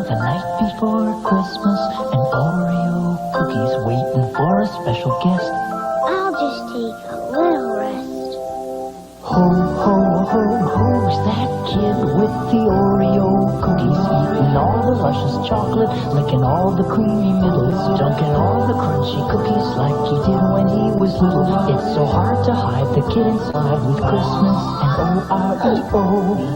the night before Christmas, and Oreo cookies waiting for a special guest. I'll just take a little rest. Ho, ho, ho, who's that kid with the Oreo cookies? Eating all the luscious chocolate, licking all the creamy middles, dunking all the crunchy cookies like he did when he was little. It's so hard to hide the kid inside with Christmas and O-R-E-O.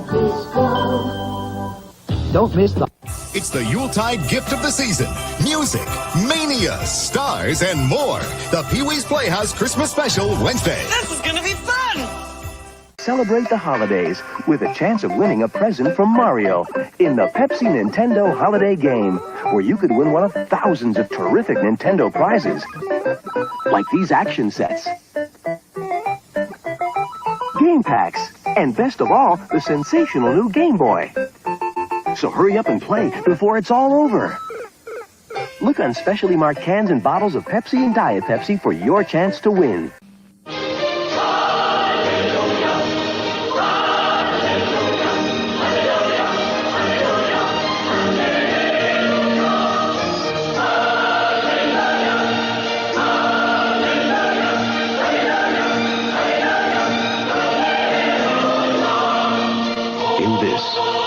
Don't miss the... It's the Yuletide gift of the season. Music, mania, stars, and more. The Pee-wee's Playhouse Christmas Special Wednesday. This is gonna be fun! Celebrate the holidays with a chance of winning a present from Mario in the Pepsi Nintendo Holiday Game, where you could win one of thousands of terrific Nintendo prizes, like these action sets, game packs, and best of all, the sensational new Game Boy. So hurry up and play before it's all over. Look on specially marked cans and bottles of Pepsi and Diet Pepsi for your chance to win.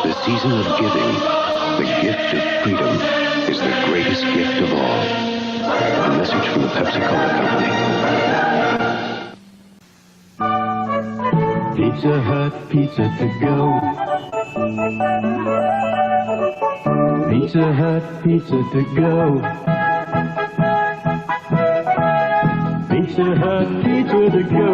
The season of giving, the gift of freedom, is the greatest gift of all. A message from the Pepsi-Cola Company. Pizza Hut, pizza to go. Pizza Hut, pizza to go. Pizza Hut, pizza to go.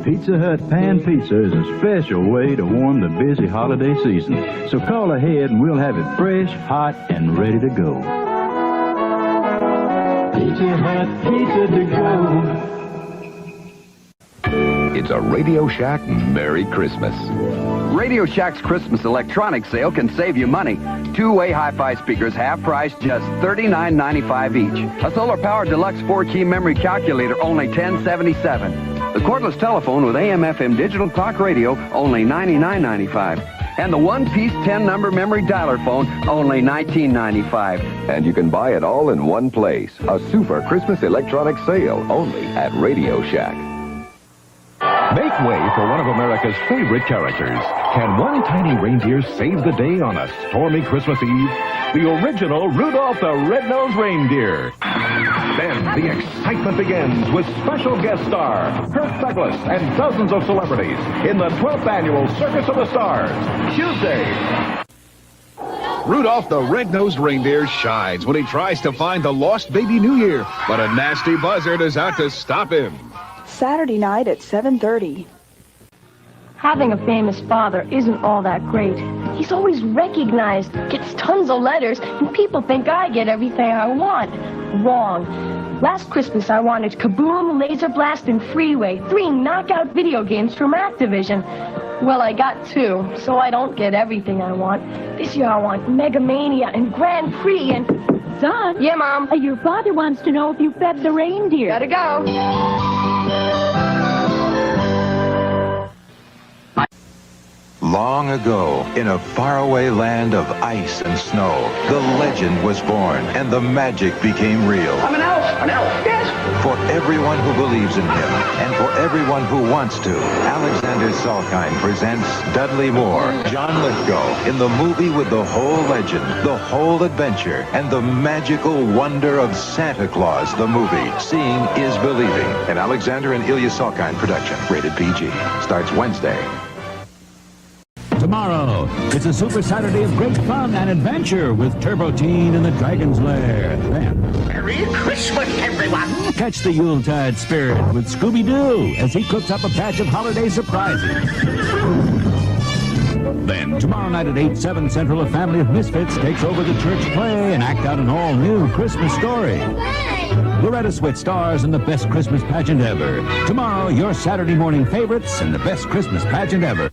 Pizza Hut Pan Pizza is a special way to warm the busy holiday season. So call ahead and we'll have it fresh, hot, and ready to go. Pizza Hut Pizza to go. It's a Radio Shack Merry Christmas. Radio Shack's Christmas electronics sale can save you money. Two-way hi-fi speakers, half price, just $39.95 each. A solar-powered deluxe 4-key memory calculator, only $10.77. The cordless telephone with AM/FM digital clock radio, only $99.95. And the one-piece 10-number memory dialer phone, only $19.95. And you can buy it all in one place. A super Christmas electronics sale, only at Radio Shack. Make way for one of America's favorite characters. Can one tiny reindeer save the day on a stormy Christmas Eve? The original Rudolph the Red-Nosed Reindeer. Then the excitement begins with special guest star Kirk Douglas and dozens of celebrities in the 12th annual Circus of the Stars, Tuesday. Rudolph the Red-Nosed Reindeer shines when he tries to find the lost baby New Year, but a nasty buzzard is out to stop him. Saturday night at 7:30. Having a famous father isn't all that great. He's always recognized, gets tons of letters, and people think I get everything I want. Wrong. Last Christmas I wanted Kaboom, Laser Blast, and Freeway, 3 knockout video games from Activision. Well, I got 2, so I don't get everything I want. This year I want Mega Mania and Grand Prix and... Son? Yeah, Mom? Your father wants to know if you fed the reindeer. Gotta go. Long ago, in a faraway land of ice and snow, the legend was born and the magic became real. I'm an elf. An elf, yes. For everyone who believes in him and for everyone who wants to, Alexander Salkind presents Dudley Moore, John Lithgow, in the movie with the whole legend, the whole adventure, and the magical wonder of Santa Claus, the movie. Seeing is believing. An Alexander and Ilya Salkind production. Rated PG. Starts Wednesday. Tomorrow, it's a Super Saturday of great fun and adventure with Turbo Teen in the Dragon's Lair. Then, Merry Christmas, everyone! catch the Yuletide spirit with Scooby-Doo as he cooks up a batch of holiday surprises. Then, tomorrow night at 8/7 Central, a family of misfits takes over the church play and act out an all-new Christmas story. Loretta Swit stars in the best Christmas pageant ever. Tomorrow, your Saturday morning favorites and the best Christmas pageant ever.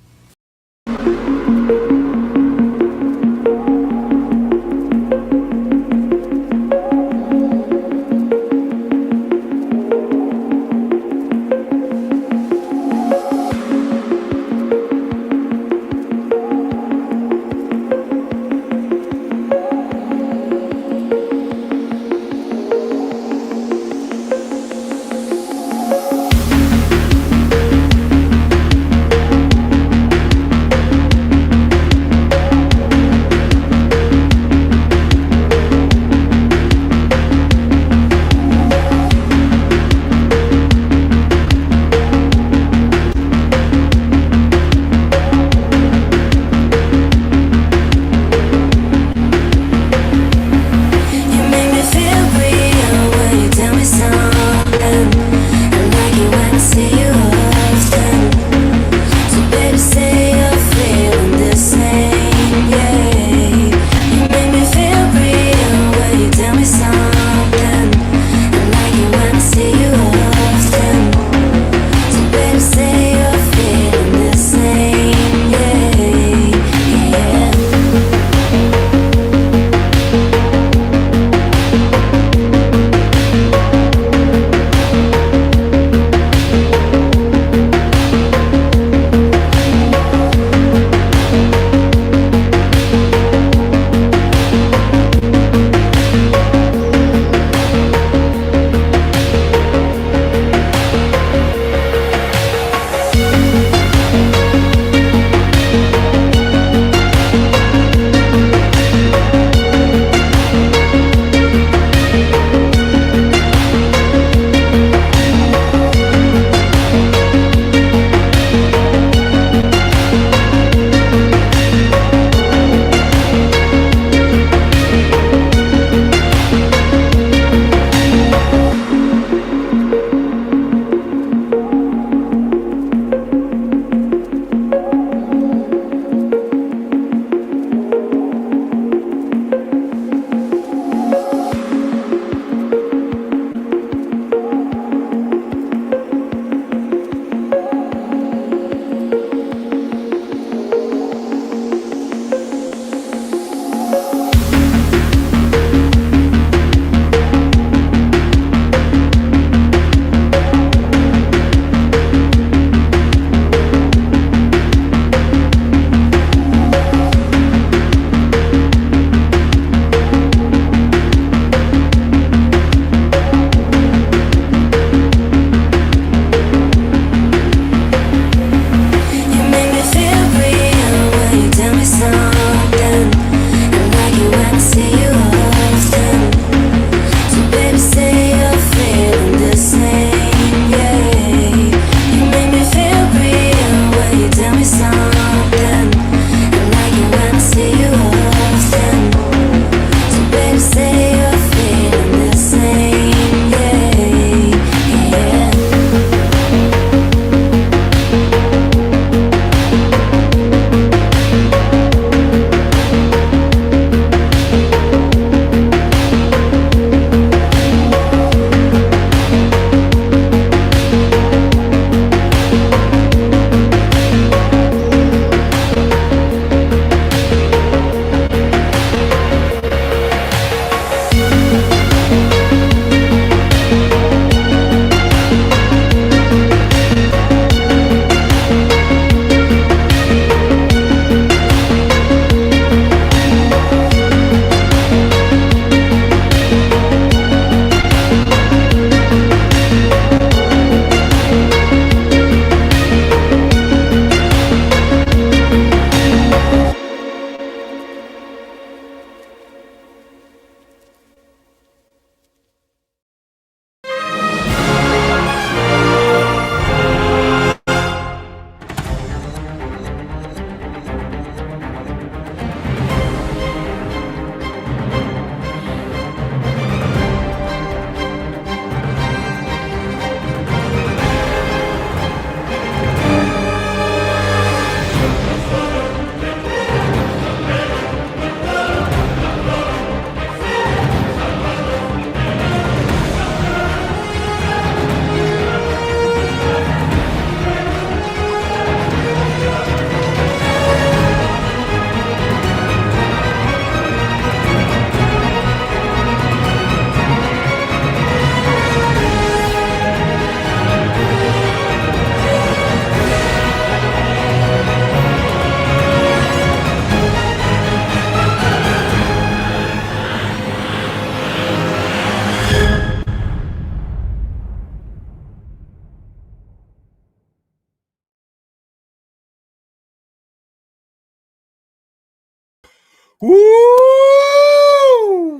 Woo!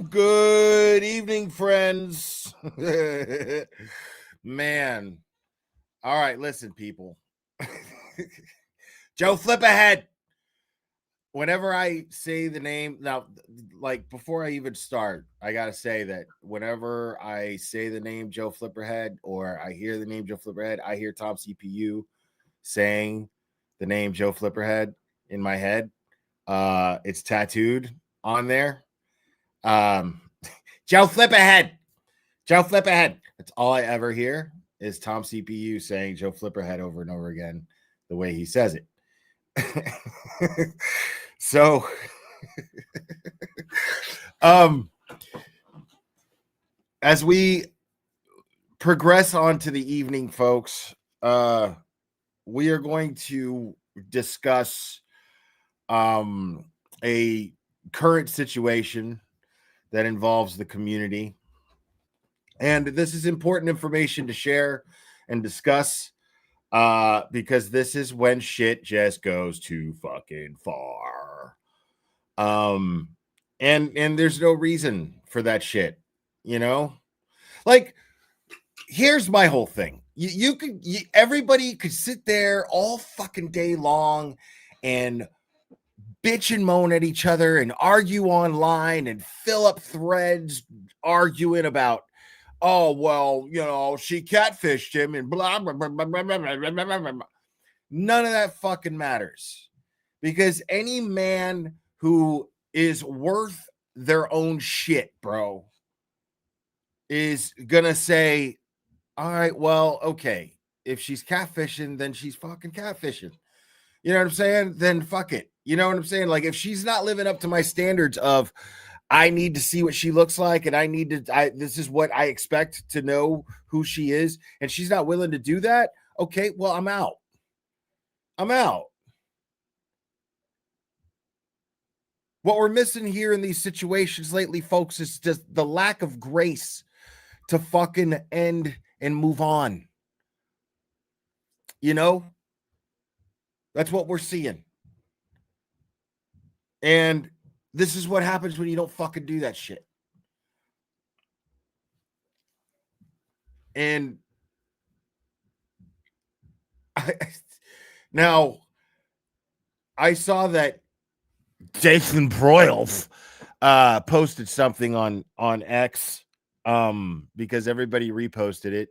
Good evening, friends. Man. All right, listen, people. Joe Flipperhead. Whenever I say the name, now, like before I even start, I got to say that whenever I say the name Joe Flipperhead or I hear the name Joe Flipperhead, I hear Tom CPU saying the name Joe Flipperhead in my head. It's tattooed on there. Joe Flipperhead. Joe Flipperhead. That's all I ever hear is Tom CPU saying Joe Flipperhead over and over again the way he says it. So as we progress on to the evening, folks, we are going to discuss a current situation that involves the community. And this is important information to share and discuss because this is when shit just goes too fucking far. And there's no reason for that shit, you know? Like, here's my whole thing. Everybody could sit there all fucking day long and bitch and moan at each other and argue online and fill up threads arguing about, oh, well, you know, she catfished him and blah, blah, blah, blah, blah, blah, blah, blah, blah. None of that fucking matters because any man who is worth their own shit, bro, is gonna say, all right, well, okay, if she's catfishing, then she's fucking catfishing. You know what I'm saying? Then fuck it. You know what I'm saying? Like, if she's not living up to my standards of I need to see what she looks like and this is what I expect to know who she is, and she's not willing to do that, okay, well, I'm out. I'm out. What we're missing here in these situations lately, folks, is just the lack of grace to fucking end and move on. You know? That's what we're seeing. And this is what happens when you don't fucking do that shit. And now I saw that Jason Broyles posted something on X because everybody reposted it.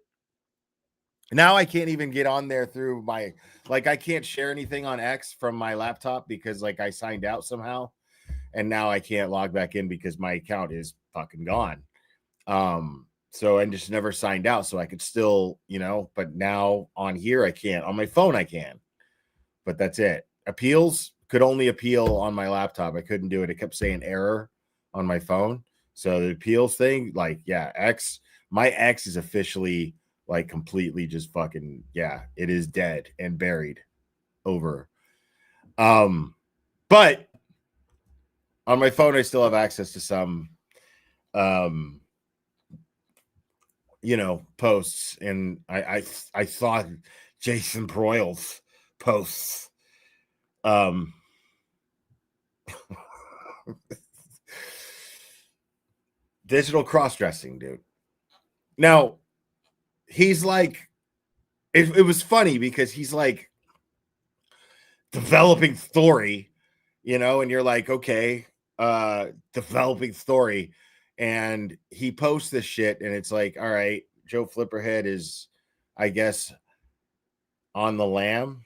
Now I can't even get on there through my, like, I can't share anything on X from my laptop because, like, I signed out somehow, and now I can't log back in because my account is fucking gone. So I just never signed out, so I could still, you know, but now on here I can't. On my phone I can, but that's it. Appeals could only appeal on my laptop. I couldn't do it. It kept saying error on my phone. So the appeals thing, like, yeah, my X is officially like completely just fucking, yeah, it is dead and buried over. But on my phone I still have access to some you know, posts, and I thought Jason Broyles posts digital cross-dressing, dude. Now he's like, it was funny because he's like developing story, you know, and you're like, okay, developing story, and he posts this shit, and it's like, all right, Joe Flipperhead is, I guess, on the lam.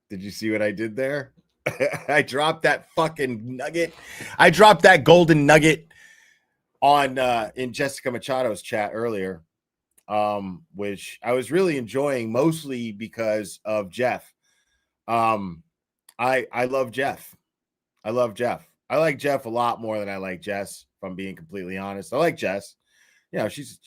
Did you see what I did there? I dropped that fucking nugget. I dropped that golden nugget on in Jessica Machado's chat earlier, which I was really enjoying, mostly because of Jeff. I love Jeff. I love Jeff. I like Jeff a lot more than I like Jess, if I'm being completely honest. I like Jess. You know, she's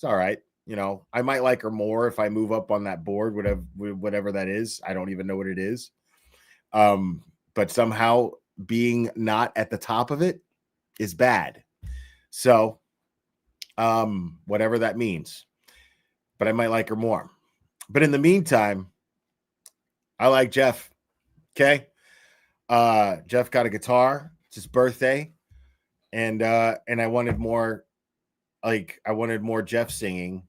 all right. You know, I might like her more if I move up on that board, whatever that is. I don't even know what it is. But somehow being not at the top of it is bad. So, whatever that means. But I might like her more. But in the meantime, I like Jeff. Okay. Jeff got a guitar. his birthday, and I wanted more. Like I wanted more Jeff singing,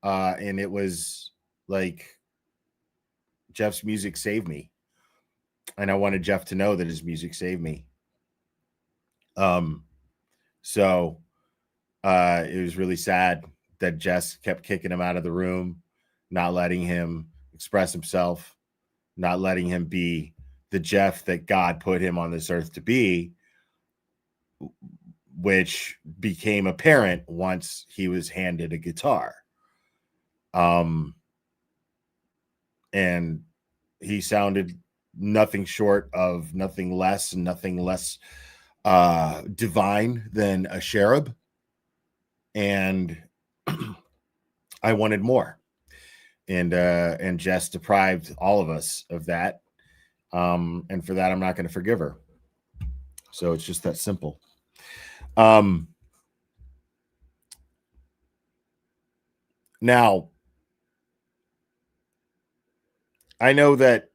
and it was like Jeff's music saved me, and I wanted Jeff to know that his music saved me. So it was really sad that Jess kept kicking him out of the room, not letting him express himself, not letting him be the Jeff that God put him on this earth to be, which became apparent once he was handed a guitar. And he sounded nothing short of nothing less divine than a cherub. And I wanted more. And Jess deprived all of us of that. And for that, I'm not going to forgive her. So it's just that simple. Now, I know that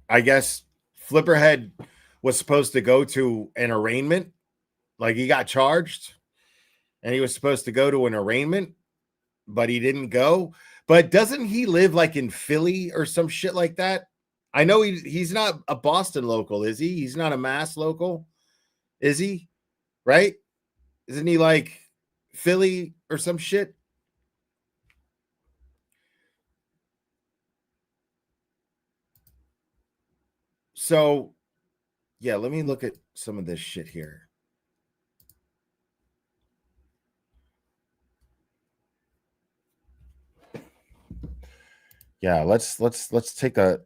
I guess Flipperhead was supposed to go to an arraignment. Like he got charged and he was supposed to go to an arraignment, but he didn't go. But doesn't he live like in Philly or some shit like that? I know he's not a Boston local, is he? He's not a Mass local, is he? Right? Isn't he like Philly or some shit? So, yeah, let me look at some of this shit here. Yeah, let's take a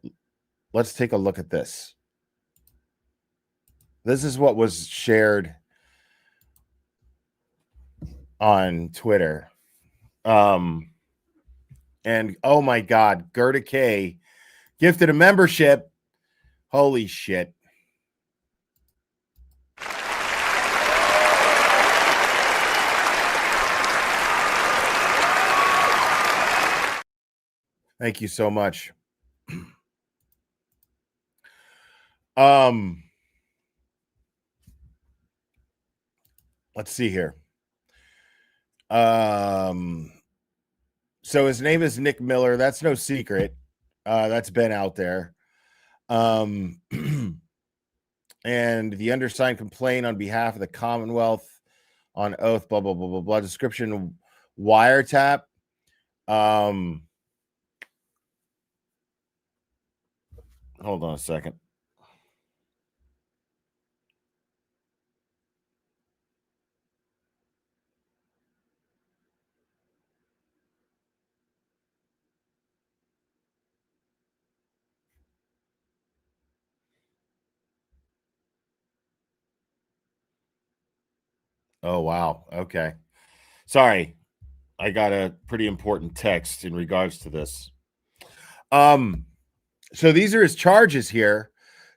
look at this. This is what was shared on Twitter. And oh my God, Gerda K gifted a membership. Holy shit. Thank you so much. Let's see here. So his name is Nick Miller. That's no secret. That's been out there. And the undersigned complaint on behalf of the Commonwealth on oath, blah, blah, blah, blah, blah. Description wiretap. Hold on a second. Oh, wow. Okay. Sorry. I got a pretty important text in regards to this. So these are his charges here.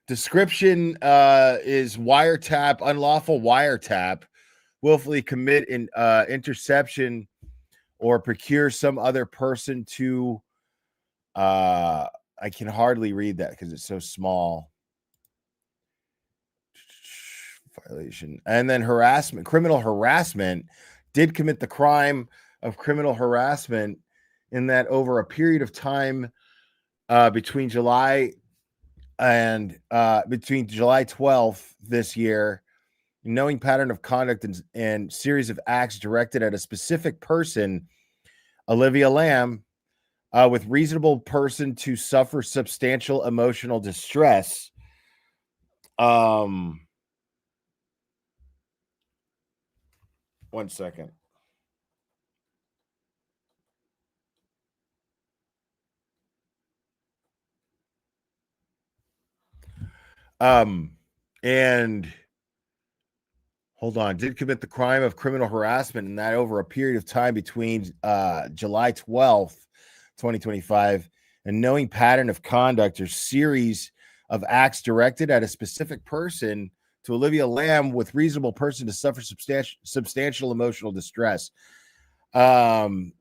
Description is wiretap, unlawful wiretap, willfully commit in interception or procure some other person to I can hardly read that because it's so small. Violation. And then harassment, criminal harassment, did commit the crime of criminal harassment in that over a period of time between July 12th this year, knowing pattern of conduct and series of acts directed at a specific person, Olivia Lamb, with reasonable person to suffer substantial emotional distress. One second. And hold on, did commit the crime of criminal harassment, and that over a period of time between July 12th, 2025, and knowing pattern of conduct or series of acts directed at a specific person to Olivia Lamb with reasonable person to suffer substantial emotional distress. Telephone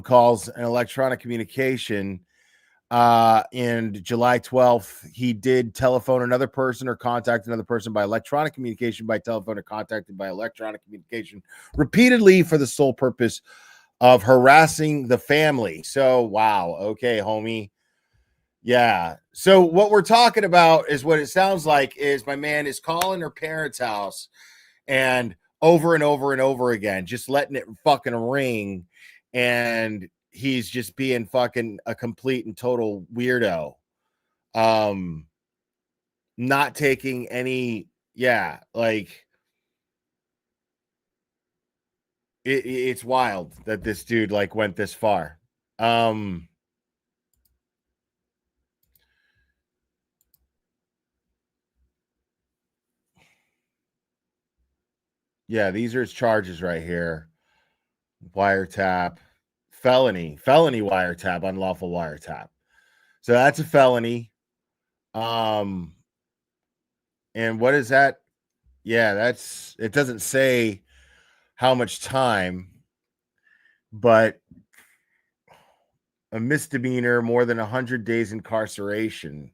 calls and electronic communication And July 12th, he did telephone another person or contact another person by electronic communication, by telephone, or contacted by electronic communication repeatedly for the sole purpose of harassing the family. So, wow. Okay, homie. Yeah. So what we're talking about is what it sounds like is my man is calling her parents' house and over and over and over again, just letting it fucking ring. And he's just being fucking a complete and total weirdo. Not taking any, like it's wild that this dude like went this far. Yeah, these are his charges right here. Wiretap, felony wiretap, unlawful wiretap. So that's a felony. And what is that? Yeah, it doesn't say how much time, but a misdemeanor, more than 100 days incarceration.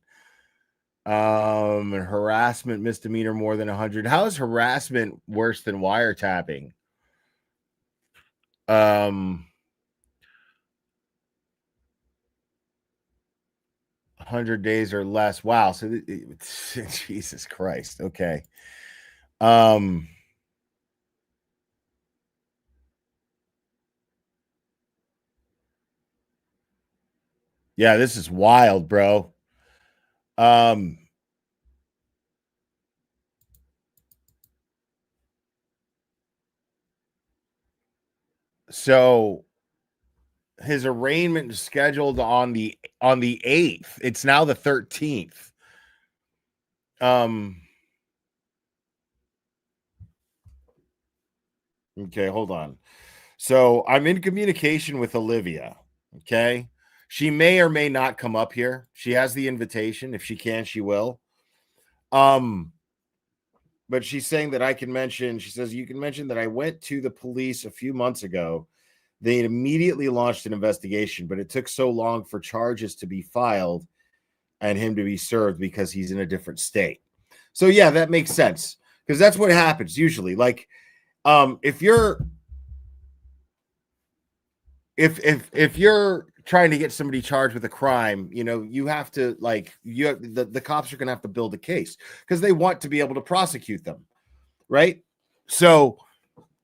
And harassment misdemeanor, more than 100. How is harassment worse than wiretapping? 100 days or less. Wow. So Jesus Christ. Okay. Yeah, this is wild, bro. So his arraignment is scheduled on the 8th. It's now the 13th. Okay, hold on. So I'm in communication with Olivia. Okay. She may or may not come up here. She has the invitation. If she can, she will. But she's saying that she says, you can mention that I went to the police a few months ago. They immediately launched an investigation, but it took so long for charges to be filed and him to be served because he's in a different state. So yeah, that makes sense because that's what happens usually. Like, if you're trying to get somebody charged with a crime, you have to the cops are going to have to build a case because they want to be able to prosecute them, right? So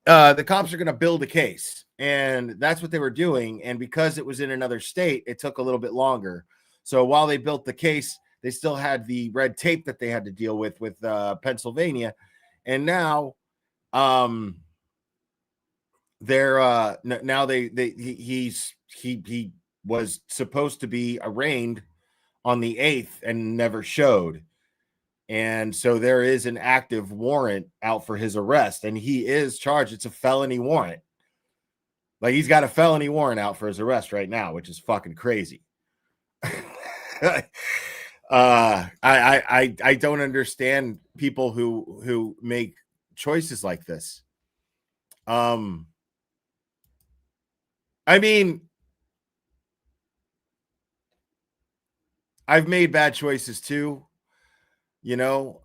the cops are going to build a case, and that's what they were doing. And because it was in another state, it took a little bit longer. So while they built the case, they still had the red tape that they had to deal with Pennsylvania, and now they're now he was supposed to be arraigned on the 8th and never showed. And so there is an active warrant out for his arrest, and he is charged. It's a felony warrant. Like, he's got a felony warrant out for his arrest right now, which is fucking crazy. I don't understand people who make choices like this. I mean, I've made bad choices too, but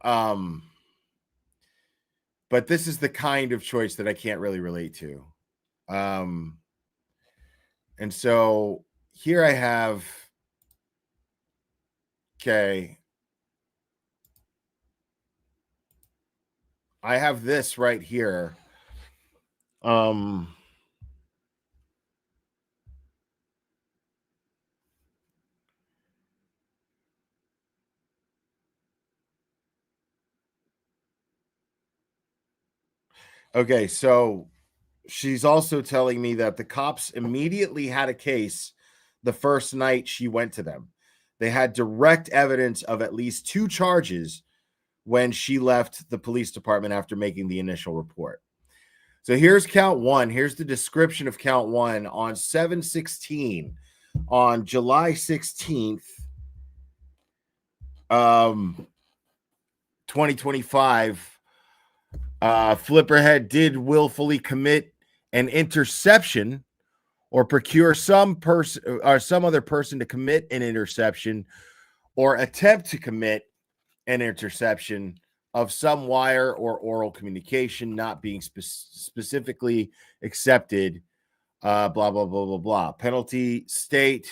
this is the kind of choice that I can't really relate to. And so here I have, okay, I have this right here. Okay, so she's also telling me that the cops immediately had a case the first night she went to them. They had direct evidence of at least 2 charges when she left the police department after making the initial report. So here's count 1. Here's the description of count 1 on 7/16 on July 16th, 2025. Flipperhead did willfully commit an interception or procure some person or some other person to commit an interception or attempt to commit an interception of some wire or oral communication not being specifically accepted, blah, blah, blah, blah, blah. Penalty state,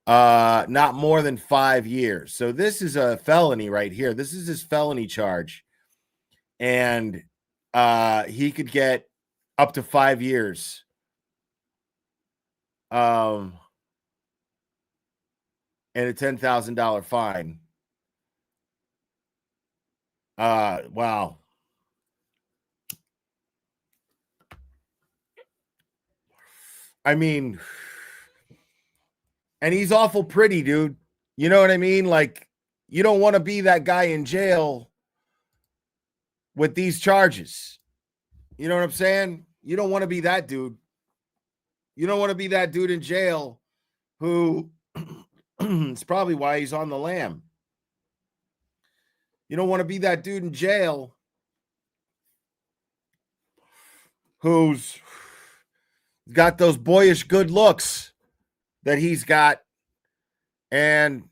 not more than 5 years. So this is a felony right here. This is his felony charge. And he could get up to 5 years. And a $10,000 fine. Wow. I mean, and he's awful pretty, dude. You know what I mean? Like, you don't want to be that guy in jail with these charges. You know what I'm saying? You don't want to be that dude. You don't want to be that dude in jail who it's probably why he's on the lam. You don't want to be that dude in jail who's got those boyish good looks that he's got and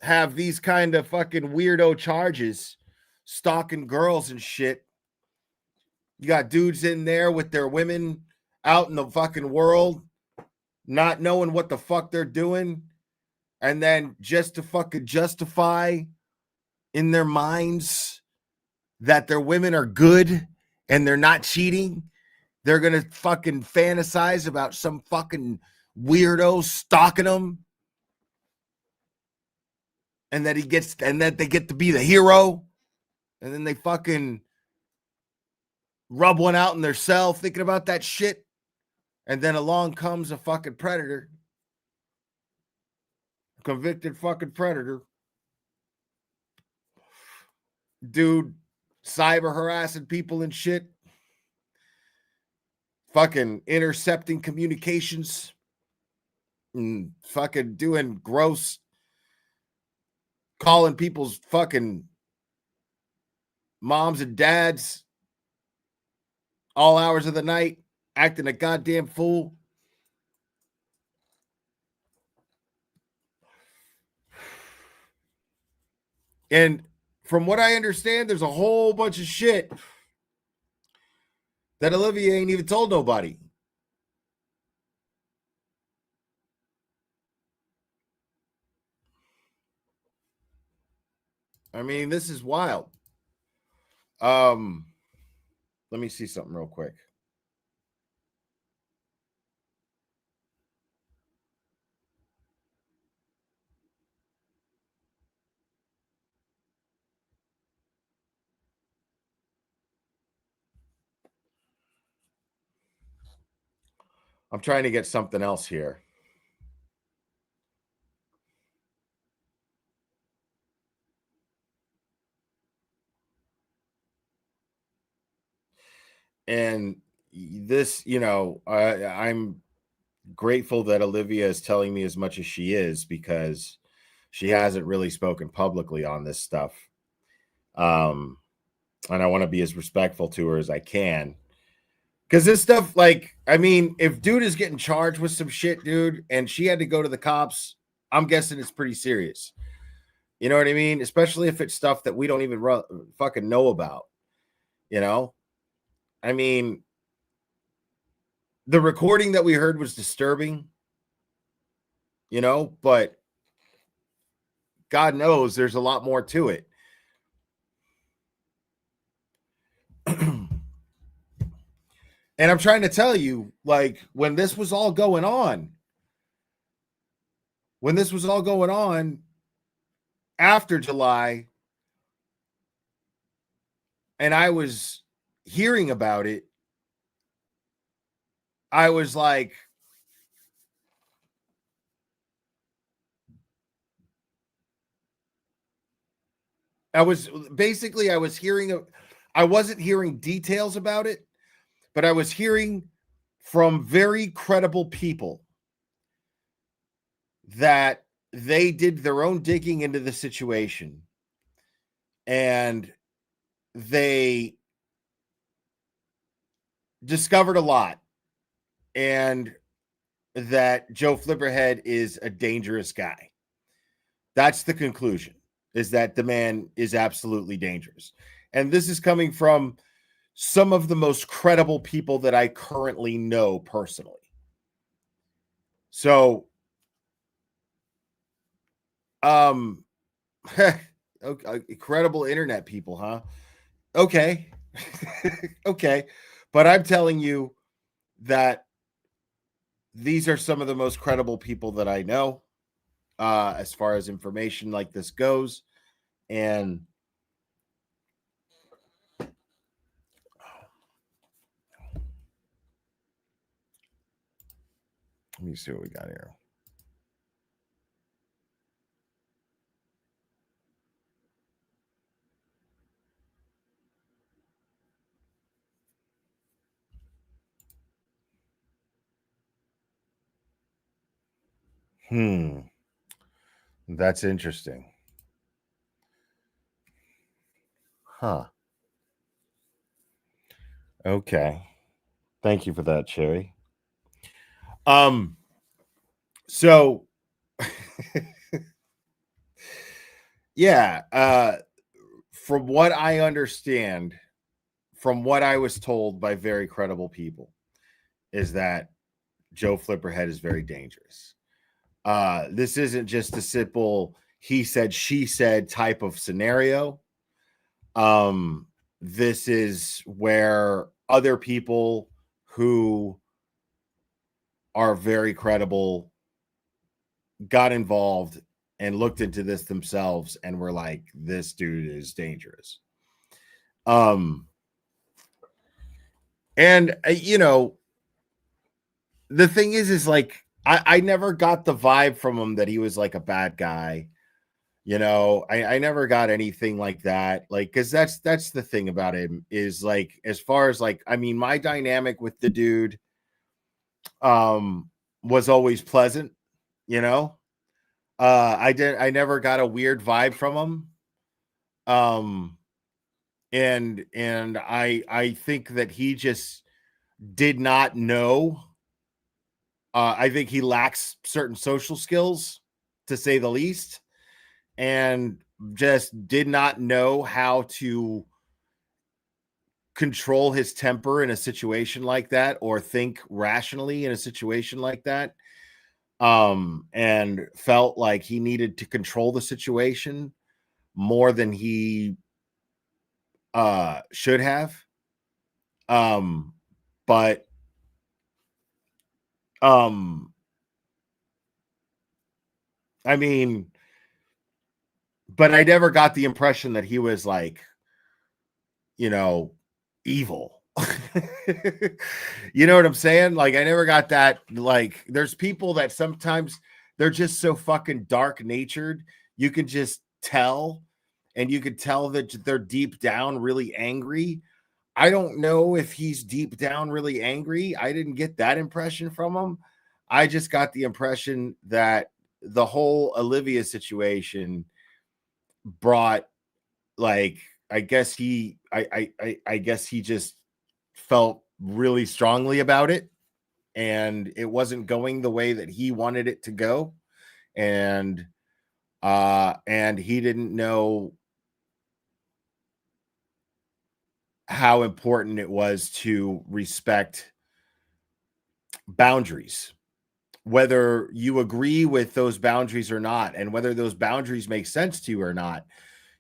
have these kind of fucking weirdo charges, stalking girls and shit. You got dudes in there with their women out in the fucking world, not knowing what the fuck they're doing, and then just to fucking justify in their minds that their women are good and they're not cheating, they're gonna fucking fantasize about some fucking weirdo stalking them, and that they get to be the hero, and then they fucking rub one out in their cell thinking about that shit, and then along comes a fucking predator, convicted fucking predator, dude, cyber harassing people and shit, fucking intercepting communications, and fucking doing gross, calling people's fucking moms and dads all hours of the night, acting a goddamn fool. And from what I understand, there's a whole bunch of shit that Olivia ain't even told nobody. I mean, this is wild. Let me see something real quick. I'm trying to get something else here. And this, I'm grateful that Olivia is telling me as much as she is, because she hasn't really spoken publicly on this stuff. And I want to be as respectful to her as I can. Because this stuff, like, I mean, if dude is getting charged with some shit, dude, and she had to go to the cops, I'm guessing it's pretty serious. You know what I mean? Especially if it's stuff that we don't even fucking know about. You know? I mean, the recording that we heard was disturbing, but God knows there's a lot more to it. And I'm trying to tell you, like, when this was all going on after July, and I was hearing about it, I was like, I wasn't hearing details about it, but I was hearing from very credible people that they did their own digging into the situation, and they discovered a lot. And that Joe Flipperhead is a dangerous guy. That's the conclusion, is that the man is absolutely dangerous. And this is coming from some of the most credible people that I currently know personally. So, okay, credible internet people, huh? Okay. Okay. But I'm telling you that these are some of the most credible people that I know, as far as information like this goes. And let me see what we got here. That's interesting. Huh. Okay. Thank you for that, Cherry. So yeah, from what I understand, from what I was told by very credible people, is that Joe Flipperhead is very dangerous. This isn't just a simple he said, she said type of scenario. This is where other people who are very credible got involved and looked into this themselves and were like, this dude is dangerous. And the thing is like I never got the vibe from him that he was like a bad guy. I never got anything like that. Like, because that's the thing about him, is like, as far as like, I mean, my dynamic with the dude was always pleasant, I never got a weird vibe from him. And I think that he just did not know. I think he lacks certain social skills, to say the least, and just did not know how to control his temper in a situation like that, or think rationally in a situation like that. And felt like he needed to control the situation more than he should have. But I mean, but I never got the impression that he was like, evil. You know what I'm saying? Like, I never got that. Like, there's people that sometimes they're just so fucking dark natured. You can just tell, and you could tell that they're deep down really angry. I don't know if he's deep down really angry. I didn't get that impression from him. I just got the impression that the whole Olivia situation brought, like, I guess he just felt really strongly about it, and it wasn't going the way that he wanted it to go. And he didn't know how important it was to respect boundaries, whether you agree with those boundaries or not, and whether those boundaries make sense to you or not.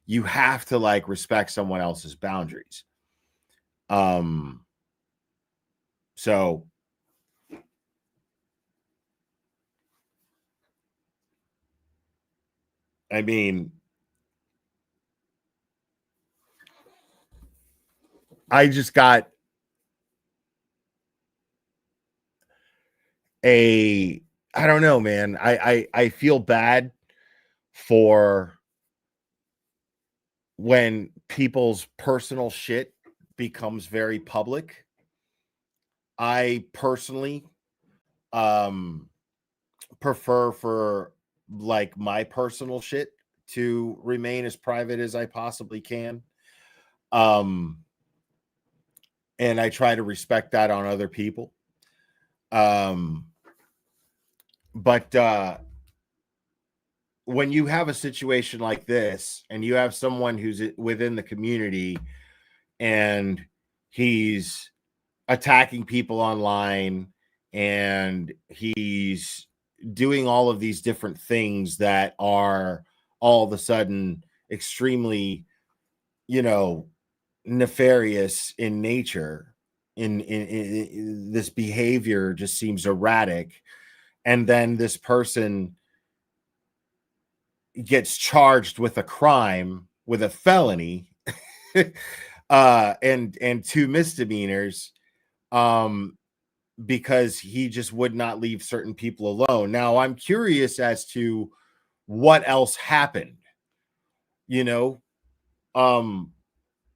You have to like respect someone else's boundaries. So I mean, I just got I don't know, man. I feel bad for when people's personal shit becomes very public. I personally prefer for like my personal shit to remain as private as I possibly can. And I try to respect that on other people. But when you have a situation like this and you have someone who's within the community and he's attacking people online and he's doing all of these different things that are all of a sudden extremely, nefarious in nature, in this behavior just seems erratic, and then this person gets charged with a crime, with a felony, and two misdemeanors, because he just would not leave certain people alone. Now, I'm curious as to what else happened,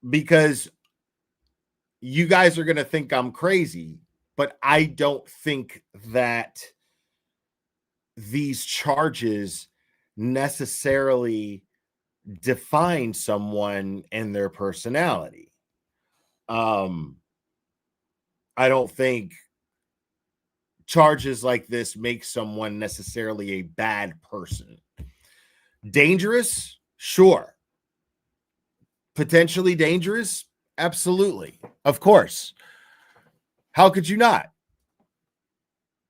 because you guys are going to think I'm crazy, but I don't think that these charges necessarily define someone and their personality. I don't think charges like this make someone necessarily a bad person. Dangerous? Sure. Potentially dangerous? Absolutely. Of course. How could you not?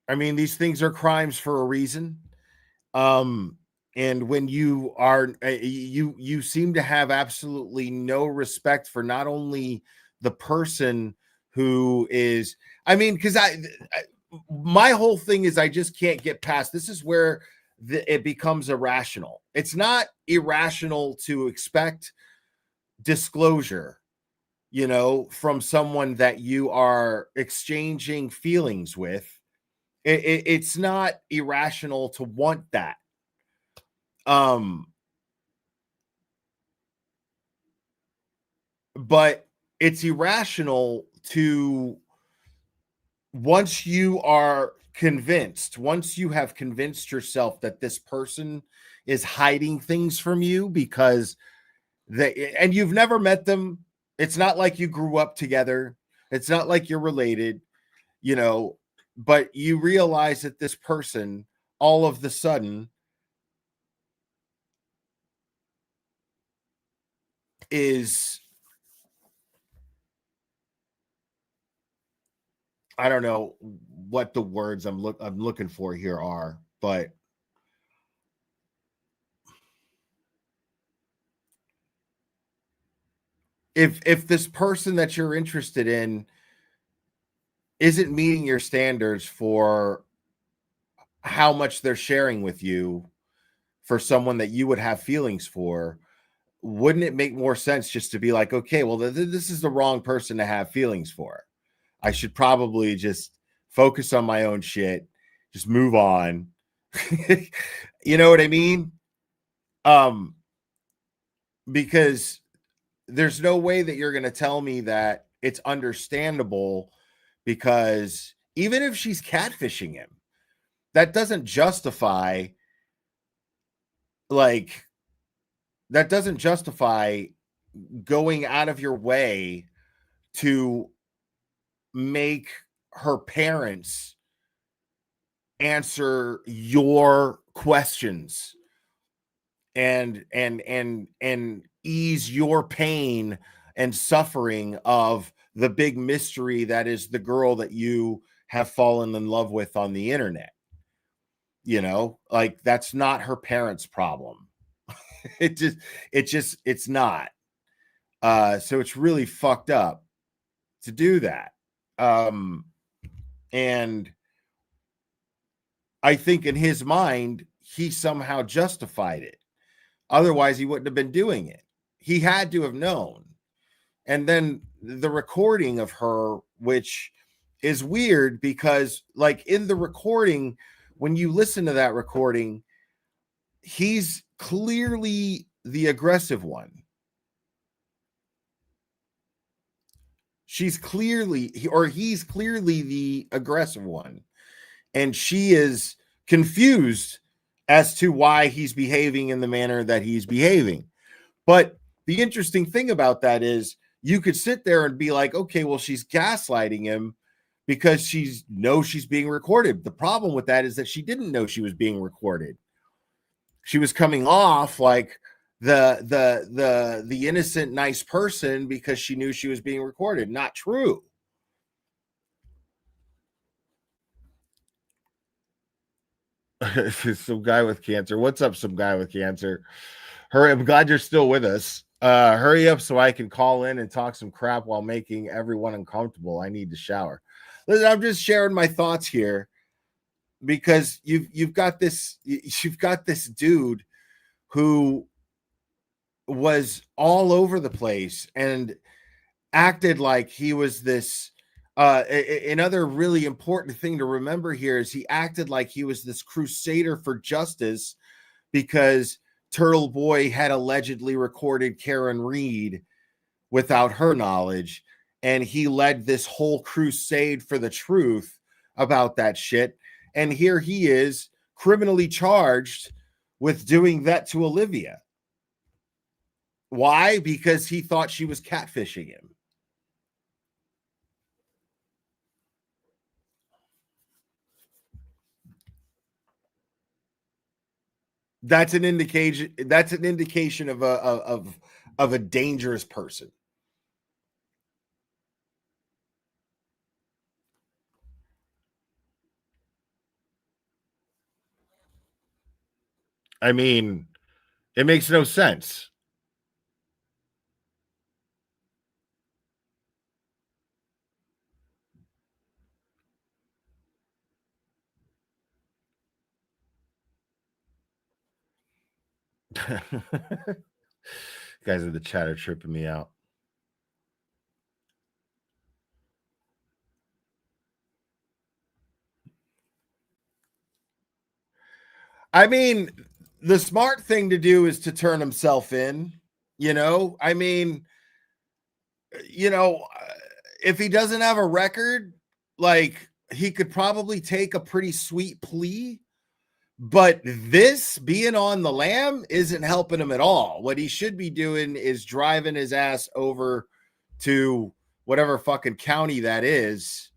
I mean, these things are crimes for a reason. And when you are, you seem to have absolutely no respect for not only the person who is, I mean, because my whole thing is I just can't get past. This is where it becomes irrational. It's not irrational to expect disclosure, from someone that you are exchanging feelings with. It's not irrational to want that. But it's irrational to, once you have convinced yourself that this person is hiding things from you because and you've never met them. It's not like you grew up together. It's not like you're related, but you realize that this person all of the sudden is, I don't know what the words I'm looking for here are, but if this person that you're interested in isn't meeting your standards for how much they're sharing with you for someone that you would have feelings for, wouldn't it make more sense just to be like, okay, well, this is the wrong person to have feelings for. I should probably just focus on my own shit, just move on. You know what I mean? Because there's no way that you're going to tell me that it's understandable, because even if she's catfishing him, that doesn't justify going out of your way to make her parents answer your questions and ease your pain and suffering of the big mystery that is the girl that you have fallen in love with on the internet. That's not her parents' problem. It's not. So it's really fucked up to do that. And I think in his mind, he somehow justified it. Otherwise, he wouldn't have been doing it. He had to have known. And then the recording of her, which is weird because, in the recording, when you listen to that recording, he's clearly the aggressive one. He's clearly the aggressive one. And she is confused as to why he's behaving in the manner that he's behaving. But the interesting thing about that is you could sit there and be like, okay, well, she's gaslighting him because she knows she's being recorded. The problem with that is that she didn't know she was being recorded. She was coming off like the innocent, nice person because she knew she was being recorded. Not true. Some guy with cancer. What's up, some guy with cancer? Hurry! I'm glad you're still with us. Hurry up so I can call in and talk some crap while making everyone uncomfortable. I need to shower. Listen, I'm just sharing my thoughts here because you've got this dude who was all over the place and acted like he was this. Another really important thing to remember here is he acted like he was this crusader for justice because Turtle Boy had allegedly recorded Karen Reed without her knowledge, and he led this whole crusade for the truth about that shit. And here he is criminally charged with doing that to Olivia. Why? Because he thought she was catfishing him. That's an indication. That's an indication of a dangerous person. I mean, it makes no sense. Guys in the chat are tripping me out. I mean, the smart thing to do is to turn himself in, you know? I mean, if he doesn't have a record, like he could probably take a pretty sweet plea, but this being on the lam isn't helping him at all. What he should be doing is driving his ass over to whatever fucking county that is,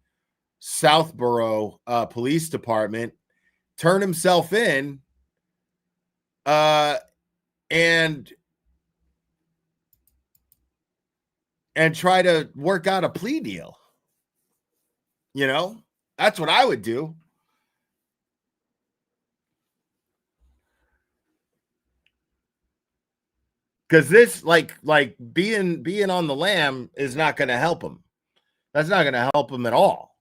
Southborough Police Department, turn himself in, and try to work out a plea deal. You know, that's what I would do. Because this, like being on the lam is not going to help him. That's not going to help him at all.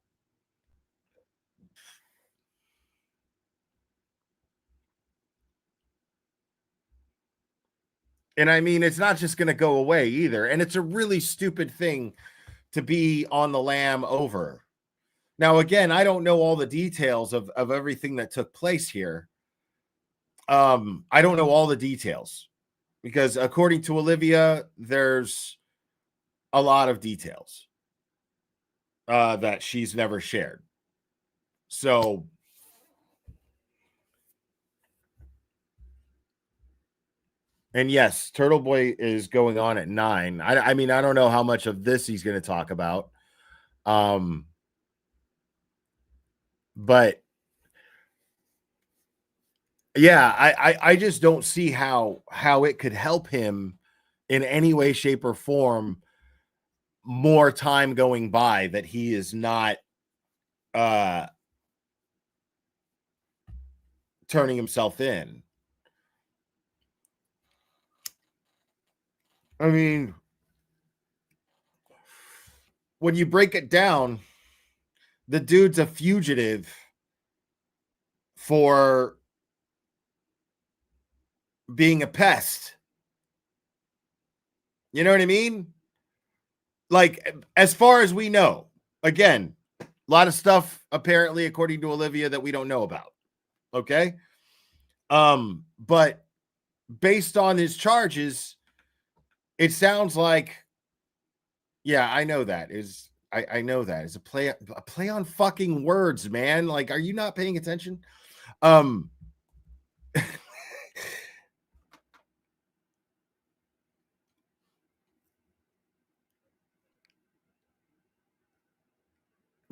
And I mean, it's not just going to go away either. And it's a really stupid thing to be on the lam over. Now, again, I don't know all the details of everything that took place here. I don't know all the details because according to Olivia, there's a lot of details that she's never shared. So, and yes, Turtle Boy is going on at 9. I mean, I don't know how much of this he's going to talk about. But yeah, I just don't see how it could help him in any way, shape, or form. More time going by that he is not turning himself in. I mean, when you break it down, the dude's a fugitive for being a pest. You know what I mean? Like, as far as we know, again, a lot of stuff apparently, according to Olivia, that we don't know about. Okay. But based on his charges, it sounds like, yeah, I know that is, I know that is a play on fucking words, man. Like, are you not paying attention?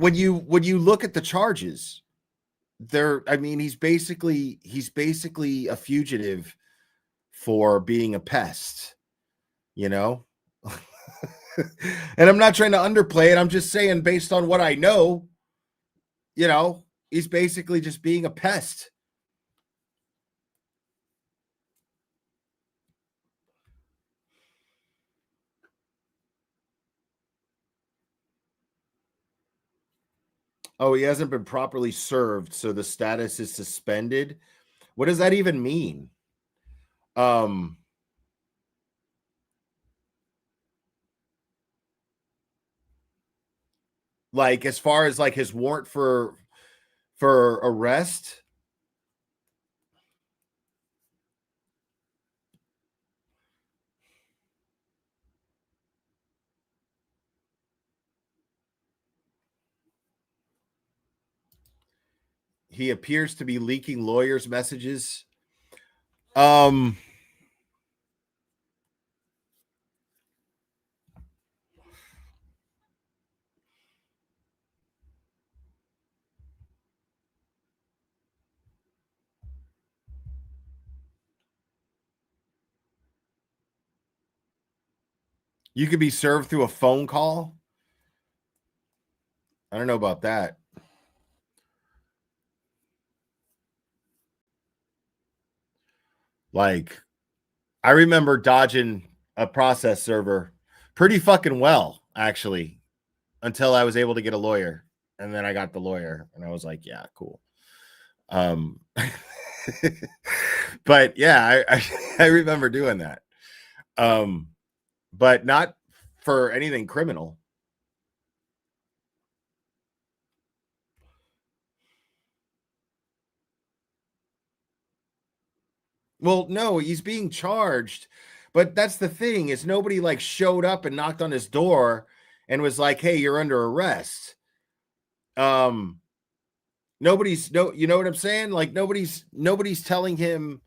when you look at the charges, I mean, he's basically a fugitive for being a pest, you know? And I'm not trying to underplay it. I'm just saying, based on what I know, you know, he's basically just being a pest. Oh, he hasn't been properly served, so the status is suspended. What does that even mean? Like, as far as like his warrant for arrest. He appears to be leaking lawyers' messages. You could be served through a phone call. I don't know about that. Like, I remember dodging a process server pretty fucking well, actually, until I was able to get a lawyer. And then I got the lawyer, and I was like, yeah, cool. But yeah, I remember doing that. But not for anything criminal. Well, no, he's being charged. But that's the thing, is nobody like showed up and knocked on his door and was like, "Hey, you're under arrest." Nobody's you know what I'm saying? Like nobody's telling him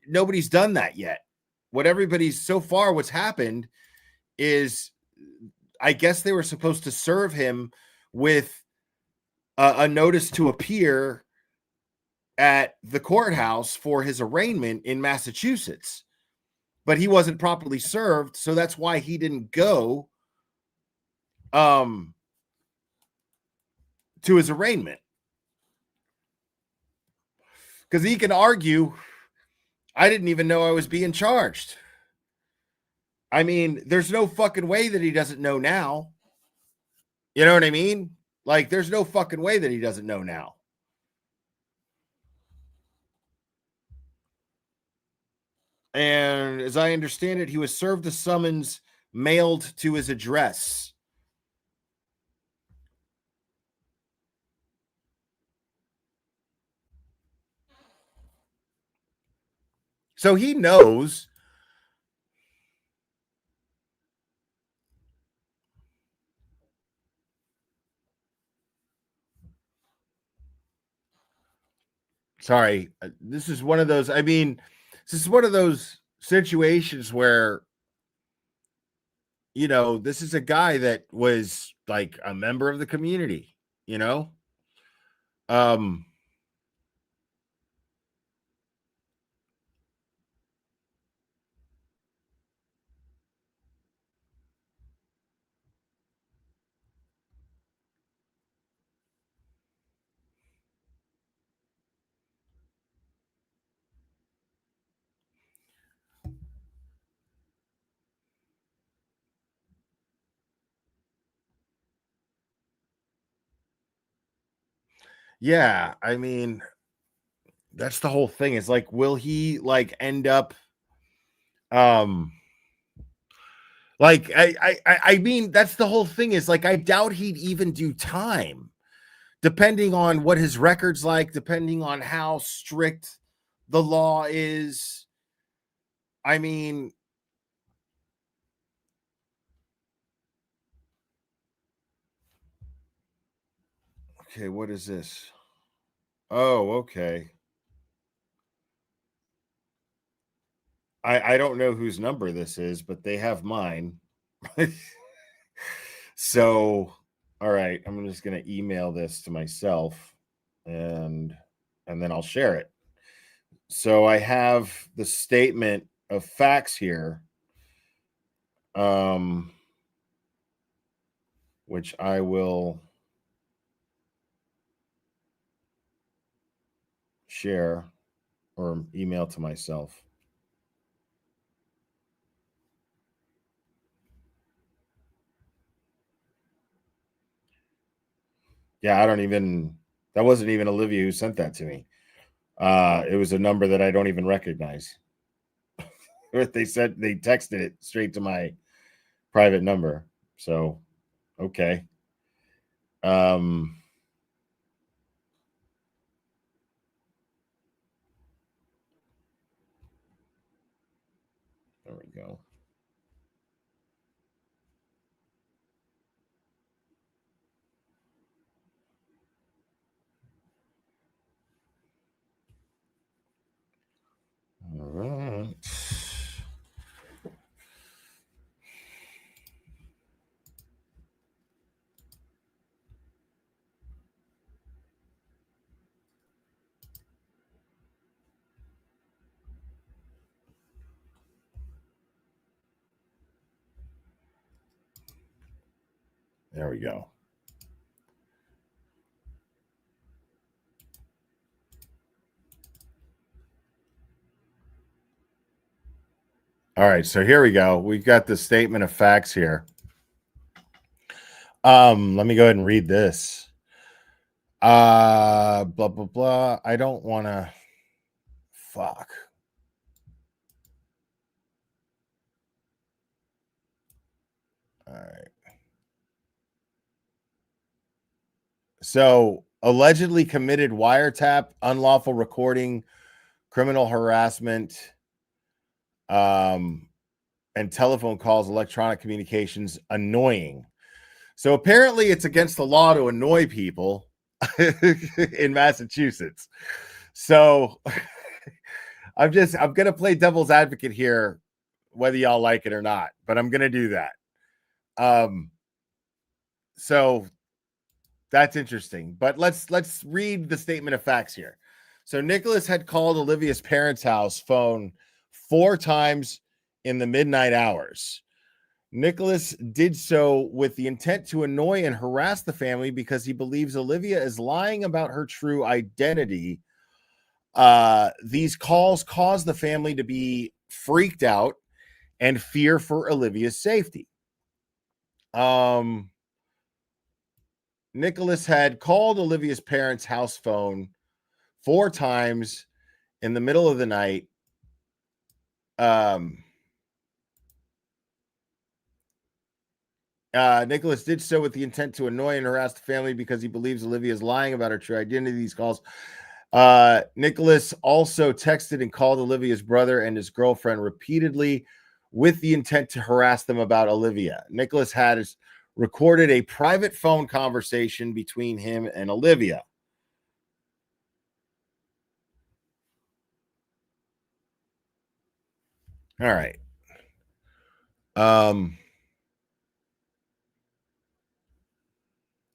nobody's done that yet. What's happened is, I guess they were supposed to serve him with a notice to appear at the courthouse for his arraignment in Massachusetts, but he wasn't properly served, so that's why he didn't go to his arraignment. Because he can argue, I didn't even know I was being charged. I mean, there's no fucking way that he doesn't know now. You know what I mean? Like, there's no fucking way that he doesn't know now. And as I understand it, he was served a summons mailed to his address. So he knows. Sorry, this is one of those. I mean, this is one of those situations where, you know, this is a guy that was like a member of the community, you know? Yeah, I mean, that's the whole thing. Is like, will he like end up like I mean, that's the whole thing, is like, I doubt he'd even do time, depending on what his record's like, depending on how strict the law is. I mean, okay, what is this? Oh, okay. I don't know whose number this is, but they have mine. So All right, I'm just going to email this to myself and then I'll share it. So I have the statement of facts here, which I will share or email to myself. Yeah, that wasn't even Olivia who sent that to me. It was a number that I don't even recognize. They texted it straight to my private number. So, okay. There we go. All right. There we go. All right, so here we go. We've got the statement of facts here. Let me go ahead and read this. Blah blah blah. I don't want to. Fuck. All right. So, allegedly committed wiretap, unlawful recording, criminal harassment, and telephone calls, electronic communications, annoying. So apparently it's against the law to annoy people in Massachusetts. So I'm going to play devil's advocate here, whether y'all like it or not, but I'm going to do that. So that's interesting, but let's read the statement of facts here. So Nicholas had called Olivia's parents' house phone 4 times in the midnight hours. Nicholas did so with the intent to annoy and harass the family because he believes Olivia is lying about her true identity. These calls caused the family to be freaked out and fear for Olivia's safety. Nicholas had called Olivia's parents' house phone 4 times in the middle of the night. Nicholas did so with the intent to annoy and harass the family because he believes Olivia is lying about her true identity. These calls. Nicholas also texted and called Olivia's brother and his girlfriend repeatedly with the intent to harass them about Olivia. Nicholas had recorded a private phone conversation between him and Olivia. All right.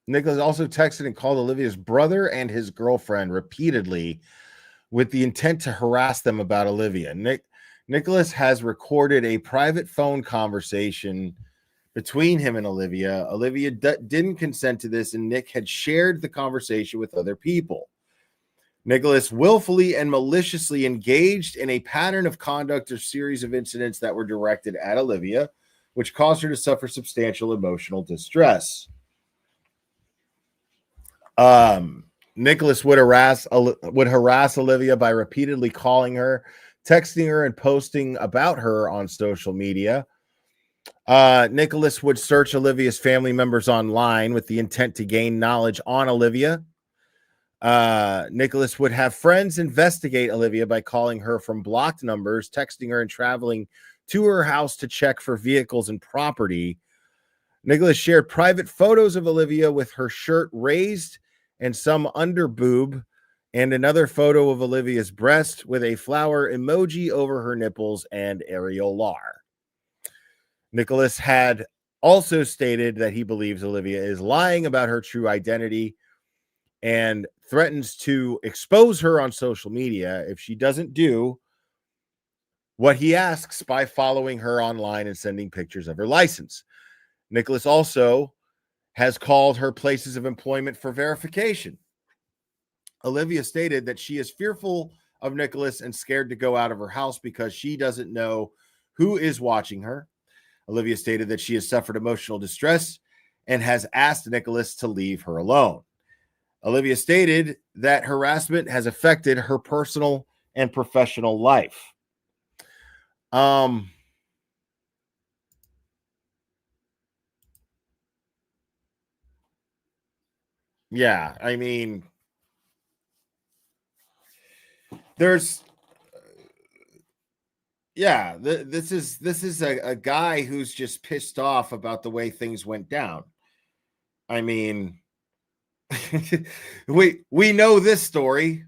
Nicholas also texted and called Olivia's brother and his girlfriend repeatedly with the intent to harass them about Olivia. Nicholas has recorded a private phone conversation between him and Olivia. Olivia didn't consent to this, and Nick had shared the conversation with other people. Nicholas willfully and maliciously engaged in a pattern of conduct or series of incidents that were directed at Olivia, which caused her to suffer substantial emotional distress. Nicholas would harass Olivia by repeatedly calling her, texting her, and posting about her on social media. Nicholas would search Olivia's family members online with the intent to gain knowledge on Olivia. Nicholas would have friends investigate Olivia by calling her from blocked numbers, texting her, and traveling to her house to check for vehicles and property. Nicholas shared private photos of Olivia with her shirt raised and some under boob, and another photo of Olivia's breast with a flower emoji over her nipples and areolar. Nicholas had also stated that he believes Olivia is lying about her true identity and threatens to expose her on social media if she doesn't do what he asks by following her online and sending pictures of her license. Nicholas also has called her places of employment for verification. Olivia stated that she is fearful of Nicholas and scared to go out of her house because she doesn't know who is watching her. Olivia stated that she has suffered emotional distress and has asked Nicholas to leave her alone. Olivia stated that harassment has affected her personal and professional life. Yeah, I mean, there's, yeah, this is a guy who's just pissed off about the way things went down. I mean, we know this story.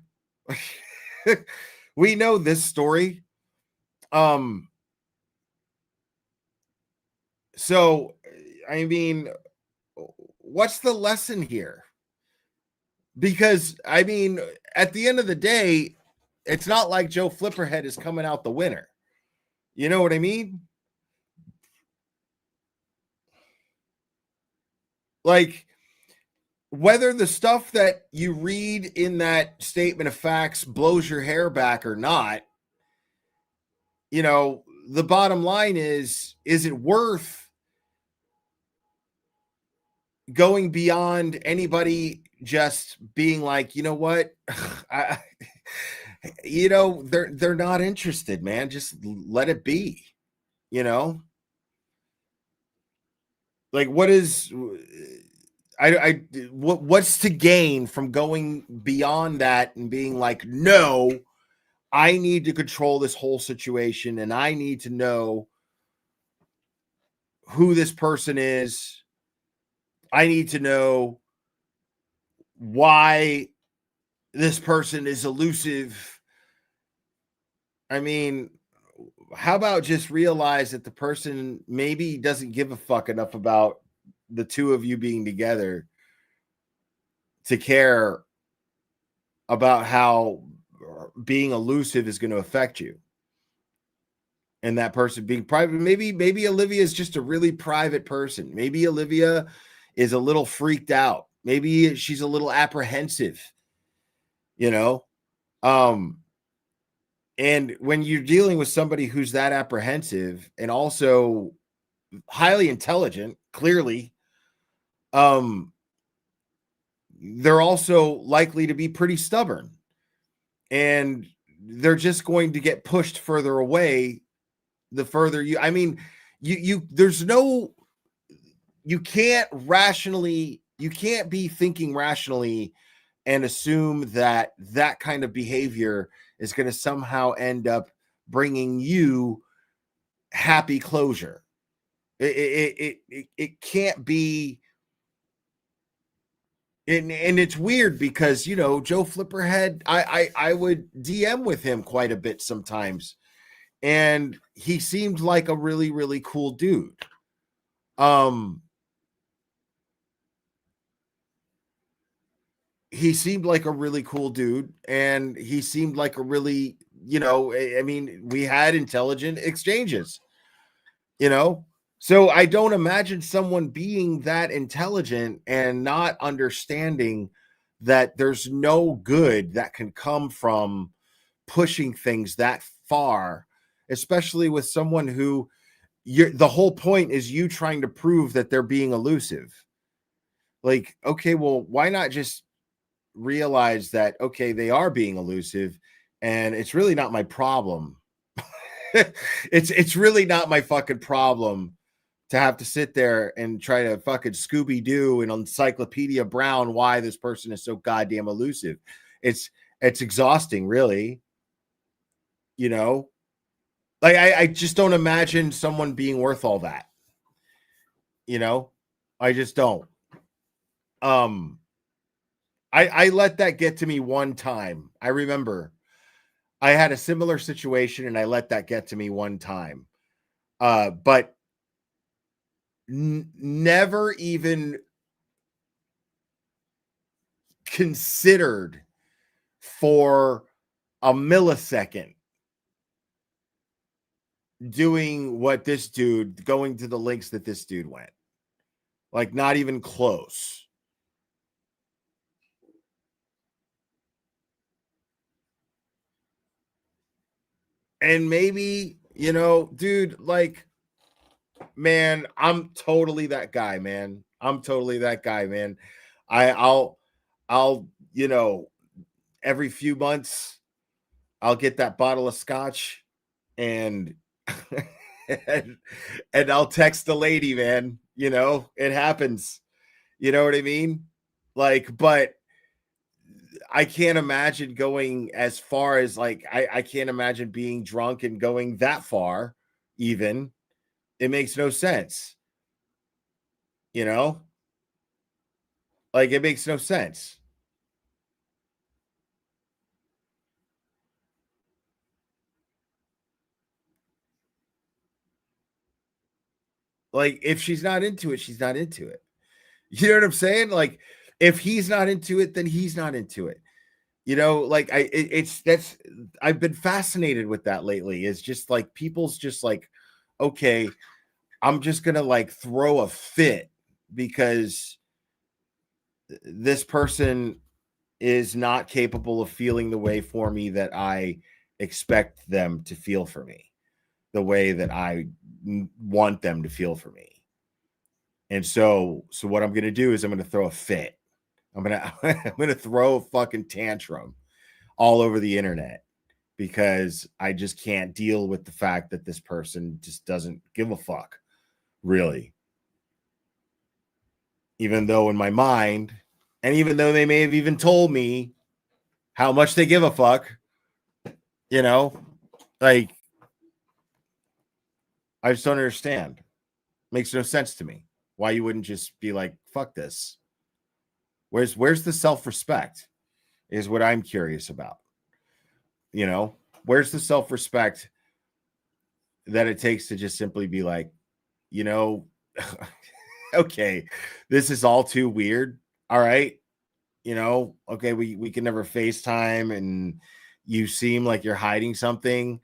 We know this story. So I mean, what's the lesson here? Because I mean, at the end of the day, it's not like Joe Flipperhead is coming out the winner. You know what I mean? Like, whether the stuff that you read in that statement of facts blows your hair back or not, you know, the bottom line is it worth going beyond anybody just being like, you know what? They're not interested, man. Just let it be, you know? Like, what's to gain from going beyond that and being like, no, I need to control this whole situation and I need to know who this person is. I need to know why this person is elusive. I mean, how about just realize that the person maybe doesn't give a fuck enough about the two of you being together to care about how being elusive is going to affect you. And that person being private, maybe Olivia is just a really private person. Maybe Olivia is a little freaked out. Maybe she's a little apprehensive, you know? And when you're dealing with somebody who's that apprehensive and also highly intelligent, clearly, they're also likely to be pretty stubborn. And they're just going to get pushed further away the further you, I mean, there's no, you can't be thinking rationally and assume that that kind of behavior is going to somehow end up bringing you happy closure. It can't be. And it's weird because, you know, Joe Flipperhead, I would DM with him quite a bit sometimes. And he seemed like a really, really cool dude. He seemed like a really cool dude, and he seemed like a really, you know, I mean, we had intelligent exchanges, you know. So I don't imagine someone being that intelligent and not understanding that there's no good that can come from pushing things that far, especially with someone who the whole point is you trying to prove that they're being elusive. Like, okay, well, why not just realize that, okay, they are being elusive and it's really not my problem. It's really not my fucking problem to have to sit there and try to fucking Scooby-Doo and Encyclopedia Brown why this person is so goddamn elusive. It's exhausting, really. You know, like I just don't imagine someone being worth all that. You know, I just don't. I let that get to me one time. I remember I had a similar situation and I let that get to me one time. But never even considered for a millisecond doing what this dude, going to the links that this dude went. Like, not even close. And maybe, you know, dude, like, man, I'm totally that guy, man. I'm totally that guy, man. I'll, you know, every few months, I'll get that bottle of scotch and and I'll text the lady, man. You know, it happens. You know what I mean? Like, but I can't imagine going as far as like I can't imagine being drunk and going that far, even. It makes no sense. You know? Like, it makes no sense. Like, if she's not into it, she's not into it. You know what I'm saying? Like, if he's not into it, then he's not into it. You know, like I've been fascinated with that lately. It's just like people's just like, okay, I'm just gonna like throw a fit because this person is not capable of feeling the way for me that I expect them to feel for me, the way that I want them to feel for me. And so what I'm gonna do is I'm gonna throw a fit. I'm gonna throw a fucking tantrum all over the internet because I just can't deal with the fact that this person just doesn't give a fuck, really. Even though in my mind, and even though they may have even told me how much they give a fuck, you know, like, I just don't understand. Makes no sense to me why you wouldn't just be like, fuck this. Where's the self-respect is what I'm curious about. You know, where's the self-respect that it takes to just simply be like, you know, okay, this is all too weird. All right. You know, okay, we can never FaceTime and you seem like you're hiding something.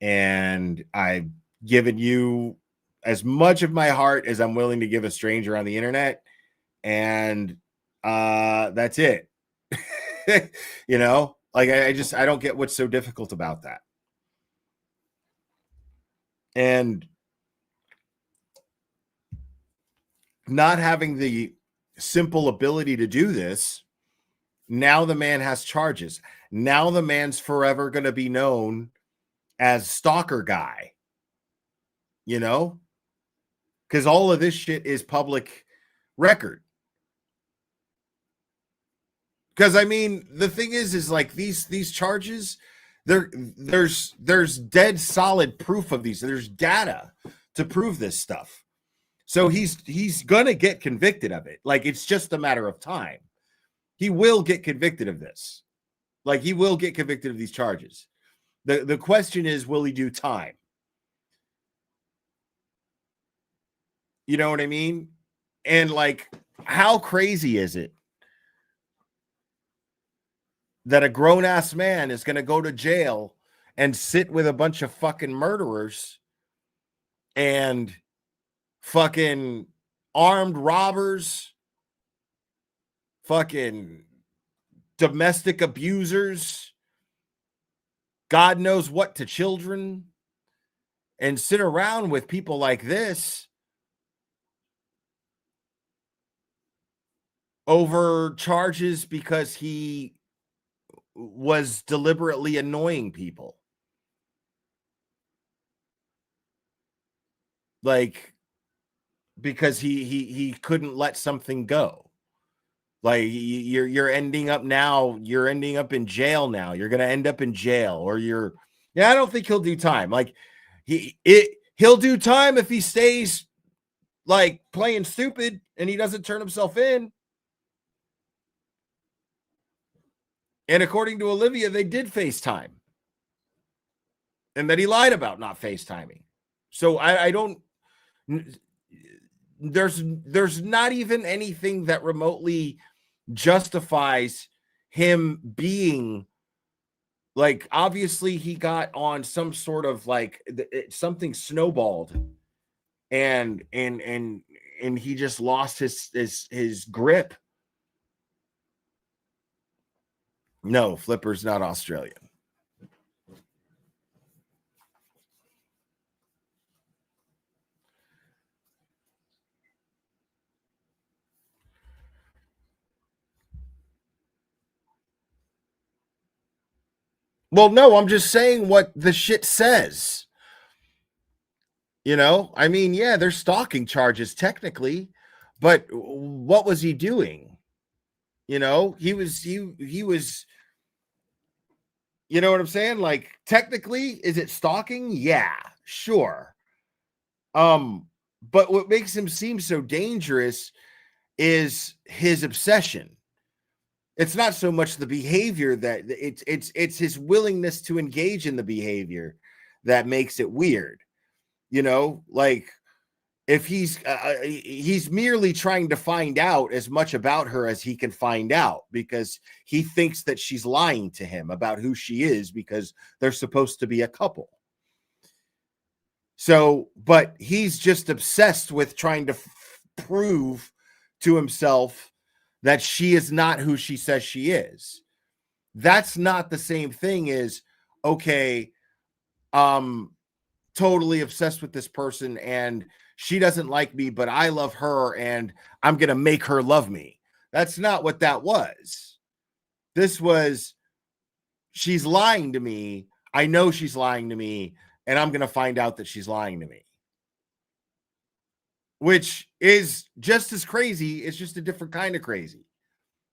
And I've given you as much of my heart as I'm willing to give a stranger on the internet. And that's it. You know, like I don't get what's so difficult about that. And not having the simple ability to do this, now the man has charges. Now the man's forever going to be known as stalker guy, you know, because all of this shit is public record. Because I mean, the thing is like these charges, there's dead solid proof of these. There's data to prove this stuff. So he's gonna get convicted of it. Like, it's just a matter of time. He will get convicted of this. Like, he will get convicted of these charges. The question is, will he do time? You know what I mean? And like, how crazy is it that a grown-ass man is going to go to jail and sit with a bunch of fucking murderers and fucking armed robbers, fucking domestic abusers, God knows what, to children, and sit around with people like this over charges because he was deliberately annoying people. Like, because he couldn't let something go. Like, you're ending up in jail now. You're gonna end up in jail, or I don't think he'll do time. Like, he'll do time if he stays like playing stupid and he doesn't turn himself in. And according to Olivia, they did FaceTime. And that he lied about not FaceTiming. So I don't, there's not even anything that remotely justifies him being like, obviously he got on some sort of like something snowballed and he just lost his grip. No, Flipper's not Australian. Well, no, I'm just saying what the shit says. You know, I mean, yeah, there's stalking charges technically, but what was he doing? You know, he was, you know what I'm saying? Like, technically, is it stalking? Yeah, sure. But what makes him seem so dangerous is his obsession. It's not so much the behavior that it's his willingness to engage in the behavior that makes it weird. You know, like if he's merely trying to find out as much about her as he can find out because he thinks that she's lying to him about who she is because they're supposed to be a couple. So, but he's just obsessed with trying to prove to himself that she is not who she says she is. That's not the same thing as, okay, totally obsessed with this person and she doesn't like me, but I love her and I'm going to make her love me. That's not what that was. This was, she's lying to me. I know she's lying to me and I'm going to find out that she's lying to me. Which is just as crazy. It's just a different kind of crazy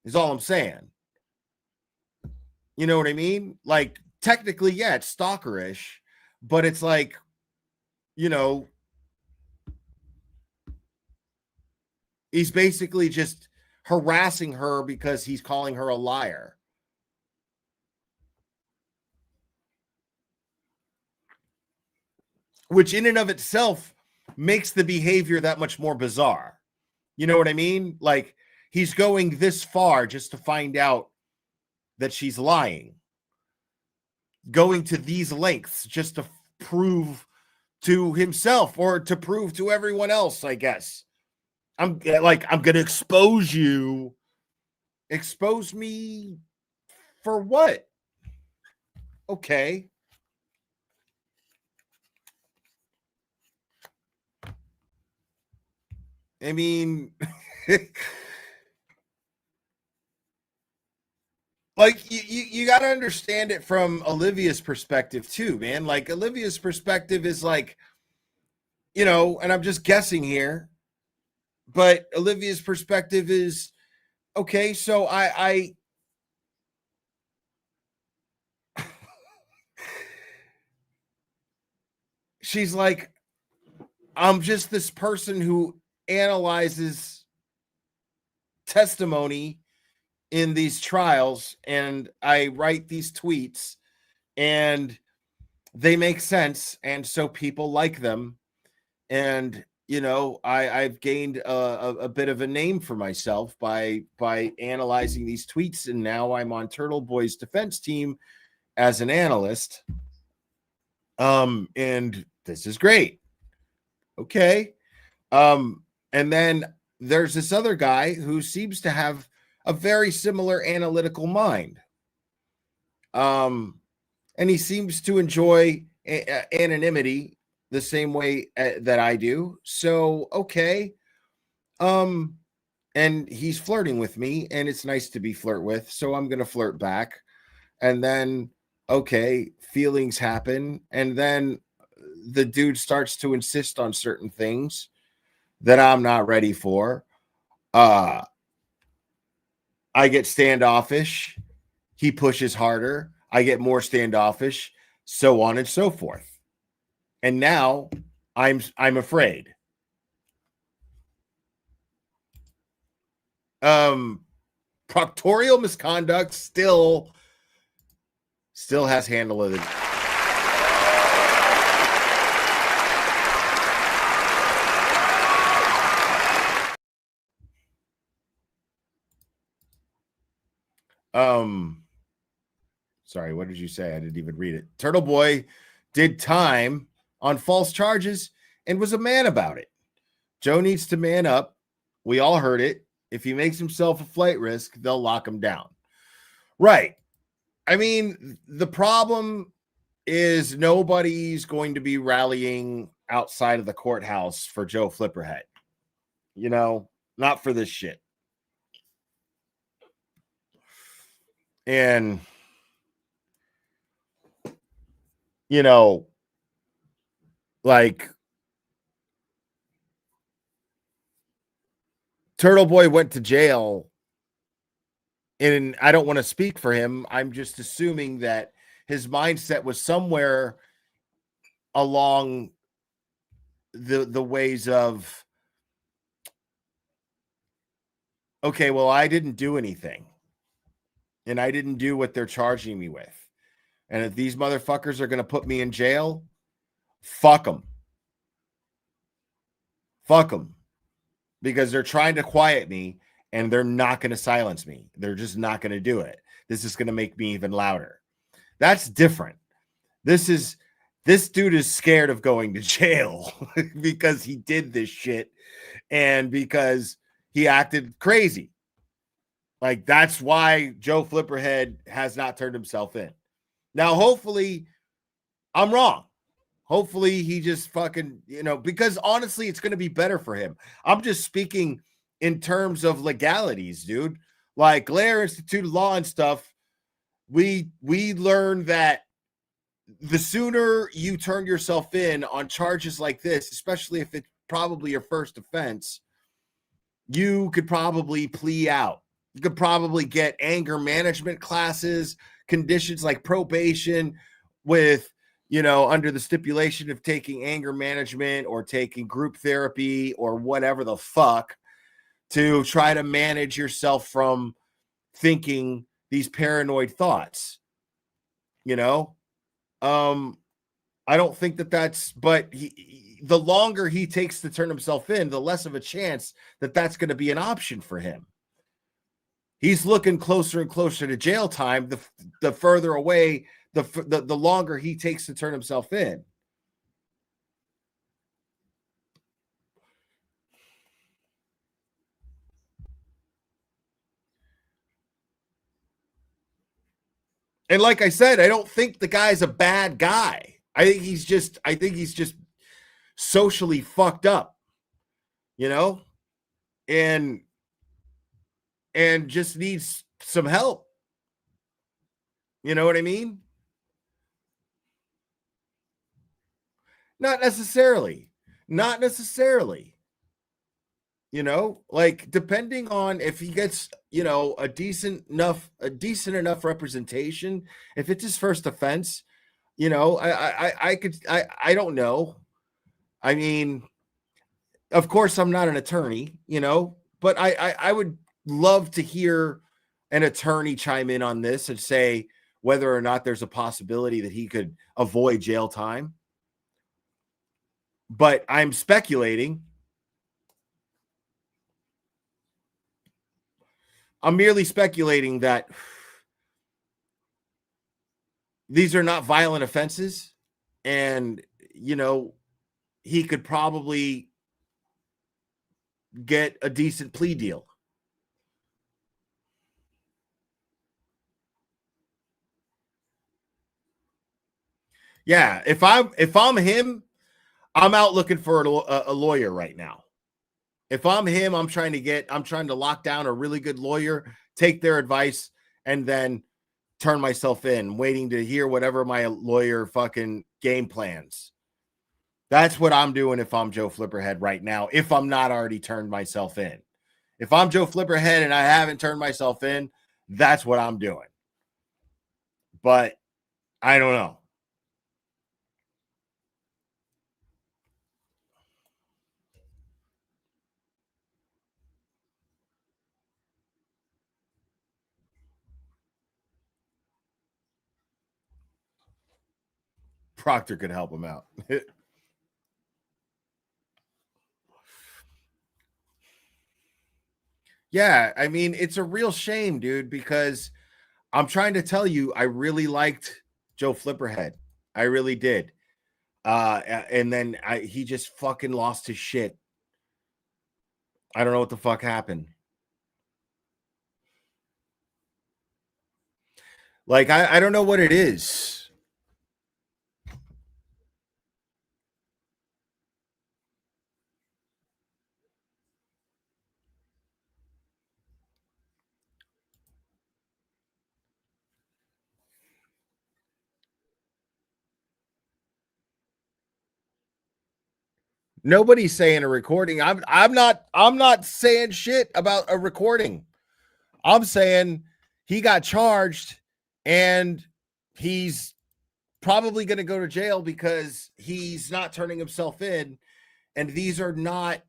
is all I'm saying. You know what I mean? Like, technically, yeah, it's stalkerish, but it's like, you know, he's basically just harassing her because he's calling her a liar. Which in and of itself makes the behavior that much more bizarre. You know what I mean? Like, he's going this far just to find out that she's lying. Going to these lengths just to prove to himself or to prove to everyone else, I guess. I'm going to expose you. Expose me for what? Okay. I mean, like you got to understand it from Olivia's perspective too, man. Like, Olivia's perspective is like, you know, and I'm just guessing here, but Olivia's perspective is, okay, so I she's like, I'm just this person who analyzes testimony in these trials and I write these tweets and they make sense and so people like them. And you know, I've gained a bit of a name for myself by analyzing these tweets, and now I'm on Turtle Boy's defense team as an analyst. And this is great. Okay. And then there's this other guy who seems to have a very similar analytical mind. And he seems to enjoy anonymity the same way that I do. So, okay. And he's flirting with me and it's nice to be flirt with. So I'm going to flirt back. And then, okay, feelings happen. And then the dude starts to insist on certain things that I'm not ready for. I get standoffish. He pushes harder. I get more standoffish, so on and so forth. And now I'm afraid. Proctorial misconduct still has handle of it. Sorry, what did you say? I didn't even read it. Turtle Boy did time on false charges and was a man about it. Joe needs to man up. We all heard it. If he makes himself a flight risk, they'll lock him down. Right. I mean, the problem is nobody's going to be rallying outside of the courthouse for Joe Flipperhead. You know, not for this shit. And, you know, like, Turtle Boy went to jail, and I don't want to speak for him. I'm just assuming that his mindset was somewhere along the ways of, okay, well, I didn't do anything, and I didn't do what they're charging me with. And if these motherfuckers are going to put me in jail, fuck them. Fuck them. Because they're trying to quiet me, and they're not going to silence me. They're just not going to do it. This is going to make me even louder. That's different. This dude is scared of going to jail because he did this shit and because he acted crazy. Like, that's why Joe Flipperhead has not turned himself in. Now, hopefully, I'm wrong. Hopefully, he just fucking, because honestly, it's going to be better for him. I'm just speaking in terms of legalities, dude. Like Blair Institute of Law and stuff, we learned that the sooner you turn yourself in on charges like this, especially if it's probably your first offense, you could probably plea out. You could probably get anger management classes, conditions like probation with, under the stipulation of taking anger management or taking group therapy or whatever the fuck to try to manage yourself from thinking these paranoid thoughts. I don't think that's, but the longer he takes to turn himself in, the less of a chance that that's going to be an option for him. He's looking closer and closer to jail time. The further away, the longer he takes to turn himself in. And like I said, I don't think the guy's a bad guy. I think he's just socially fucked up, and just needs some help. You know what I mean? Not necessarily. Like, depending on if he gets, a decent enough representation, if it's his first offense, I don't know. I mean, of course I'm not an attorney, but I would love to hear an attorney chime in on this and say whether or not there's a possibility that he could avoid jail time. But I'm speculating. I'm merely speculating that these are not violent offenses, and, he could probably get a decent plea deal. Yeah, if I'm him, I'm out looking for a lawyer right now. If I'm him, I'm trying to lock down a really good lawyer, take their advice, and then turn myself in, waiting to hear whatever my lawyer fucking game plans. That's what I'm doing if I'm Joe Flipperhead right now, if I'm not already turned myself in. If I'm Joe Flipperhead and I haven't turned myself in, that's what I'm doing. But I don't know. Proctor could help him out. Yeah, I mean, it's a real shame, dude, because I'm trying to tell you, I really liked Joe Flipperhead. I really did. And then he just fucking lost his shit. I don't know what the fuck happened. Like, I don't know what it is. Nobody's saying a recording. I'm not saying shit about a recording. I'm saying he got charged and he's probably going to go to jail because he's not turning himself in, and these are not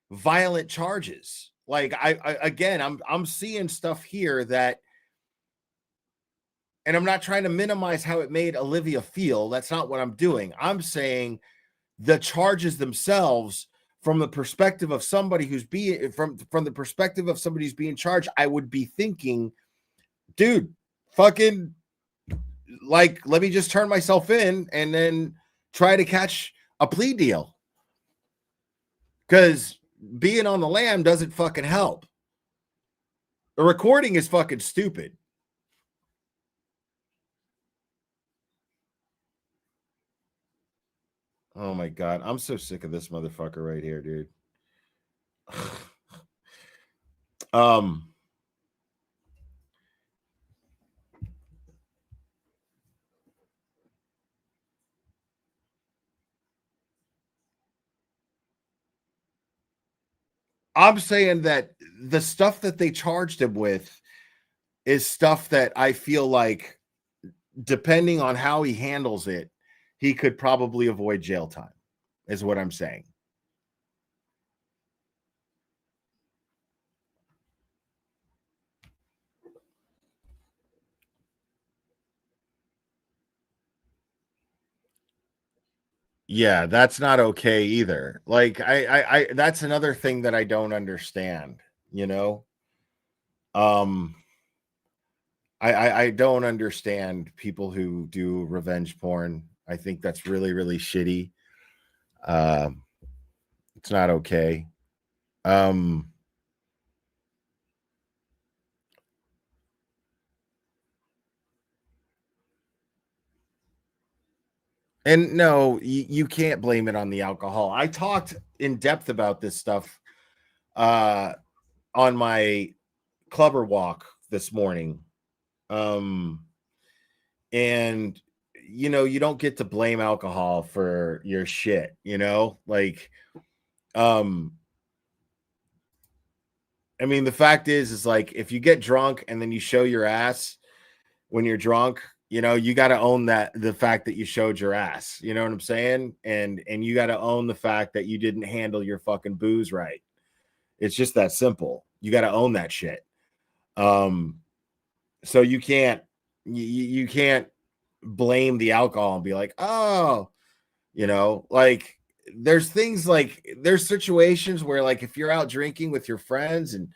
violent charges. Like I'm seeing stuff here that, and I'm not trying to minimize how it made Olivia feel. That's not what I'm doing. I'm saying the charges themselves, from the perspective of somebody who's being from the perspective of somebody who's being charged, I would be thinking, dude, fucking, like, let me just turn myself in and then try to catch a plea deal, because being on the lam doesn't fucking help. The recording is fucking stupid. Oh my god, I'm so sick of this motherfucker right here, dude. I'm saying that the stuff that they charged him with is stuff that I feel like, depending on how he handles it, he could probably avoid jail time, is what I'm saying. Yeah, that's not okay either. Like, I that's another thing that I don't understand, you know? I don't understand people who do revenge porn. I think that's really, really shitty. It's not okay. And no, you can't blame it on the alcohol. I talked in depth about this stuff on my clubber walk this morning. And you don't get to blame alcohol for your shit, like, I mean, the fact is like, if you get drunk and then you show your ass when you're drunk, you got to own the fact that you showed your ass, you know what I'm saying? And you got to own the fact that you didn't handle your fucking booze right. It's just that simple. You got to own that shit. So you can't blame the alcohol and be like, oh, like, there's things, like, there's situations where, like, if you're out drinking with your friends and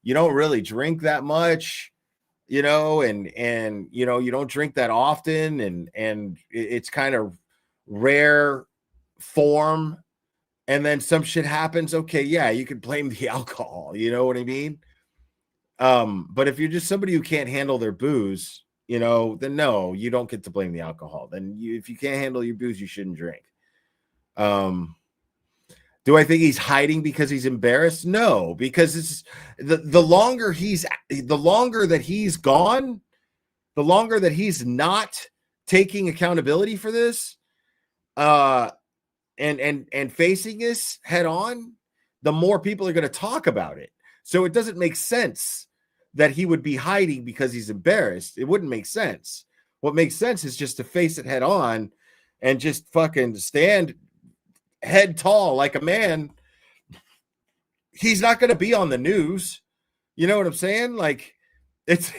you don't really drink that much, and you don't drink that often, and it's kind of rare form, and then some shit happens, okay, yeah, you can blame the alcohol, you know what I mean? But if you're just somebody who can't handle their booze, then no, you don't get to blame the alcohol. Then if you can't handle your booze, you shouldn't drink. Do I think he's hiding because he's embarrassed? No, because it's the longer that he's gone, the longer that he's not taking accountability for this, and facing this head on, the more people are going to talk about it. So it doesn't make sense that he would be hiding because he's embarrassed. It wouldn't make sense. What makes sense is just to face it head on and just fucking stand head tall like a man. He's not going to be on the news. You know what I'm saying? Like, it's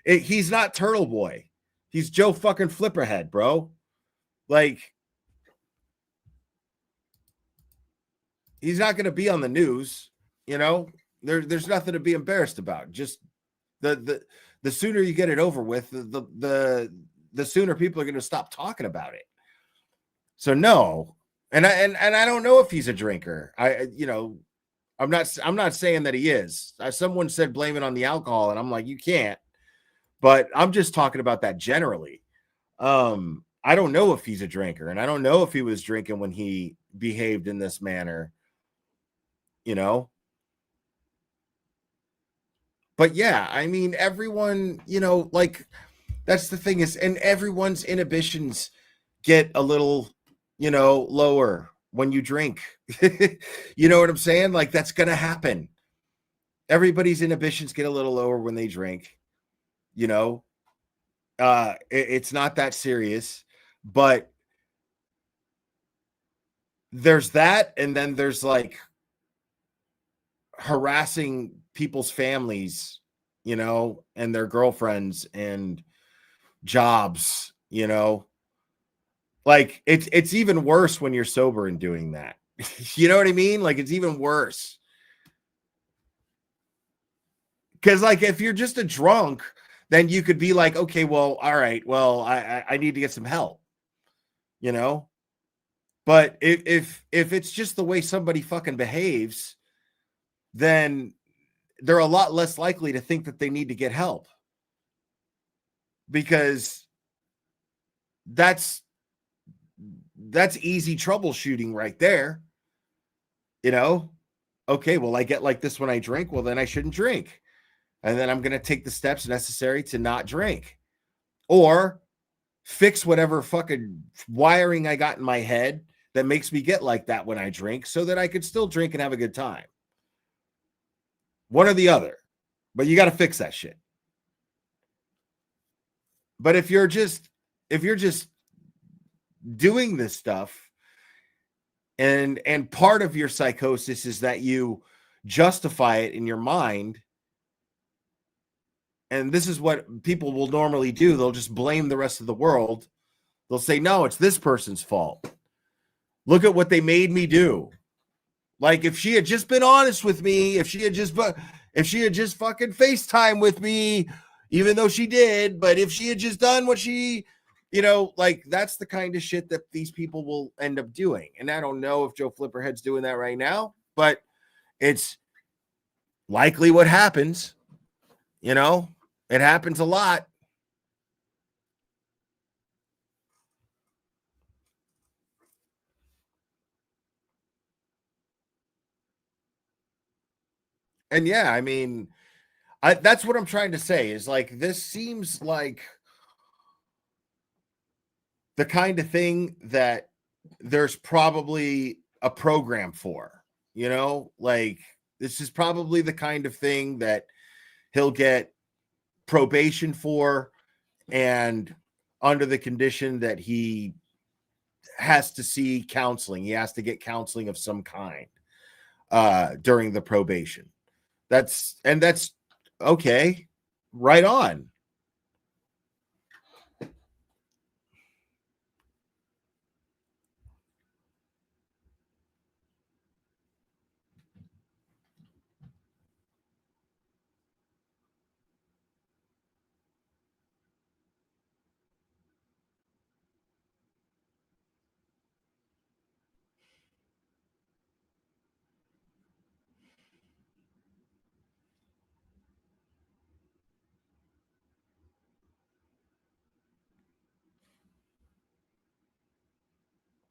he's not Turtle Boy. He's Joe fucking Flipperhead, bro. Like, he's not going to be on the news. There's nothing to be embarrassed about. Just the the sooner you get it over with, the sooner people are going to stop talking about it. So no, and I don't know if he's a drinker. I'm not saying that he is. Someone said blame it on the alcohol, and I'm like, you can't. But I'm just talking about that generally. I don't know if he's a drinker, and I don't know if he was drinking when he behaved in this manner. But yeah, I mean, everyone, like, that's the thing is, and everyone's inhibitions get a little, lower when you drink. You know what I'm saying? Like, that's going to happen. Everybody's inhibitions get a little lower when they drink. It's not that serious, but there's that. And then there's like harassing people's families, and their girlfriends and jobs, like it's even worse when you're sober and doing that. You know what I mean? Like, it's even worse. Because like, if you're just a drunk, then you could be like, okay, well, all right, well, I need to get some help, but if it's just the way somebody fucking behaves, then they're a lot less likely to think that they need to get help, because that's easy troubleshooting right there. Okay, well, I get like this when I drink, well, then I shouldn't drink. And then I'm going to take the steps necessary to not drink, or fix whatever fucking wiring I got in my head that makes me get like that when I drink, so that I could still drink and have a good time. One or the other, but you got to fix that shit. But if you're just doing this stuff, and part of your psychosis is that you justify it in your mind, and this is what people will normally do, they'll just blame the rest of the world. They'll say, no, it's this person's fault. Look at what they made me do. Like, if she had just been honest with me, if she had just fucking FaceTime with me, even though she did, but if she had just done what she, like, that's the kind of shit that these people will end up doing. And I don't know if Joe Flipperhead's doing that right now, but it's likely what happens. It happens a lot. And yeah, I mean, that's what I'm trying to say is, like, this seems like the kind of thing that there's probably a program for, like, this is probably the kind of thing that he'll get probation for, and under the condition that he has to see counseling. He has to get counseling of some kind during the probation. That's okay. Right on.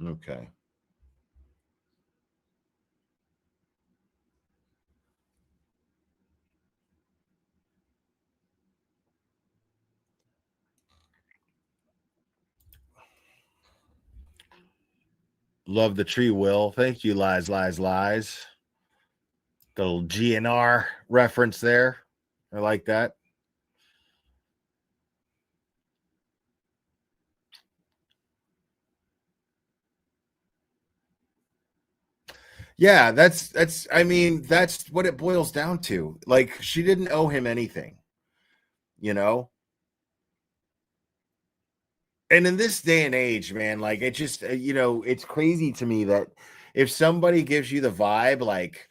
Okay. Love the tree, Will. Thank you, lies. The little GNR reference there. I like that. Yeah, that's I mean, that's what it boils down to. Like, she didn't owe him anything, And in this day and age, man, like, it just, it's crazy to me that if somebody gives you the vibe like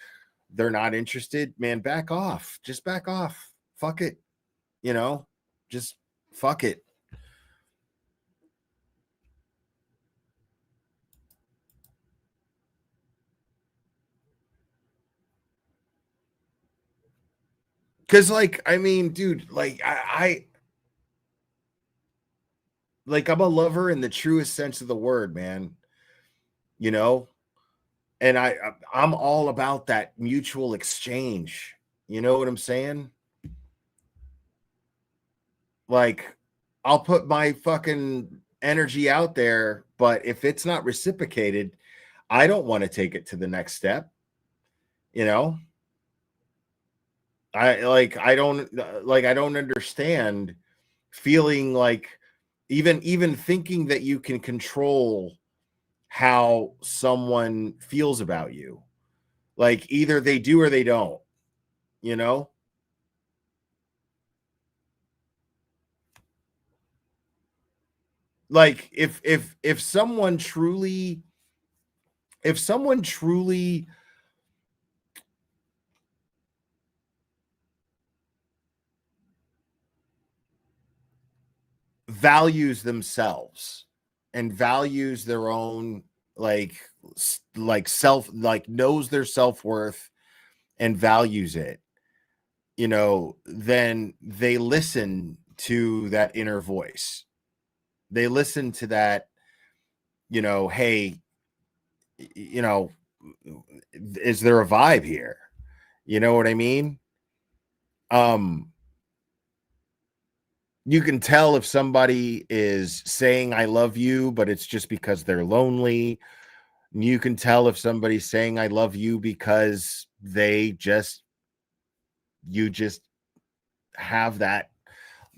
they're not interested, man, back off. Just back off. Fuck it. Just fuck it. Because, like, I mean, dude, like, I like, I'm a lover in the truest sense of the word, man. You know, and I'm all about that mutual exchange. You know what I'm saying? Like, I'll put my fucking energy out there, but if it's not reciprocated, I don't want to take it to the next step. You know, I don't understand feeling like even thinking that you can control how someone feels about you. Like, either they do or they don't, you know? Like, if someone truly values themselves and values their own, like like self, like knows their self-worth and values it, you know, then they listen to that inner voice. They listen to that, you know, hey, you know, is there a vibe here? You know what I mean? Um, you can tell if somebody is saying I love you, but it's just because they're lonely. You can tell if somebody's saying I love you because you just have that,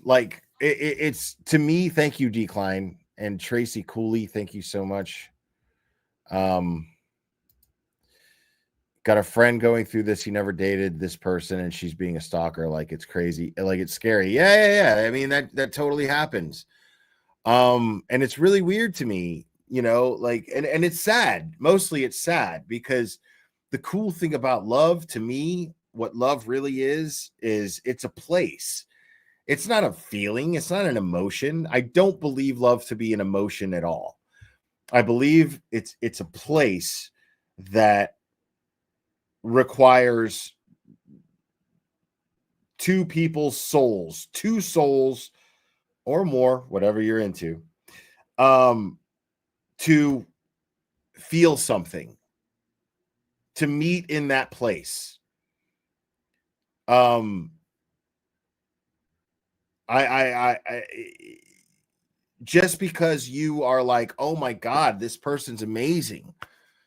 like it's, to me. Thank you, Decline, and Tracy Cooley, thank you so much. Got a friend going through this. He never dated this person and she's being a stalker. Like, it's crazy, like it's scary. Yeah. I mean, that totally happens. And it's really weird to me, you know, like, and it's sad. Mostly it's sad because the cool thing about love, to me, what love really is it's a place. It's not a feeling, it's not an emotion. I don't believe love to be an emotion at all. I believe it's a place that requires two people's souls, two souls or more, whatever you're into, to feel something, to meet in that place. Um, I just because you are like, oh my God, this person's amazing,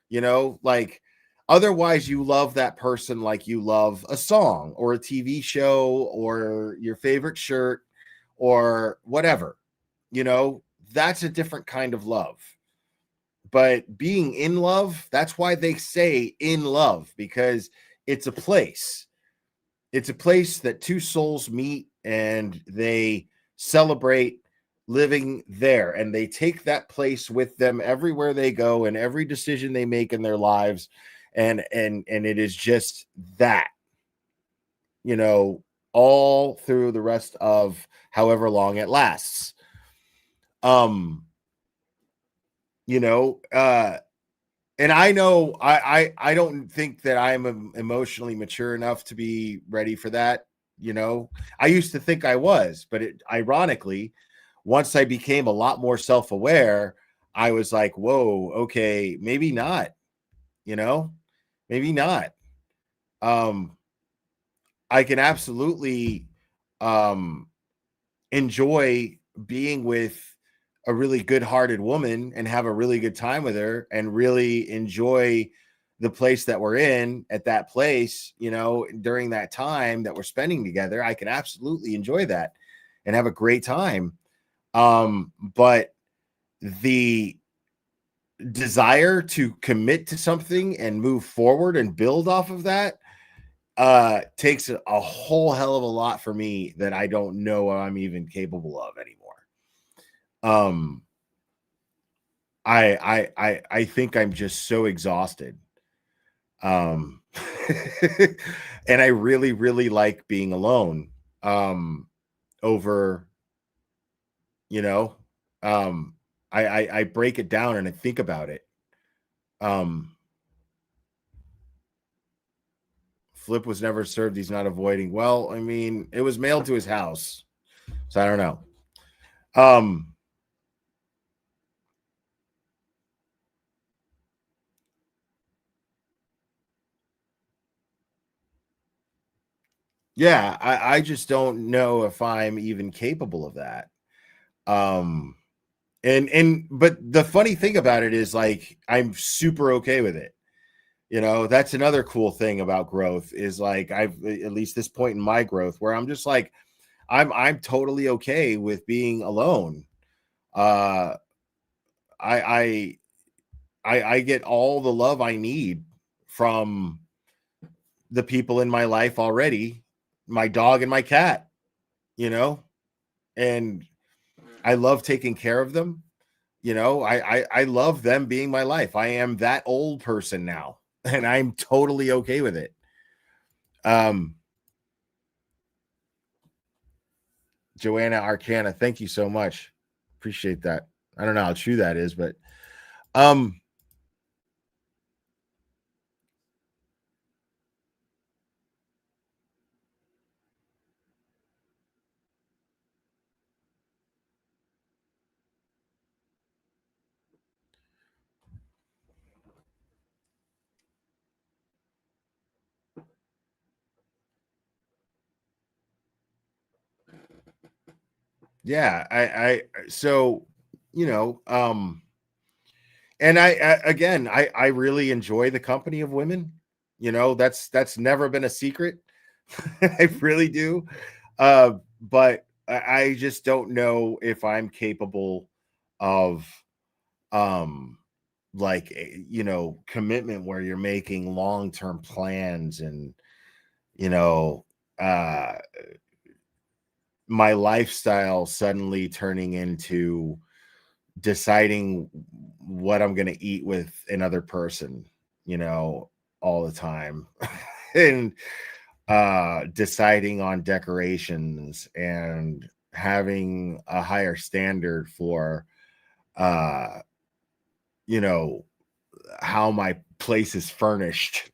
you know, like, otherwise you love that person like you love a song or a TV show or your favorite shirt or whatever, you know, that's a different kind of love. But being in love, that's why they say in love, because it's a place. It's a place that two souls meet and they celebrate living there, and they take that place with them everywhere they go and every decision they make in their lives. And it is just that, you know, all through the rest of however long it lasts. You know, and I know I don't think that I'm emotionally mature enough to be ready for that. You know, I used to think I was, but ironically, once I became a lot more self-aware, I was like, whoa, okay, maybe not, you know, maybe not. Um, I can absolutely enjoy being with a really good-hearted woman and have a really good time with her and really enjoy the place that we're in at that place, you know, during that time that we're spending together. I can absolutely enjoy that and have a great time. But the desire to commit to something and move forward and build off of that takes a whole hell of a lot for me that I don't know I'm even capable of anymore. um I think I'm just so exhausted. um and I really like being alone, over you know. I break it down and I think about it. Flip was never served. He's not avoiding. Well, I mean, it was mailed to his house, so I don't know. Yeah, I just don't know if I'm even capable of that. And but the funny thing about it is, like, I'm super okay with it. That's another cool thing about growth is, like, I've at least this point in my growth where I'm just like, I'm totally okay with being alone. Uh I I get all the love I need from the people in my life already, my dog and my cat, you know, and I love taking care of them. I love them being my life. I am that old person now, and I'm totally okay with it. Joanna Arcana, thank you so much. Appreciate that. I don't know how true that is, but yeah, I so and again, I really enjoy the company of women. That's never been a secret. I really do. But I just don't know if I'm capable of like commitment where you're making long-term plans and you know uh my lifestyle suddenly turning into deciding what I'm going to eat with another person, all the time. And deciding on decorations and having a higher standard for uh you know how my place is furnished.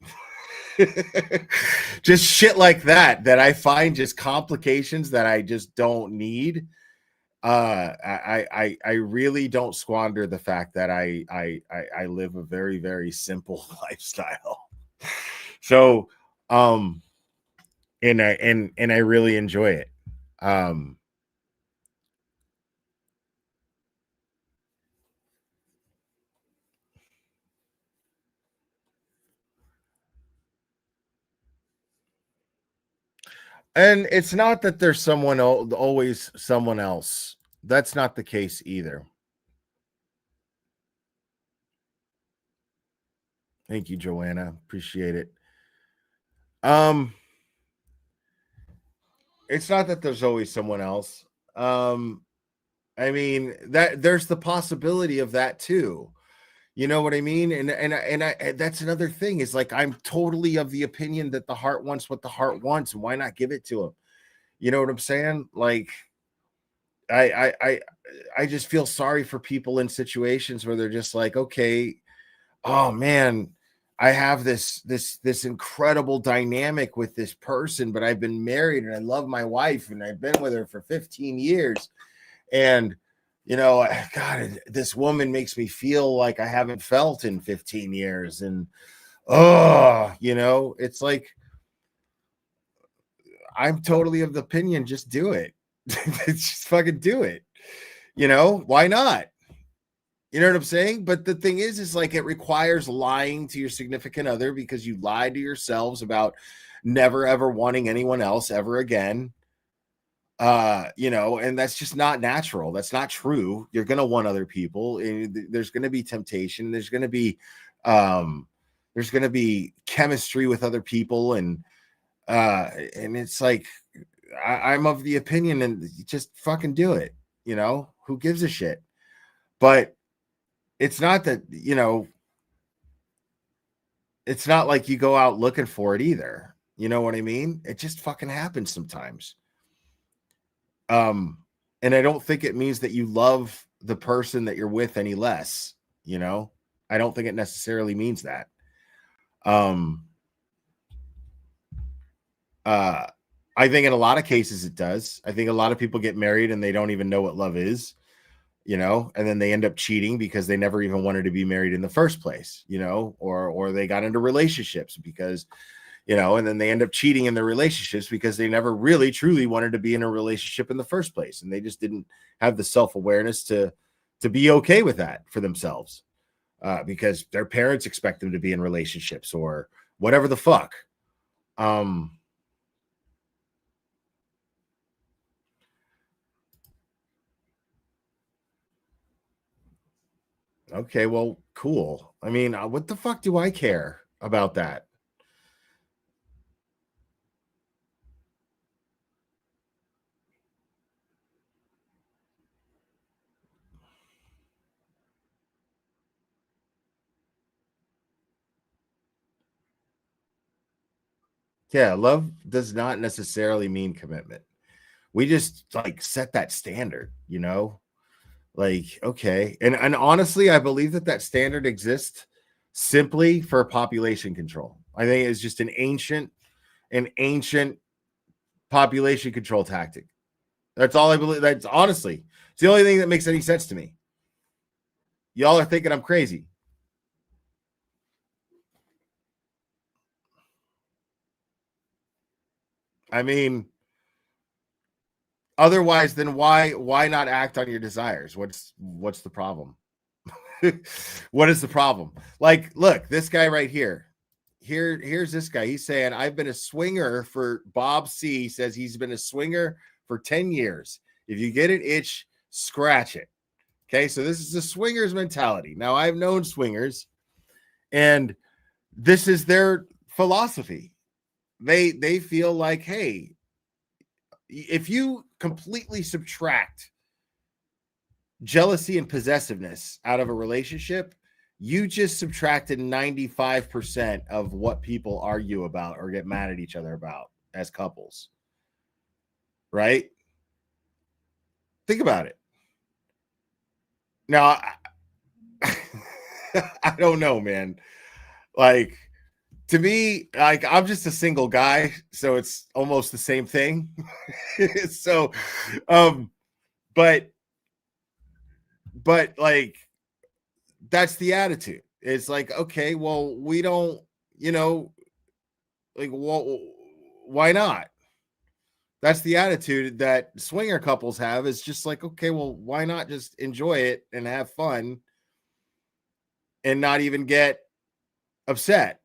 Just shit like that I find just complications that I just don't need. I really don't squander the fact that I live a very, very simple lifestyle. So and I really enjoy it. Um and it's not that there's always someone else. That's not the case either. Thank you, Joanna. Appreciate it. Um it's not that there's always someone else. Um I mean, that there's the possibility of that too. You know what I mean? And that's another thing is, like, I'm totally of the opinion that the heart wants what the heart wants. Why not give it to him? You know what I'm saying? Like, I I I I just feel sorry for people in situations where they're just like, okay, oh man, I have this incredible dynamic with this person, but I've been married and I love my wife and I've been with her for 15 years. And God, this woman makes me feel like I haven't felt in 15 years. And it's like, I'm totally of the opinion, just do it. Just fucking do it. Why not? You know what I'm saying? But the thing is like, it requires lying to your significant other because you lied to yourselves about never ever wanting anyone else ever again. And that's just not natural. That's not true. You're gonna want other people. There's gonna be temptation. There's gonna be chemistry with other people, and it's like, I'm of the opinion, and just fucking do it. Who gives a shit? But it's not that, it's not like you go out looking for it either. You know what I mean? It just fucking happens sometimes. And I don't think it means that you love the person that you're with any less, you know? I don't think it necessarily means that. I think in a lot of cases it does. I think a lot of people get married and they don't even know what love is, you know, and then they end up cheating because they never even wanted to be married in the first place, you know, or they got into relationships because, you know, and then they end up cheating in their relationships because they never really truly wanted to be in a relationship in the first place, and they just didn't have the self-awareness to be okay with that for themselves, because their parents expect them to be in relationships or whatever the fuck. Okay, well, cool. I mean, what the fuck do I care about that? Yeah, love does not necessarily mean commitment. We just like set that standard, you know? Like, okay. And honestly, I believe that standard exists simply for population control. I think it's just an ancient population control tactic. That's all I believe. That's honestly, it's the only thing that makes any sense to me. Y'all are thinking I'm crazy. I mean, otherwise, then why not act on your desires? What's the problem? What is the problem? Like, look, this guy right here. Here's this guy. He's saying, I've been a swinger for Bob C says he's been a swinger for 10 years. If you get an itch, scratch it. Okay, so this is the swingers mentality. Now, I've known swingers, and this is their philosophy. They feel like, hey, if you completely subtract jealousy and possessiveness out of a relationship, you just subtracted 95% of what people argue about or get mad at each other about as couples. Right? Think about it. Now, I don't know, man. Like, to me, like, I'm just a single guy, so it's almost the same thing. So, but like, that's the attitude. It's like, okay, well, we don't, you know, like, well, why not? That's the attitude that swinger couples have. Is just like, okay, well, why not just enjoy it and have fun and not even get upset?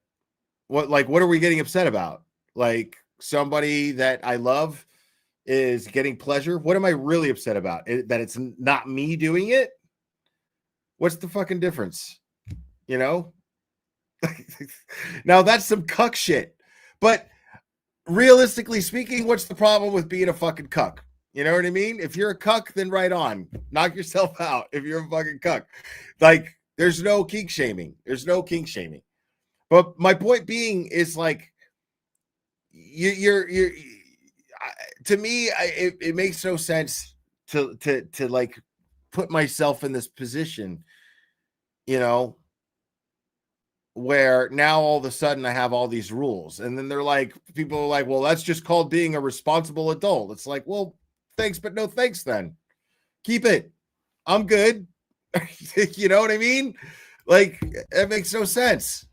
What are we getting upset about? Like, somebody that I love is getting pleasure. What am I really upset about? That it's not me doing it? What's the fucking difference? You know? Now that's some cuck shit. But realistically speaking, what's the problem with being a fucking cuck? You know what I mean? If you're a cuck, then right on. Knock yourself out if you're a fucking cuck. Like, there's no kink shaming. There's no kink shaming. But my point being is, like, you're to me, it makes no sense to like put myself in this position, you know, where now all of a sudden I have all these rules, and then they're like, people are like, well, that's just called being a responsible adult. It's like, well, thanks, but no thanks. Then keep it. I'm good. You know what I mean? Like, it makes no sense.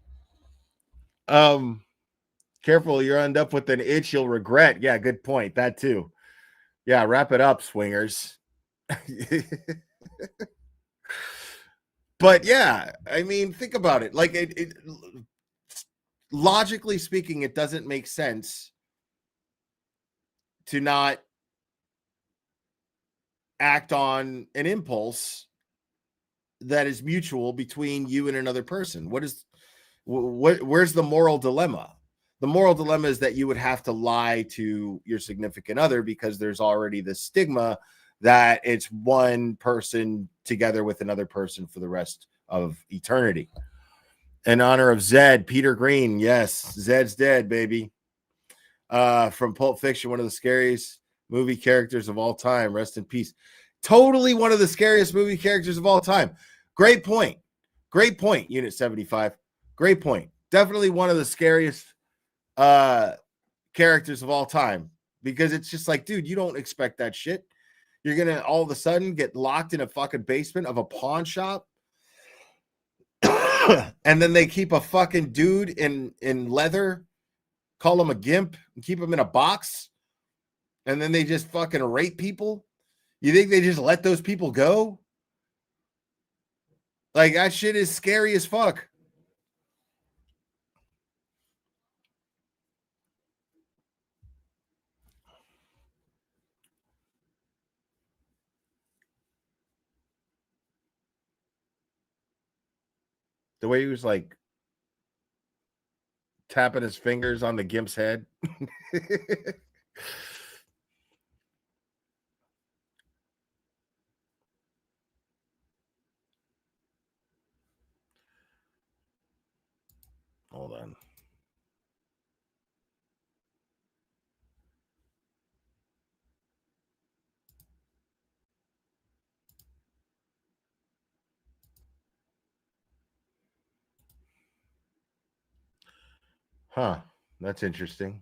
Careful, you'll end up with an itch you'll regret. Yeah, good point. That too. Yeah, wrap it up, swingers. But yeah, I mean, think about it. Like, it logically speaking, it doesn't make sense to not act on an impulse that is mutual between you and another person. Where's the moral dilemma? The moral dilemma is that you would have to lie to your significant other because there's already the stigma that it's one person together with another person for the rest of eternity. In honor of Zed, Peter Green. Yes, Zed's dead, baby. From Pulp Fiction, one of the scariest movie characters of all time. Rest in peace. Totally one of the scariest movie characters of all time. Great point. Great point, Unit 75. Great point. Definitely one of the scariest characters of all time, because it's just like, dude, you don't expect that shit. You're going to all of a sudden get locked in a fucking basement of a pawn shop. And then they keep a fucking dude in leather, call him a gimp, and keep him in a box. And then they just fucking rape people. You think they just let those people go? Like, that shit is scary as fuck. The way he was like tapping his fingers on the gimp's head. Hold on. Huh. That's interesting.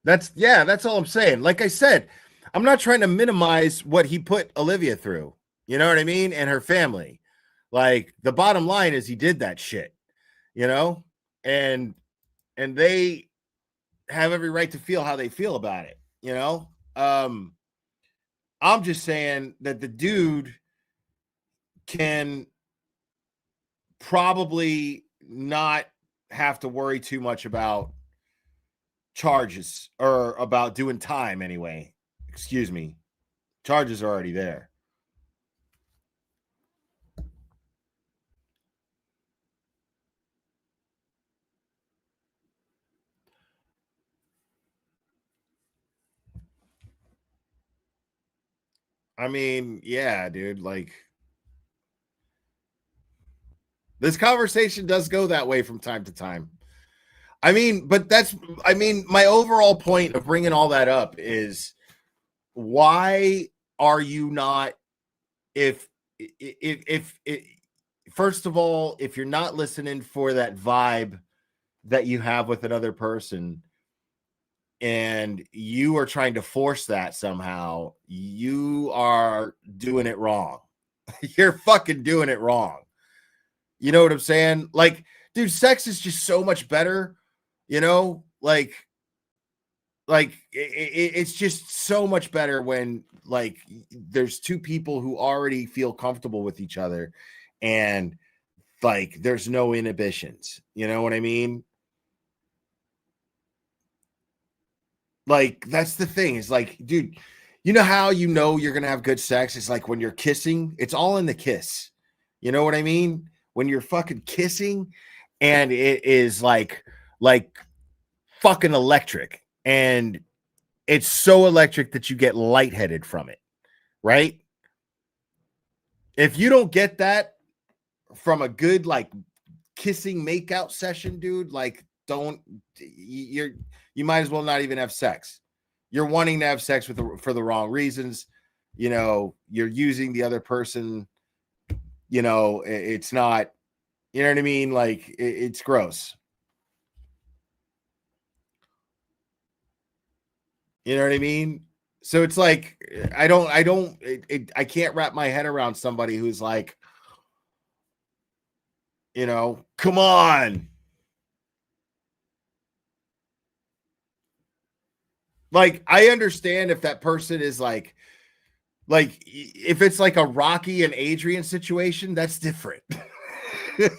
That's all I'm saying. Like I said, I'm not trying to minimize what he put Olivia through. You know what I mean? And her family. Like, the bottom line is he did that shit, you know? And they have every right to feel how they feel about it, you know? I'm just saying that the dude can probably not have to worry too much about charges, or about doing time anyway. Excuse me. Charges are already there. I mean, yeah, dude, like, this conversation does go that way from time to time. I mean, but my overall point of bringing all that up is, why are you not, if first of all, if you're not listening for that vibe that you have with another person, and you are trying to force that somehow, you are doing it wrong. You're fucking doing it wrong. You know what I'm saying? Like, dude, sex is just so much better, you know? Like it's just so much better when, like, there's two people who already feel comfortable with each other, and like there's no inhibitions. You know what I mean? Like, that's the thing. Is like, dude, you know how you know you're gonna have good sex? It's like when you're kissing, it's all in the kiss. You know what I mean? When you're fucking kissing, and it is like fucking electric, and it's so electric that you get lightheaded from it, right? If you don't get that from a good, like, kissing makeout session, dude, like, you might as well not even have sex. You're wanting to have sex for the wrong reasons. You know, you're using the other person. You know, it's not, you know what I mean? Like, it's gross. You know what I mean? So it's like, I can't wrap my head around somebody who's like, you know, come on. Like, I understand if that person is like if it's like a Rocky and Adrian situation, that's different. If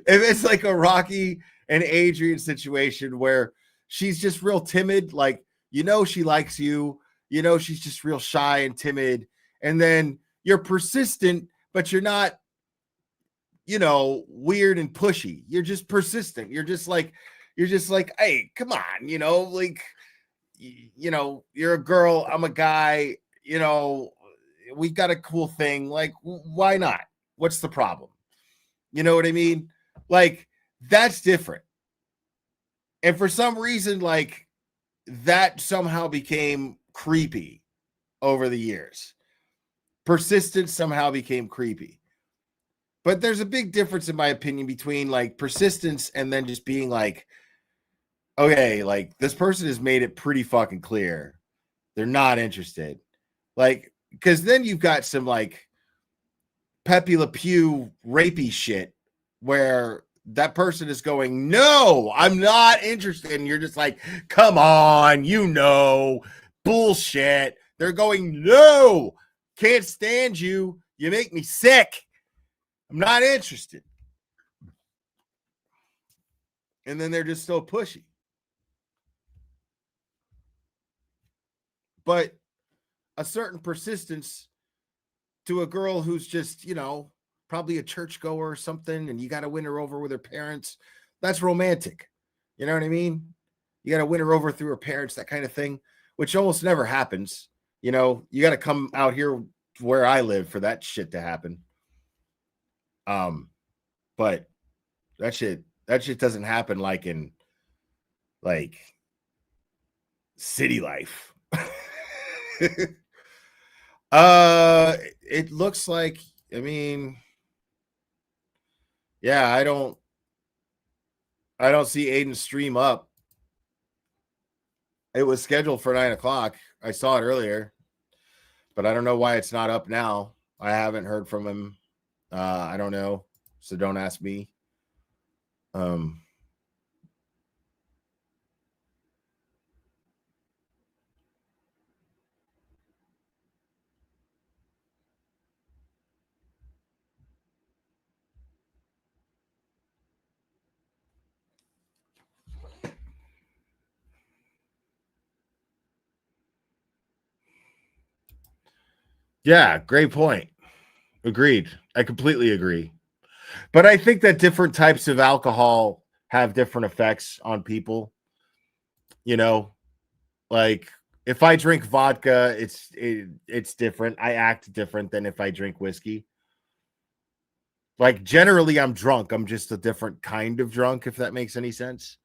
it's like a Rocky and Adrian situation where she's just real timid, like, you know, she likes you, you know, she's just real shy and timid, and then you're persistent, but you're not, you know, weird and pushy. You're just persistent. You're just like, hey, come on, you know, like, you know, you're a girl, I'm a guy, you know, we got a cool thing. Like, why not? What's the problem? You know what I mean? Like, that's different. And for some reason, like, that somehow became creepy over the years. Persistence somehow became creepy. But there's a big difference, in my opinion, between like persistence and then just being like, okay, like this person has made it pretty fucking clear they're not interested. Like, because then you've got some like Pepe Le Pew rapey shit where that person is going, no, I'm not interested. And you're just like, come on, bullshit. They're going, no, can't stand you. You make me sick. I'm not interested. And then they're just so pushy. But a certain persistence to a girl who's just, probably a churchgoer or something, and you got to win her over with her parents, that's romantic. You know what I mean? You got to win her over through her parents, that kind of thing, which almost never happens. You got to come out here where I live for that shit to happen. But that shit doesn't happen like in like city life. It looks like, I mean, yeah, I don't see Aiden's stream up. It was scheduled for 9:00. I saw it earlier, but I don't know why it's not up now. I haven't heard from him. I don't know, so don't ask me. Yeah, great point. Agreed. I completely agree. But I think that different types of alcohol have different effects on people. Like if I drink vodka, it's different. I act different than if I drink whiskey. Like generally I'm drunk. I'm just a different kind of drunk, if that makes any sense.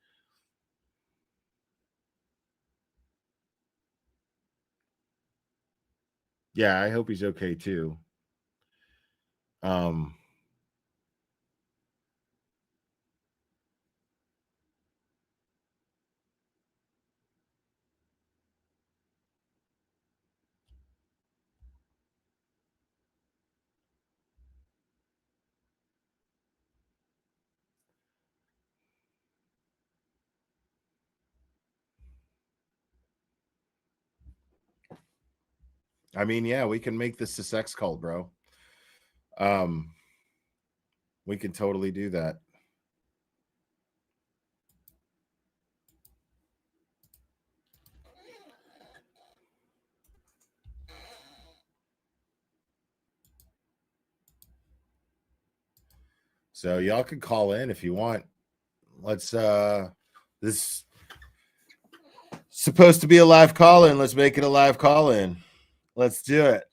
Yeah, I hope he's okay too. I mean, yeah, we can make this a sex cult, bro. We can totally do that. So y'all can call in if you want. Let's this supposed to be a live call in. Let's make it a live call in. Let's do it.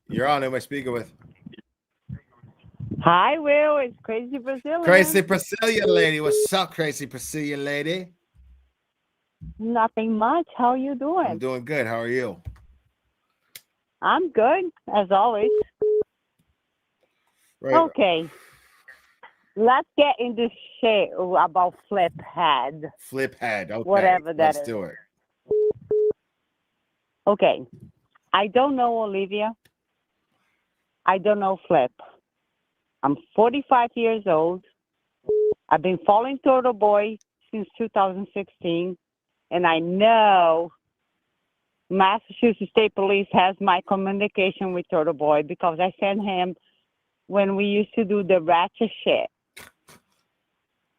You're on. Who am I speaking with? Hi, Will. It's Crazy Brazilian. Crazy Brazilian lady. What's up, Crazy Brazilian lady? Nothing much. How are you doing? I'm doing good. How are you? I'm good, as always. Right. Okay. Let's get into shit about Fliphead. Fliphead. Okay. Whatever that is. Let's do it. Okay. I don't know Olivia. I don't know Flip. I'm 45 years old. I've been following Turtle Boy since 2016, and I know Massachusetts State Police has my communication with Turtle Boy because I sent him when we used to do the ratchet shit.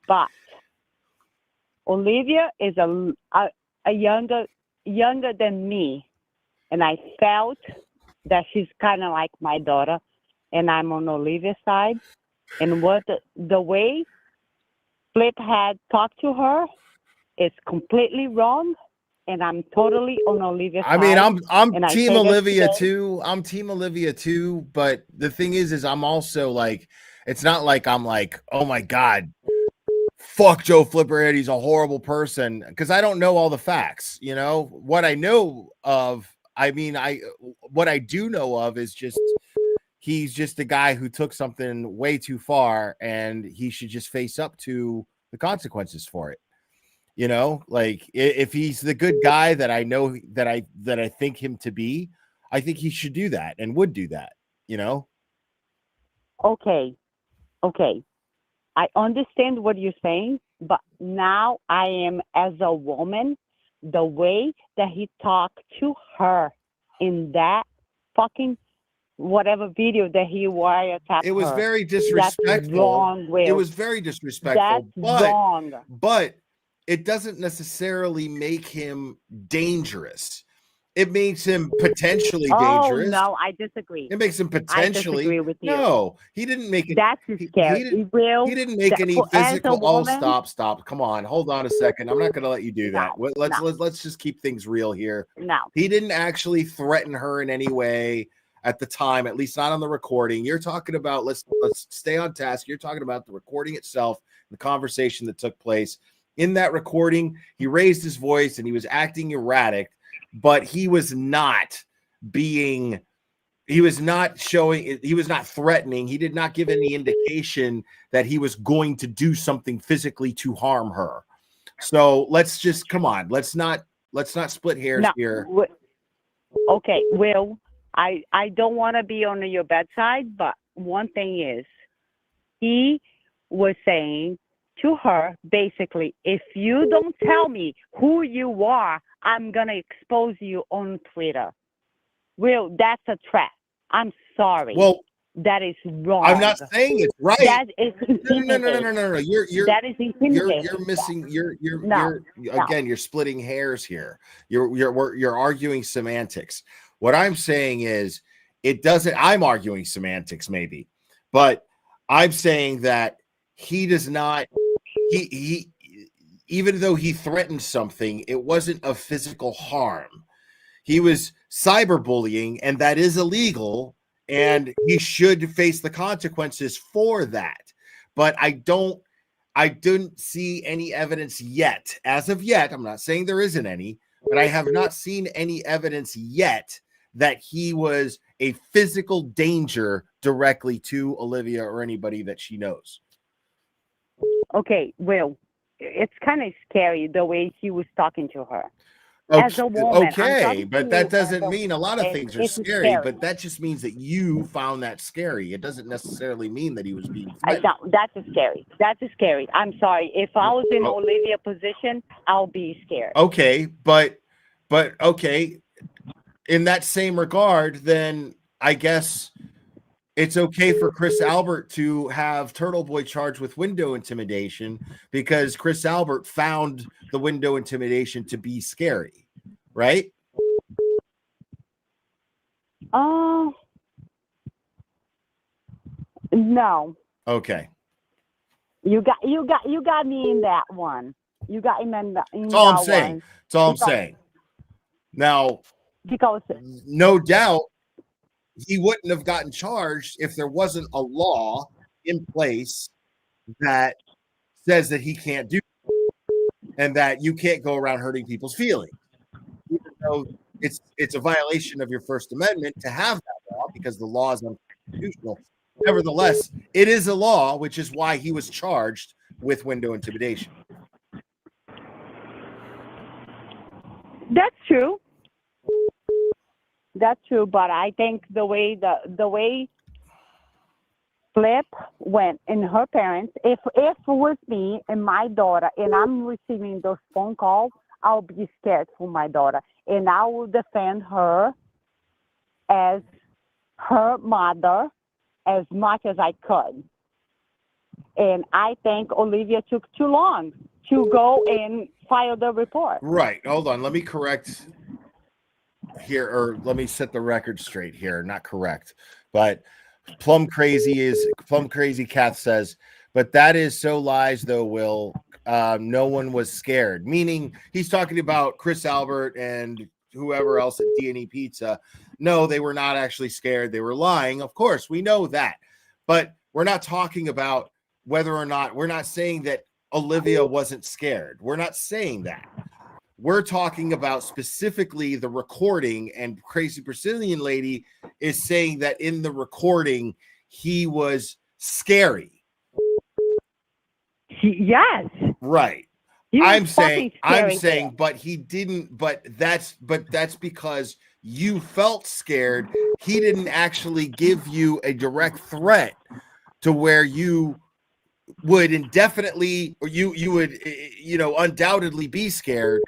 But Olivia is a younger younger than me, and I felt that she's kind of like my daughter, and I'm on Olivia's side. And what the way Flip had talked to her is completely wrong, and I'm totally on Olivia's I mean, side. I'm and I team say this Olivia today. too. I'm team Olivia too. But the thing is I'm also like, it's not like I'm like, oh my God, fuck Joe Flipperhead, he's a horrible person, because I don't know all the facts. You know what I know of. I mean, what I do know of is just he's just a guy who took something way too far, and he should just face up to the consequences for it. You know, like if he's the good guy that I know that I think him to be, I think he should do that and would do that. You know. Okay, I understand what you're saying, but now I am, as a woman, the way that he talked to her in that fucking whatever video that he wiretapped It was her. very That's disrespectful. wrong, Will. It was very disrespectful. That's wrong. But it doesn't necessarily make him dangerous. It makes him potentially dangerous. Oh no, I disagree. It makes him potentially. I disagree with you. No, he didn't make it. That's scary. He didn't make any as a physical. Oh, woman, stop! Come on, hold on a second. I'm not going to let you do that. No, Let's just keep things real here. No. He didn't actually threaten her in any way at the time, at least not on the recording. You're talking about let's stay on task. You're talking about the recording itself, the conversation that took place. In that recording, he raised his voice and he was acting erratic, but he was not being. He was not showing, he was not threatening. He did not give any indication that he was going to do something physically to harm her. So let's just come on. Let's not split hairs here. Okay, Will, I don't want to be on your bedside, but one thing is, he was saying to her, basically, if you don't tell me who you are, I'm going to expose you on Twitter. Will, that's a threat. I'm sorry. Well, that is wrong. I'm not saying it's right. That is No. That is intimidating. You're missing. You're No. again. You're splitting hairs here. You're arguing semantics. What I'm saying is, it doesn't. I'm arguing semantics, maybe, but I'm saying that he does not. He even though he threatened something, it wasn't of physical harm. He was cyberbullying, and that is illegal, and he should face the consequences for that. But I didn't see any evidence yet. As of yet, I'm not saying there isn't any, but I have not seen any evidence yet that he was a physical danger directly to Olivia or anybody that she knows. Okay, Will, it's kind of scary the way he was talking to her. As a woman, okay, but that doesn't mean a lot of things are scary, but that just means that you found that scary. It doesn't necessarily mean that he was being threatened. No, that's scary. That's scary. I'm sorry. If I was in Olivia's position, I'll be scared. Okay, but okay, in that same regard, then I guess it's okay for Chris Albert to have Turtle Boy charged with window intimidation because Chris Albert found the window intimidation to be scary, right? No. Okay. You got me in that one. You got him in that. That's all I'm saying. That's all I'm saying. Now, because no doubt he wouldn't have gotten charged if there wasn't a law in place that says that he can't do it and that you can't go around hurting people's feelings. Even though it's a violation of your First Amendment to have that law because the law is unconstitutional. Nevertheless, it is a law, which is why he was charged with window intimidation. That's true. That's true, but I think the way Flip went and her parents, if it was me and my daughter and I'm receiving those phone calls, I'll be scared for my daughter and I will defend her as her mother as much as I could. And I think Olivia took too long. to go and file the report. Right. Hold on. Let me correct here, or let me set the record straight here. Not correct, but Plum Crazy Kath says, but that is so lies though, Will. No one was scared. Meaning he's talking about Chris Albert and whoever else at D&E Pizza. No, they were not actually scared. They were lying. Of course, we know that. But we're not talking about whether or not, we're not saying that Olivia wasn't scared. We're not saying that. We're talking about specifically the recording, and Crazy Brazilian Lady is saying that in the recording, he was scary. Yes. Right. I'm saying, but he didn't, but that's because you felt scared. He didn't actually give you a direct threat to where you would indefinitely, or you would, undoubtedly be scared.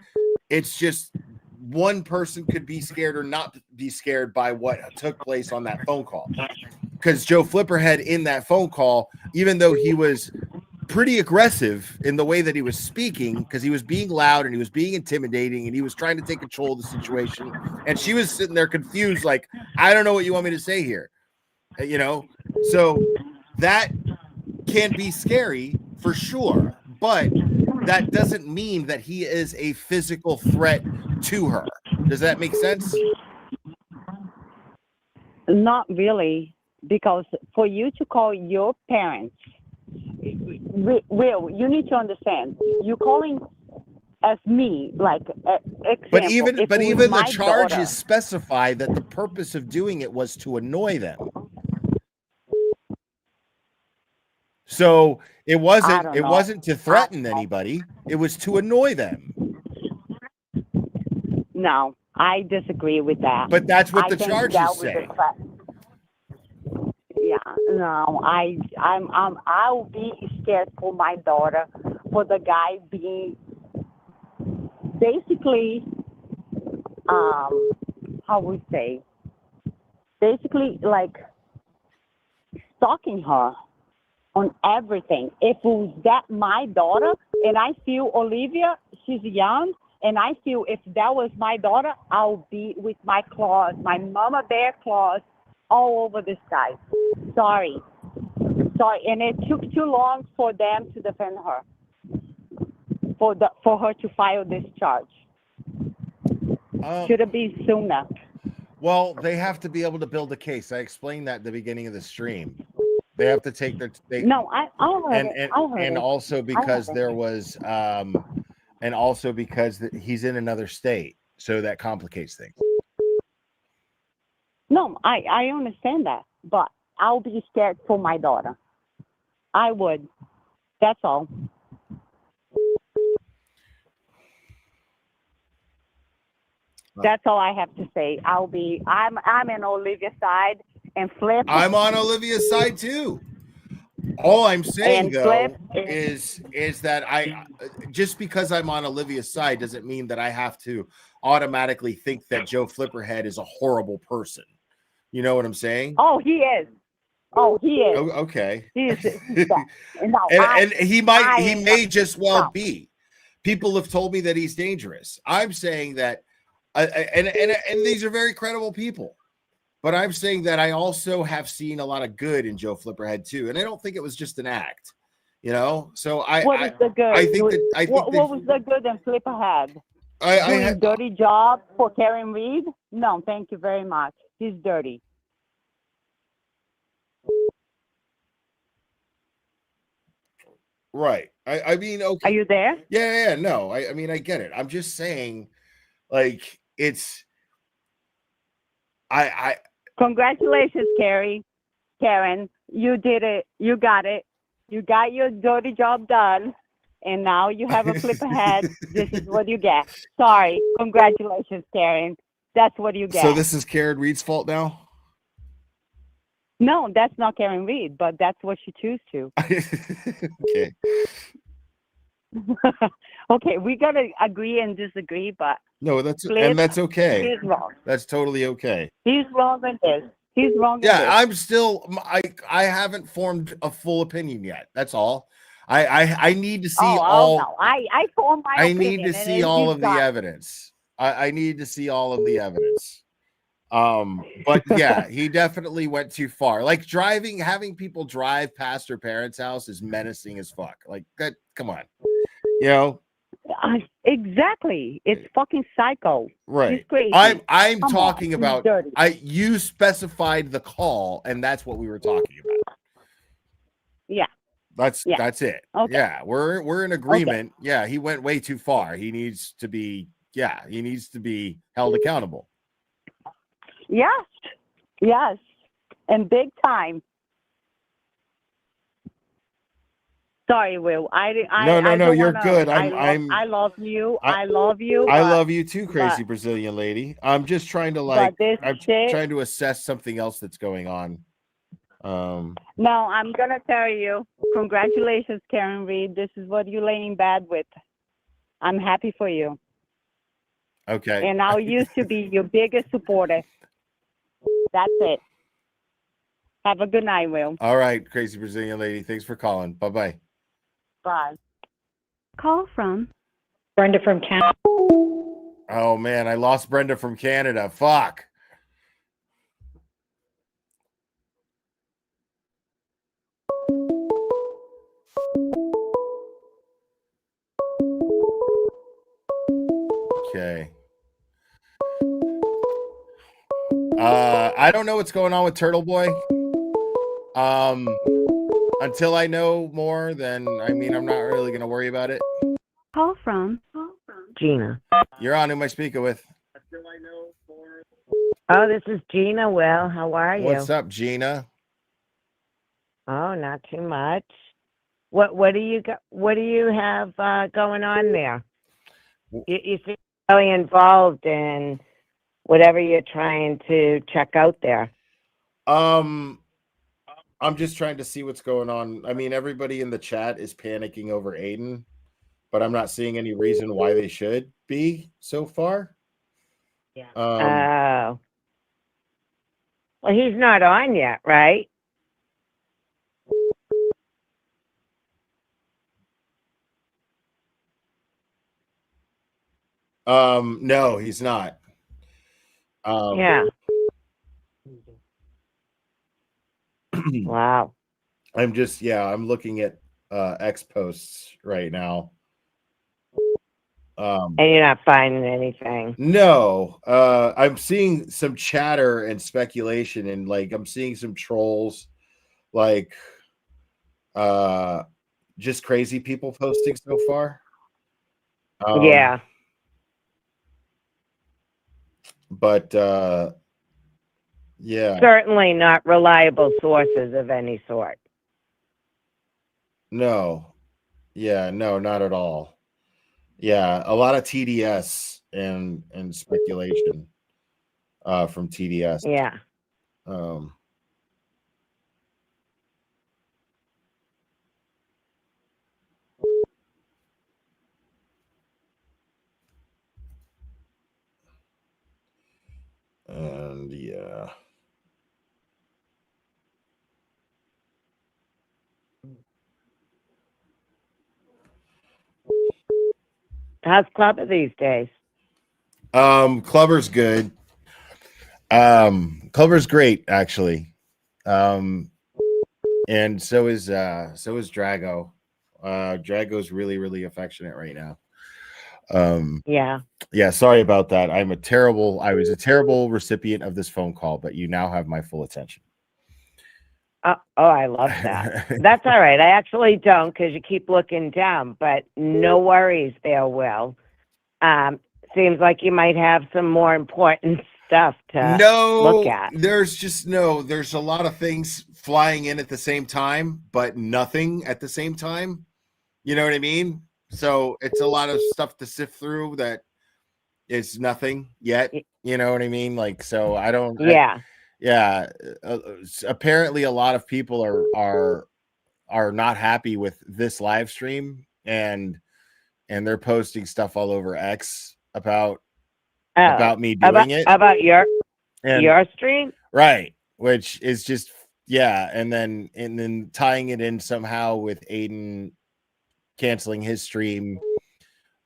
It's just one person could be scared or not be scared by what took place on that phone call. Because Joe Flipperhead in that phone call, even though he was pretty aggressive in the way that he was speaking, because he was being loud and he was being intimidating and he was trying to take control of the situation, and she was sitting there confused, like, I don't know what you want me to say here, so that can be scary for sure, but that doesn't mean that he is a physical threat to her. Does that make sense? Not really, because for you to call your parents, Will, you need to understand, you're calling as me, like, example, but even the charges daughter, specify that the purpose of doing it was to annoy them. So it wasn't to threaten anybody. It was to annoy them. No, I disagree with that. But that's what the charges say. Yeah, no, I'll be scared for my daughter, for the guy being basically, how we say, basically like stalking her on everything. If it was that my daughter, and I feel Olivia, she's young, and I feel if that was my daughter, I'll be with my claws, my mama bear claws, all over this guy. Sorry, and it took too long for them to defend her, for her to file this charge. Should have been sooner. Well, they have to be able to build a case. I explained that at the beginning of the stream. They have to take their. I heard it. And also because there was, and also because he's in another state, so that complicates things. No, I understand that, but I'll be scared for my daughter. I would. That's all. That's all I have to say. I'm on Olivia's side, and Flip. I'm on Olivia's side too. All I'm saying though is that I just because I'm on Olivia's side doesn't mean that I have to automatically think that Joe Flipperhead is a horrible person. You know what I'm saying? Oh, he is. Oh, he is. Oh, okay. He is. And he may just well be. People have told me that he's dangerous. I'm saying that, and these are very credible people. But I'm saying that I also have seen a lot of good in Joe Flipperhead too, and I don't think it was just an act, So what was the good? What was the good in Flipperhead? Doing a dirty job for Karen Reed? No, thank you very much. He's dirty. Right. I mean, okay. Are you there? Yeah. No, I mean, I get it. I'm just saying, like, it's. Congratulations, Karen. You did it. You got it. You got your dirty job done, and now you have a Flipperhead. This is what you get. Sorry. Congratulations, Karen. That's what you get. So this is Karen Reed's fault now? No, that's not Karen Reed, but that's what she chose to. Okay. Okay, we gotta agree and disagree, but no, that's okay. He's wrong. That's totally okay. He's wrong in this. He's wrong. Yeah, I'm still. I haven't formed a full opinion yet. That's all. I need to see Oh no, I told my I opinion. need to and see then all he's of the got it. evidence. I need to see all of the evidence. But yeah, he definitely went too far. Like having people drive past their parents' house is menacing as fuck. Like that, come on. You know? Exactly. It's fucking psycho. Right. He's crazy. I'm Come talking on. about He's dirty. you specified the call, and that's what we were talking about. Yeah. That's it. Okay. Yeah, we're in agreement. Okay. Yeah, he went way too far. He needs to be held accountable. Yes, and big time. Sorry, Will. No. You're good. I love you. I love you. I love you too, crazy Brazilian lady. I'm just trying to trying to assess something else that's going on. No, I'm gonna tell you. Congratulations, Karen Reed. This is what you lay in bed with. I'm happy for you. Okay. And I used to be your biggest supporter. That's it. Have a good night, Will. All right, crazy Brazilian lady. Thanks for calling. Bye-bye. Bye. Call from Brenda from Canada. Oh man, I lost Brenda from Canada. Fuck. Okay. I don't know what's going on with Turtle Boy. Until I know more, then I'm not really gonna worry about it. Call from Gina. You're on. Who am I speaking with? Oh, this is Gina. Well, how are you? What's up, Gina? Oh, not too much. What do you have going on there? You seem really involved in whatever you're trying to check out there. I'm just trying to see what's going on. I mean, everybody in the chat is panicking over Aiden, but I'm not seeing any reason why they should be so far. Yeah. Oh. Well, he's not on yet, right? No, he's not. Yeah. Wow. I'm looking at X posts right now. And you're not finding anything. No. I'm seeing some chatter and speculation, and I'm seeing some trolls, just crazy people posting so far. Yeah. But yeah. Certainly not reliable sources of any sort. No. Yeah, no, not at all. Yeah, a lot of TDS and speculation from TDS. Yeah. And yeah. How's Clubber these days? Clubber's good. Clubber's great, actually. And so is Drago. Drago's really, really affectionate right now. Yeah, sorry about that. I was a terrible recipient of this phone call, but you now have my full attention. Oh, I love that. That's all right. I actually don't, because you keep looking down, but no worries there, Will. Seems like you might have some more important stuff to look at. There's a lot of things flying in at the same time, but nothing at the same time. You know what I mean? So it's a lot of stuff to sift through that is nothing yet. You know what I mean? So I don't. Yeah. Apparently, a lot of people are not happy with this live stream, and they're posting stuff all over X about me doing it. About your stream, right? Which is just and then tying it in somehow with Aiden canceling his stream.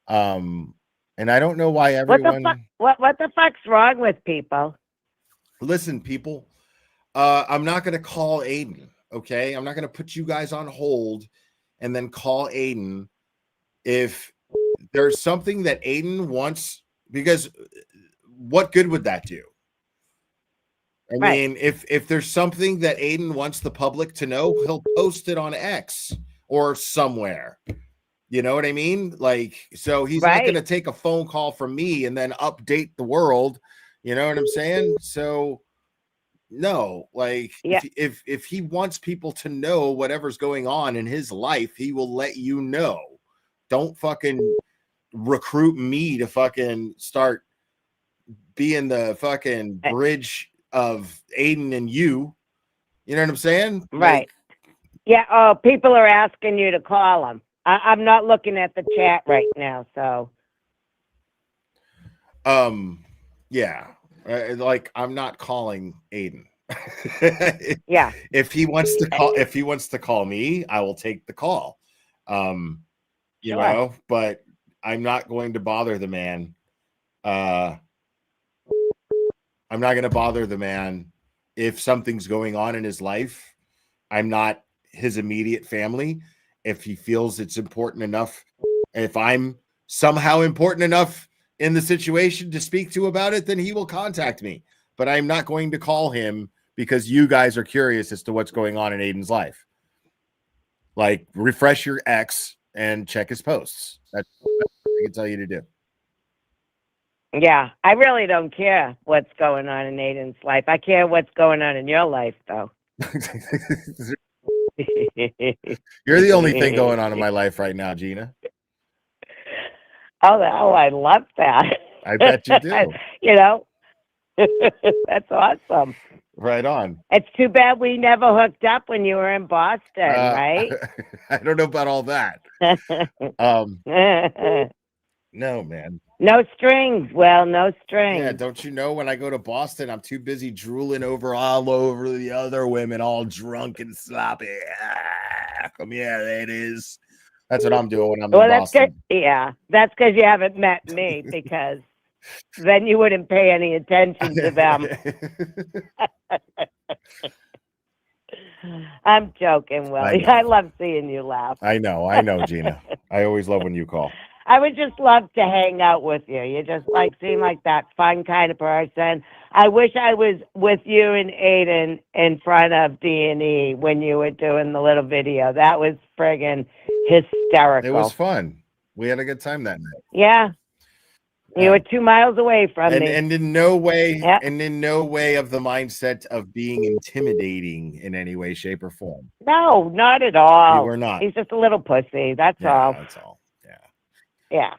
And I don't know why What the everyone. fuck? What the fuck's wrong with people? Listen, people. I'm not going to call Aiden. Okay, I'm not going to put you guys on hold and then call Aiden if there's something that Aiden wants. Because what good would that do? I mean, if there's something that Aiden wants the public to know, he'll post it on X or somewhere. You know what I mean? Like, so he's not going to take a phone call from me and then update the world. You know what I'm saying? So, no, like, if he wants people to know whatever's going on in his life, he will let you know. Don't fucking recruit me to fucking start being the fucking bridge of Aiden and you. You know what I'm saying? Right. Like, yeah. Oh, people are asking you to call him. I'm not looking at the chat right now, so. Yeah. Like, I'm not calling Aiden. Yeah. If he wants to call me, I will take the call. You know, but I'm not going to bother the man. I'm not going to bother the man if something's going on in his life. I'm not his immediate family. If he feels it's important enough, if I'm somehow important enough in the situation to speak to about it, then he will contact me. But I'm not going to call him because you guys are curious as to what's going on in Aiden's life. Like, refresh your X and check his posts. That's what I can tell you to do. Yeah, I really don't care what's going on in Aiden's life. I care what's going on in your life, though. You're the only thing going on in my life right now, Gina. Oh, I love that. I bet you do. You know, that's awesome. Right on. It's too bad we never hooked up when you were in Boston, right? I don't know about all that. No, man. No strings. Well, no strings. Yeah, don't you know when I go to Boston, I'm too busy drooling all over the other women, all drunk and sloppy. Come here, ladies. That's what I'm doing when I'm in Boston. That's because you haven't met me, because then you wouldn't pay any attention to them. I'm joking, Willie. I love seeing you laugh. I know, Gina. I always love when you call. I would just love to hang out with you. You just seem like that fun kind of person. I wish I was with you and Aiden in front of D&E when you were doing the little video. That was friggin' hysterical. It was fun. We had a good time that night. Yeah. You were 2 miles away from me. And in no way, of the mindset of being intimidating in any way, shape, or form. No, not at all. You were not. He's just a little pussy. That's all. That's all. Yeah.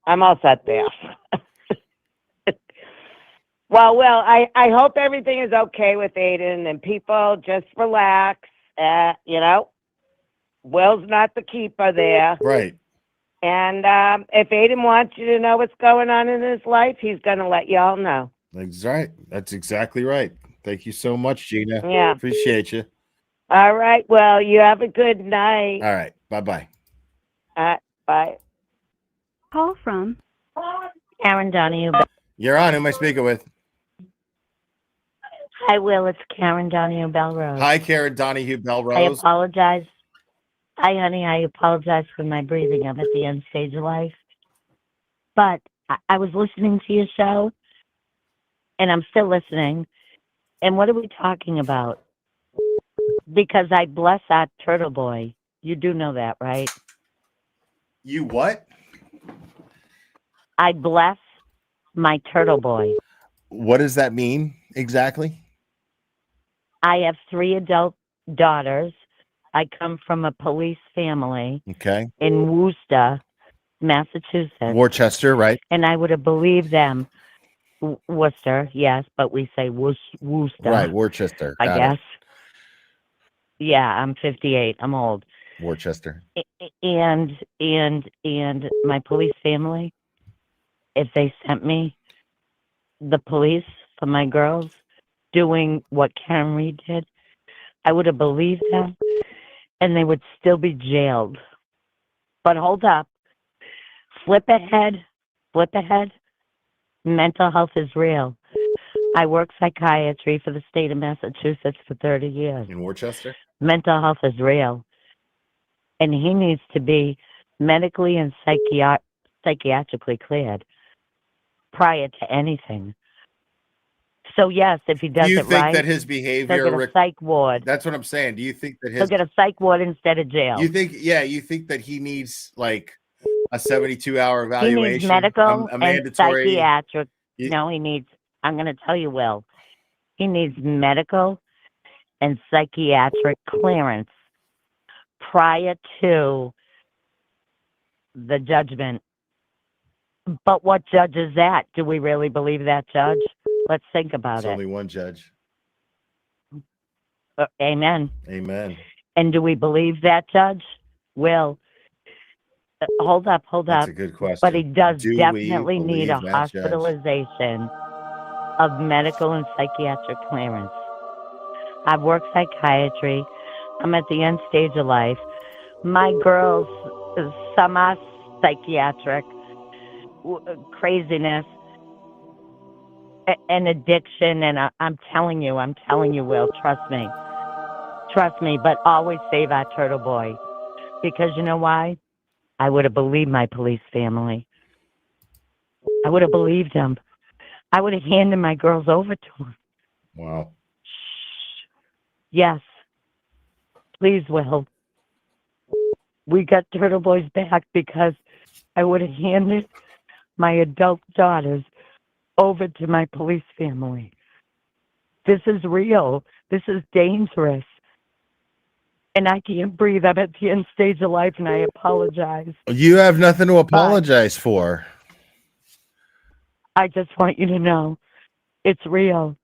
I'm all set there. Well, I hope everything is okay with Aiden, and people just relax. You know, Will's not the keeper there. Right. And if Aiden wants you to know what's going on in his life, he's going to let y'all know. That's right. That's exactly right. Thank you so much, Gina. Yeah. Appreciate you. All right. Well, you have a good night. All right. Bye-bye. Bye. Call from Karen Donahue. You're on. Who am I speaking with? Hi, Will. It's Karen Donahue Belrose. Hi, Karen Donahue Belrose. I apologize. Hi, honey. I apologize for my breathing. I'm at the end stage of life. But I was listening to your show, and I'm still listening. And what are we talking about? Because I bless that turtle boy. You do know that, right? You what? I bless my turtle boy. What does that mean exactly? I have 3 adult daughters. I come from a police family in Worcester, Massachusetts. Worcester, right? And I would have believed them. Worcester, yes, but we say Worcester. Right, Worcester. I guess. Yeah, I'm 58. I'm old. Worcester. And my police family, if they sent me the police for my girls doing what Karen Reed did, I would have believed them, and they would still be jailed But hold up. Flip ahead. Mental health is real. I worked psychiatry for the state of Massachusetts for 30 years. In Worcester? Mental health is real. And he needs to be medically and psychiatrically cleared prior to anything. So, yes, if he does Do you it think right, that his he'll behavior, get a psych ward. That's what I'm saying. Do you think that He'll get a psych ward instead of jail. You think that he needs like a 72-hour He evaluation? needs medical a and mandatory psychiatric. No, he needs, I'm going to tell you, Will, he needs medical and psychiatric clearance prior to the judgment. But what judge is that? Do we really believe that judge? Let's think about There's it. only one judge. Amen. Amen. And do we believe that judge? Will, hold up. That's a good question. But he does Do we definitely need a believe that judge? hospitalization of medical and psychiatric clearance. I've worked psychiatry. I'm at the end stage of life. My girls, some are psychiatric, craziness, and addiction. And I'm telling you, Will, trust me, but always save our turtle boy. Because you know why? I would have believed my police family. I would have believed them. I would have handed my girls over to him. Wow. Yes. Please, Will. We got Turtle Boy's back because I would have handed my adult daughters over to my police family. This is real. This is dangerous. And I can't breathe. I'm at the end stage of life, and I apologize. You have nothing to apologize for. I just want you to know it's real.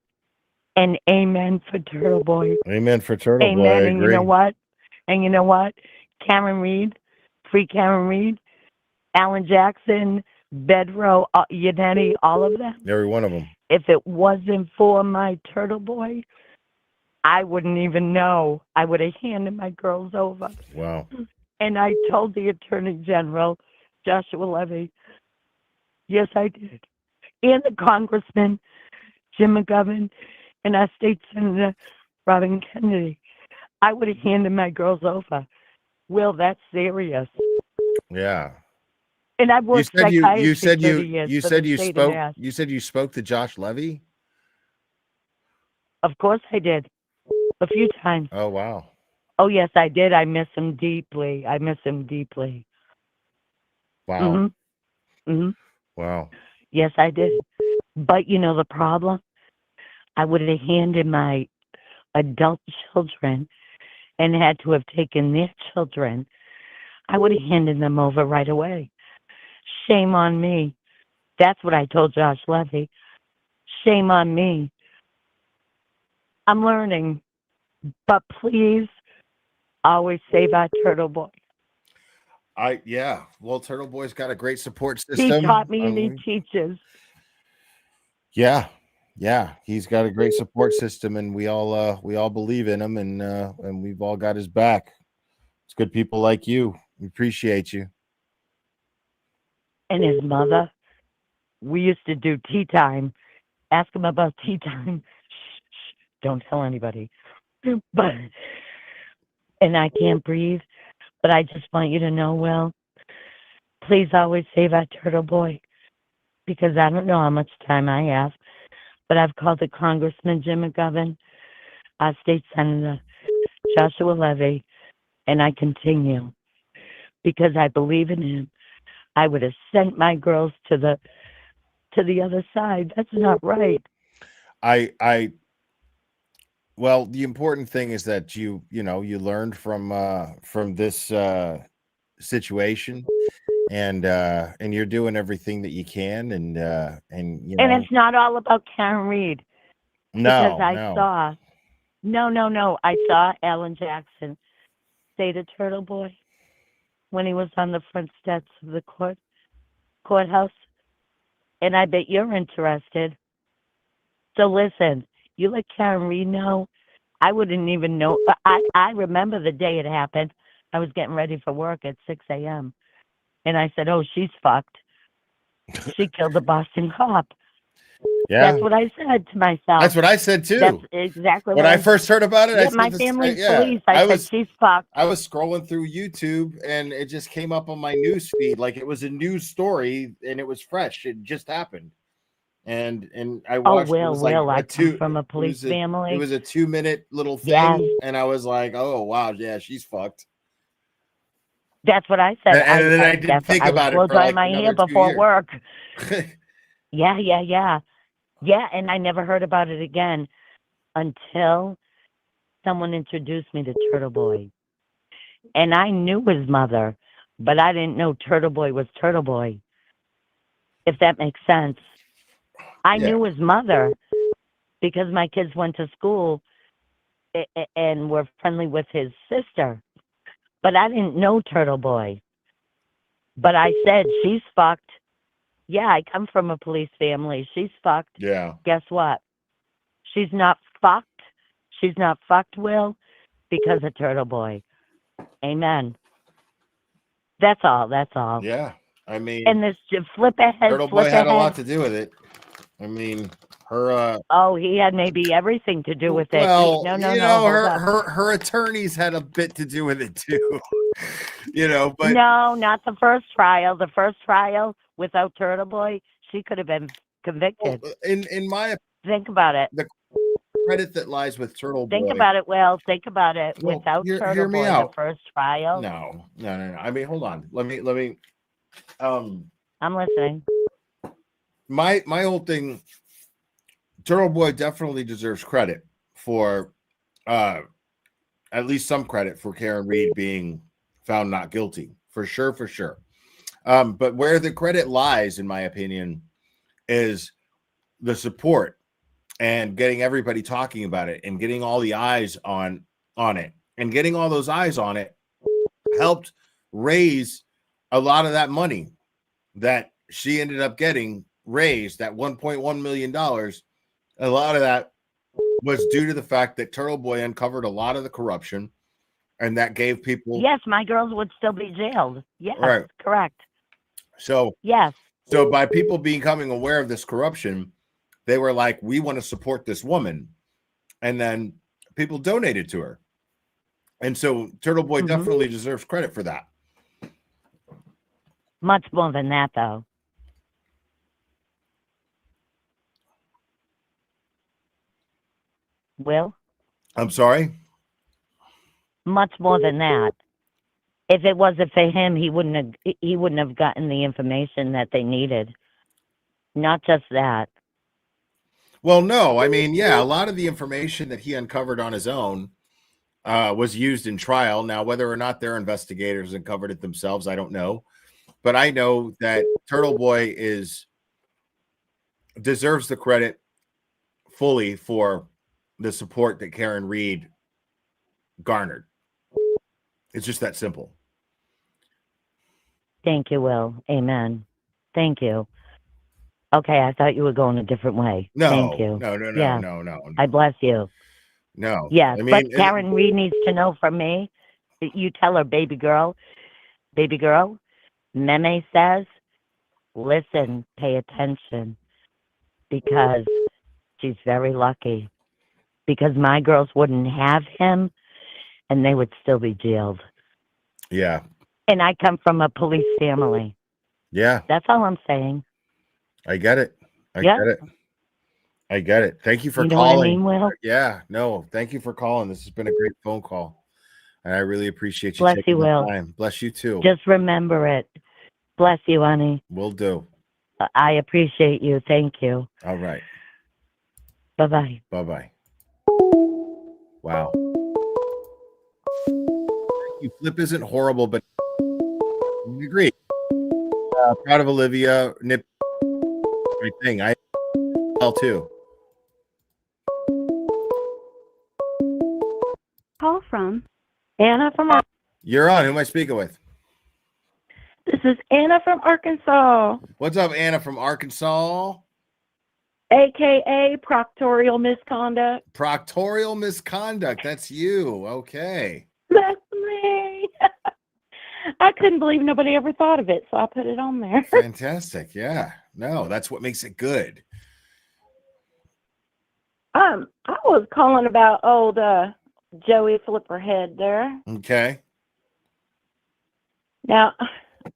And amen for Turtle Boy. Amen for Turtle Amen. Boy. I And agree. you know what? Karen Reed, Free Karen Reed, Alan Jackson, Bedrow, Yannetti, all of them. Every one of them. If it wasn't for my Turtle Boy, I wouldn't even know. I would have handed my girls over. Wow. And I told the Attorney General, Joshua Levy, yes, I did. And the Congressman, Jim McGovern, and our State Senator, Robin Kennedy. I would have handed my girls over. Will, that's serious. Yeah. And I've worked psychiatry you said 30 years you for said the you state of spoke Mass. you said you spoke to Josh Levy? Of course I did. A few times. Oh wow. Oh yes, I did. I miss him deeply. Wow. Wow. Yes, I did. But you know the problem? I would have handed my adult children and had to have taken their children. I would have handed them over right away. Shame on me. That's what I told Josh Levy. Shame on me. I'm learning. But please, always save our Turtle Boy. Well, Turtle Boy's got a great support system. He taught me and he teaches. Yeah. He's got a great support system, and we all believe in him, and we've all got his back. It's good people like you. We appreciate you. And his mother, we used to do tea time. Ask him about tea time. Shh, don't tell anybody. But, and I can't breathe, but I just want you to know, Will, please always save our Turtle Boy, because I don't know how much time I have, but I've called the Congressman Jim McGovern, our State Senator Joshua Levy, and I continue because I believe in him. I would have sent my girls to the other side. That's not right. Well, the important thing is that you learned from this situation, and you're doing everything that you can, and you know. And it's not all about Karen Reed. No, because I saw I saw Alan Jackson say to Turtle Boy when he was on the front steps of the courthouse, and I bet you're interested. So listen, you let Karen Reed know. I wouldn't even know. I remember the day it happened. I was getting ready for work at 6 a.m. And I said, oh, she's fucked. She killed the Boston cop. Yeah. That's what I said to myself. That's what I said too. That's exactly when what I first heard about it. Yeah, I said my family's police. I said, she's fucked. I was scrolling through YouTube and it just came up on my news feed like it was a news story and it was fresh. It just happened. And I watched. Will, I come from a police family. It was a 2-minute little thing, Yes. and I was like, "Oh wow, yeah, she's fucked." That's what I said. And then I didn't think about it for like my another hair 2 before years. work. Yeah. And I never heard about it again until someone introduced me to Turtle Boy, and I knew his mother, but I didn't know Turtle Boy was Turtle Boy. If that makes sense. I knew his mother because my kids went to school and were friendly with his sister. But I didn't know Turtle Boy. But I said, she's fucked. Yeah, I come from a police family. She's fucked. Yeah. Guess what? She's not fucked. She's not fucked, Will, because of Turtle Boy. Amen. That's all. Yeah. I mean, and this Flipperhead. Turtle Boy had a lot to do with it. I mean, her. Oh, he had maybe everything to do with it. Well, No. Her attorneys had a bit to do with it too. But no, not the first trial. The first trial without Turtle Boy, she could have been convicted. Well, in my think about it. The credit that lies with Turtle Boy. Think about it, Will. Think about it. Well, without Turtle hear me Boy, out. the first trial. No. I mean, hold on. Let me. I'm listening. My whole thing. Turtle Boy definitely deserves credit for, at least some credit for Karen Reed being found not guilty, for sure. But where the credit lies, in my opinion, is the support and getting everybody talking about it and getting all the eyes on it, and getting all those eyes on it helped raise a lot of that money that she ended up getting raised, that $1.1 million. A lot of that was due to the fact that Turtle Boy uncovered a lot of the corruption, and that gave people. Yes, my girls would still be jailed. Yes, right. Correct. So yes. So by people becoming aware of this corruption, they were like, "We want to support this woman," and then people donated to her, and so Turtle Boy definitely deserves credit for that. Much more than that, though. Will? I'm sorry? Much more than that. If it wasn't for him, he wouldn't have gotten the information that they needed. Not just that. Well, no. I mean, yeah, a lot of the information that he uncovered on his own was used in trial. Now, whether or not their investigators uncovered it themselves, I don't know. But I know that Turtle Boy deserves the credit fully for the support that Karen Reed garnered. It's just that simple. Thank you, Will. Amen. Thank you. Okay, I thought you were going a different way. No, Thank you. No. I bless you. No. Yes, I mean, but Karen Reed needs to know from me. You tell her, baby girl, Meme says, listen, pay attention, because she's very lucky. Because my girls wouldn't have him, and they would still be jailed. Yeah. And I come from a police family. Yeah. That's all I'm saying. I get it. I get it. Thank you for You know calling. what I mean, Will? Yeah. No, thank you for calling. This has been a great phone call. And I really appreciate you Bless taking you, the Will. time. Bless you too. Just remember it. Bless you, honey. Will do. I appreciate you. Thank you. All right. Bye-bye. Bye-bye. Wow. Flip isn't horrible, but we agree. Proud of Olivia. Nip. Great thing. I too. Call from Anna from You're on. Who am I speaking with? This is Anna from Arkansas, What's up, Anna from Arkansas? aka proctorial misconduct. Proctorial misconduct. That's you. Okay. That's me. I couldn't believe nobody ever thought of it, so I put it on there. Fantastic. Yeah. No, that's what makes it good. I was calling about old Joey Flipperhead there. Okay. Now,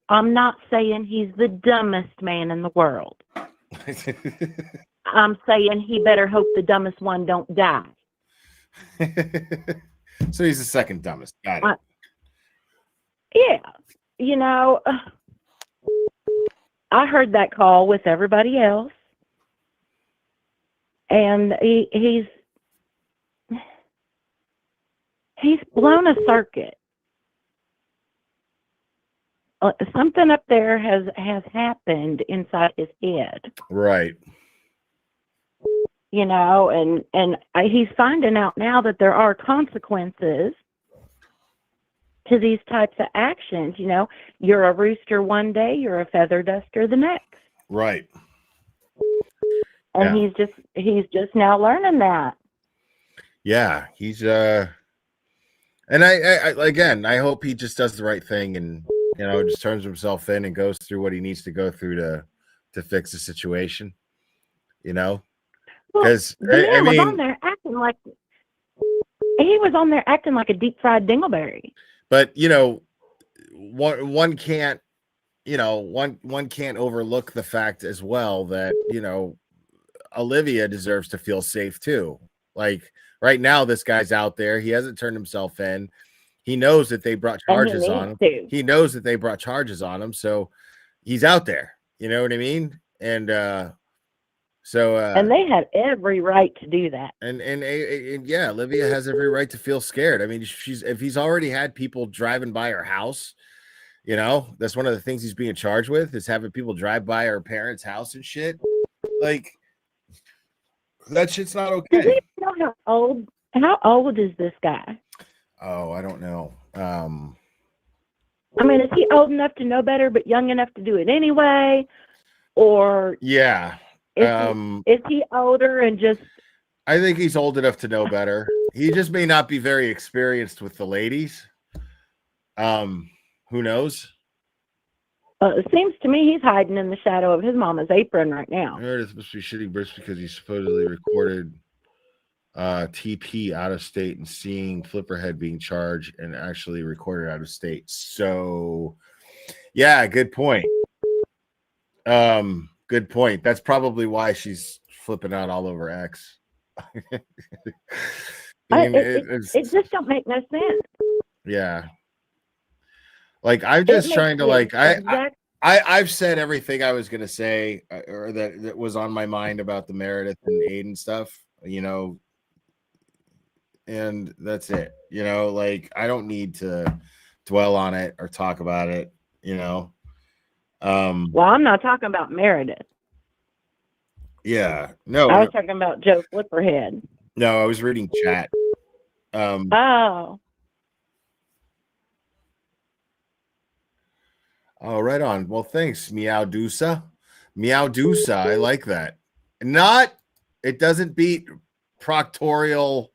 I'm not saying he's the dumbest man in the world. I'm saying he better hope the dumbest one don't die. So he's the second dumbest. Got it. Yeah. You know, I heard that call with everybody else. And he's blown a circuit. Something up there has happened inside his head. Right. You know, and he's finding out now that there are consequences to these types of actions. You know, you're a rooster one day, you're a feather duster the next. Right. And he's just now learning that. Yeah, he's and I again, I hope he just does the right thing and just turns himself in and goes through what he needs to go through to fix the situation. Because I mean, was on there acting like a deep fried dingleberry. But one can't one can't overlook the fact as well that Olivia deserves to feel safe too. Like right now, this guy's out there. He hasn't turned himself in. He knows that they brought charges on him. He knows that they brought charges on him. So he's out there. You know what I mean? And and they had every right to do that. And yeah, Olivia has every right to feel scared. I mean, if he's already had people driving by her house, that's one of the things he's being charged with is having people drive by her parents' house and shit. Like that shit's not okay. Do you know how old is this guy? Oh, I don't know. I mean, is he old enough to know better, but young enough to do it anyway? Or yeah, is he older and just? I think he's old enough to know better. He just may not be very experienced with the ladies. Who knows? It seems to me he's hiding in the shadow of his mama's apron right now. Meredith must be shitting bricks because he supposedly recorded TP out of state and seeing Flipperhead being charged and actually recorded out of state. So, yeah, good point. Good point. That's probably why she's flipping out all over X. It just don't make no sense. Yeah. Like I'm just trying to I've said everything I was gonna say or that was on my mind about the Meredith and Aiden stuff, and that's it. Like I don't need to dwell on it or talk about it. Well, I'm not talking about Meredith. Yeah, no, I was talking about Joe Flipperhead. No, I was reading chat. Oh, right on. Well, thanks, Meow Doosa. Meow Doosa. I like that. It doesn't beat proctorial.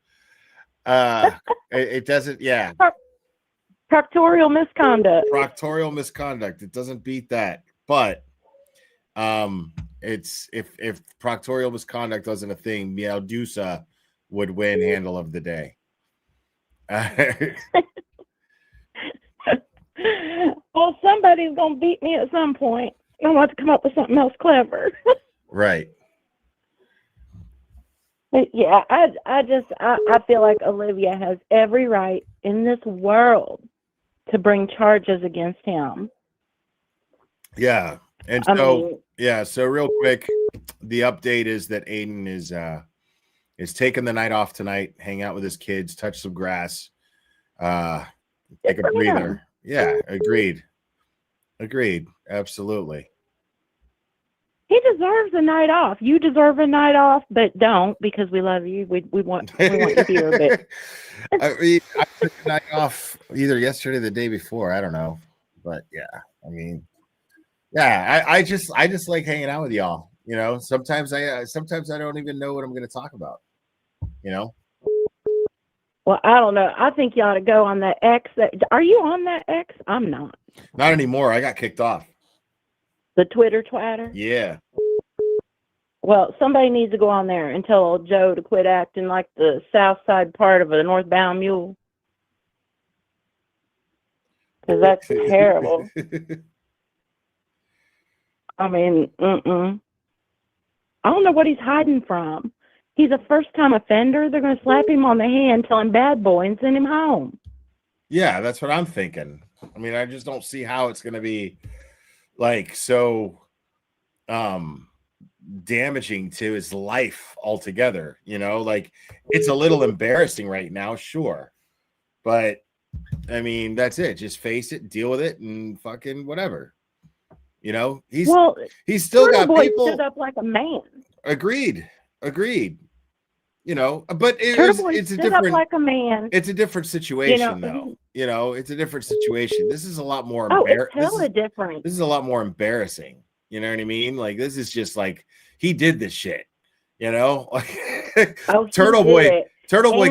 It doesn't. Yeah. Proctorial misconduct. Proctorial misconduct. It doesn't beat that. But it's if proctorial misconduct wasn't a thing, Meow Doosa would win handle of the day. Well, somebody's gonna beat me at some point. I'm going to have to come up with something else clever. Right. But yeah, I feel like Olivia has every right in this world to bring charges against him. Yeah. And so so real quick, the update is that Aiden is taking the night off tonight, hang out with his kids, touch some grass, take a breather. Yeah, agreed. Absolutely. He deserves a night off. You deserve a night off, but don't, because we love you. We want you here. But I mean, I took the night off either yesterday or the day before. I don't know, but yeah. I mean, yeah. I just like hanging out with y'all. Sometimes I don't even know what I'm going to talk about. Well, I don't know. I think you ought to go on that X. Are you on that X? I'm not. Not anymore. I got kicked off. The Twitter twatter? Yeah. Well, somebody needs to go on there and tell old Joe to quit acting like the south side part of a northbound mule. Because that's terrible. I mean, I don't know what he's hiding from. He's a first-time offender. They're going to slap him on the hand, tell him bad boy, and send him home. Yeah, that's what I'm thinking. I mean, I just don't see how it's going to be like so damaging to his life altogether. You know, like it's a little embarrassing right now, sure. But I mean, that's it. Just face it, deal with it, and fucking whatever. You know, he's still got Boy people stood up like a man. Agreed. You know, but it's a stood different up like a man. It's a different situation, though. You know, it's a different situation. This is a lot more embarrassing. Different. This is a lot more embarrassing. You know what I mean? Like this is just like he did this shit. You know, like Turtle Boy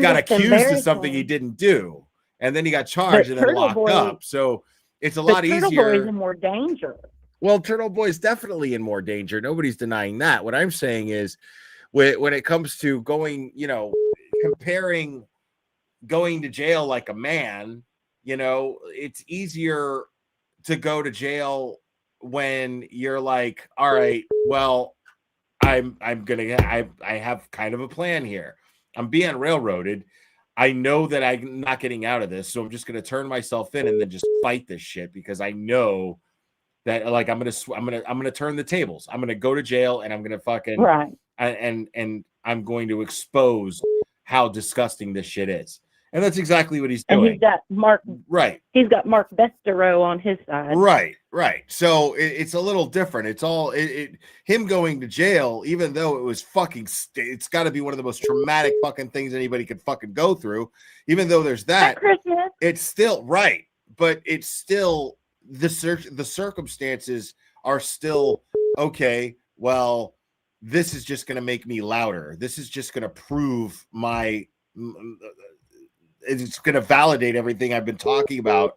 got accused of something he didn't do, and then he got charged and then locked up. So it's a lot easier. Turtle Boy is in more danger. Well, Turtle Boy is definitely in more danger. Nobody's denying that. What I'm saying is, when it comes to going, you know, comparing going to jail like a man, you know, it's easier to go to jail when you're like, all right, well, I have kind of a plan here. I'm being railroaded. I know that I'm not getting out of this, so I'm just going to turn myself in and then just fight this shit because I know that like I'm gonna turn the tables. I'm gonna go to jail and I'm gonna fucking and I'm going to expose how disgusting this shit is. And that's exactly what he's doing. And he's got Mark He's got Mark Besterow on his side. Right. So it's a little different. It's all him going to jail, even though it was fucking. It's got to be one of the most traumatic fucking things anybody could fucking go through. Even though there's that, it's still right, but it's still. The circumstances are still okay. Well, this is just going to make me louder. This is just going to prove it's going to validate everything I've been talking about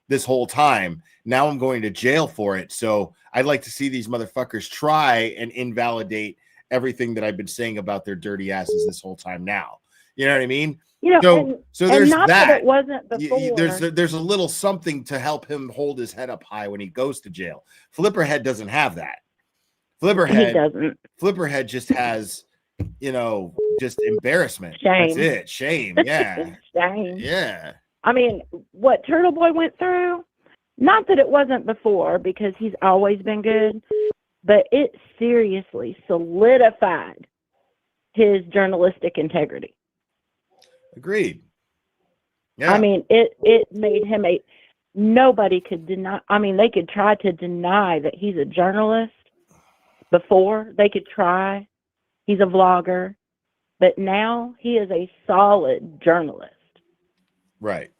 this whole time. Now I'm going to jail for it. So I'd like to see these motherfuckers try and invalidate everything that I've been saying about their dirty asses this whole time now. You know what I mean? You know, so there's not that it wasn't before. There's a little something to help him hold his head up high when he goes to jail. Flipperhead doesn't have that. Flipperhead just has, you know, just embarrassment. Shame. That's it. Shame. Yeah. Shame. Yeah. I mean, what Turtle Boy went through, not that it wasn't before because he's always been good, but it seriously solidified his journalistic integrity. Agreed. Yeah. I mean, it made him nobody could deny. I mean, they could try to deny that he's a journalist before. They could try. He's a vlogger. But now he is a solid journalist. Right.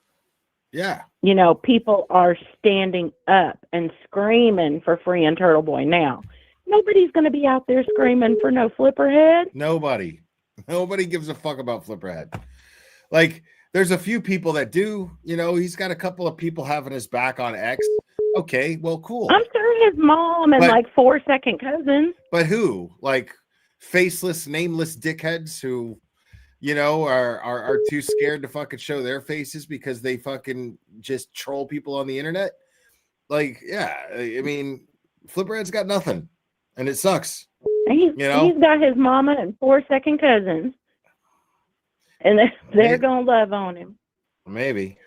Yeah. You know, people are standing up and screaming for free and Turtle Boy now. Nobody's going to be out there screaming for no Flipperhead. Nobody gives a fuck about Flipperhead. Like, there's a few people that do, you know, he's got a couple of people having his back on X. Okay, well, cool. I'm sure his mom and like 4 second cousins. But who? Like faceless, nameless dickheads who, you know, are too scared to fucking show their faces because they fucking just troll people on the internet. Like, yeah, I mean, Flipperhead's got nothing. And it sucks. He's got his mama and 4 second cousins. And they're going to love on him. Maybe.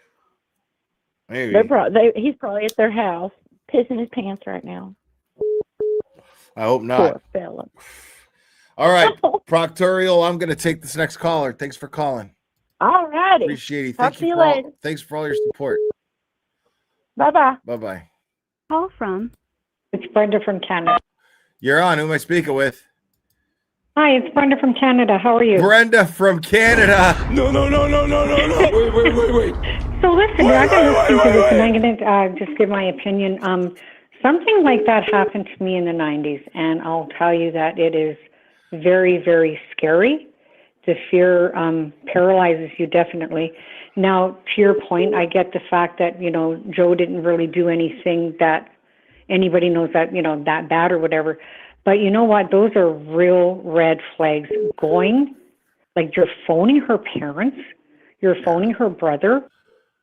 He's probably at their house, pissing his pants right now. I hope not. Poor fella. All right, Proctorial, I'm going to take this next caller. Thanks for calling. All righty. Appreciate it. Talk to you later. Thanks for all your support. Bye-bye. Bye-bye. Call from? It's Brenda from Canada. You're on. Who am I speaking with? Hi, it's Brenda from Canada. How are you? Brenda from Canada. No. Wait. So listen, I got to listen to this, and I'm going to just give my opinion. Something like that happened to me in the 90s, and I'll tell you that it is very, very scary The fear paralyzes you, definitely. Now, to your point, I get the fact that, you know, Joe didn't really do anything that anybody knows that, you know, that bad or whatever. But you know what? Those are real red flags. Going, like, you're phoning her parents, you're phoning her brother,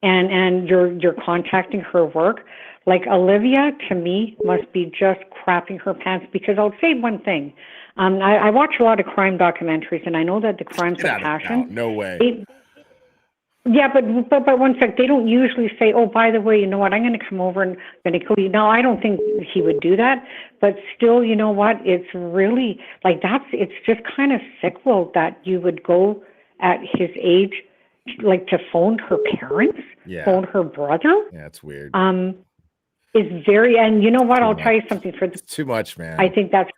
and you're contacting her work. Like, Olivia, to me, must be just crapping her pants, because I'll say one thing. I watch a lot of crime documentaries, and I know that the crimes of passion. No way. Yeah, but one sec, they don't usually say, oh, by the way, you know what, I'm going to come over and I'm going to kill you. No, I don't think he would do that. But still, you know what, it's really, like, it's just kind of sick, Will, that you would go at his age, like, to phone her parents, phone her brother. Yeah, it's weird. Is very, and you know what, I'll tell you something. It's too much, man. I think that's...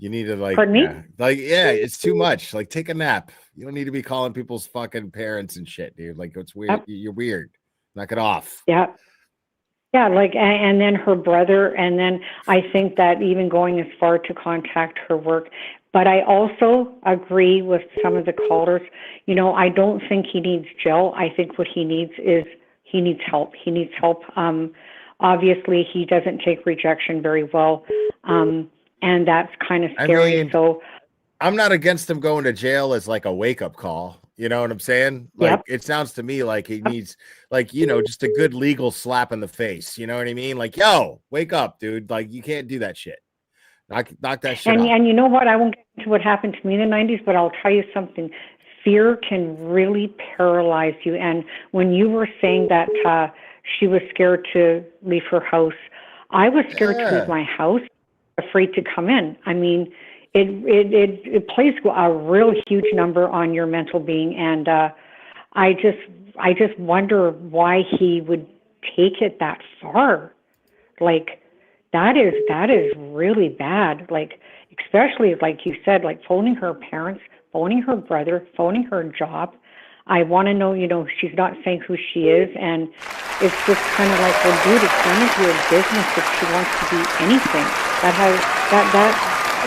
You need to, like, Pardon me? It's too much. Like, take a nap. You don't need to be calling people's fucking parents and shit, dude. Like, it's weird. Yep. You're weird. Knock it off. Yeah. Yeah, like, and then her brother, and then I think that even going as far to contact her work. But I also agree with some of the callers. You know, I don't think he needs jail. I think what he needs is, he needs help. He needs help. Obviously, he doesn't take rejection very well. And that's kind of scary. I mean, so I'm not against him going to jail as, like, a wake-up call. You know what I'm saying? Like, It sounds to me like he needs, like, you know, just a good legal slap in the face. You know what I mean? Like, yo, wake up, dude. Like, you can't do that shit. Knock that shit off. And you know what? I won't get into what happened to me in the 90s, but I'll tell you something. Fear can really paralyze you. And when you were saying that she was scared to leave her house, I was scared to leave my house, afraid to come in. I mean, it plays a real huge number on your mental being, and I just wonder why he would take it that far. Like, that is really bad. Like, especially like you said, like phoning her parents, phoning her brother, phoning her job. I want to know, you know, she's not saying who she is, and it's just kind of like, well, dude, it's none of your business if she wants to be anything. That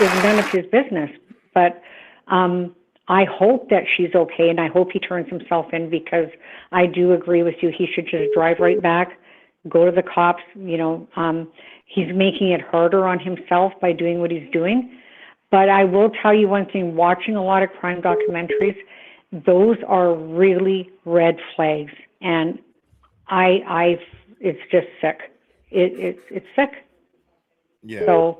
is none of his business. But I hope that she's okay, and I hope he turns himself in, because I do agree with you. He should just drive right back, go to the cops. You know, he's making it harder on himself by doing what he's doing. But I will tell you one thing, watching a lot of crime documentaries, those are really red flags, and it's just sick. It's sick. Yeah. So,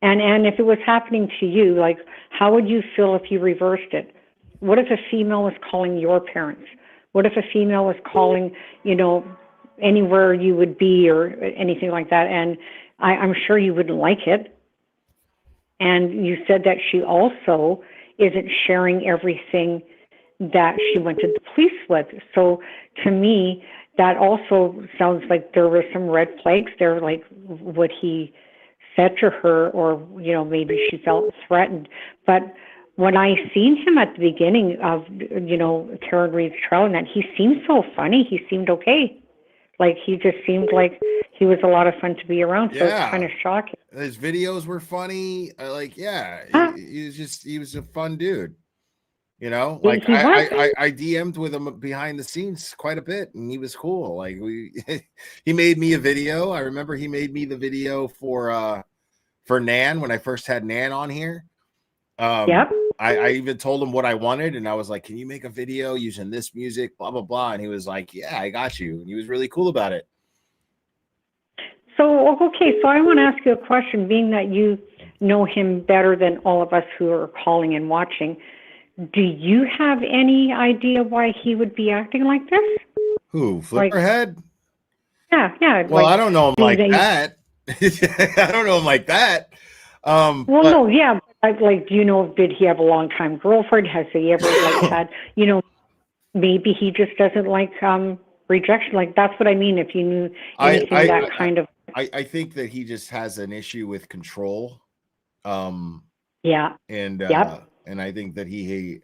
and if it was happening to you, like, how would you feel if you reversed it? What if a female was calling your parents? What if a female was calling, you know, anywhere you would be or anything like that? And I'm sure you wouldn't like it. And you said that she also isn't sharing everything that she went to the police with. So to me, that also sounds like there were some red flags there, like what he said to her, or, you know, maybe she felt threatened. But when I seen him at the beginning of, you know, Karen Reed's trial, and that, he seemed so funny. He seemed okay. Like, he just seemed like he was a lot of fun to be around. So it's kind of shocking. His videos were funny. He was a fun dude. You know, like I DM'd with him behind the scenes quite a bit, and he was cool. Like, he made me a video. I remember he made me the video for Nan when I first had Nan on here. Yep. I even told him what I wanted, and I was like, "Can you make a video using this music?" Blah blah blah, and he was like, "Yeah, I got you." And he was really cool about it. So, okay, so I want to ask you a question, being that you know him better than all of us who are calling and watching. Do you have any idea why he would be acting like this? Who, Flipperhead? Yeah. Well, I don't know him like that. I don't know him like that. No, yeah. Like, do you know, did he have a long-time girlfriend? Has he ever, like, had, you know, maybe he just doesn't like rejection. Like, that's what I mean. If you knew anything kind of. I think that he just has an issue with control. Yeah. And I think that he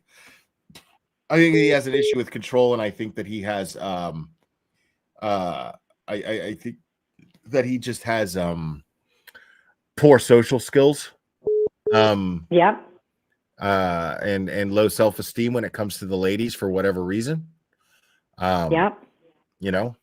has an issue with control, and I think that he has I think that he just has poor social skills. and low self-esteem when it comes to the ladies for whatever reason. Yep. You know,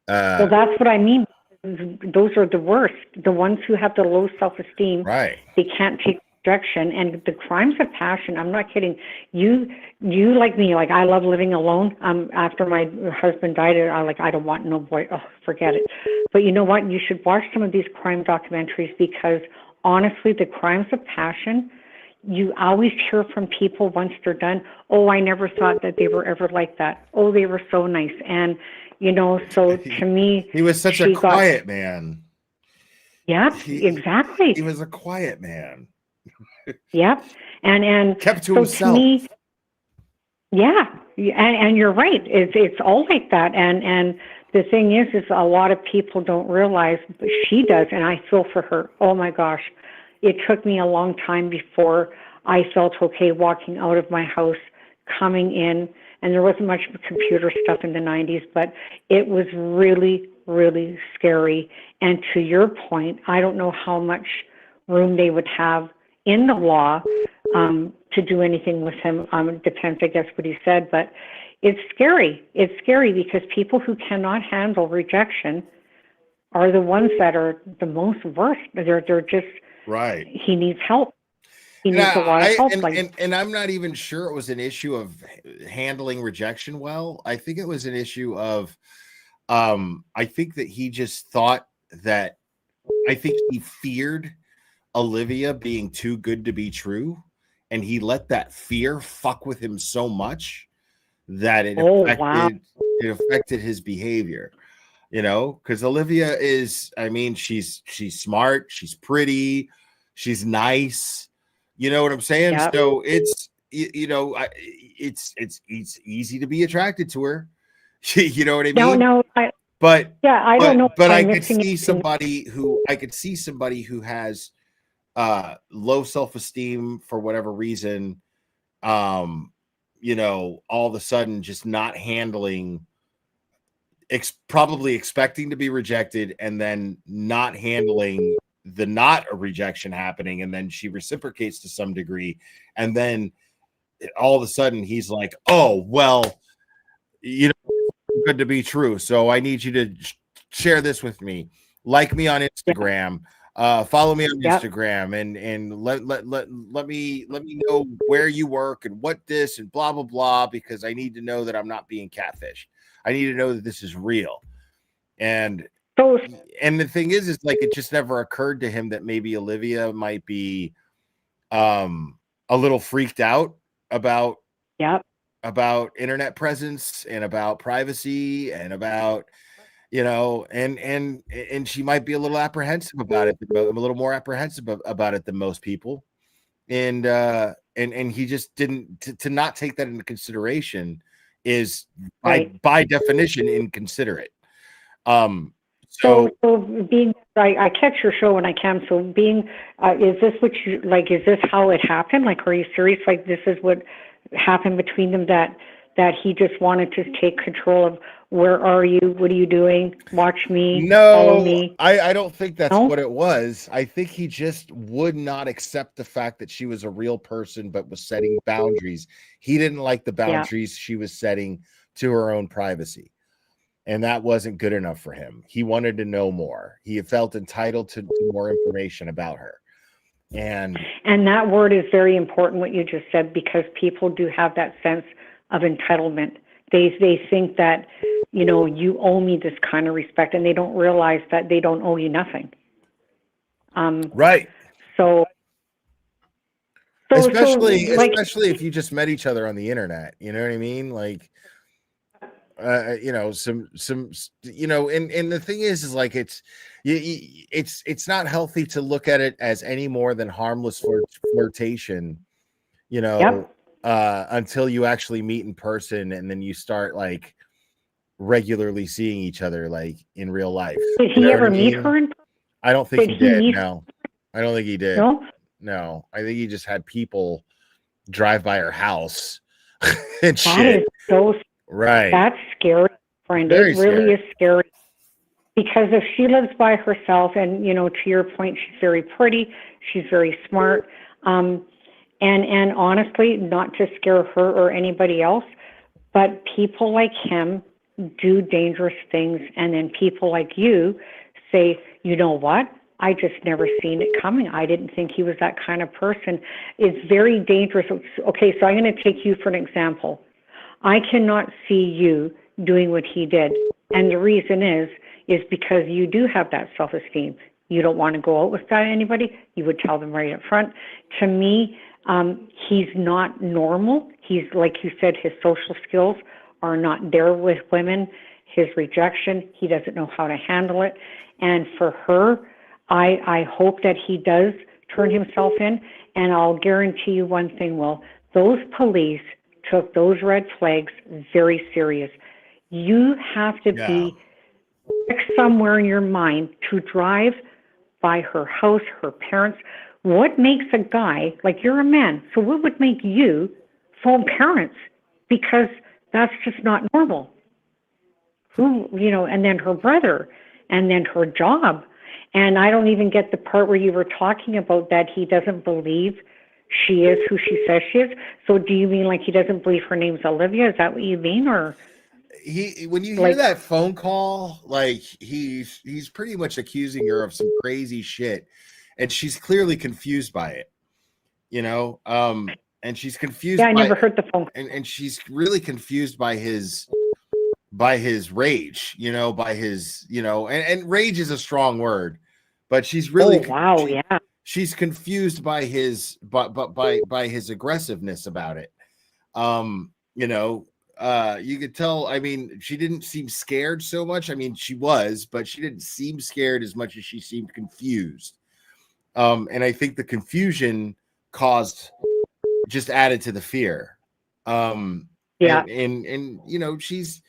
Well, that's what I mean. Those are the worst. The ones who have the low self-esteem. right. They can't take rejection, and the crimes of passion. I'm not kidding. You like me. Like I love living alone. After my husband died, I don't want no boy. Oh, forget it. But you know what? You should watch some of these crime documentaries because honestly, the crimes of passion. You always hear from people once they're done. Oh, I never thought that they were ever like that. Oh, they were so nice. And you know, so to me, He was such a quiet man. Yep, exactly. He was a quiet man. Yep, and kept to so himself. To me, yeah, and you're right. It's all like that. And the thing is a lot of people don't realize, but she does, and I feel for her. Oh my gosh, it took me a long time before I felt okay walking out of my house, coming in. And there wasn't much computer stuff in the 90s, but it was really, really scary. And to your point, I don't know how much room they would have in the law to do anything with him. It depends, I guess, what he said. But it's scary. It's scary because people who cannot handle rejection are the ones that are the most worst. They're just, right. He needs help. He needs a lot of help. And I'm not even sure it was an issue of handling rejection well. I think it was an issue of, I think that he just thought that, I think he feared Olivia being too good to be true. And he let that fear fuck with him so much that it affected his behavior. You know, because Olivia is, I mean, she's smart, she's pretty, she's nice. You know what I'm saying? Yep. So it's, you know, it's easy to be attracted to her. You know what I mean? No, I don't know. But I could see somebody who has low self-esteem for whatever reason, you know, all of a sudden just not handling, probably expecting to be rejected and then not handling the not a rejection happening, and then she reciprocates to some degree, and then all of a sudden he's like, oh well, you know, good to be true, so I need you to share this with me, like me on Instagram, follow me on Instagram, and let me know where you work and what this and blah blah blah, because I need to know that I'm not being catfished. I need to know that this is real. And the thing is like, it just never occurred to him that maybe Olivia might be a little freaked out about internet presence and about privacy and about, you know, and she might be a little apprehensive about it, a little more apprehensive about it than most people. And he just didn't, to not take that into consideration is by definition inconsiderate. So being, I catch your show when I can. So being, is this what you like? Is this how it happened? Like, are you serious? Like, this is what happened between them, that he just wanted to take control of, where are you? What are you doing? Watch me. Follow me. I don't think that's what it was. I think he just would not accept the fact that she was a real person, but was setting boundaries. He didn't like the boundaries she was setting to her own privacy. And that wasn't good enough for him. He wanted to know more. He felt entitled to more information about her. And that word is very important, what you just said, because people do have that sense of entitlement. They think that, you know, you owe me this kind of respect, and they don't realize that they don't owe you nothing. Right. Especially if you just met each other on the internet, you know what I mean? Like, you know, some, you know, and the thing is like, it's not healthy to look at it as any more than harmless flirtation, you know, until you actually meet in person, and then you start like regularly seeing each other like in real life. Did he ever meet her? I don't think he did. No, I don't think he did. No, I think he just had people drive by her house and shit. That is so right. That's scary, friend. It really is scary. Because if she lives by herself, and, you know, to your point, she's very pretty, she's very smart, And honestly, not to scare her or anybody else, but people like him do dangerous things, and then people like you say, you know what? I just never seen it coming. I didn't think he was that kind of person. It's very dangerous. Okay, so I'm going to take you for an example. I cannot see you doing what he did. And the reason is because you do have that self-esteem. You don't want to go out with anybody. You would tell them right up front. To me, he's not normal. He's, like you said, his social skills are not there with women. His rejection, he doesn't know how to handle it. And for her, I hope that he does turn himself in. And I'll guarantee you one thing, Will. Those police took those red flags very serious. You have to be somewhere in your mind to drive by her house, her parents. What makes a guy, like you're a man, so what would make you phone parents? Because that's just not normal. Who, and then her brother, and then her job. And I don't even get the part where you were talking about that he doesn't believe she is who she says she is. So do you mean like he doesn't believe her name's Olivia? Is that what you mean? Or when you hear that phone call, like he's pretty much accusing her of some crazy shit, and she's clearly confused by it, and she's confused. Yeah, I never heard the phone. And she's really confused by his rage, by his, and rage is a strong word, but she's really she's confused by his by his aggressiveness about it. You could tell, I mean, she didn't seem scared so much. I mean, she was, but she didn't seem scared as much as she seemed confused. And I think the confusion just added to the fear. And she's,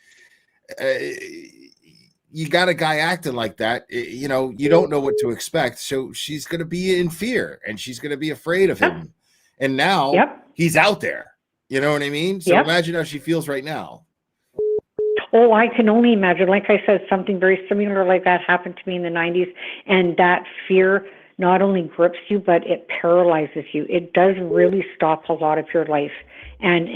you got a guy acting like that, you don't know what to expect. So she's going to be in fear, and she's going to be afraid of him. And now he's out there. You know what I mean? So imagine how she feels right now. Oh, I can only imagine. Like I said, something very similar like that happened to me in the 90s. And that fear not only grips you, but it paralyzes you. It does really stop a lot of your life. And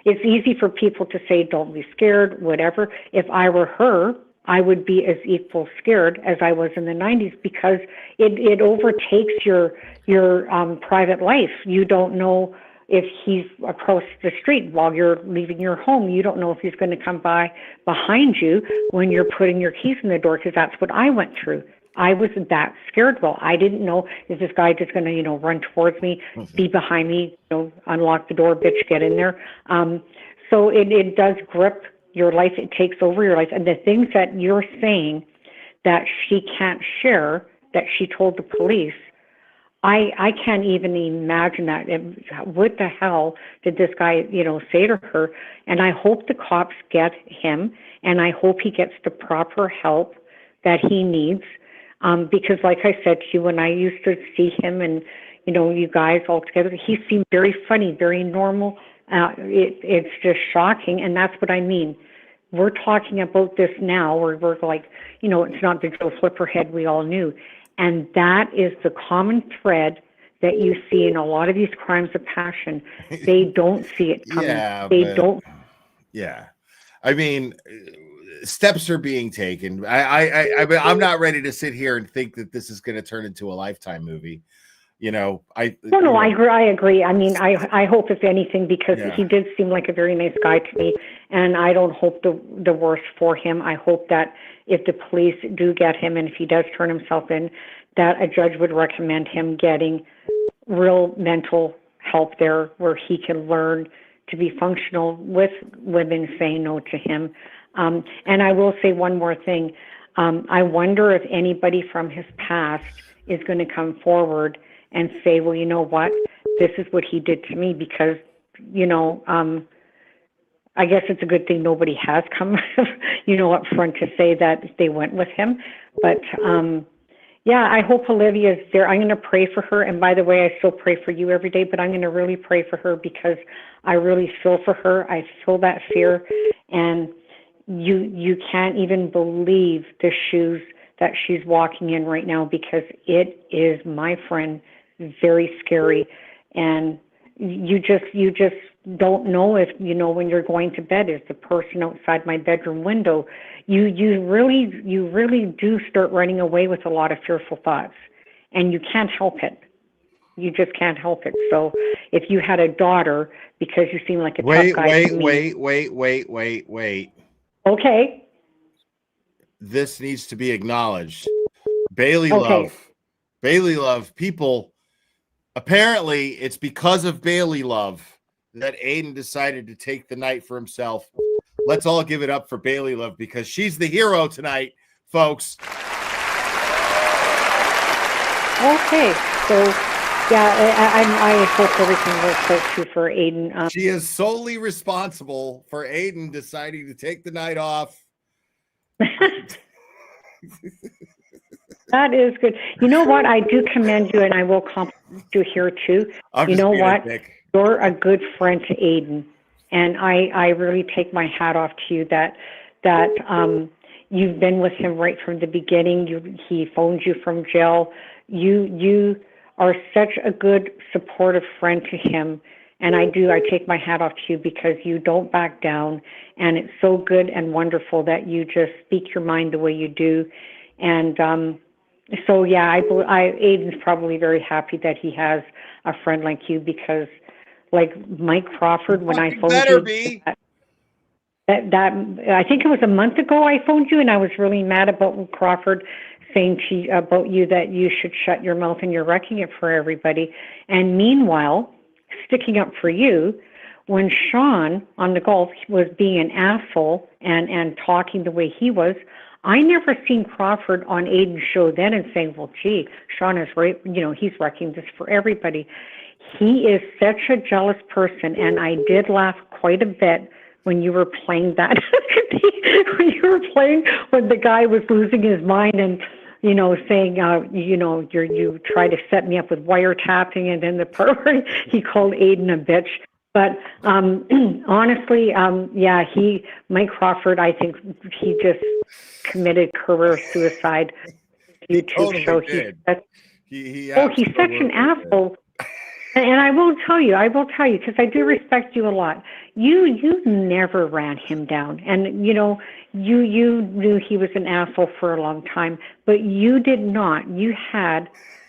it's easy for people to say, don't be scared, whatever. If I were her, I would be as equal scared as I was in the 90s, because it overtakes your private life. You don't know if he's across the street while you're leaving your home. You don't know if he's going to come by behind you when you're putting your keys in the door, because that's what I went through. I was that scared. Well, I didn't know, is this guy just going to, run towards me, be behind me, unlock the door, bitch, get in there. So it does grip your life. It takes over your life. And the things that you're saying that she can't share, that she told the police, I can't even imagine that. What the hell did this guy, say to her? And I hope the cops get him, and I hope he gets the proper help that he needs. Because like I said to you, when I used to see him and, you guys all together, he seemed very funny, very normal. It's just shocking. And that's what I mean. We're talking about this now, where we're like, it's not the Joe Flipperhead we all knew. And that is the common thread that you see in a lot of these crimes of passion. They don't see it coming. Yeah. I mean, steps are being taken. I'm not ready to sit here and think that this is going to turn into a Lifetime movie. I agree. I mean, I hope, if anything, because he did seem like a very nice guy to me, and I don't hope the worst for him. I hope that if the police do get him, and if he does turn himself in, that a judge would recommend him getting real mental help there, where he can learn to be functional with women saying no to him. And I will say one more thing. I wonder if anybody from his past is going to come forward and say, well, you know what, this is what he did to me, because, I guess it's a good thing nobody has come, up front to say that they went with him. But, I hope Olivia's there. I'm going to pray for her. And by the way, I still pray for you every day, but I'm going to really pray for her, because I really feel for her. I feel that fear. And you can't even believe the shoes that she's walking in right now, because it is, my friend, very scary. and you just don't know if, when you're going to bed, is the person outside my bedroom window. You really do start running away with a lot of fearful thoughts, and you can't help it. You just can't help it. So if you had a daughter, because you seem like a tough guy to me. Wait. Okay. This needs to be acknowledged. Bailey Love, people, apparently it's because of Bailey Love that Aiden decided to take the night for himself. Let's all give it up for Bailey Love, because she's the hero tonight, folks. Okay, so I hope everything works out too for Aiden. She is solely responsible for Aiden deciding to take the night off. That is good. You know what? I do commend you, and I will compliment you here too. You know what? You're a good friend to Aiden, and I really take my hat off to you that you've been with him right from the beginning. He phoned you from jail. You are such a good, supportive friend to him. And I take my hat off to you, because you don't back down. And it's so good and wonderful that you just speak your mind the way you do. And so, yeah, Aiden's probably very happy that he has a friend like you, because like Mike Crawford, when I phoned you, that I think it was a month ago I phoned you, and I was really mad about Crawford saying about you that you should shut your mouth and you're wrecking it for everybody. And meanwhile, sticking up for you, when Sean on the golf was being an asshole and talking the way he was, I never seen Crawford on Aiden's show then and saying, well, gee, Sean is right, he's wrecking this for everybody. He is such a jealous person, and I did laugh quite a bit when you were playing that, when the guy was losing his mind and, saying, you try to set me up with wiretapping, and then the part where he called Aiden a bitch. But honestly, Mike Crawford, I think he just committed career suicide. YouTube show. He's such an asshole. And I will tell you, because I do respect you a lot. You never ran him down, and you knew he was an asshole for a long time, but you did not. You had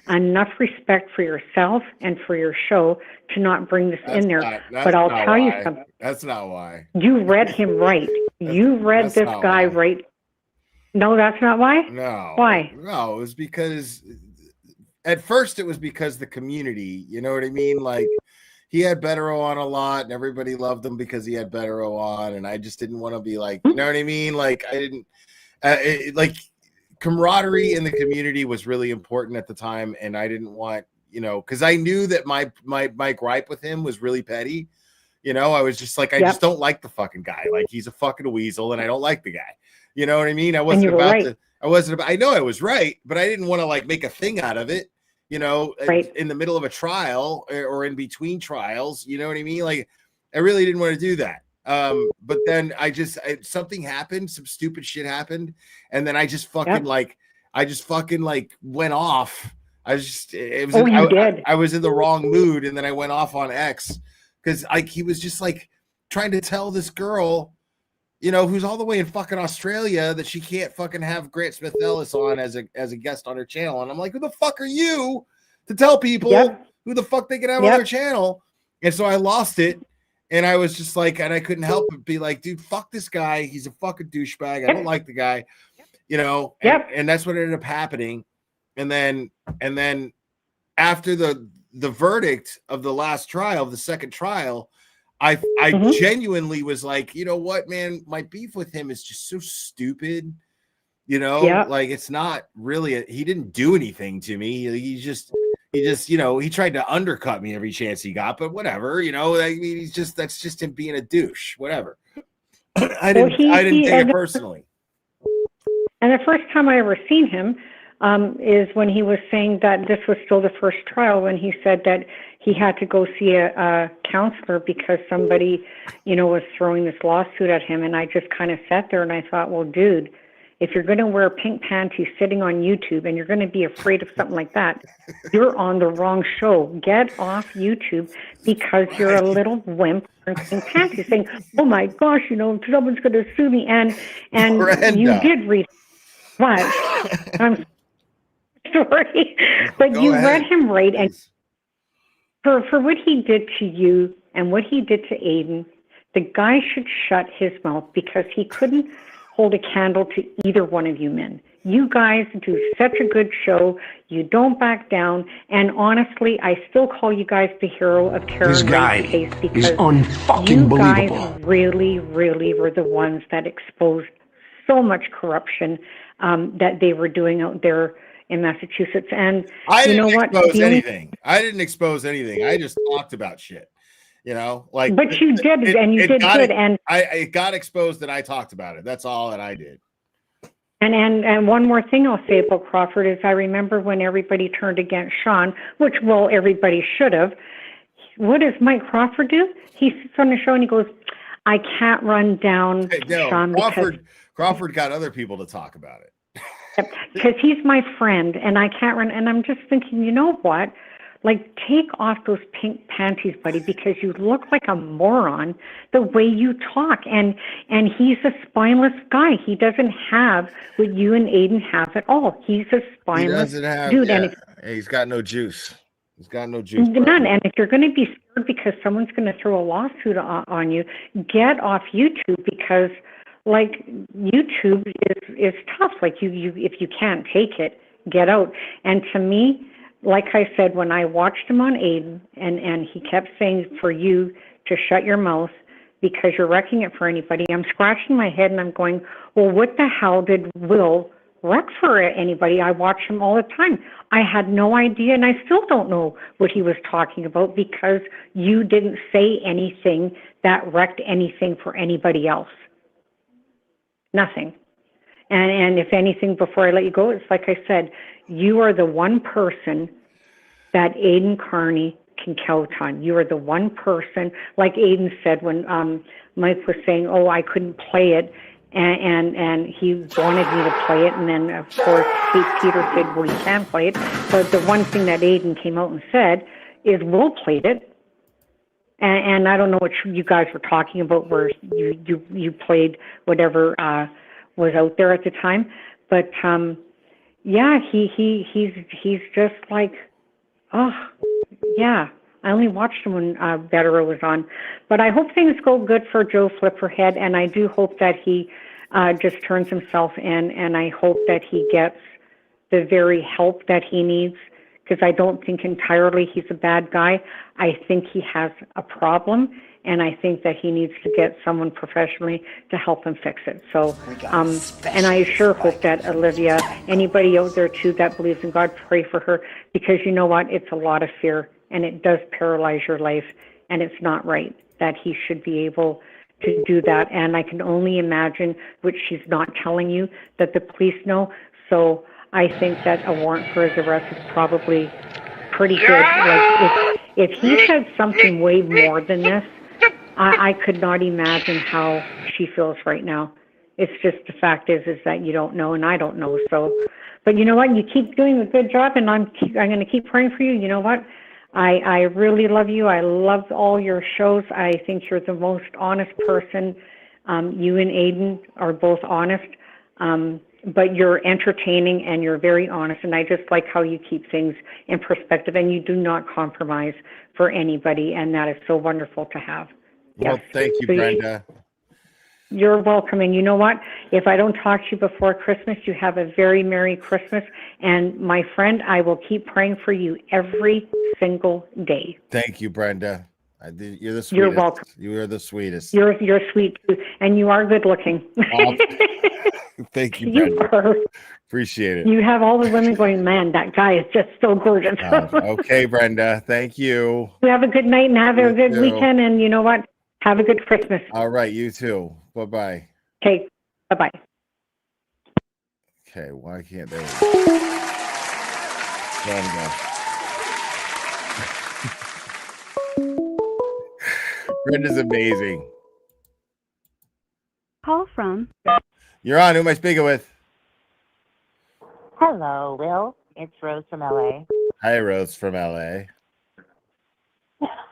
enough respect for yourself and for your show to not bring this in there. But I'll tell you something. That's not why. You read him right. You read this guy right. No, that's not why? No. Why? No, it was because at first it was because the community, you know what I mean? Like, he had Bettero on a lot, and everybody loved him because he had Bettero on, and I just didn't want to be like, you know what I mean? Like, I didn't camaraderie in the community was really important at the time, and I didn't want, because I knew that my gripe with him was really petty. I was just like, I just don't like the fucking guy. Like, he's a fucking weasel, and I don't like the guy. You know what I mean? I wasn't about to. I know I was right, but I didn't want to make a thing out of it. In the middle of a trial or in between trials, you know what I mean? Like, I really didn't want to do that. But then something happened, some stupid shit happened. And then I just fucking went off. I was in the wrong mood. And then I went off on X because he was just trying to tell this girl, who's all the way in fucking Australia, that she can't fucking have Grant Smith Ellis on as a guest on her channel. And I'm like, who the fuck are you to tell people who the fuck they can have on their channel? And so I lost it. And I was just and I couldn't help but be like, dude, fuck this guy. He's a fucking douchebag. I don't like the guy, and that's what ended up happening. And then after the verdict of the last trial, the second trial, I genuinely was like, you know what, man, my beef with him is just so stupid. It's not really he didn't do anything to me. He just he tried to undercut me every chance he got, but whatever, I mean, that's just him being a douche, whatever. I didn't take it personally. And the first time I ever seen him is when he was saying that this was still the first trial, when he said that he had to go see a counselor because somebody, was throwing this lawsuit at him. And I just kind of sat there and I thought, well, dude, if you're going to wear pink panties sitting on YouTube and you're going to be afraid of something like that, you're on the wrong show. Get off YouTube because you're a little wimp wearing pink panties saying, oh my gosh, someone's going to sue me. And Brenda. you did read what? I'm sorry, but Go you ahead, read him right. please. And for what he did to you and what he did to Aiden, the guy should shut his mouth because he couldn't hold a candle to either one of you men. You guys do such a good show. You don't back down. And honestly, I still call you guys the hero of Karen Ray's case because you guys really, really were the ones that exposed so much corruption that they were doing out there in Massachusetts. And I didn't what? expose anything. I didn't expose anything. I just talked about shit. But you did, and you did good. And it got exposed that I talked about it. That's all that I did. And one more thing I'll say about Crawford is I remember when everybody turned against Sean, which, well, everybody should have. What does Mike Crawford do? He sits on the show and he goes, I can't run down Sean Crawford got other people to talk about it. Because he's my friend and I can't run. And I'm just thinking, you know what? Like, take off those pink panties, buddy, because you look like a moron the way you talk. And he's a spineless guy. He doesn't have what you and Aiden have at all. He's a spineless dude. Yeah. And he's got no juice. He's got no juice. None. And if you're going to be scared because someone's going to throw a lawsuit on you, get off YouTube because, like, YouTube is tough. Like, you if you can't take it, get out. And to me, like I said, when I watched him on Aiden, and he kept saying for you to shut your mouth because you're wrecking it for anybody, I'm scratching my head and I'm going, well, what the hell did Will wreck for anybody? I watch him all the time. I had no idea, and I still don't know what he was talking about because you didn't say anything that wrecked anything for anybody else. Nothing. And if anything, before I let you go, it's like I said, you are the one person that Aiden Carney can count on. You are the one person, like Aiden said when Mike was saying, oh, I couldn't play it, and he wanted me to play it, and then, of course, Peter said, well, you can play it. But the one thing that Aiden came out and said is, Will played it. And I don't know what you guys were talking about where you played whatever was out there at the time. But yeah, he's just like, oh, yeah. I only watched him when Betterer was on. But I hope things go good for Joe Flipperhead, and I do hope that he just turns himself in, and I hope that he gets the very help that he needs, because I don't think entirely he's a bad guy. I think he has a problem, and I think that he needs to get someone professionally to help him fix it. So, and I sure hope that Olivia, anybody out there too that believes in God, pray for her, because you know what? It's a lot of fear, and it does paralyze your life, and it's not right that he should be able to do that. And I can only imagine, which she's not telling you, that the police know. So I think that a warrant for his arrest is probably pretty good. Like if he said something way more than this, I could not imagine how she feels right now. It's just the fact is that you don't know and I don't know. So, but you know what? You keep doing a good job, and I'm going to keep praying for you. You know what? I really love you. I love all your shows. I think you're the most honest person. You and Aiden are both honest. But you're entertaining and you're very honest, and I just like how you keep things in perspective, and you do not compromise for anybody, and that is so wonderful to have. Well, yes. thank you, So Brenda. You're welcome, and you know what? If I don't talk to you before Christmas, you have a very Merry Christmas, and my friend, I will keep praying for you every single day. Thank you, Brenda. You're the sweetest. You're welcome. You are the sweetest. You're sweet too, and you are good looking. Thank you, You Brenda. are. Appreciate it. You have all the women going, man, that guy is just so gorgeous. Okay, Brenda. Thank you. You have a good night and have a good too. weekend, and you know what? Have a good Christmas. All right, you too. Bye-bye. Okay, bye-bye. Okay, why can't they? There we go. Brenda's amazing. Call from. You're on. Who am I speaking with? Hello, Will. It's Rose from LA. Hi, Rose from LA.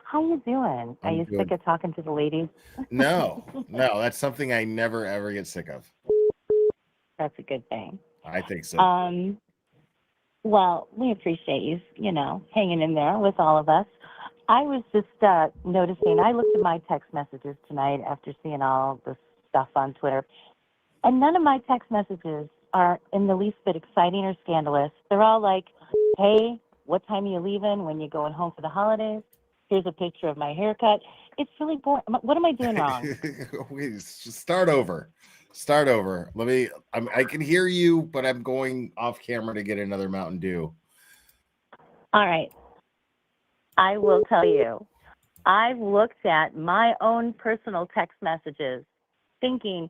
How you doing? Are I'm you good. sick of talking to the ladies? No, that's something I never ever get sick of. That's a good thing. I think so. Well, we appreciate you, hanging in there with all of us. I was just noticing, I looked at my text messages tonight after seeing all the stuff on Twitter, and none of my text messages are in the least bit exciting or scandalous. They're all like, hey, what time are you leaving? When you going home for the holidays? Here's a picture of my haircut. It's really boring. What am I doing wrong? Wait, start over. Start over. I can hear you, but I'm going off camera to get another Mountain Dew. All right. I will tell you. I've looked at my own personal text messages thinking,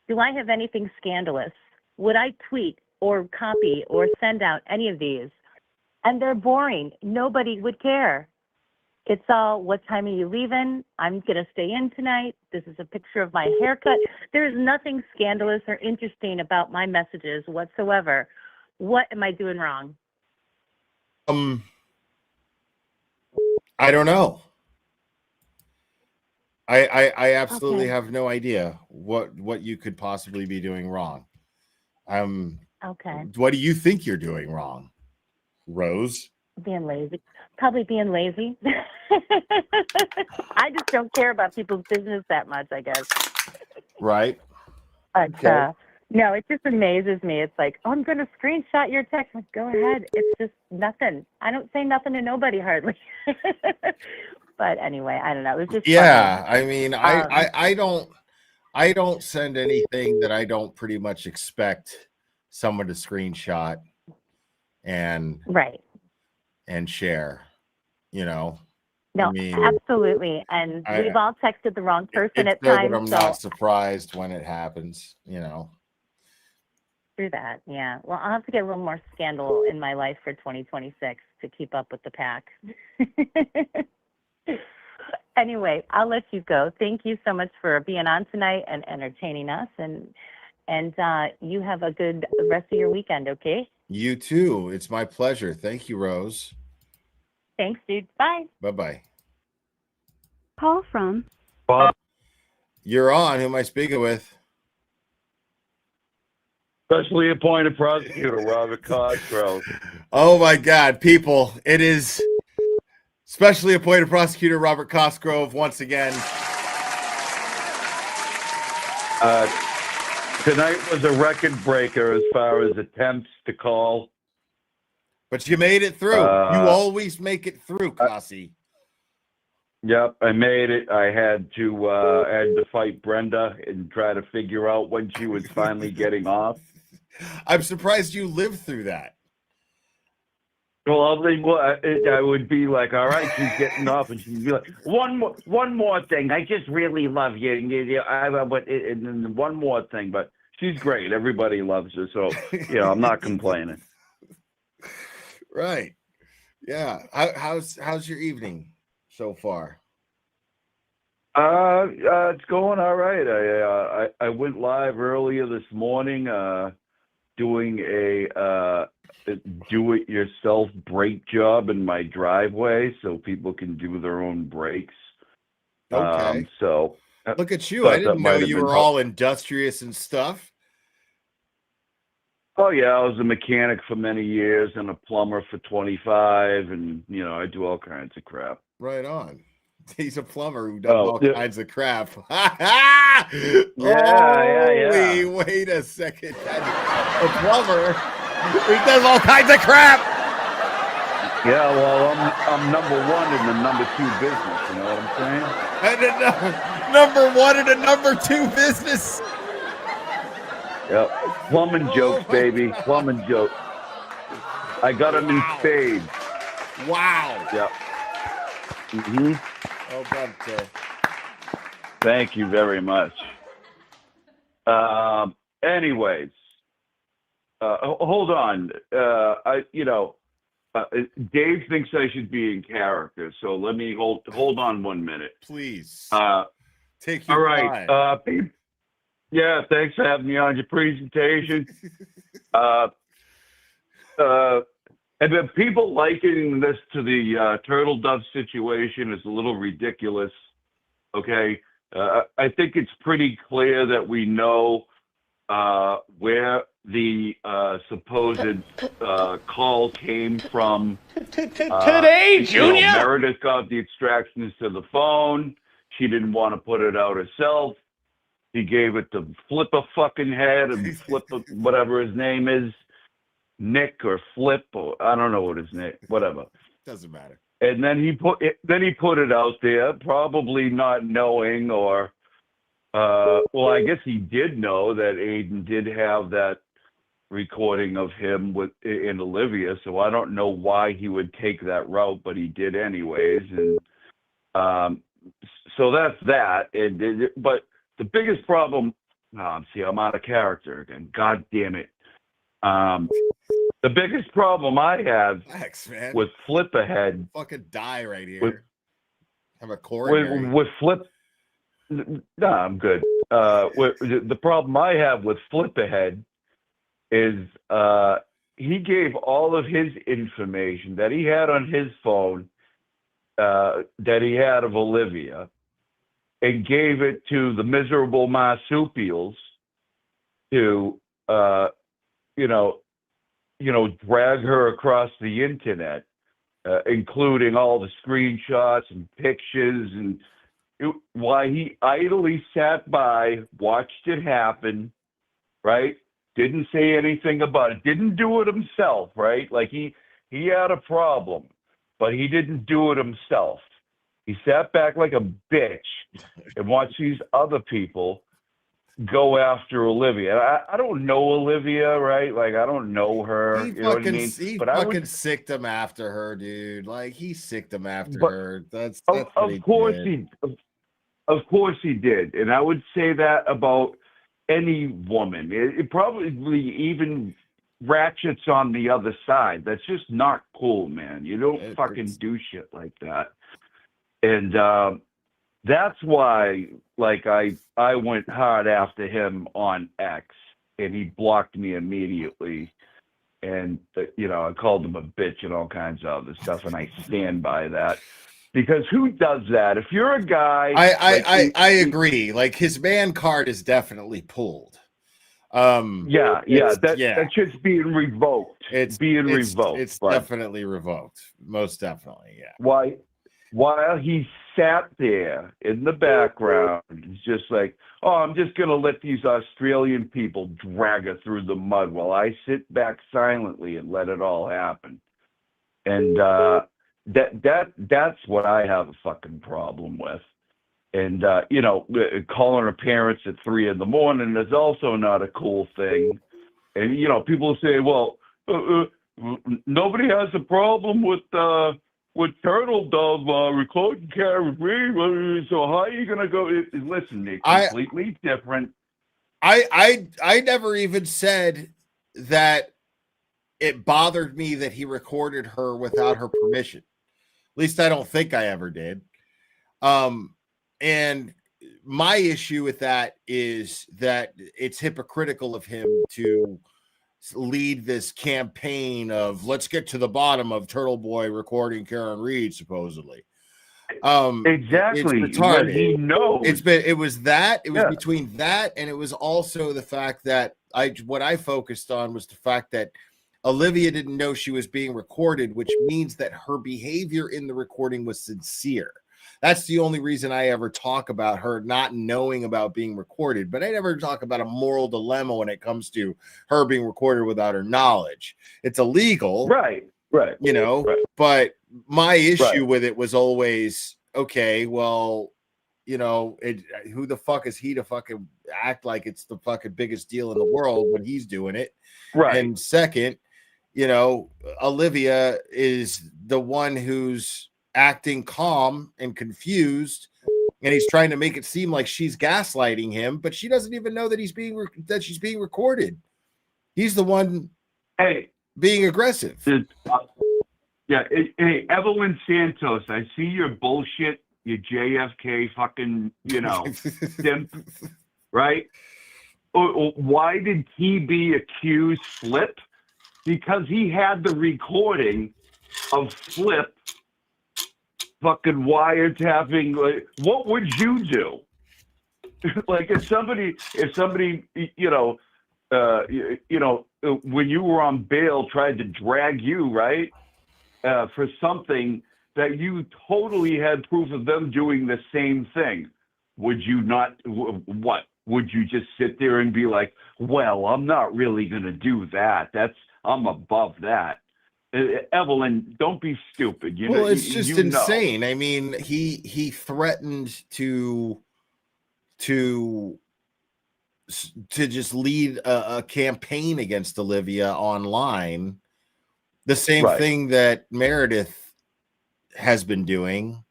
do I have anything scandalous? Would I tweet or copy or send out any of these? And they're boring. Nobody would care. It's all, what time are you leaving? I'm going to stay in tonight. This is a picture of my haircut. There's nothing scandalous or interesting about my messages whatsoever. What am I doing wrong? I don't know. I absolutely have no idea what you could possibly be doing wrong. Okay. What do you think you're doing wrong, Rose? Being lazy. Probably being lazy. I just don't care about people's business that much, I guess. Right. But Okay. no, it just amazes me. It's like, oh, I'm going to screenshot your text. Like, go ahead. It's just nothing. I don't say nothing to nobody hardly. But anyway, I don't know. It was just Yeah. funny. I mean, I don't send anything that I don't pretty much expect someone to screenshot and share. No, No, I mean, absolutely. And we've all texted the wrong person at it's so times. that I'm not surprised when it happens. Through that, yeah. Well, I'll have to get a little more scandal in my life for 2026 to keep up with the pack. Anyway, I'll let you go. Thank you so much for being on tonight and entertaining us. And you have a good rest of your weekend, okay? You too. It's my pleasure. Thank you, Rose. Thanks, dude. Bye. Bye-bye. Call from. You're on. Who am I speaking with? Specially appointed prosecutor Robert Cosgrove. Oh my God, people! It is specially appointed prosecutor Robert Cosgrove once again. Tonight was a record breaker as far as attempts to call. But you made it through. You always make it through, Cossie. Yep, I made it. I had to fight Brenda and try to figure out when she was finally getting off. I'm surprised you lived through that. Well, I would be like, all right, she's getting off, and she'd be like, one more thing. I just really love you. And then one more thing, but she's great. Everybody loves her, so I'm not complaining. Right. Yeah. How's your evening so far? It's going all right. I went live earlier this morning, doing a do-it-yourself brake job in my driveway, so people can do their own brakes. Okay. So look at you. I didn't know you were all industrious and stuff. Oh yeah, I was a mechanic for many years and a plumber for 25, and I do all kinds of crap. Right on. He's a plumber who does all kinds of crap. Yeah. Wait a second. A plumber who does all kinds of crap. Yeah, well, I'm number one in the number two business. You know what I'm saying? Number one in a number two business. Yep. Plumbing jokes, baby. Plumbing jokes. I got them in spades. Wow. Yep. Mm-hmm. Oh, God, sir. Thank you very much. Anyways, hold on. Dave thinks I should be in character, so let me hold on 1 minute. Please. Take your time. Yeah, thanks for having me on your presentation. And then people likening this to the turtle dove situation is a little ridiculous. Okay, I think it's pretty clear that we know where the supposed call came from. Today, Junior. Meredith got the extractions to the phone. She didn't want to put it out herself. He gave it to Flipperhead and Flipper, whatever his name is, Nick or Flip, or I don't know what his name, whatever. Doesn't matter. And then he put it out there, probably not knowing, or well, I guess he did know that Aiden did have that recording of him in Olivia, so I don't know why he would take that route, but he did anyways, and so that's that. But the biggest problem, see, I'm out of character again. God damn it. The biggest problem I have with Flipperhead, fucking die right here. Have a coronary. With Flip. No, I'm good. The problem I have with Flipperhead is he gave all of his information that he had on his phone that he had of Olivia and gave it to the miserable marsupials to, drag her across the internet, including all the screenshots and pictures, and why he idly sat by, watched it happen, right? Didn't say anything about it. Didn't do it himself, right? Like he had a problem, but he didn't do it himself. He sat back like a bitch and watched these other people go after Olivia. I don't know Olivia, right? Like, I don't know her. He you know what I mean? He but fucking sicked him after her, dude. Like, he sicked him after her. That's of course he of course he did. And I would say that about any woman. It probably even ratchets on the other side. That's just not cool, man. You don't fucking do shit like that. And that's why, like, I went hard after him on X, and he blocked me immediately. And, I called him a bitch and all kinds of other stuff, and I stand by that. Because who does that? If you're a guy... I agree. Like, his man card is definitely pulled. That shit's being revoked. It's revoked. It's definitely revoked. Most definitely, yeah. Why? While he sat there in the background, he's just like, oh, I'm just going to let these Australian people drag her through the mud while I sit back silently and let it all happen. And that's what I have a fucking problem with. And, calling her parents at 3 a.m. is also not a cool thing. And, people say, well, nobody has a problem with Turtle Dove recording Karen Reed, so how are you going to go? Listen, they're completely different. I never even said that it bothered me that he recorded her without her permission. At least I don't think I ever did. And my issue with that is that it's hypocritical of him to lead this campaign of let's get to the bottom of Turtle Boy recording Karen Reed, supposedly. Exactly. It's retarded. He knows. It was between that, and it was also the fact that what I focused on was the fact that Olivia didn't know she was being recorded, which means that her behavior in the recording was sincere. That's the only reason I ever talk about her not knowing about being recorded, but I never talk about a moral dilemma when it comes to her being recorded without her knowledge. It's illegal. Right. But my issue with it was always, okay, well, who the fuck is he to fucking act like it's the fucking biggest deal in the world when he's doing it? Right. And second, Olivia is the one who's acting calm and confused, and he's trying to make it seem like she's gaslighting him, but she doesn't even know that she's being recorded. He's the one being aggressive. Hey, Evelyn Santos, I see your bullshit, your JFK fucking, simp, right? Why did TB accuse Flip because he had the recording of Flip fucking wiretapping. Like, what would you do? Like if somebody, when you were on bail, tried to drag you, right, for something that you totally had proof of them doing the same thing, would you not? What would you just sit there and be like, well, I'm not really going to do that. I'm above that. Evelyn, don't be stupid. Well, it's just insane. I mean, he threatened to just lead a campaign against Olivia online. The same thing that Meredith has been doing,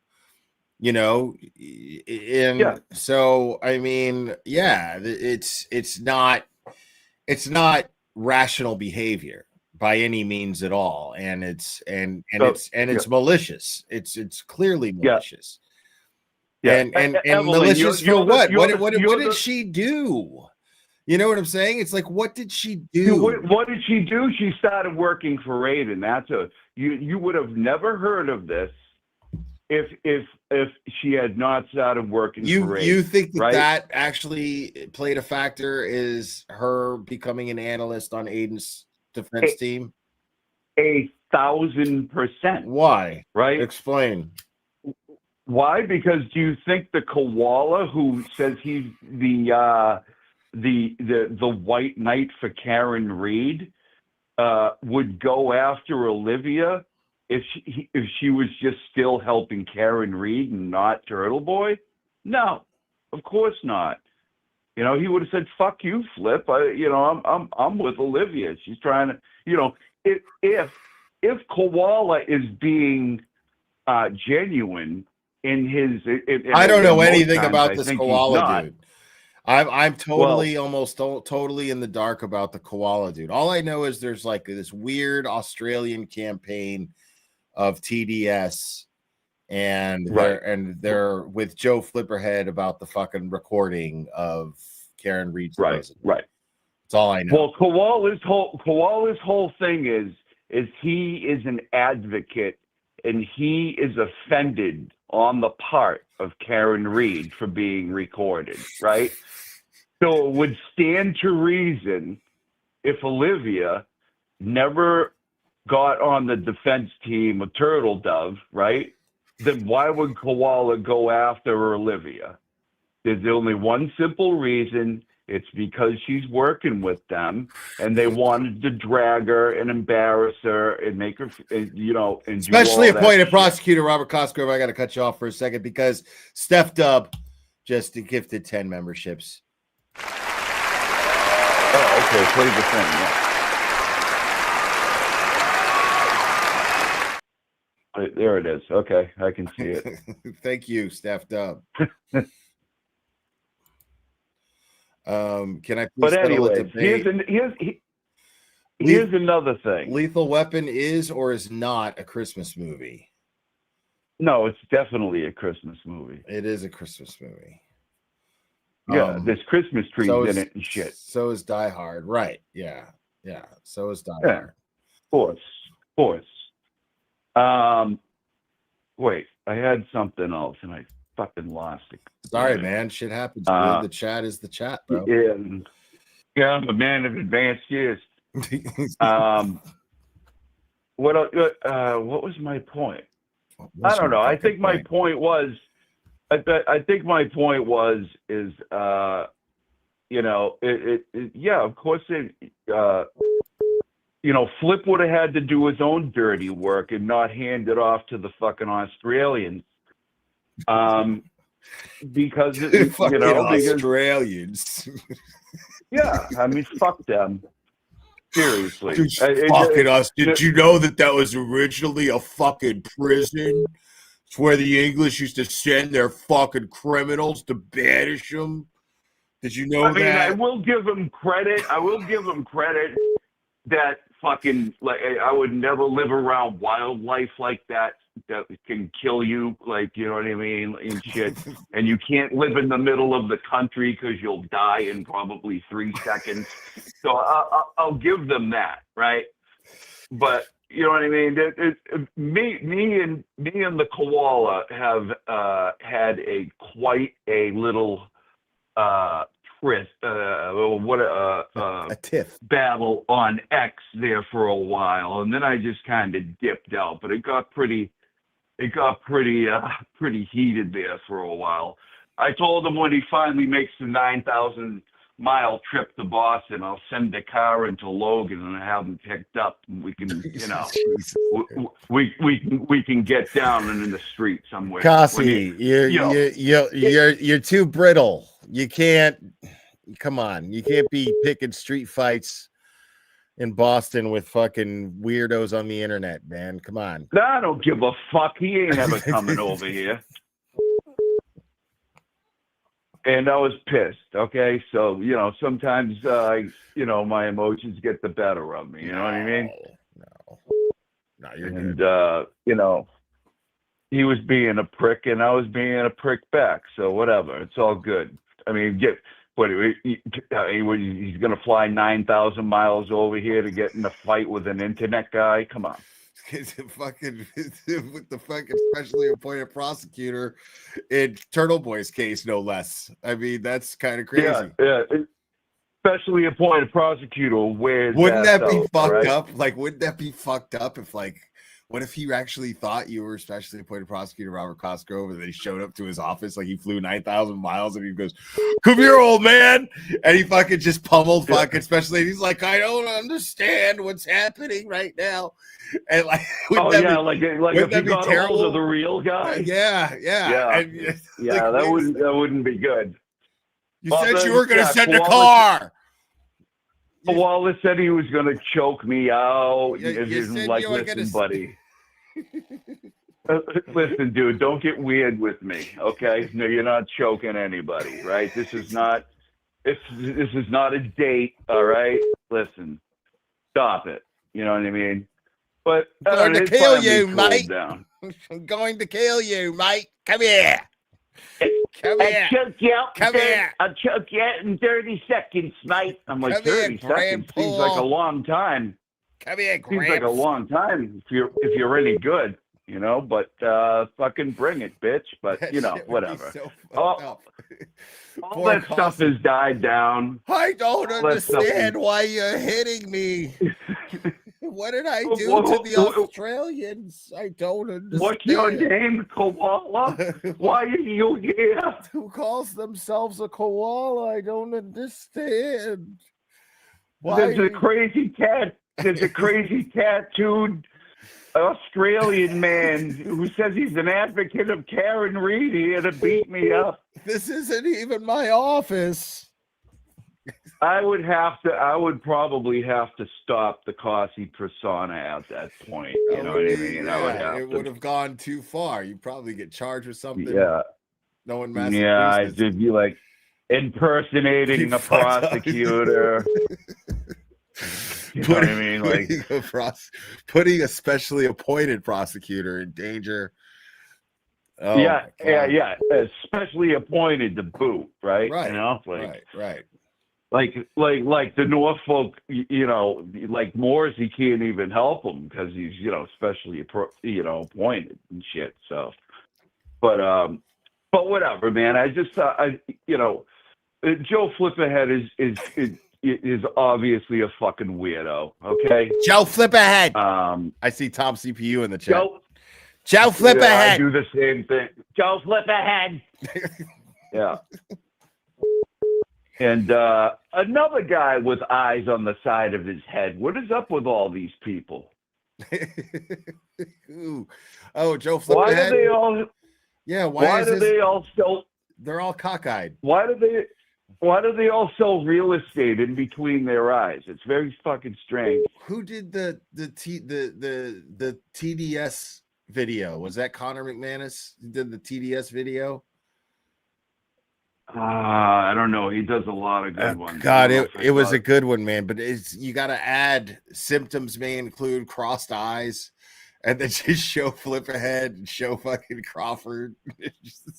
and so I mean, it's not rational behavior by any means at all, and it's malicious. It's clearly malicious. And Evelyn, malicious for what? What did she do? You know what I'm saying? It's like, what did she do? What did she do? She started working for Raiden. That's you would have never heard of this if she had not started working for Raiden. You think that actually played a factor? Is her becoming an analyst on Aiden's defense team? 1,000%. Why? Right? Explain. Why? Because do you think the koala who says he's the white knight for Karen Reed would go after Olivia if she was just still helping Karen Reed and not Turtle Boy? No, of course not. He would have said, "Fuck you, Flip. I'm with Olivia. She's trying to." If Koala is being genuine in his, I don't know anything about this koala dude. I'm totally totally in the dark about the koala dude. All I know is there's like this weird Australian campaign of TDS, and they're with Joe Flipperhead about the fucking recording of Karen Reed's president. Right. That's all I know. Well, Koala's whole thing is he is an advocate, and he is offended on the part of Karen Reed for being recorded, right? So it would stand to reason if Olivia never got on the defense team with Turtle Dove, right? Then why would Koala go after Olivia? There's only one simple reason. It's because she's working with them, and they wanted to drag her and embarrass her and make her, Especially appointed prosecutor Robert Cosgrove. I got to cut you off for a second because Steph Dub just gifted 10 memberships. Oh, okay. Play the thing. Yeah. There it is. Okay, I can see it. Thank you, Steph Dub. Can I please settle a debate? Here's another thing. Lethal Weapon is or is not a Christmas movie? No, it's definitely a Christmas movie. It is a Christmas movie. Yeah, there's Christmas trees in it and shit. So is Die Hard. Right. Yeah. So is Die Hard. Of course. Wait, I had something else and I fucking lost it. Sorry, man. Shit happens. The chat is the chat, bro. Yeah, I'm a man of advanced years. What was my point? I don't know. I think my point was is of course Flip would have had to do his own dirty work and not hand it off to the fucking Australians. Because Australians. Yeah, I mean, fuck them. Seriously. Fucking us. Did you know that was originally a fucking prison? It's where the English used to send their fucking criminals to banish them. Did you know that? I mean, I will give them credit. That fucking, I would never live around wildlife like that can kill you, you know what I mean, and shit. And you can't live in the middle of the country because you'll die in probably 3 seconds. So I'll give them that, right? but you know what I mean. Me and the koala have had quite a little tryst, a tiff battle on X there for a while, and then I just kind of dipped out. But it got pretty heated there for a while. I told him when he finally makes the 9,000-mile trip to Boston, I'll send the car into Logan and have him picked up, and we can, we can get down and in the street somewhere. Cassie, you're too brittle. You can't. Come on, you can't be picking street fights in Boston with fucking weirdos on the internet, man. Come on. No, I don't give a fuck. He ain't ever coming over here. And I was pissed. Okay, so sometimes my emotions get the better of me. You know what I mean? No, you're good. He was being a prick, and I was being a prick back. So whatever, it's all good. I mean, he's gonna fly 9,000 miles over here to get in a fight with an internet guy? Come on. Fucking with the fucking specially appointed prosecutor in Turtle Boy's case, no less. I mean, that's kind of crazy. Yeah. Specially appointed prosecutor. Wouldn't that be fucked up? Like, wouldn't that be fucked up if, like, what if he actually thought you were specially appointed prosecutor Robert Cosgrove, and then he showed up to his office like he flew 9,000 miles, and he goes, "Come here, old man," and he fucking just pummeled fucking special. He's like, "I don't understand what's happening right now," and like, like if you got a hold of the real guy. Yeah. And, that wouldn't be good. You said you were going to send a car. Wallace said he was going to choke me out. Listen, buddy. Listen, dude, don't get weird with me, okay? No, you're not choking anybody, right? This is not a date, all right? Listen, stop it. You know what I mean? But I'm going to kill you, mate. I'm going to kill you, mate. Come here. Come here. I'll choke you out in 30 seconds, mate. I'm like, 30 seconds seems like a long time. Come here, Seems like a long time if you're any good, but fucking bring it, bitch. But whatever. So all that stuff has died down. I don't understand why you're hitting me. What did I do to the Australians? I don't understand. What's your name, koala? Why are you here? Who calls themselves a koala? I don't understand. Why? There's a crazy tattooed Australian man who says he's an advocate of Karen Reed here to beat me up. This isn't even my office. I would probably have to stop the Cossie persona at that point. You know what I mean? It would have gone too far. You'd probably get charged with something. Yeah. No one messes. Yeah, I'd be like impersonating a prosecutor. You know what I mean? Like putting a specially appointed prosecutor in danger. Oh, yeah. Especially appointed to boot, right? Right. Right. Like the Norfolk, like Morrissey can't even help him because he's, specially, appointed and shit. So, but whatever, man. I just thought, Joe Flipperhead is obviously a fucking weirdo. Okay, Joe Flipperhead. I see Tom CPU in the chat. Joe Flipperhead. Yeah, I do the same thing. Joe Flipperhead. Yeah. And another guy with eyes on the side of his head. What is up with all these people? Ooh. Oh, Joe Flipperhead. Why do they all? Yeah. Why do they all sell? They're all cockeyed. Why do they all sell real estate in between their eyes? It's very fucking strange. Who did the TDS video? Was that Connor McManus who did the TDS video? I don't know. He does a lot of good ones. God, it was a good one, man. But you got to add symptoms may include crossed eyes and then just show Flipperhead and show fucking Crawford.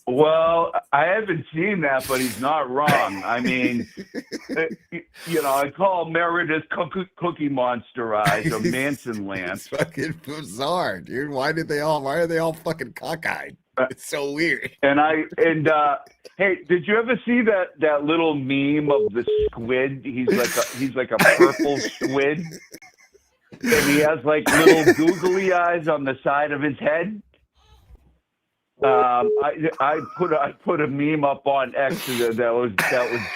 Well, I haven't seen that, but he's not wrong. I mean, I call Meredith Cookie Monster Eyes or Manson Land. It's fucking bizarre, dude. Why are they all fucking cockeyed? It's so weird. Hey, did you ever see that little meme of the squid? He's like a purple squid, and he has like little googly eyes on the side of his head. I put a meme up on X that was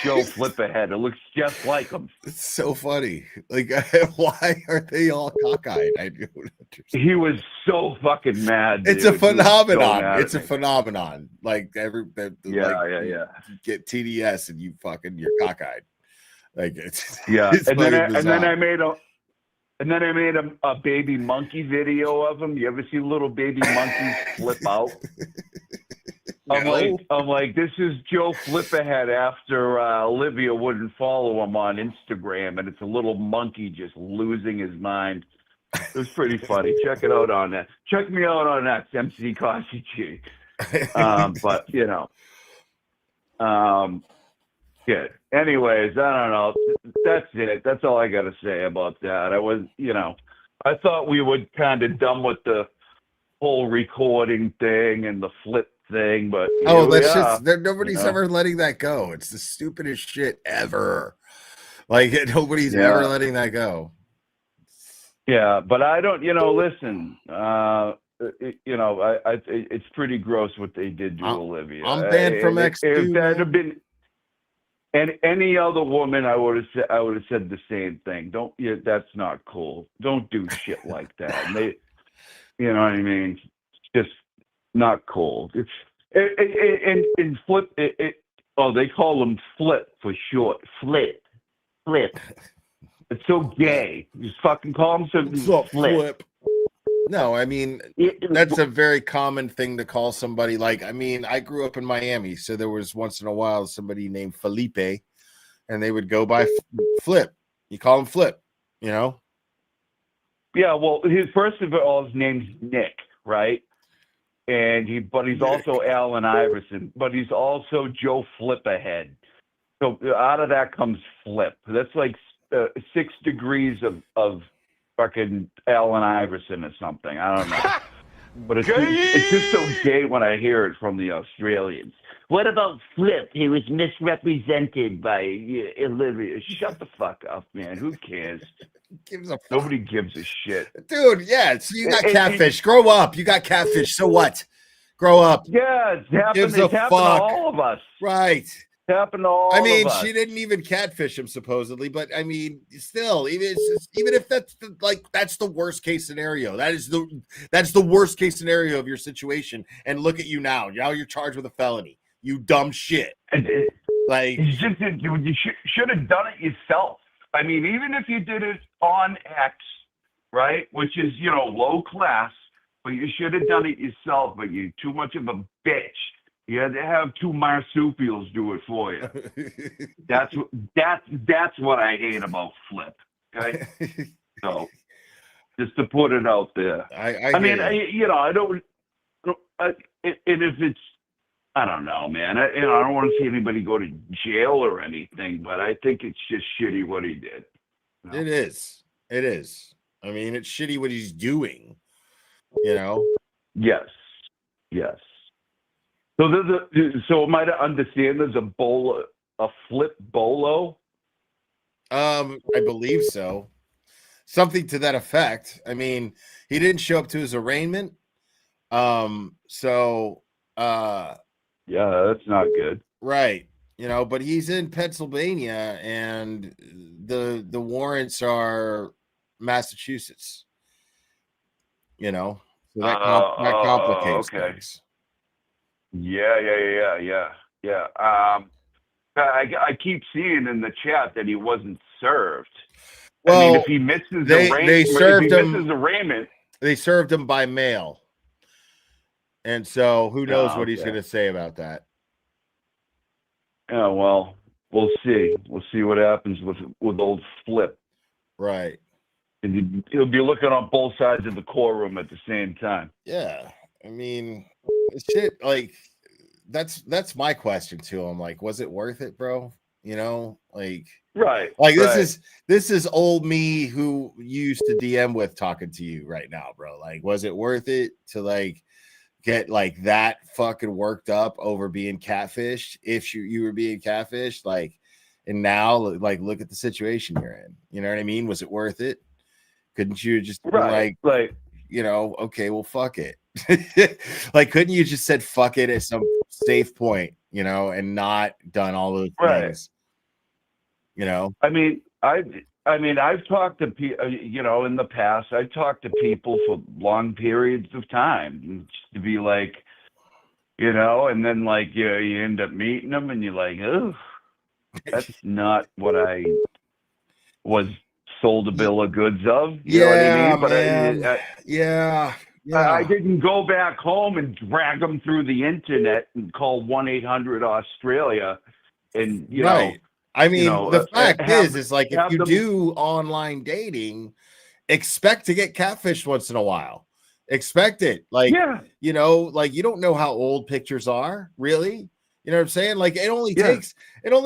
Joe Flipperhead. It looks just like him. It's so funny. Like, why are they all cockeyed? I don't understand. He was so fucking mad. It's dude. a phenomenon. So It's a phenomenon. Like yeah. You get TDS and you're cockeyed. Like it's and then I made a baby monkey video of him. You ever see little baby monkeys flip out? I'm like, this is Joe Flipperhead after Olivia wouldn't follow him on Instagram, and it's a little monkey just losing his mind. It was pretty funny. Check it out on that. Check me out on that, MC Kasi G. But yeah. Anyways, I don't know. That's it. That's all I got to say about that. I thought we would kind of done with the whole recording thing and the flip thing, but nobody's ever letting that go. It's the stupidest shit ever. Like nobody's ever letting that go. Yeah, but I don't. Listen. It's pretty gross what they did to Olivia. I'm banned from X. If that had been and any other woman, I would have said the same thing. That's not cool. Don't do shit like that. And they, you know what I mean? It's just not cool. And flip. They call them flip for short. Flip. It's so gay. Just fucking call them something. Flip. No, I mean, that's a very common thing to call somebody. Like, I mean, I grew up in Miami, so there was once in a while somebody named Felipe, and they would go by Flip. You call him Flip, Yeah, well, first of all, his name's Nick, right? But he's also Allen Iverson, but he's also Joe Flipperhead. So out of that comes Flip. That's like 6 degrees of fucking Allen Iverson or something. I don't know. But it's just so gay when I hear it from the Australians. What about Flip? He was misrepresented by Olivia. Shut the fuck up, man. Who cares? Nobody gives a shit. Dude, yeah. So you got catfish. Grow up. You got catfish. So what? Grow up. Yeah, it's happened to all of us. Right. Happened to all of us. She didn't even catfish him supposedly, but I mean, still, even if that's that's the worst case scenario. That's the worst case scenario of your situation. And look at you now. Now you're charged with a felony. You dumb shit. Like you should have done it yourself. I mean, even if you did it on X, right, which is low class, but you should have done it yourself. But you're too much of a bitch. You had to have 2 marsupials do it for you. That's what I hate about Flip. Okay, so just to put it out there. I mean, I don't. And if it's, I don't know, man. I don't want to see anybody go to jail or anything, but I think it's just shitty what he did. It is. It is. I mean, it's shitty what he's doing. Yes. So am I to understand there's a Flip bolo? I believe so. Something to that effect. I mean, he didn't show up to his arraignment. Yeah, that's not good. Right. But he's in Pennsylvania and the warrants are Massachusetts. So that complicates things. Yeah. I keep seeing in the chat that he wasn't served. Well, I mean, if he misses arraignment, they served him by mail, and so who knows what he's going to say about that? Yeah, well, we'll see. We'll see what happens with old Flip. Right. And he'll be looking on both sides of the courtroom at the same time. Yeah. I mean, shit, like, that's my question to him. Like, was it worth it, bro? You know, Right. this is old me who you used to DM with talking to you right now, bro. Like, was it worth it to like get like that fucking worked up over being catfished if you were being catfished? Like, and now like look at the situation you're in. You know what I mean? Was it worth it? Couldn't you just be like, you know, okay, well, fuck it. Like, couldn't you just said fuck it at some safe point, you know, and not done all those things, you know? I mean, I've talked to people, you know, in the past, I've talked to people for long periods of time just to be like, you know, and then like you end up meeting them and you're like, oh, that's not what I was sold a bill of goods of. You know what I mean? But I didn't go back home and drag them through the internet and call 1-800-Australia and, you know. I mean, the fact is like if you them do online dating, expect to get catfished once in a while. Expect it. Like, you know, like you don't know how old pictures are, really. You know what I'm saying? Like it only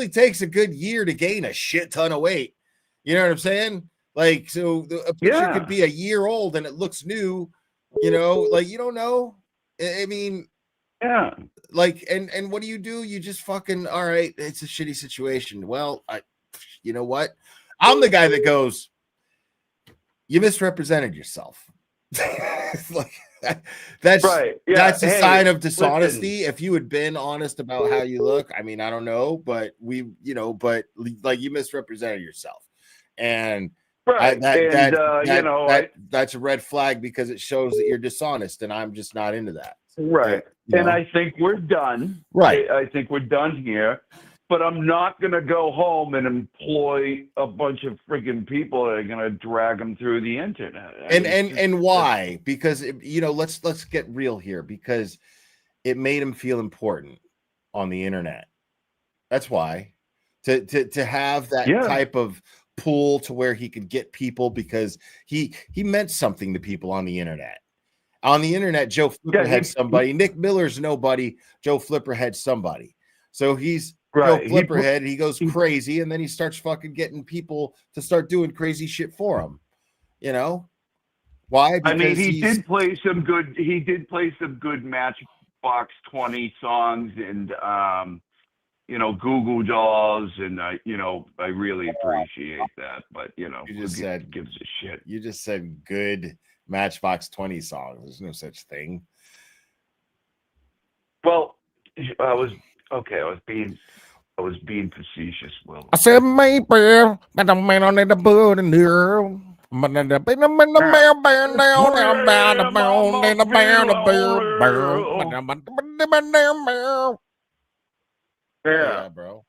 takes a good year to gain a shit ton of weight. You know what I'm saying? Like, so a picture could be a year old and it looks new, you know, like you don't know. I mean, like, and what do? You just fucking, all right, it's a shitty situation. Well, you know what? I'm the guy that goes, you misrepresented yourself. Like that's a sign of dishonesty. If you had been honest about how you look, I mean, I don't know, but but like you misrepresented yourself. And that's a red flag because it shows that you're dishonest, and I'm just not into that. Right. And I think we're done. Right. I think we're done here. But I'm not going to go home and employ a bunch of freaking people that are going to drag them through the internet. And why? Because let's get real here. Because it made him feel important on the internet. That's why. To have that type of pull to where he could get people because he meant something to people on the internet. On the internet, Joe Flipperhead somebody. Nick Miller's nobody. Joe Flipperhead somebody. So he's Joe Flipperhead. He goes crazy, and then he starts fucking getting people to start doing crazy shit for him. You know why? Because I mean, he did play some good Matchbox 20 songs and Google Dolls, and I really appreciate that. But you just said gives a shit. You just said good Matchbox 20 songs. There's no such thing. Well, I was being facetious, Will. I said maybe, but I'm man on the board and here. But the mail bear down. Yeah, bro.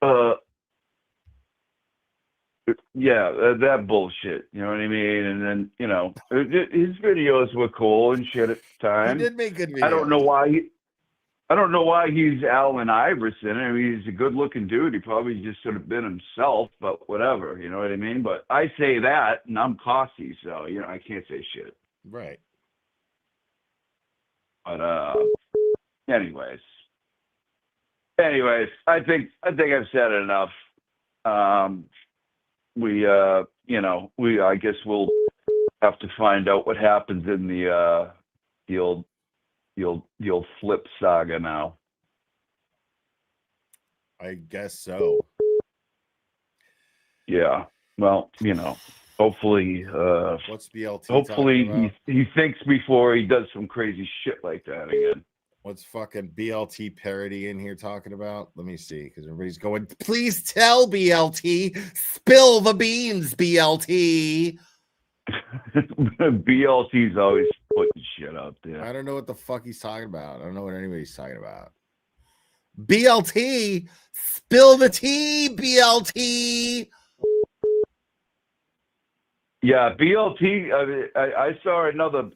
That bullshit. You know what I mean? And then his videos were cool and shit at the time. He did make good videos. I don't know why he's Allen Iverson. I mean, he's a good-looking dude. He probably just should have been himself, but whatever. You know what I mean? But I say that, and I'm Cossy, so I can't say shit. Right. But anyways, I think I've said it enough. I guess we'll have to find out what happens in the old Flip saga now. I guess so. Yeah. Well, hopefully what's BLT? Hopefully he thinks before he does some crazy shit like that again. What's fucking BLT parody in here talking about? Let me see, because everybody's going, please tell BLT, spill the beans, BLT. BLT's always putting shit out there. I don't know what the fuck he's talking about. I don't know what anybody's talking about. BLT, spill the tea, BLT. Yeah, BLT. I saw another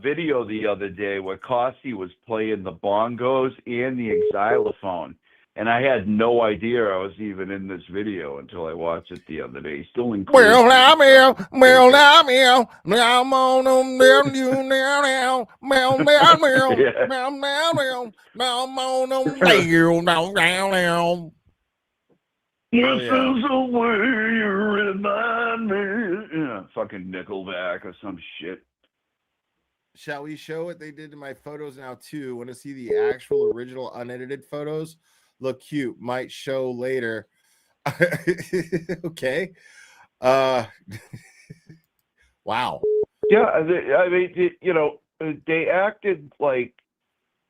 video the other day where Cossy was playing the bongos and the xylophone, And I had no idea I was even in this video until I watched it the other day. He still includes Well, me. now, meow, well, now, meow, now, I'm on them, down, you now, now, meow, meow, meow, Yeah. meow, meow, meow, now, I'm on them, meow, now, now, now. This Oh, yeah. is the way you remind me. Yeah, fucking Nickelback or some shit. Shall we show what they did to my photos now too? Want to see the actual original unedited photos? Look cute. Might show later. Okay. Wow. Yeah, I mean, you know, they acted like,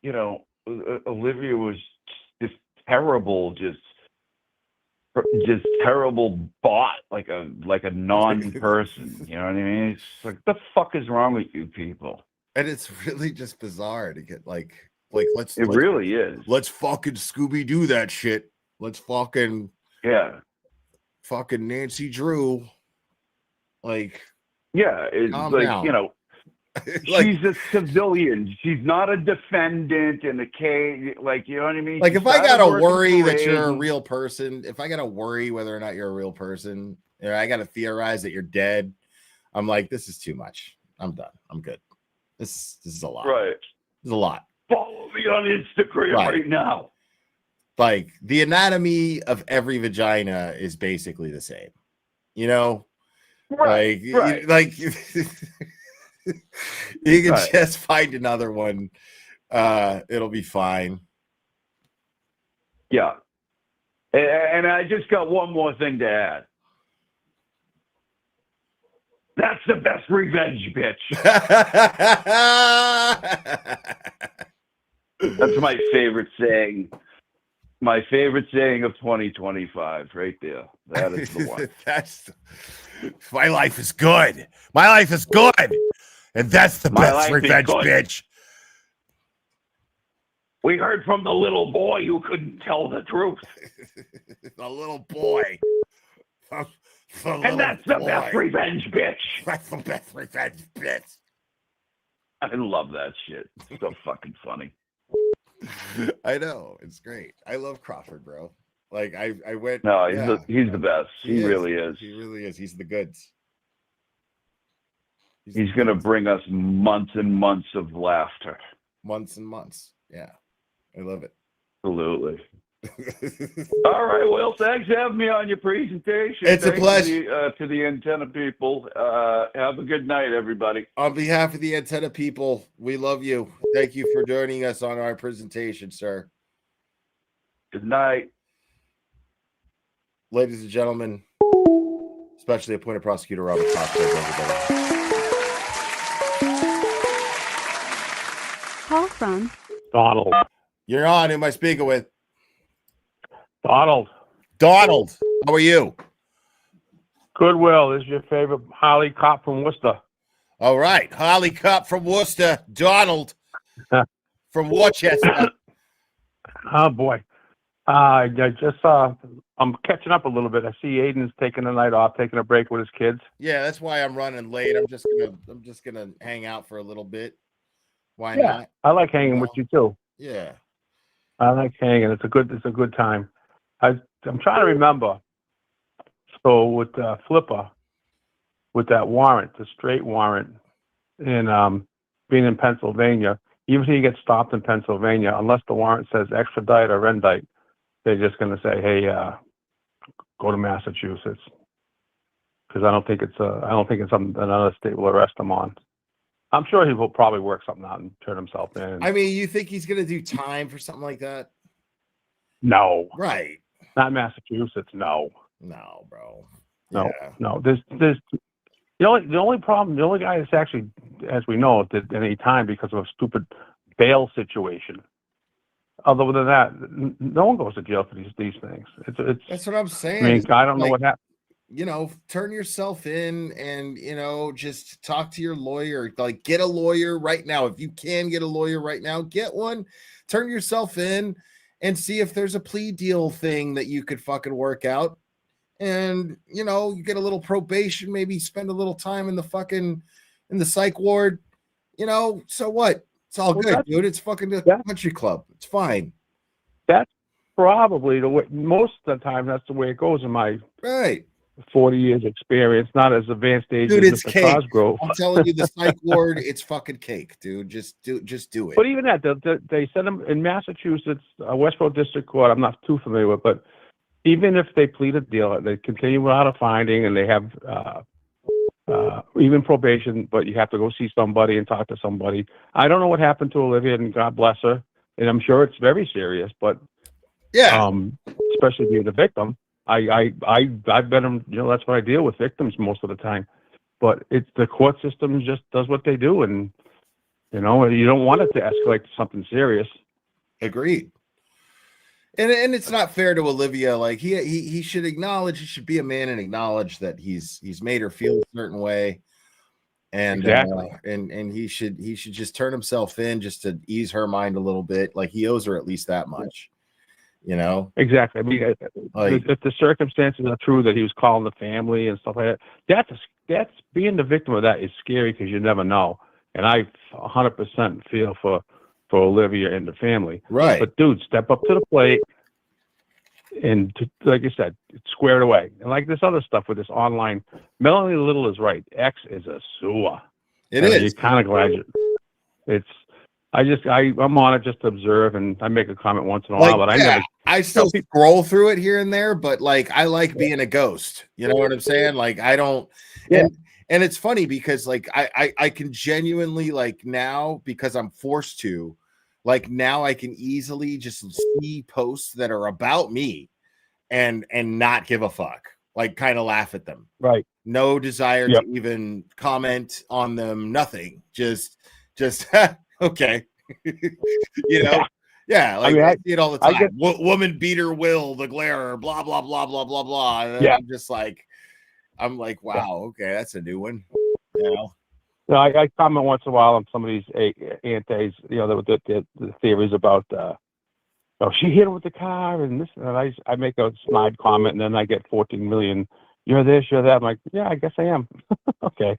you know, Olivia was just terrible, just terrible bot, like a non-person. You know what I mean? It's like, the fuck is wrong with you people? And it's really just bizarre to get like let's really is. Let's fucking Scooby-Doo that shit. Let's fucking Nancy Drew. Like, yeah, it's like down. You know, Like, she's a civilian. She's not a defendant in the case. Like, you know what I mean? like She if I started gotta working worry for that you're a Reagan. real person, if I gotta worry whether or not you're a real person, or I gotta theorize that you're dead, I'm like, this is too much. I'm done. I'm good. This is a lot. Right. This is a lot. Follow me on Instagram right now. Like, the anatomy of every vagina is basically the same. You know? Right. Like you can just find another one. It'll be fine. Yeah. And I just got one more thing to add. That's the best revenge, bitch. That's my favorite saying. My favorite saying of 2025, right there. That is the one. My life is good. My life is good. And that's the best revenge, bitch. We heard from the little boy who couldn't tell the truth. The little boy. And that's the best revenge, bitch. That's the best revenge, bitch. I love that shit. It's so fucking funny. I know. It's great. I love Crawford, bro. Like, I went. No, he's the best. He really is. He really is. He's the goods. He's going to bring us months and months of laughter. Months and months. Yeah. I love it. Absolutely. All right. Well, thanks for having me on your presentation. It's a pleasure. To the antenna people. Have a good night, everybody. On behalf of the antenna people, we love you. Thank you for joining us on our presentation, sir. Good night. Ladies and gentlemen, especially appointed prosecutor Robert Cox, everybody. Call from Donald. You're on. Who am I speaking with? Donald. Donald, how are you? Goodwill. This is your favorite Harley cop from Worcester. All right. Harley cop from Worcester. Donald from Worcester. Oh, boy. I just I'm catching up a little bit. I see Aiden's taking the night off, taking a break with his kids. Yeah, that's why I'm running late. I'm just gonna hang out for a little bit. Why not? I like hanging with you too. Yeah. I like hanging. It's a good time. I'm trying to remember. So with Flipper, with that warrant, the straight warrant, and being in Pennsylvania, even if he gets stopped in Pennsylvania, unless the warrant says extradite or indict, they're just going to say, "Hey, go to Massachusetts," because I don't think it's something another state will arrest him on. I'm sure he will probably work something out and turn himself in. I mean, you think he's gonna do time for something like that? No. Right. Not Massachusetts. No. No, bro. No. Yeah. No. There's the only problem. The only guy that's actually, as we know, did any time because of a stupid bail situation. Other than that, no one goes to jail for these things. It's. That's what I'm saying. I mean, I don't know what happened. You know, turn yourself in and, just talk to your lawyer. Like, get a lawyer right now. If you can get a lawyer right now, get one. Turn yourself in and see if there's a plea deal thing that you could fucking work out. And, you get a little probation, maybe spend a little time in the psych ward. So what? It's all good, dude. It's fucking the country club. It's fine. probably the way. Most of the time, that's the way it goes in my Right. 40 years experience. Not as advanced age Dude, as it's Mr. cake. Cosgrove. I'm telling you, the psych ward, it's fucking cake, dude. Just do it. But even that, they send them in Massachusetts, Westboro District Court. I'm not too familiar with, but even if they plead a deal, they continue without a finding, and they have even probation. But you have to go see somebody and talk to somebody. I don't know what happened to Olivia, and God bless her. And I'm sure it's very serious. But yeah, especially being the victim, I've been, that's what I deal with, victims most of the time. But it's the court system just does what they do, and you don't want it to escalate to something serious. Agreed. And it's not fair to Olivia. Like he should acknowledge, he should be a man and acknowledge that he's made her feel a certain way. And exactly. And he should just turn himself in just to ease her mind a little bit. Like he owes her at least that much. Exactly. I mean, if the circumstances are true that he was calling the family and stuff like that, that's being the victim of that is scary because you never know. And I 100% feel for Olivia and the family. Right. But dude, step up to the plate and like you said, square it away. And like this other stuff with this online, Melanie Little is right. X is a sewer. It is. You're kind of glad I'm on it just to observe, and I make a comment once in a while, but I still scroll through it here and there, but like I like being a ghost. You know what I'm saying? Like I don't and it's funny because like I can genuinely like now because I'm forced to, like now I can easily just see posts that are about me and not give a fuck. Like kind of laugh at them. Right. No desire to even comment on them, nothing. Just okay. Yeah, like I see it all the time. Woman beat her will, the glare, blah blah blah blah blah blah. And I'm like, wow, okay, that's a new one. I comment once in a while on some of these antis, the theories about she hit him with the car and this, and I make a snide comment, and then I get 14 million. You're this, you're that. I'm like, yeah, I guess I am. Okay.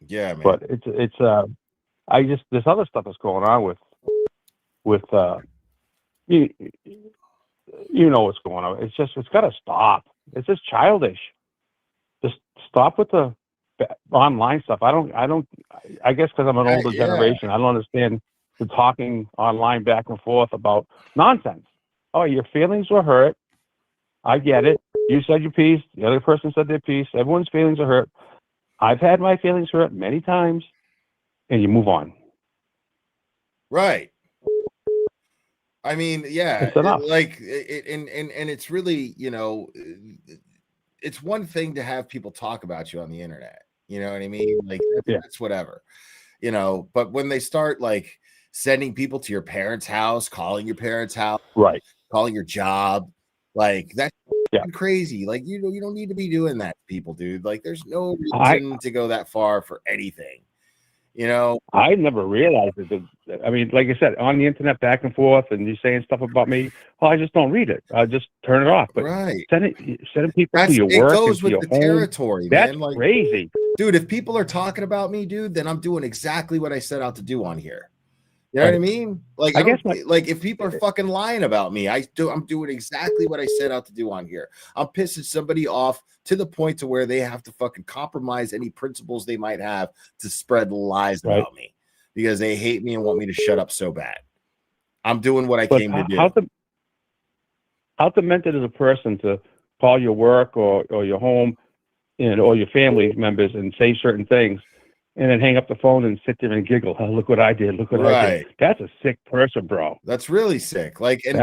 Yeah, man. But it's this other stuff that's going on with you know what's going on. It's got to stop. It's just childish. Just stop with the online stuff. I guess because I'm an older generation, I don't understand the talking online back and forth about nonsense. Oh, your feelings were hurt. I get it. You said your piece. The other person said their piece. Everyone's feelings are hurt. I've had my feelings hurt many times, and you move on. Right. I mean, yeah, like and it's really, it's one thing to have people talk about you on the internet. You know what I mean? Like that's whatever, but when they start like sending people to your parents' house, calling your parents' house, right, calling your job, like that's crazy. Like you don't need to be doing that to people, dude. Like there's no reason to go that far for anything. I never realized it. I mean, like I said, on the internet, back and forth, and you're saying stuff about me. Well, I just don't read it. I just turn it off. But sending people to your work, it goes with the home, territory, that's man. Like crazy, dude. If people are talking about me, dude, then I'm doing exactly what I set out to do on here. You know what I mean? Like I guess like if people are fucking lying about me, I'm doing exactly what I set out to do on here. I'm pissing somebody off to the point to where they have to fucking compromise any principles they might have to spread lies about me because they hate me and want me to shut up so bad. I'm doing what I came to do. How demented is a person to call your work or your home or your family members and say certain things, and then hang up the phone and sit there and giggle. Oh, look what I did. Look what I did. That's a sick person, bro. That's really sick. Like, and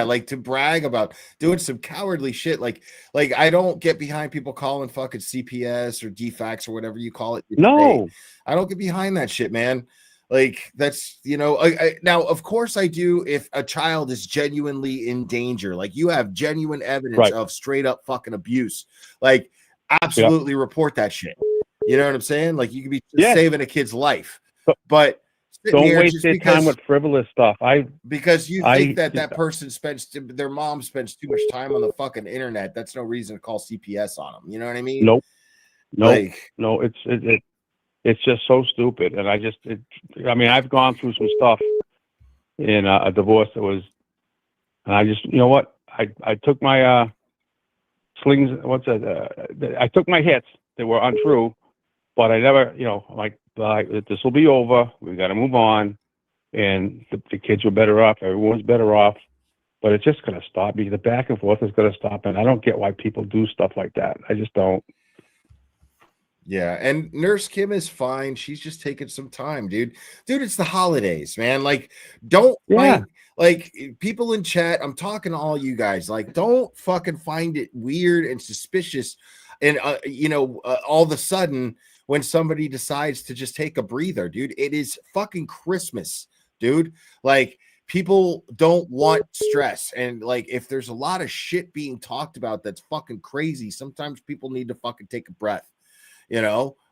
like to brag about doing some cowardly shit. Like I don't get behind people calling fucking CPS or DFAX or whatever you call it. No, I don't get behind that shit, man. Like that's, now, of course I do. If a child is genuinely in danger, like you have genuine evidence of straight up fucking abuse, like absolutely report that shit. You know what I'm saying? Like you could be saving a kid's life, but don't waste your time with frivolous stuff. Because you think that person their mom spends too much time on the fucking internet. That's no reason to call CPS on them. You know what I mean? Nope. Like, no. It's just so stupid. And I've gone through some stuff in a divorce that was And I just, you know what? I took my slings. What's that? I took my hits. They were untrue, but I never, like this will be over. We got to move on. And the kids were better off. Everyone's better off. But it's just going to stop. The back and forth is going to stop. And I don't get why people do stuff like that. I just don't. Yeah, and Nurse Kim is fine. She's just taking some time, dude. Dude, it's the holidays, man. Like, don't find like people in chat. I'm talking to all you guys. Like, don't fucking find it weird and suspicious. And all of a sudden, when somebody decides to just take a breather, dude, it is fucking Christmas, dude. Like, people don't want stress. And like, if there's a lot of shit being talked about that's fucking crazy, sometimes people need to fucking take a breath.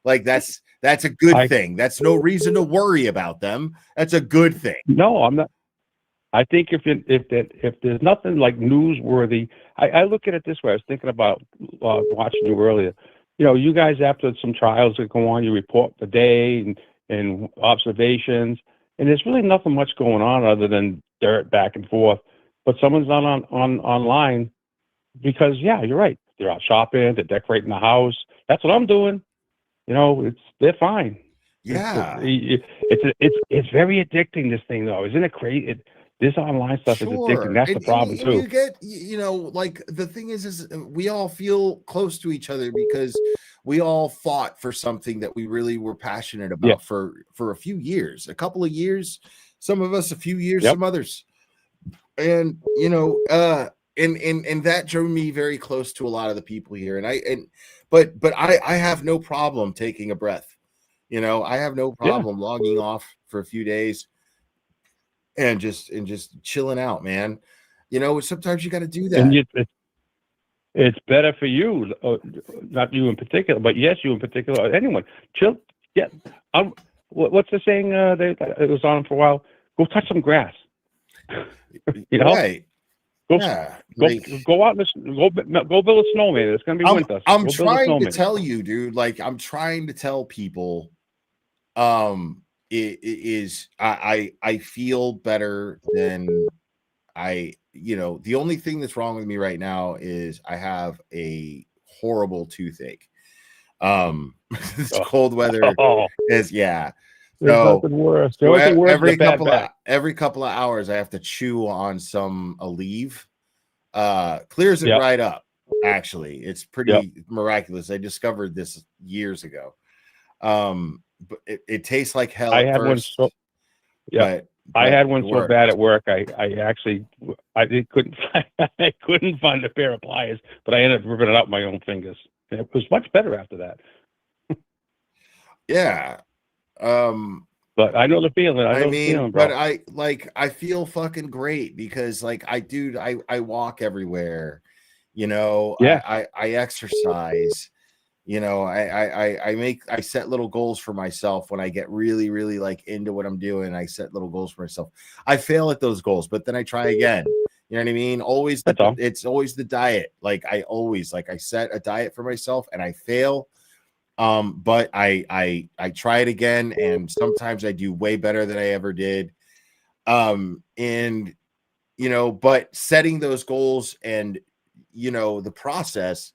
Like that's a good thing. That's no reason to worry about them. That's a good thing. No, I'm not. I think if there's nothing like newsworthy, I look at it this way. I was thinking about watching you earlier. You guys, after some trials that go on, you report the day and observations, and there's really nothing much going on other than dirt back and forth. But someone's not on online because, yeah, you're right. They're out shopping, they're decorating the house. That's what I'm doing. They're fine. Yeah, it's very addicting. This thing, though, isn't it crazy? This online stuff is addicting. That's the problem too. You get, like the thing is we all feel close to each other because we all fought for something that we really were passionate about for a few years, a couple of years. Some of us a few years, some others, and and that drew me very close to a lot of the people here. But I have no problem taking a breath. I have no problem logging off for a few days and just chilling out, man. Sometimes you got to do that. And it's better for you, not you in particular, but yes, you in particular. Anyone, chill. Yeah. What's the saying? It was on for a while. Go touch some grass. Right. Go out and go build a snowman. It's gonna be winter. I'm trying to tell you, dude. Like, I'm trying to tell people, it is. I feel better than the only thing that's wrong with me right now is I have a horrible toothache. This cold weather is There's so nothing worse. so every every couple of hours I have to chew on some Aleve. Clears it right up. Actually, it's pretty miraculous. I discovered this years ago. But it tastes like hell. I had one so I had one so bad at work. I couldn't find a pair of pliers, but I ended up ripping it out with my own fingers. And it was much better after that. Yeah. But I know the feeling. But I feel fucking great because I walk everywhere. I exercise. I set little goals for myself when I get really, really into what I'm doing. I set little goals for myself. I fail at those goals, but then I try again. You know what I mean? It's always the diet. I set a diet for myself and I fail. But I try it again, and sometimes I do way better than I ever did. But setting those goals and the process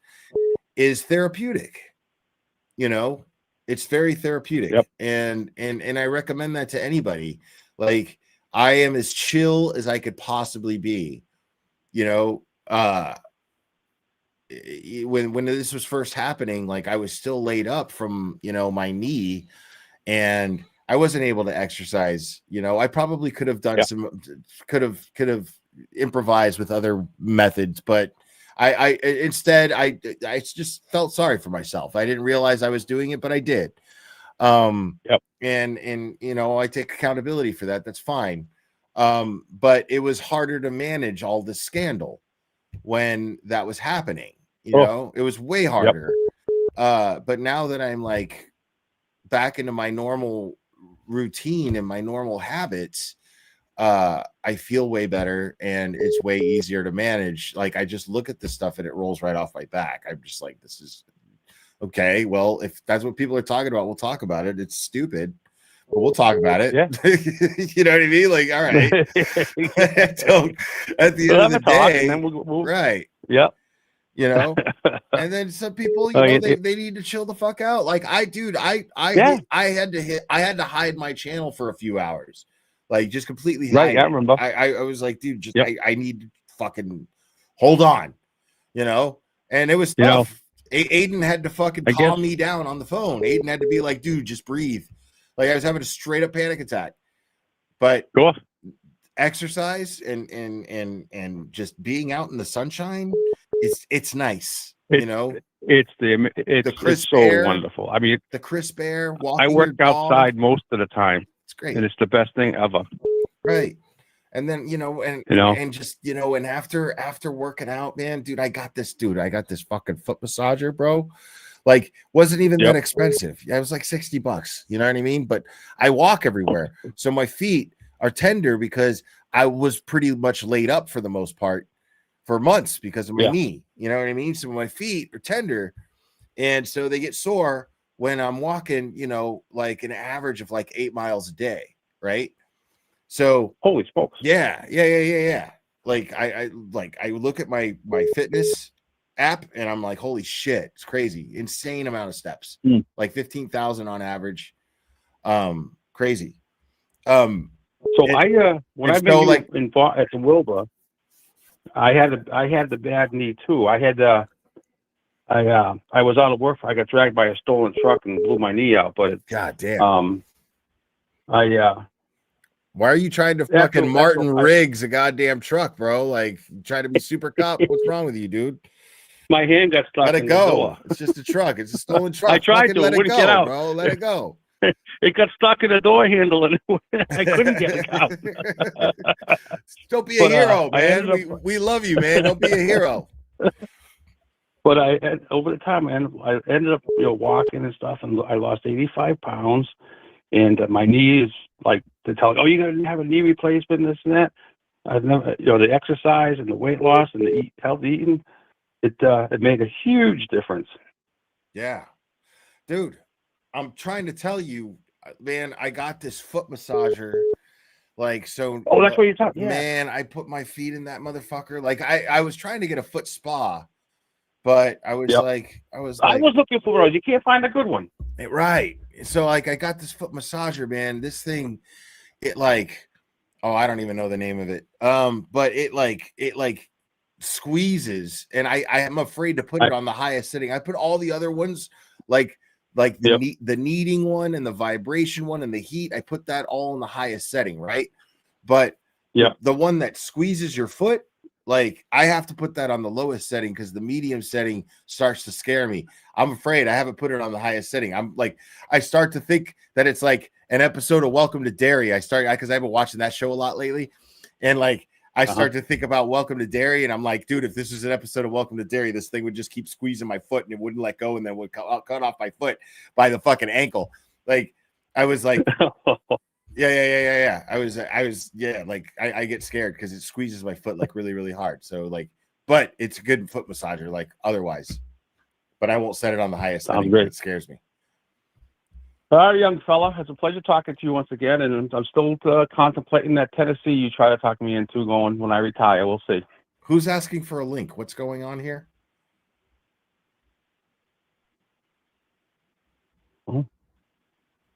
is therapeutic. It's very therapeutic. And I recommend that to anybody. Like, I am as chill as I could possibly be. When this was first happening, I was still laid up from my knee, and I wasn't able to exercise. I probably could have done could have improvised with other methods, but I instead just felt sorry for myself. I didn't realize I was doing it, but I did. And I take accountability for that. That's fine. But it was harder to manage all this scandal when that was happening. It was way harder. But now that I'm back into my normal routine and my normal habits, I feel way better and it's way easier to manage. I just look at this stuff and it rolls right off my back. I'm just this is okay. Well, if that's what people are talking about, we'll talk about it. It's stupid, but we'll talk about it. Yeah. You know what I mean? Like, all right. Don't, at the We'll end have of the a talk, day, and then we'll right? Yep. You know, and then some people, you Oh, know, yeah, they need to chill the fuck out. Like I Yeah. had to hide my channel for a few hours, like just completely hide Right, I it. remember. I was like, dude, just Yep. I need to fucking hold on, you know. And it was You know, tough. Aiden had to fucking I guess- calm me down on the phone. Aiden had to be like, dude, just breathe. Like I was having a straight up panic attack. But Cool. exercise and just being out in the sunshine, it's nice, you know. It's crisp so air, wonderful. I mean, the crisp air, I walking your work dog. outside most of the time. It's great. And it's the best thing ever. Right. And then, you know, and just, you know, and after working out, man, dude, I got this fucking foot massager, bro. Like, wasn't even that expensive. Yeah, it was like $60. You know what I mean? But I walk everywhere. So my feet are tender because I was pretty much laid up for the most part for months because of my knee. You know what I mean? So my feet are tender. And so they get sore when I'm walking, you know, like an average of like 8 miles a day. Right. So holy smokes. Yeah. Like I look at my fitness app and I'm like, holy shit, it's crazy. Insane amount of steps. Like 15,000 on average. Crazy. So when I met you at the Wilbur, I had the bad knee too. I was out of work. I got dragged by a stolen truck and blew my knee out. But God damn. Why are you trying to fucking Martin Riggs a goddamn truck, bro? Like, try to be super cop. What's wrong with you, dude? My hand got stuck. Let it in go. The door. It's just a truck. It's a stolen truck. I tried fucking to. let It it wouldn't go, get out. bro. Let it go. It got stuck in the door handle and I couldn't get it out. Don't be a hero, man. We love you, man. Don't be a hero. But over the time, I ended up, you know, walking and stuff, and I lost 85 pounds. And my knee is like, to tell, oh, you're gonna have a knee replacement, and this and that. I've never, you know, the exercise and the weight loss and the healthy eating, it made a huge difference. Yeah, dude, I'm trying to tell you, man. I got this foot massager. Like, so. Oh, that's what you're talking. Yeah. Man, I put my feet in that motherfucker. Like, I was trying to get a foot spa, but I was I was looking for one. You can't find a good one. Right. So like I got this foot massager, man. This thing, it like, oh, I don't even know the name of it. But it like squeezes, and I am afraid to put it on the highest setting. I put all the other ones like the kneading one and the vibration one and the heat. I put that all in the highest setting, right? But the one that squeezes your foot, like I have to put that on the lowest setting because the medium setting starts to scare me. I'm afraid. I haven't put it on the highest setting. I'm like, I start to think that it's like an episode of Welcome to Derry. Because I've been watching that show a lot lately, and like I start to think about Welcome to Derry, and I'm like, dude, if this was an episode of Welcome to Derry, this thing would just keep squeezing my foot and it wouldn't let go, and then would cut off my foot by the fucking ankle. Like I was like. Yeah. I was like I get scared because it squeezes my foot like really, really hard. So like, but it's a good foot massager, like otherwise. But I won't set it on the highest setting. It scares me. All right, young fella. It's a pleasure talking to you once again, and I'm still contemplating that Tennessee you try to talk me into going when I retire. We'll see. Who's asking for a link? What's going on here?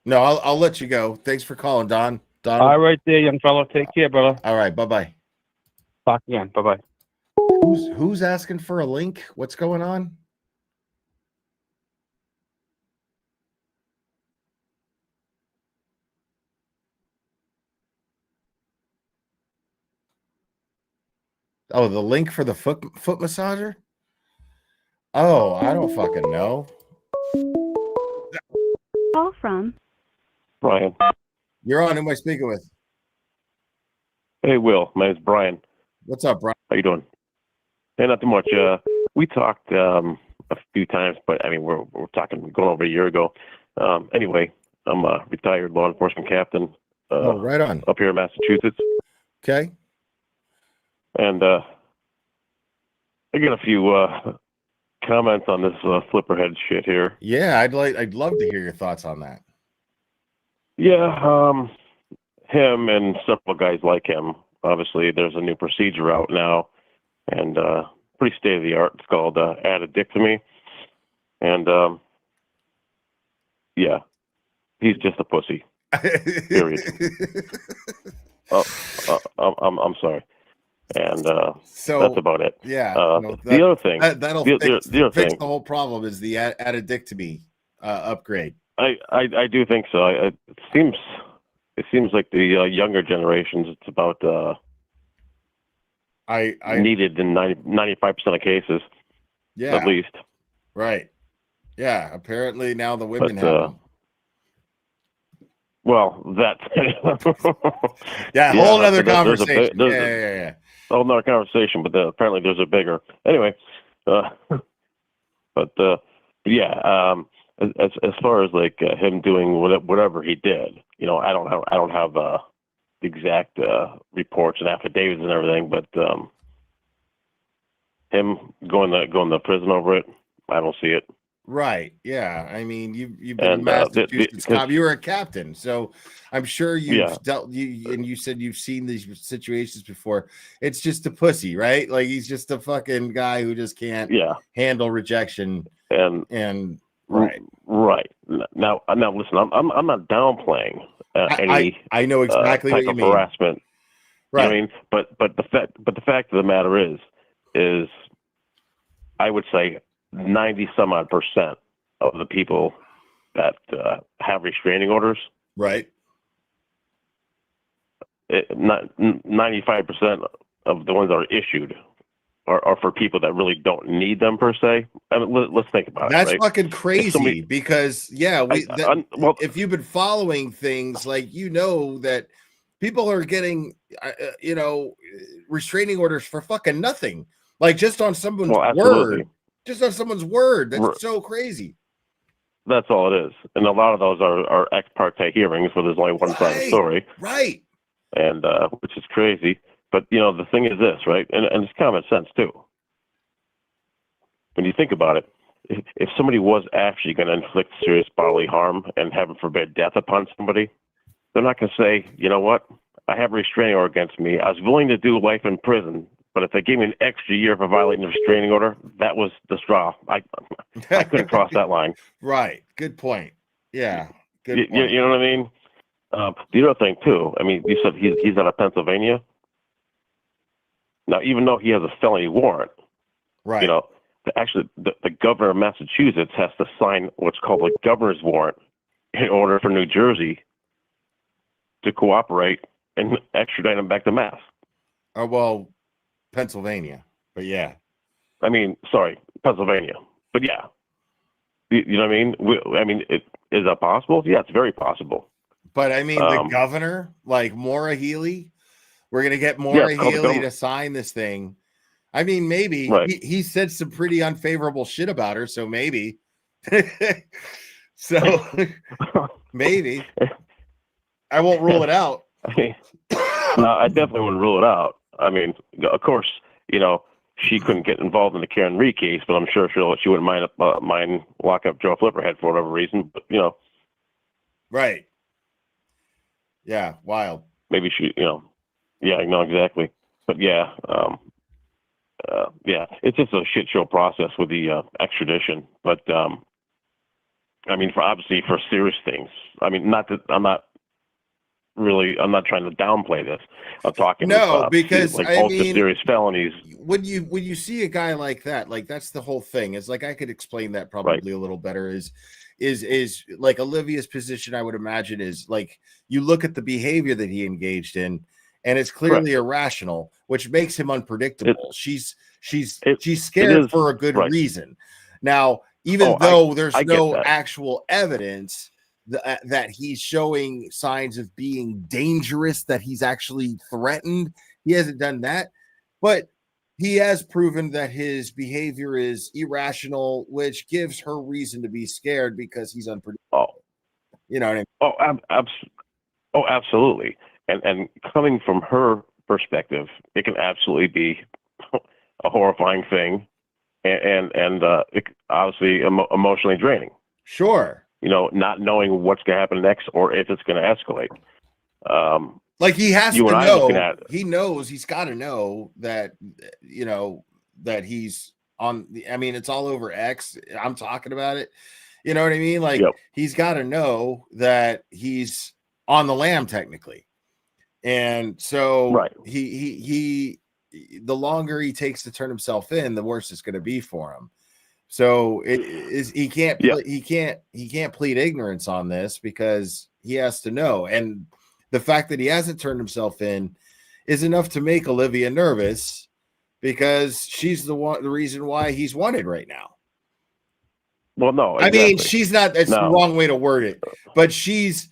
No, I'll let you go. Thanks for calling, Don. All right there, young fella. Take care, brother. All right, bye-bye. Talk again. Bye-bye. Who's asking for a link? What's going on? Oh, the link for the foot massager? Oh, I don't fucking know. Call from Brian. You're on. Who am I speaking with? Hey, Will. My name's Brian. What's up, Brian? How you doing? Hey, not too much. We talked a few times, but I mean, we're talking going over a year ago. Anyway, I'm a retired law enforcement captain. Right on. Up here in Massachusetts. Okay. And I got a few comments on this Flipperhead shit here. Yeah, I'd love to hear your thoughts on that. Yeah, him and several guys like him. Obviously, there's a new procedure out now, and pretty state of the art. It's called addictomy, and yeah, he's just a pussy. Period. I'm sorry, and So that's about it. yeah, the other thing, that'll the other fix thing, the whole problem is the addictomy upgrade. I do think so. It seems like the younger generations, it's about I needed in 95% of cases, yeah, at least. Right. Yeah. Apparently now the women But, have them. Well, that. Yeah, whole other there's conversation. A Yeah. whole another conversation, but apparently there's a bigger. Anyway, but yeah, as far as like him doing whatever he did, I don't have the exact reports and affidavits and everything, but him going to prison over it, I don't see it. Right. Yeah. I mean, you've been And a Massachusetts cop. You were a captain, so I'm sure you've dealt. And you said you've seen these situations before. It's just a pussy, right? Like he's just a fucking guy who just can't handle rejection. And right. Now listen, I'm not downplaying any. I know exactly what you mean. Harassment. Right. You know what I mean, but the fact of the matter is I would say 90 some odd % of the people that have restraining orders, right? 95% of the ones that are issued are for people that really don't need them per se. I mean, let's think about That's it. Right? fucking crazy because if you've been following things, like that people are getting restraining orders for fucking nothing, like just on someone's word. Just on someone's word. That's so crazy. That's all it is. And a lot of those are ex parte hearings where there's only one side of the story. Right. And which is crazy. But, the thing is this, right? And it's common sense, too. When you think about it, if somebody was actually going to inflict serious bodily harm and, heaven forbid, death upon somebody, they're not going to say, you know what? I have a restraining order against me. I was willing to do life in prison. But if they gave me an extra year for violating the restraining order, that was the straw. I couldn't cross that line. Right. Good point. Yeah. Good point. You know what I mean? The other thing, too, I mean, you said he's out of Pennsylvania. Now, even though he has a felony warrant, right? The governor of Massachusetts has to sign what's called a governor's warrant in order for New Jersey to cooperate and extradite him back to Mass. Oh, well, Pennsylvania, but yeah. I mean, sorry, Pennsylvania, but yeah. You know what I mean? Is that possible? Yeah, it's very possible. But I mean, the governor, like Maura Healey, we're going to get Maura Healey to sign this thing. I mean, maybe he said some pretty unfavorable shit about her, so maybe. So maybe. I won't rule it out. No, I definitely wouldn't rule it out. I mean, of course, she couldn't get involved in the Karen Reed case, but I'm sure she wouldn't mind locking up Joe Flipperhead for whatever reason. But right? Yeah, wild. Maybe she, yeah, no, exactly. But yeah, yeah, it's just a shit show process with the extradition. But I mean, for serious things. I mean, not that I'm not trying to downplay this. I'm talking because like I ultra mean, serious felonies. When you see a guy like that, like that's the whole thing. Is like I could explain that probably a little better. Is like Olivia's position, I would imagine, is like you look at the behavior that he engaged in, and it's clearly irrational, which makes him unpredictable. She's scared for a good reason. Now, even though there's no actual evidence that he's showing signs of being dangerous, that he's actually threatened, he hasn't done that, but he has proven that his behavior is irrational, which gives her reason to be scared because he's unpredictable. You know what I mean? Absolutely. And coming from her perspective, it can absolutely be a horrifying thing, and it, obviously emotionally draining. Sure. not knowing what's going to happen next or if it's going to escalate. Like he has you to and I know. looking at He knows he's got to know that that he's on. I mean, it's all over X. I'm talking about it. You know what I mean? Like he's got to know that he's on the lam technically, and so he the longer he takes to turn himself in, the worse it's going to be for him. So he can't plead ignorance on this because he has to know. And the fact that he hasn't turned himself in is enough to make Olivia nervous because she's the reason why he's wanted right now. Well, no, exactly. I mean, she's not. That's the wrong way to word it, but she's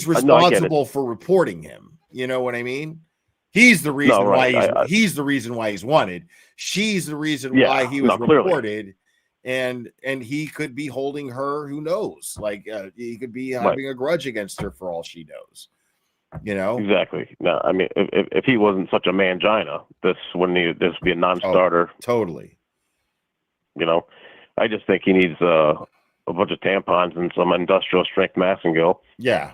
responsible for reporting him. You know what I mean? He's the reason why he's the reason why he's wanted. She's the reason why he was reported. And he could be holding her. Who knows? Like he could be having a grudge against her for all she knows. Exactly. No, I mean, if he wasn't such a mangina, this would be a non-starter. Oh, totally. I just think he needs a bunch of tampons and some industrial strength massengill. Yeah.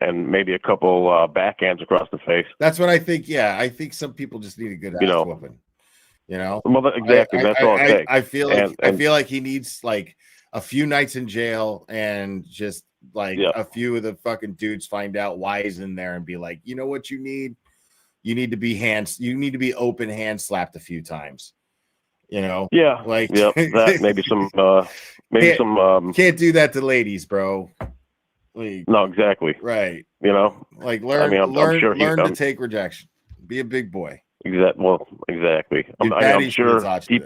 And maybe a couple backhands across the face. That's what I think. Yeah, I think some people just need a good ass whooping. Well, exactly. That's all it takes. I feel like I feel like he needs like a few nights in jail and just like a few of the fucking dudes find out why he's in there and be like, you know what you need? You need to be open hand slapped a few times. Yeah. Like that maybe some can't do that to ladies, bro. Like, no, exactly. Right. Like learn I'm sure learn to take rejection. Be a big boy. Exactly. I'm sure he.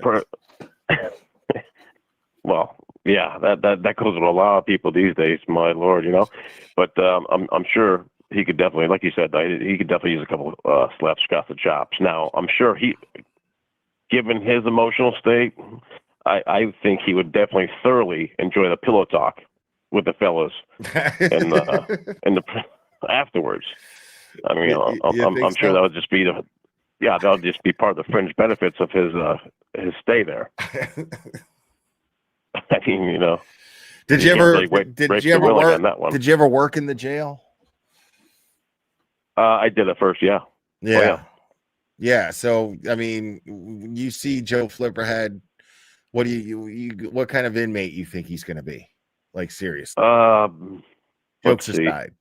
Well, yeah, that goes with a lot of people these days. My lord, But I'm sure he could definitely, like you said, he could definitely use a couple slaps across the chops. Now, I'm sure given his emotional state, I think he would definitely thoroughly enjoy the pillow talk with the fellas and afterwards. I mean, I'm sure that would just be that'll just be part of the fringe benefits of his stay there. I mean, Did you ever work in the jail? I did at first, yeah. Yeah. Yeah. So I mean, when you see Joe Flipperhead, what do you what kind of inmate you think he's gonna be? Like seriously. Jokes aside.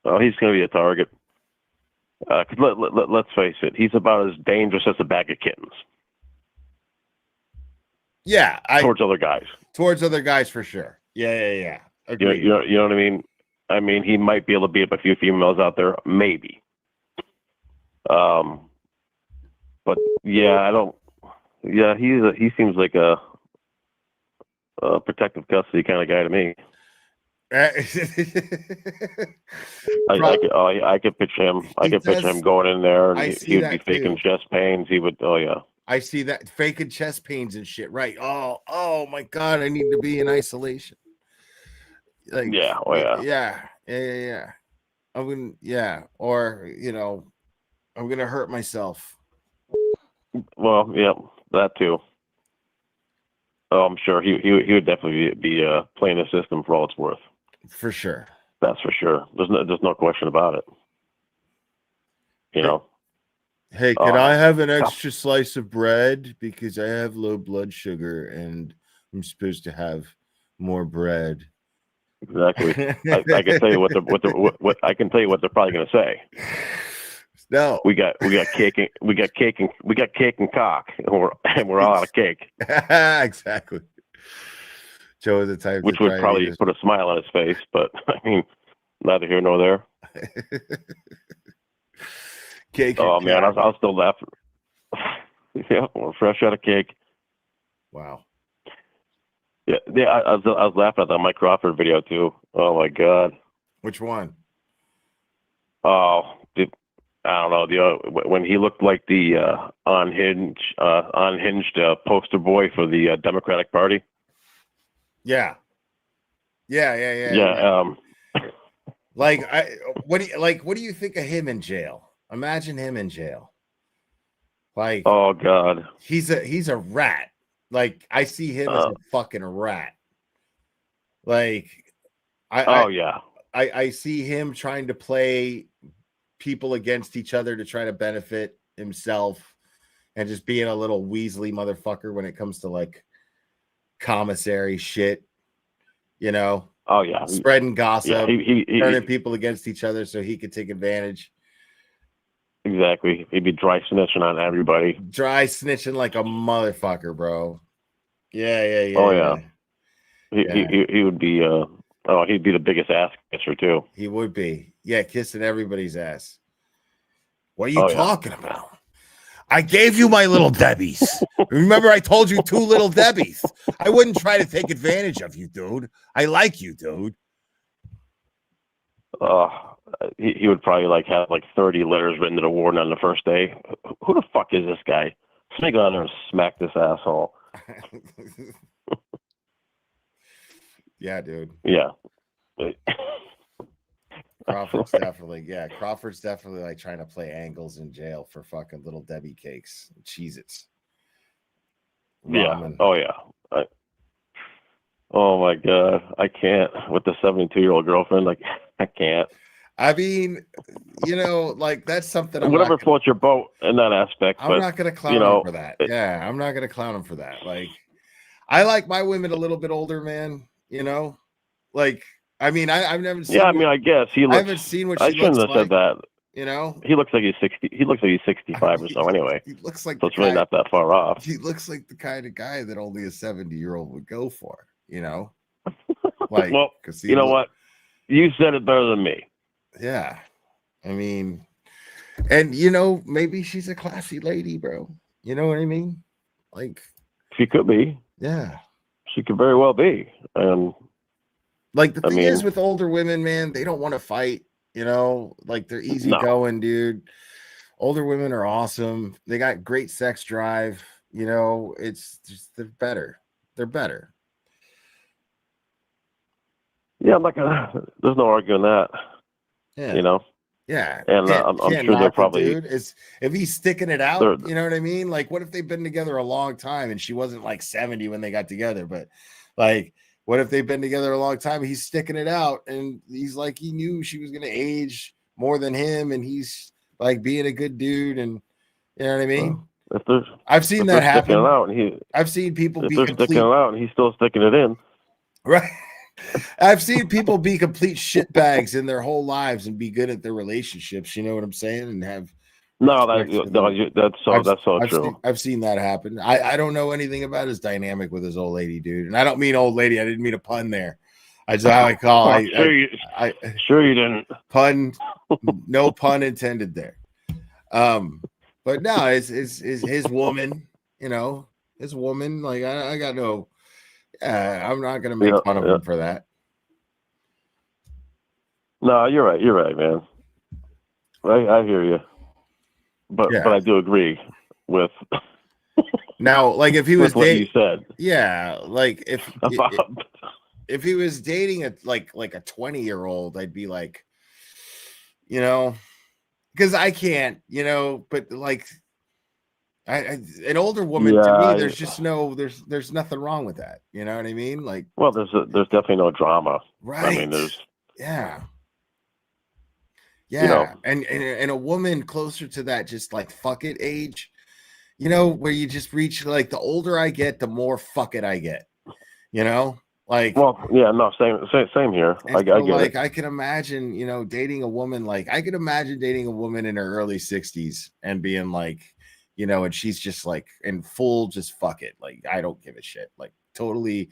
Well, he's going to be a target. Let's face it, he's about as dangerous as a bag of kittens. Yeah, towards other guys. Towards other guys for sure. Yeah. Agreed. You know what I mean? I mean, he might be able to beat up a few females out there, maybe. But yeah, I don't. Yeah, he seems like a protective custody kind of guy to me. I could picture him. I could picture him going in there, and he would be faking chest pains. He would. Oh yeah. I see that faking chest pains and shit. Right. Oh my God! I need to be in isolation. Like, yeah. Oh yeah. Yeah. I'm gonna. Yeah. Or I'm gonna hurt myself. Well, yeah, that too. Oh, I'm sure he would definitely be playing the system for all it's worth. For sure. That's for sure. There's no question about it. Hey, can I have an extra slice of bread because I have low blood sugar and I'm supposed to have more bread? Exactly. I can tell you what I can tell you what they're probably going to say. No, we got cake and cock, and we're all out of cake. Exactly. Joe is the type which would probably put a smile on his face, but I mean, neither here nor there. Cake. Oh man, I'll still laugh. Yeah, we're fresh out of cake. Wow. Yeah. I was laughing at that Mike Crawford video too. Oh my God. Which one? Oh, I don't know. When he looked like the unhinged poster boy for the Democratic Party. Yeah. What do you think of him in jail? Imagine him in jail. Like, oh God, he's a rat. Like I see him as a fucking rat. Like I see him trying to play people against each other to try to benefit himself and just being a little Weasley motherfucker when it comes to like commissary shit, you know. Oh yeah, spreading gossip, he turning people against each other so he could take advantage. Exactly. He'd be dry snitching on everybody. Dry snitching like a motherfucker, bro. Yeah. Oh yeah. He would be he'd be the biggest ass kisser too. He would be. Yeah, kissing everybody's ass. What are you talking about? I gave you my little Debbies. Remember I told you 2 little Debbies. I wouldn't try to take advantage of you, dude. I like you, dude. He would probably like have like 30 letters written to the warden on the first day. Who the fuck is this guy? Let me go down there and smack this asshole. Yeah, dude. Yeah. Crawford's definitely like trying to play angles in jail for fucking little Debbie cakes, Cheez-Its. Yeah. Oh yeah. Oh my god, I can't with the 72-year-old girlfriend. Like I can't. I mean, you know, like that's something. Whatever floats your boat in that aspect. I'm not gonna clown him for that. Yeah, I'm not gonna clown him for that. Like, I like my women a little bit older, man. You know, like I mean, I've never seen. Yeah, I mean, I guess he looks. I haven't seen what she I shouldn't looks have said that. You know, he looks like he's 60. He looks like he's 65 or so. Anyway, he looks like so it's really not that far off. He looks like the kind of guy that only a 70-year-old would go for. You know, like well, you know what? You said it better than me. Yeah, I mean, and you know, maybe she's a classy lady, bro. You know what I mean? Like, she could be. Yeah, she could very well be. And like the thing is with older women, man, they don't want to fight. You know, like they're easy going, dude. Older women are awesome. They got great sex drive. You know, it's just they're better. They're better. Yeah, I'm not gonna. There's no arguing that. Yeah. You know. Yeah, and I'm sure they're probably. Dude, if he's sticking it out, you know what I mean? Like, what if they've been together a long time and she wasn't like 70 when they got together, but like, what if they've been together a long time? He's sticking it out, and he's like, he knew she was gonna age more than him, and he's like being a good dude, and you know what I mean? I've seen that happen. I've seen people be sticking it out, and he's still sticking it in. Right. I've seen people be complete shitbags in their whole lives and be good at their relationships. You know what I'm saying? And have that's so true. I've seen that happen. I don't know anything about his dynamic with his old lady, dude. And I don't mean old lady. I didn't mean a pun there. I just how I call. Sure you didn't. Pun. No pun intended there. But no, it's his woman. You know, his woman. Like I got no. I'm not gonna make fun of him for that. No, you're right. You're right, man. I hear you, but I do agree with. Now, like if he was what you said, like if he was dating a like a 20-year-old, I'd be like, you know, because I can't, you know, but like. An older woman to me, there's just there's nothing wrong with that. You know what I mean? Like, well, there's definitely no drama, right? I mean, there's you know, and a woman closer to that, just like fuck it age, you know, where you just reach like the older I get, the more fuck it I get, you know, like. Well, yeah, no, same here. I get like it. I can imagine, you know, dating a woman like I could imagine dating a woman in her early 60s and being like. You know, and she's just like in full, just fuck it. Like, I don't give a shit. Like, totally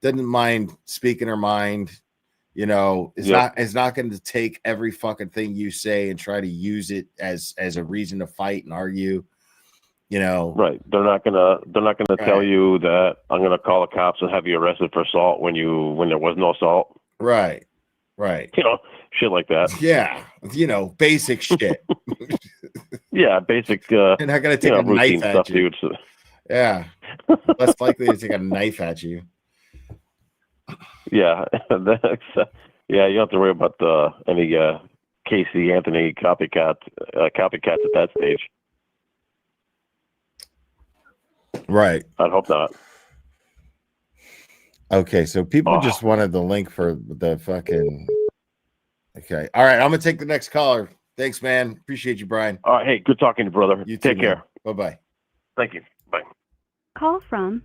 doesn't mind speaking her mind. You know, is not going to take every fucking thing you say and try to use it as a reason to fight and argue. You know, right? They're not gonna tell you that I'm gonna call the cops and have you arrested for assault when there was no assault. Right. You know, shit like that. Yeah, you know, basic shit. Yeah, basic. They're not gonna take a knife at stuff, you. Dude. Yeah, less likely to take a knife at you. Yeah, you don't have to worry about any Casey Anthony copycats at that stage. Right. I'd hope not. Okay, so people just wanted the link for the fucking. Okay, all right. I'm gonna take the next caller. Thanks, man. Appreciate you, Brian. All right, hey, good talking to you, brother. You too, Take care. Bye bye. Thank you. Bye. Call from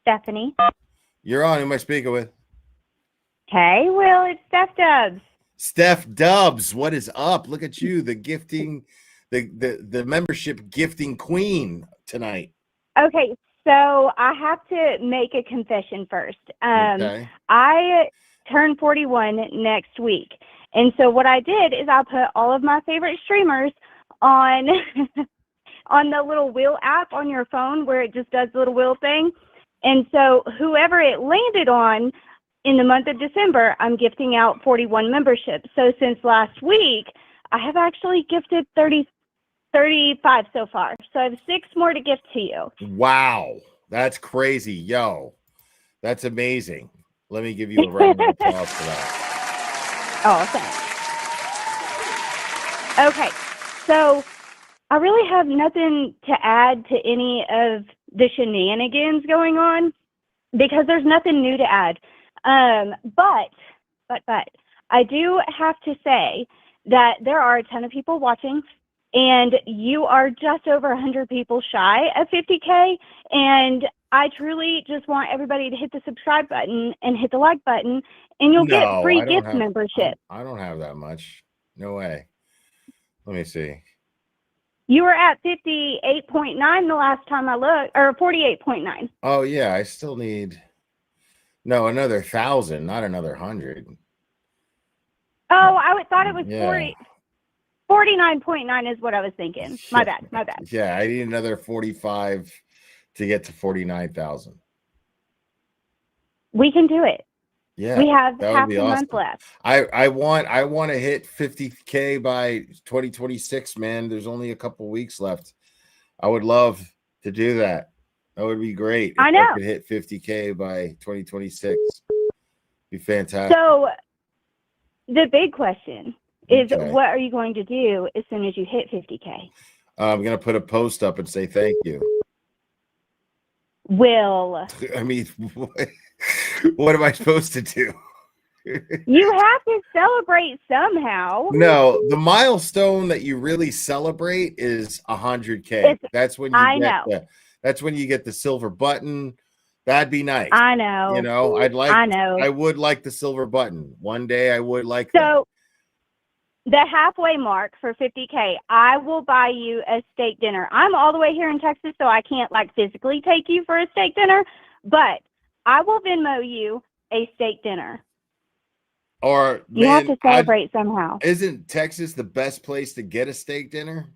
Stephanie. You're on. Who am I speaking with? Hey, Will, it's Steph Dubs. Steph Dubs. What is up? Look at you, the gifting, the membership gifting queen tonight. Okay, so I have to make a confession first. Okay. I turn 41 next week. And so what I did is I put all of my favorite streamers on on the little wheel app on your phone where it just does the little wheel thing. And so whoever it landed on in the month of December, I'm gifting out 41 memberships. So since last week, I have actually gifted 35 so far. So I have 6 more to gift to you. Wow. That's crazy. Yo, that's amazing. Let me give you a round of applause for that. Oh, thanks. Okay, so I really have nothing to add to any of the shenanigans going on because there's nothing new to add. But I do have to say that there are a ton of people watching, and you are just over 100 people shy of 50K, and I truly just want everybody to hit the subscribe button and hit the like button, and you'll get free gift membership. I don't have that much. No way. Let me see. You were at 58.9 the last time I looked, or 48.9. Oh yeah, I still need another 1,000, not another 100. Oh, I thought it was Yeah. 49.9 is what I was thinking. My bad. Yeah, I need another 45 to get to 49,000. We can do it. Yeah, We have that would half be the awesome. month left. I want to hit 50K by 2026, man. There's only a couple weeks left. I would love to do that. That would be great. If I know. I could hit 50K by 2026. Be fantastic. So the big question is, Okay. what are you going to do as soon as you hit 50K? I'm gonna put a post up and say thank you. Will, I mean, what am I supposed to do? you have to celebrate somehow. No, the milestone that you really celebrate is 100K. That's when you get the silver button. That'd be nice. I know. You know, I would like the silver button. One day I would like So the halfway mark for 50K, I will buy you a steak dinner. I'm all the way here in Texas, so I can't physically take you for a steak dinner, but I will Venmo you a steak dinner. Or you have to celebrate somehow. Isn't Texas the best place to get a steak dinner?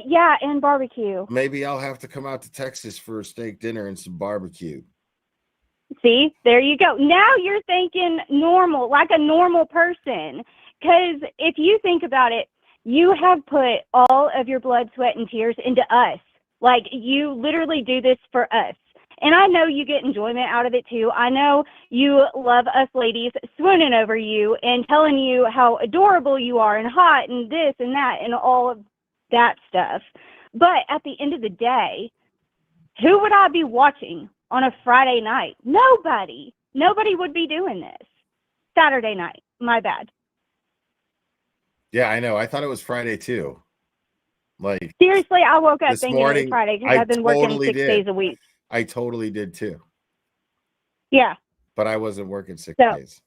Yeah, and barbecue. Maybe I'll have to come out to Texas for a steak dinner and some barbecue. See, there you go. Now you're thinking normal, like a normal person. Because if you think about it, you have put all of your blood, sweat, and tears into us. Like, you literally do this for us. And I know you get enjoyment out of it, too. I know you love us ladies swooning over you and telling you how adorable you are and hot and this and that and all of that stuff. But at the end of the day, who would I be watching on a Friday night? Nobody. Nobody would be doing this. Saturday night. My bad. Yeah, I know. I thought it was Friday too. Like, seriously, I woke up thinking it was morning, Friday because I've been working totally 6 days a week. I totally did too. Yeah. But I wasn't working 6 days.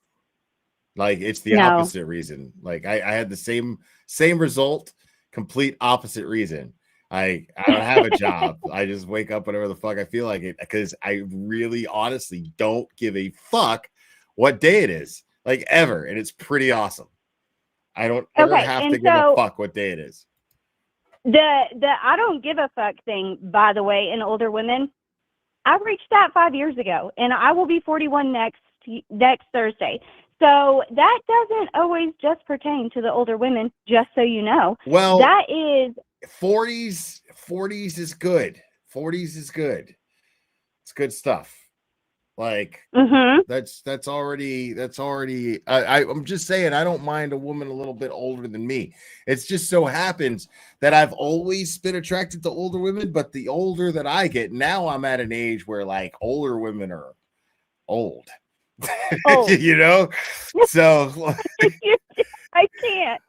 Like, it's the opposite reason. Like, I had the same result, complete opposite reason. I don't have a job. I just wake up whenever the fuck I feel like it because I really honestly don't give a fuck what day it is, like, ever. And it's pretty awesome. I don't ever have to give a fuck what day it is. The I don't give a fuck thing, by the way, in older women, I reached that 5 years ago, and I will be 41 next Thursday. So that doesn't always just pertain to the older women, just so you know. Well, that is 40s is good. 40s is good. It's good stuff. Like, that's already I'm just saying, I don't mind a woman a little bit older than me. It's just so happens that I've always been attracted to older women, but the older that I get, now I'm at an age where, like, older women are old. Old. You know? So I can't.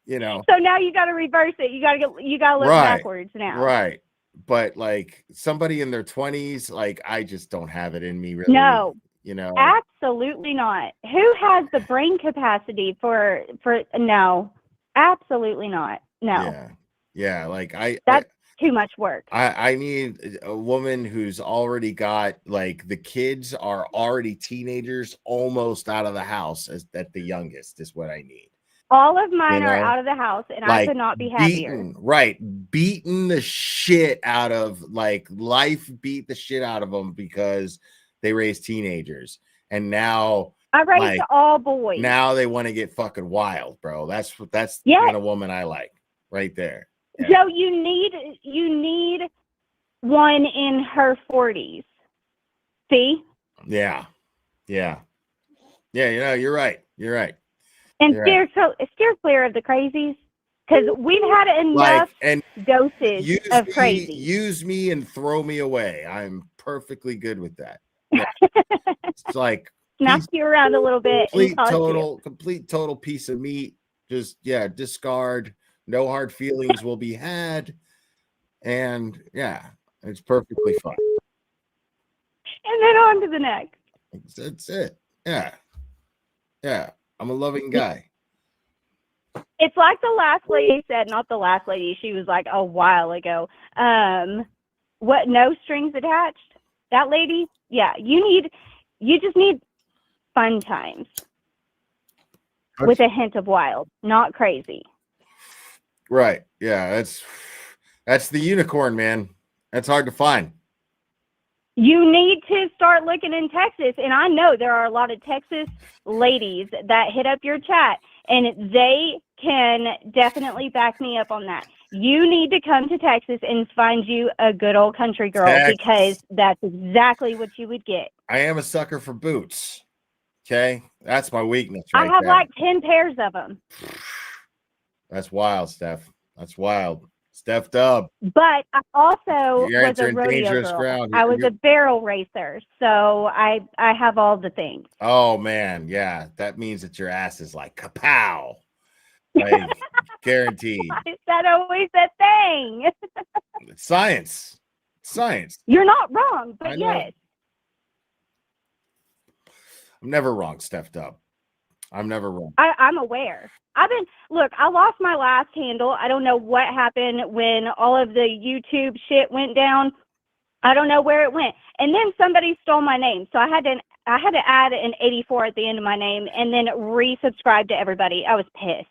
you know. So now you got to reverse it. You got to look backwards now. Right. But like somebody in their 20s, like I just don't have it in me really. No. You know. Absolutely not. Who has the brain capacity for no. Absolutely not. No. Yeah. Yeah, like that's too much work. I need a woman who's already got like the kids are already teenagers, almost out of the house at the youngest is what I need. All of mine are out of the house, and like I could not be happier. Beating the shit out of like life, beat the shit out of them because they raised teenagers, and now I raised all boys. Now they want to get fucking wild, bro. That's the kind of woman I like, right there. Yeah. Joe, you need one in her 40s. See? Yeah. You know, you're right. And steer clear of the crazies, because we've had enough doses of crazy. Use me and throw me away. I'm perfectly good with that. Yeah. It's like knock you around a little bit. Complete total piece of meat. Just discard. No hard feelings will be had. And it's perfectly fine. And then on to the next. That's it. Yeah. I'm a loving guy. It's like the last lady said, not the last lady. She was like a while ago. What? No strings attached? That lady? Yeah. You just need fun times with a hint of wild, not crazy. Right. Yeah. That's the unicorn, man. That's hard to find. You need to start looking in Texas. And I know there are a lot of Texas ladies that hit up your chat, and they can definitely back me up on that. You need to come to Texas and find you a good old country girl, because that's exactly what you would get. I am a sucker for boots. Okay. That's my weakness. I have like 10 pairs of them. That's wild, Steph. That's wild. Steph Dub. But I also was a rodeo girl. Ground. I was a barrel racer, so I have all the things. Oh man, yeah, that means that your ass is like kapow, like guaranteed. Is that always a thing? Science. You're not wrong, but yes. I'm never wrong, Steph Dub. I'm never wrong. I'm aware. I lost my last handle. I don't know what happened when all of the YouTube shit went down. I don't know where it went. And then somebody stole my name. So I had to add an 84 at the end of my name and then resubscribe to everybody. I was pissed.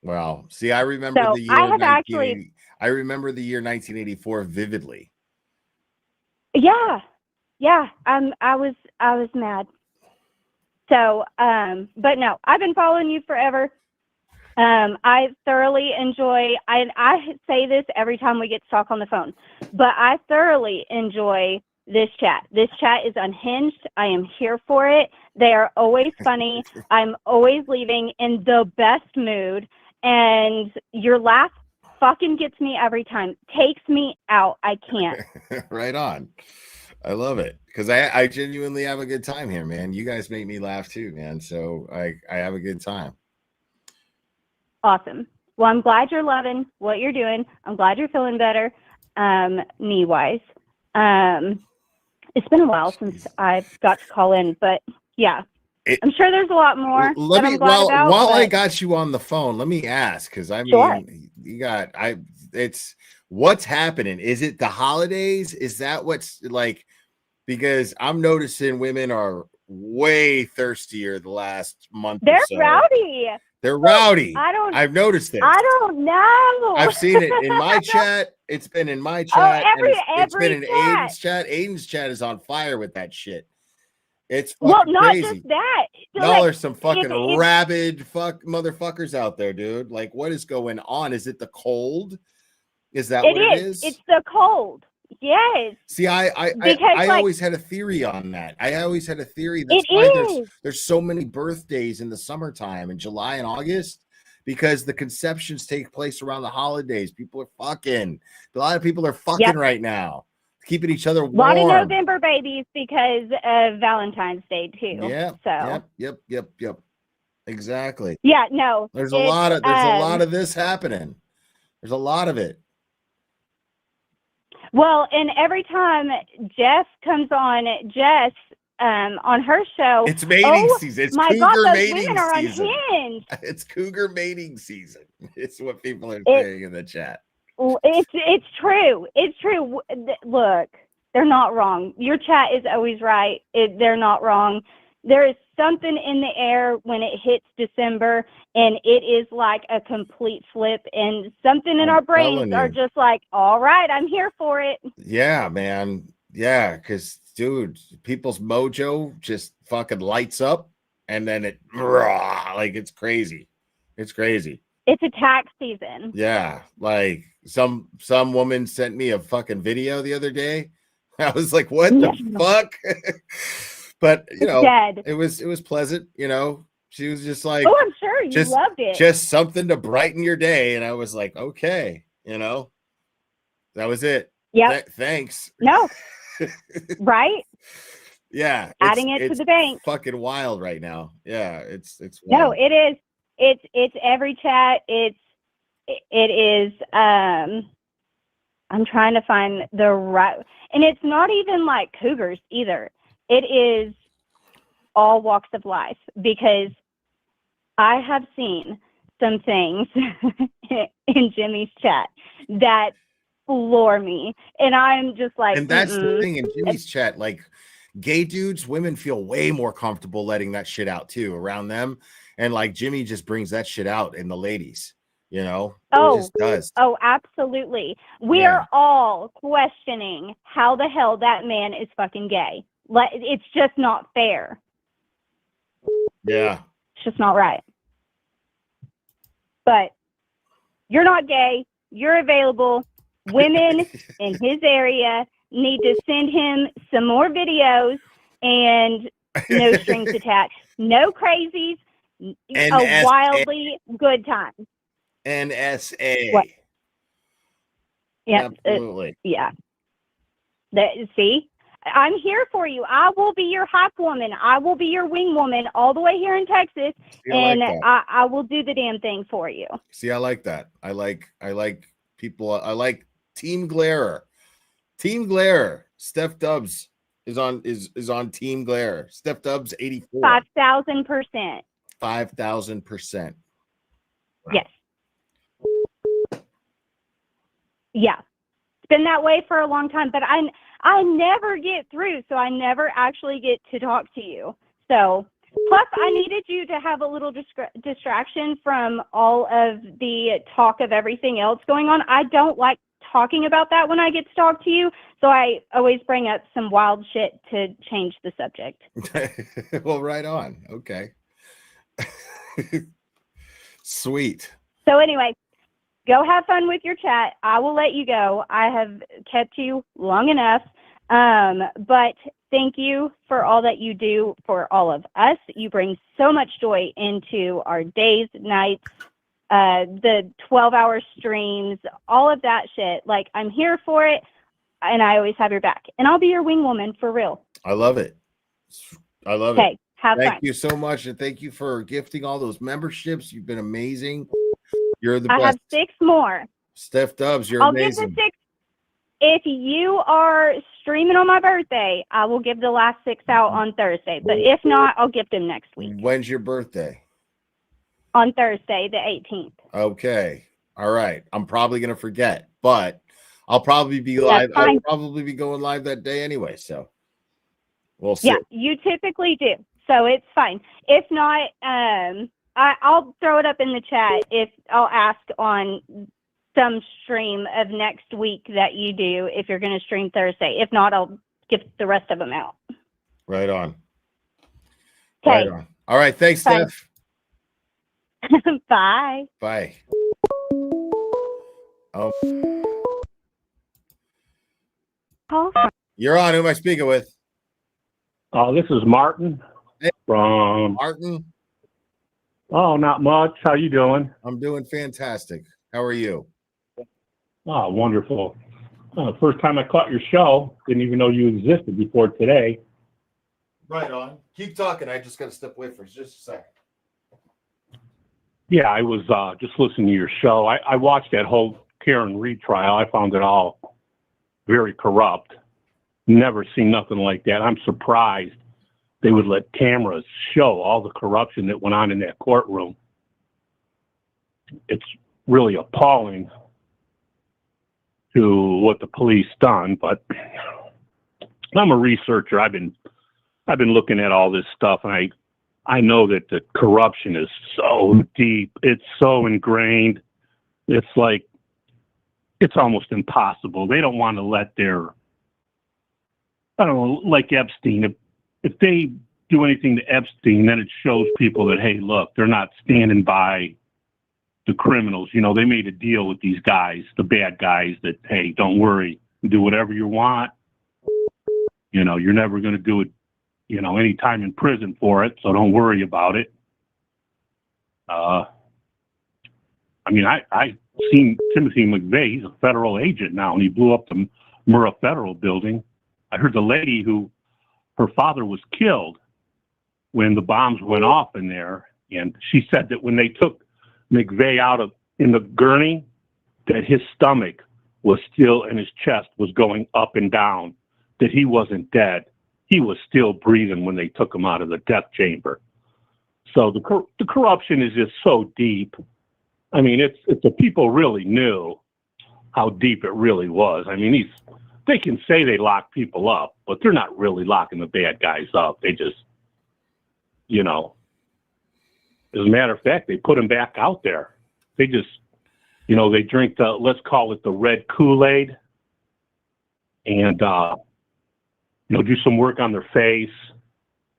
Well, see, I remember the year I remember the year 1984 vividly. Yeah. I was mad. So, but no, I've been following you forever. I thoroughly enjoy, I say this every time we get to talk on the phone, but I thoroughly enjoy this chat. This chat is unhinged. I am here for it. They are always funny. I'm always leaving in the best mood, and your laugh fucking gets me every time. Takes me out. I can't. Right on. I love it because I genuinely have a good time here, man. You guys make me laugh too, man. So I have a good time. Awesome. Well, I'm glad you're loving what you're doing. I'm glad you're feeling better, knee-wise. It's been a while since I've got to call in, but yeah, I'm sure there's a lot more. While I got you on the phone, let me ask, because I mean, it's what's happening. Is it the holidays? Is that what's like? Because I'm noticing women are way thirstier the last month. They're or so. rowdy. They're rowdy. I've noticed it. I don't know. I've seen it in my chat. It's been in my chat. It's been in Aiden's chat. Aiden's chat is on fire with that shit. It's fucking not crazy. Just that. So Y'all are some fucking rabid motherfuckers out there, dude. Like, what is going on? Is it the cold? Is that what it is? It's the cold. Yes. See, I always had a theory on that. I always had a theory that's why there's so many birthdays in the summertime in July and August, because the conceptions take place around the holidays. People are fucking. A lot of people are fucking right now. keeping each other A lot of warm. November babies because of Valentine's Day too. Yeah. So. Yep. Exactly. Yeah. No. There's a lot of this happening. There's a lot of it. Well, and every time Jess comes on, on her show, It's mating season. It's my cougar God, those mating women are season. unhinged. It's cougar mating season. It's what people are saying in the chat. It's true. It's true. Look, they're not wrong. Your chat is always right. They're not wrong. There is something in the air when it hits December, and it is like a complete flip, and something in our brains are just like, all right, I'm here for it. Yeah, man. Yeah, because, dude, people's mojo just fucking lights up, and then it's crazy. It's crazy. It's a tax season. Yeah, like some woman sent me a fucking video the other day. I was like, what the fuck? But it was pleasant, She was just like, oh, I'm sure you loved it. Just something to brighten your day. And I was like, okay, that was it. Yeah. Thanks. No. Right? Yeah. Adding it to the bank. Fucking wild right now. Yeah, it's wild. No, it is. It's every chat. It is I'm trying to find the right, and it's not even like cougars either. It is all walks of life, because I have seen some things in Jimmy's chat that floor me, and I'm just like, and that's the thing in Jimmy's chat, like gay dudes, women feel way more comfortable letting that shit out too around them, and like Jimmy just brings that shit out in the ladies, Oh, it just does. Oh, absolutely. We are all questioning how the hell that man is fucking gay. It's just not fair. Yeah. It's just not right. But you're not gay. You're available. Women in his area need to send him some more videos, and no strings attached. No crazies. A wildly good time. NSA. What? Yeah. Absolutely. Yeah. See? I'm here for you. I will be your hype woman. I will be your wing woman all the way here in Texas, and I will do the damn thing for you. See, I like that. I like people. I like Team Glare. Team Glare. Steph Dubs is on Team Glare. Steph Dubs 84. 5,000%. 5,000%. Wow. Yes. Yeah. It's been that way for a long time, but I never get through, so I never actually get to talk to you. So, plus I needed you to have a little distraction from all of the talk of everything else going on. I don't like talking about that when I get to talk to you, so I always bring up some wild shit to change the subject. Well, right on. Okay. Sweet. So anyway, go have fun with your chat. I will let you go. I have kept you long enough. But thank you for all that you do for all of us. You bring so much joy into our days, nights, the 12-hour streams, all of that shit. Like, I'm here for it, and I always have your back. And I'll be your wing woman for real. I love it. I love it. Okay, have fun. Thank you so much, and thank you for gifting all those memberships. You've been amazing. You're the best. I have 6 more. Steph Dubs, you're amazing. Give the 6. If you are streaming on my birthday, I will give the last 6 out on Thursday. But if not, I'll gift them next week. When's your birthday? On Thursday, the 18th. Okay. All right. I'm probably going to forget, but I'll probably be live. I'll probably be going live that day anyway. So we'll see. Yeah, you typically do. So it's fine. If not, I'll throw it up in the chat. If I'll ask on some stream of next week that you do, if you're going to stream Thursday. If not, I'll give the rest of them out. Right on. Okay. Right on. All right. Thanks, Bye. Steph. Bye. Bye. Oh. You're on. Who am I speaking with? This is Martin from Martin. Oh, not much. How you doing? I'm doing fantastic. How are you? Oh, wonderful. First time I caught your show. Didn't even know you existed before today. Right on. Keep talking. I just got to step away for just a second. Yeah, I was just listening to your show. I watched that whole Karen Reed trial. I found it all very corrupt. Never seen nothing like that. I'm surprised they would let cameras show all the corruption that went on in that courtroom. It's really appalling to what the police done, but I'm a researcher. I've been looking at all this stuff, and I know that the corruption is so deep. It's so ingrained. It's like, it's almost impossible. They don't want to let their, I don't know, like Epstein. If they do anything to Epstein, then it shows people that, hey, look, they're not standing by the criminals. You know, they made a deal with these guys, the bad guys, that, hey, don't worry, do whatever you want. You know, you're never going to do it, you know, any time in prison for it, so don't worry about it. I mean, I seen Timothy McVeigh. He's a federal agent now, and he blew up the Murrah Federal Building. I heard the lady her father was killed when the bombs went off in there, and she said that when they took McVeigh in the gurney, that his stomach was still, and his chest was going up and down, that he wasn't dead. He was still breathing when they took him out of the death chamber. So the corruption is just so deep. I mean, it's the people really knew how deep it really was. I mean, they can say they lock people up, but they're not really locking the bad guys up. They just, you know, as a matter of fact, they put them back out there. They just, you know, they drink let's call it the red Kool-Aid, and, you know, do some work on their face,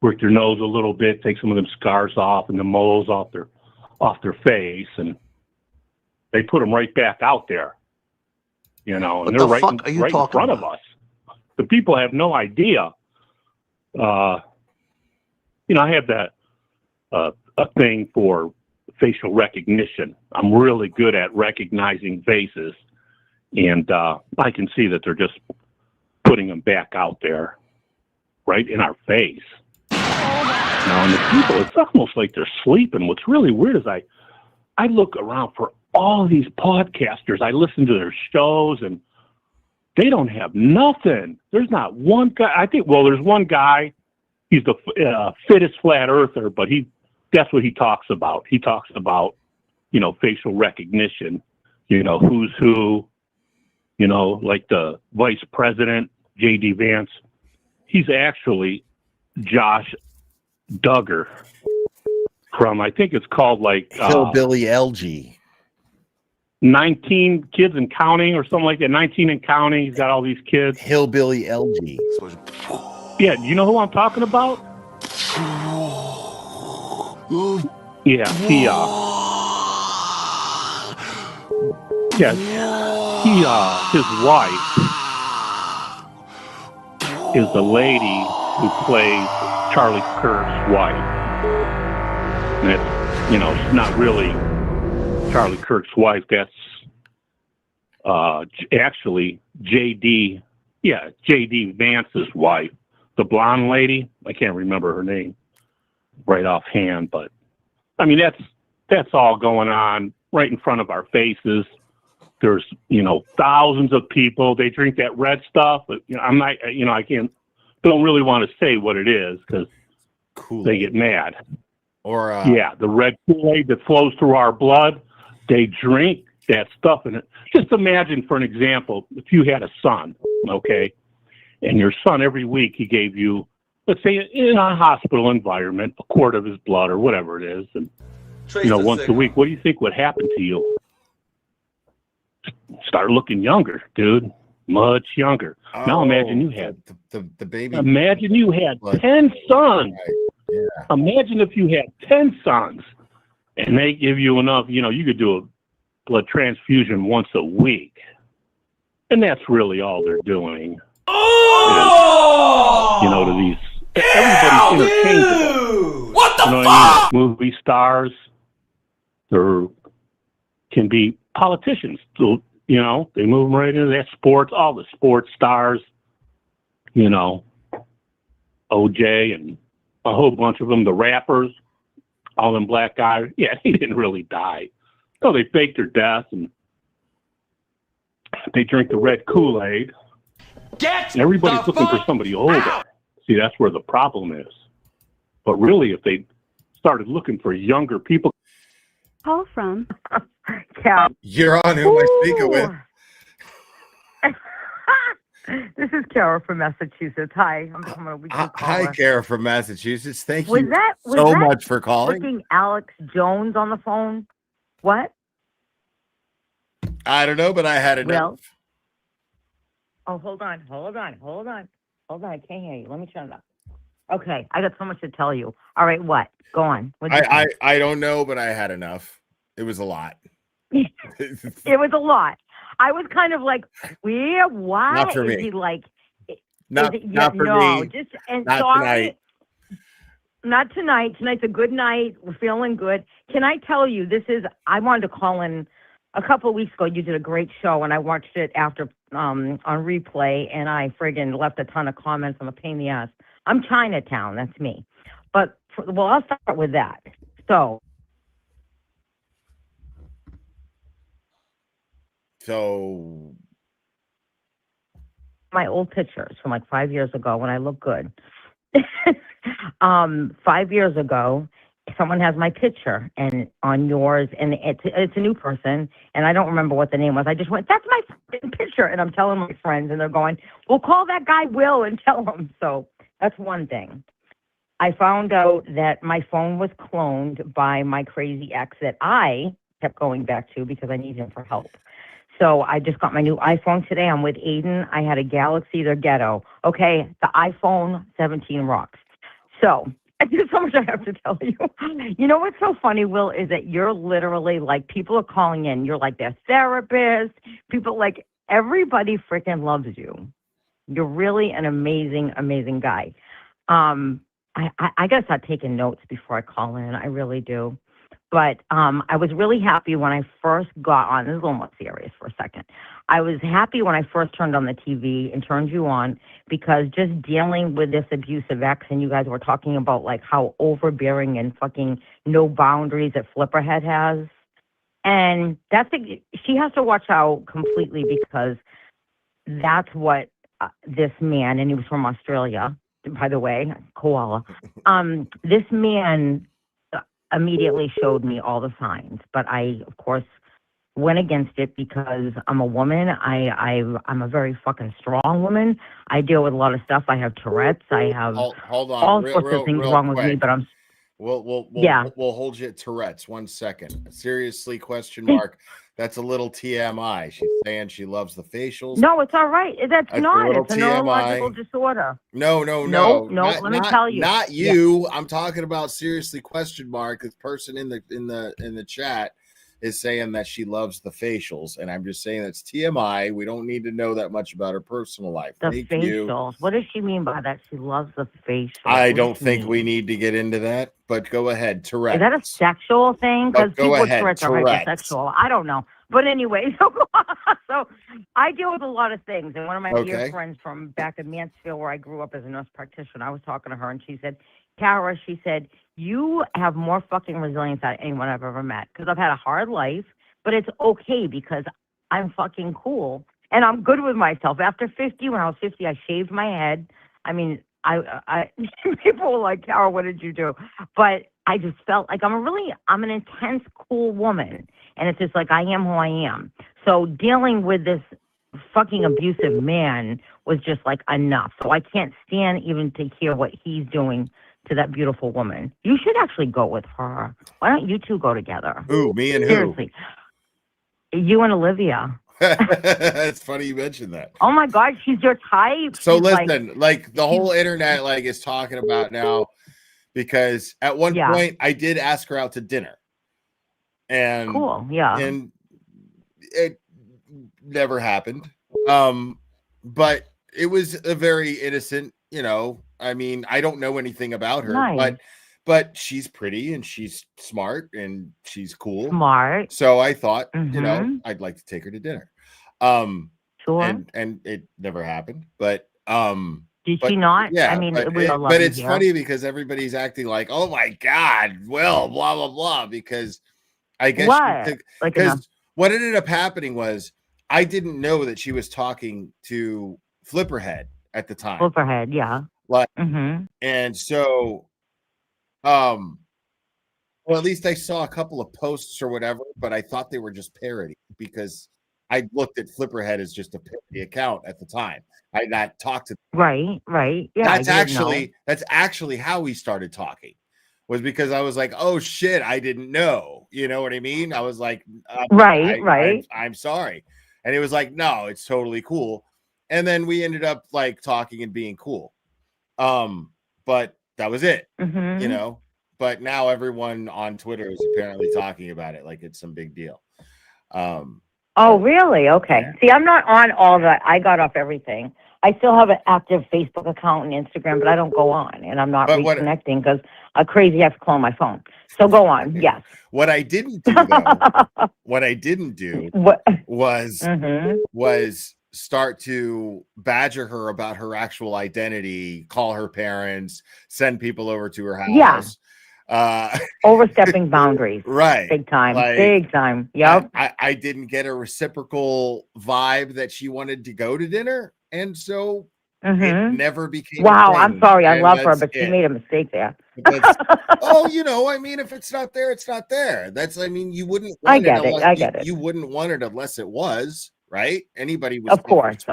work their nose a little bit, take some of them scars off and the moles off their face, and they put them right back out there, you know, and they're right in front of us. The people have no idea. You know, I have that a thing for facial recognition. I'm really good at recognizing faces, and I can see that they're just putting them back out there, right in our face. Now, and the people, it's almost like they're sleeping. What's really weird is I look around for all these podcasters. I listen to their shows, and they don't have nothing. There's not one guy. There's one guy. He's the fittest flat earther, but that's what he talks about. He talks about, you know, facial recognition, you know, who's who, you know, like the vice president, J.D. Vance. He's actually Josh Duggar from, I think it's called like Hillbilly LG. 19 Kids and Counting or something like that. 19 and Counting. He's got all these kids. Hillbilly LG. Yeah, do you know who I'm talking about? Yeah, his wife is the lady who plays Charlie Kirk's wife. And it's, you know, she's not really Charlie Kirk's wife. That's actually J.D. Vance's wife, the blonde lady. I can't remember her name right offhand, but I mean, that's all going on right in front of our faces. There's, you know, thousands of people. They drink that red stuff, but you know, I don't really want to say what it is because they get mad. Or the red Kool-Aid that flows through our blood. They drink that stuff in it. Just imagine, for an example, if you had a son, okay, and your son every week he gave you, let's say in a hospital environment, a quart of his blood or whatever it is, and you know, once a week, what do you think would happen to you? Start looking younger, dude, much younger. Now imagine you had the baby. Imagine you had 10 sons. Right. Yeah. Imagine if you had 10 sons, and they give you enough. You know, you could do a blood transfusion once a week, and that's really all they're doing. Oh! Is, you know, to these everybody's interchangeable. What the fuck? I mean? Movie stars, there can be politicians. So You know, they move them right into that sports, all the sports stars, you know, OJ and a whole bunch of them, the rappers, all them black guys. Yeah, they didn't really die. So they faked their death and they drink the red Kool-Aid. Get Everybody's looking for somebody older. See, that's where the problem is. But really, if they started looking for younger people. Call from. Cal. You're on who am I speaking with? This is Kara from Massachusetts. Hi, I'm a weekly Hi, caller. Kara from Massachusetts. Thank Was you that so much for calling. Freaking Alex Jones on the phone? What? I don't know, but I had enough. Well, oh, hold on. I can't hear you. Let me turn it up. Okay, I got so much to tell you. All right, what? Go on. I don't know, but I had enough. It was a lot. It was a lot. I was kind of like, yeah, why Not for is me. he like? Not for me. Just and Not sorry. tonight. Not tonight. Tonight's a good night. We're feeling good. Can I tell you, I wanted to call in a couple of weeks ago. You did a great show, and I watched it after on replay, and I friggin' left a ton of comments. I'm a pain in the ass. I'm Chinatown. That's me. But, I'll start with that. So, my old pictures from like 5 years ago when I look good. 5 years ago, someone has my picture and on yours, and it's a new person, and I don't remember what the name was. I just went, that's my fucking picture, and I'm telling my friends, and they're going, well, call that guy Will and tell him. So that's one thing. I found out that my phone was cloned by my crazy ex that I kept going back to because I need him for help. So I just got my new iPhone today. I'm with Aiden. I had a Galaxy. They're ghetto. Okay, the iPhone 17 rocks. So there's so much I have to tell you. You know what's so funny, Will, is that you're literally like, people are calling in. You're like their therapist. People like, everybody freaking loves you. You're really an amazing, amazing guy. I got to start taking notes before I call in. I really do. But I was really happy when I first got on. This is a little more serious for a second. I was happy when I first turned on the TV and turned you on because just dealing with this abusive ex, and you guys were talking about like how overbearing and fucking no boundaries that Flipperhead has. And she has to watch out completely because that's what this man, and he was from Australia, by the way, koala. This man immediately showed me all the signs, but I, of course, went against it because I'm a woman. I'm a very fucking strong woman. I deal with a lot of stuff. I have Tourette's. I have hold on. all sorts of things wrong with me, but I'm. We'll Yeah. We'll hold you at Tourette's. 1 second. Seriously, question mark. That's a little TMI. She's saying she loves the facials. No, it's all right. That's not. little It's a TMI. neurological disorder. No. Let me tell you. Not you. Yeah. I'm talking about seriously, question mark. This person in the chat is saying that she loves the facials, and I'm just saying that's TMI. We don't need to know that much about her personal life. The facials. What does she mean by that? She loves the facials. I don't think we need to get into that, but go ahead. Tourette's. Is that a sexual thing? Because people with Tourette's are Tourette's. hypersexual. I don't know. But anyway, so I deal with a lot of things. And one of my dear friends from back in Mansfield, where I grew up as a nurse practitioner, I was talking to her, and she said, Kara, she said, you have more fucking resilience than anyone I've ever met. Because I've had a hard life, but it's okay because I'm fucking cool. And I'm good with myself. After 50, when I was 50, I shaved my head. I mean, I people were like, Kara, what did you do? But I just felt like I'm an intense, cool woman. And it's just like, I am who I am. So dealing with this fucking abusive man was just like enough. So I can't stand even to hear what he's doing to that beautiful woman. You should actually go with her. Why don't you two go together? Who? Me and who? Seriously. You and Olivia. It's funny you mentioned that. Oh my God, she's your type. So she's listen, like the whole internet like is talking about now, because at one point I did ask her out to dinner. And cool, yeah. And it never happened. But it was a very innocent, I mean, I don't know anything about her, but she's pretty and she's smart and she's cool. Smart. So I thought, I'd like to take her to dinner. Sure. And it never happened. But Did but she not? yeah, I mean, but we all love but you it's here. funny because everybody's acting like, oh my God, Will, blah blah blah, because I guess What? Like because what ended up happening was I didn't know that she was talking to Flipperhead at the time. Flipperhead, yeah. Like, Mm-hmm. and so well, at least I saw a couple of posts or whatever, but I thought they were just parody because I looked at Flipperhead as just a parody account at the time. I had not talked to them. Right. Yeah, That's actually how we started talking, was because I was like, oh shit, I didn't know. You know what I mean? I was like, Right. I'm sorry. And it was like, no, it's totally cool. And then we ended up like talking and being cool. But that was it, Mm-hmm. you know. But now everyone on Twitter is apparently talking about it like it's some big deal. Oh, really? Okay. Yeah. See, I'm not on all that. I got off everything. I still have an active Facebook account and Instagram, but I don't go on, and I'm not reconnecting because a crazy has to clone my phone. So go on. Yes. What I didn't do though, was start to badger her about her actual identity, call her parents, send people over to her house. Overstepping boundaries. Right. Big time. Like, Big time. Yep. I didn't get a reciprocal vibe that she wanted to go to dinner. And so it never became. Wow. I'm sorry. I love her, but she made a mistake there. Oh, you know, I mean, if it's not there, it's not there. That's, I mean, you wouldn't. I get it. You wouldn't want it unless it was, right? Anybody was. Of course.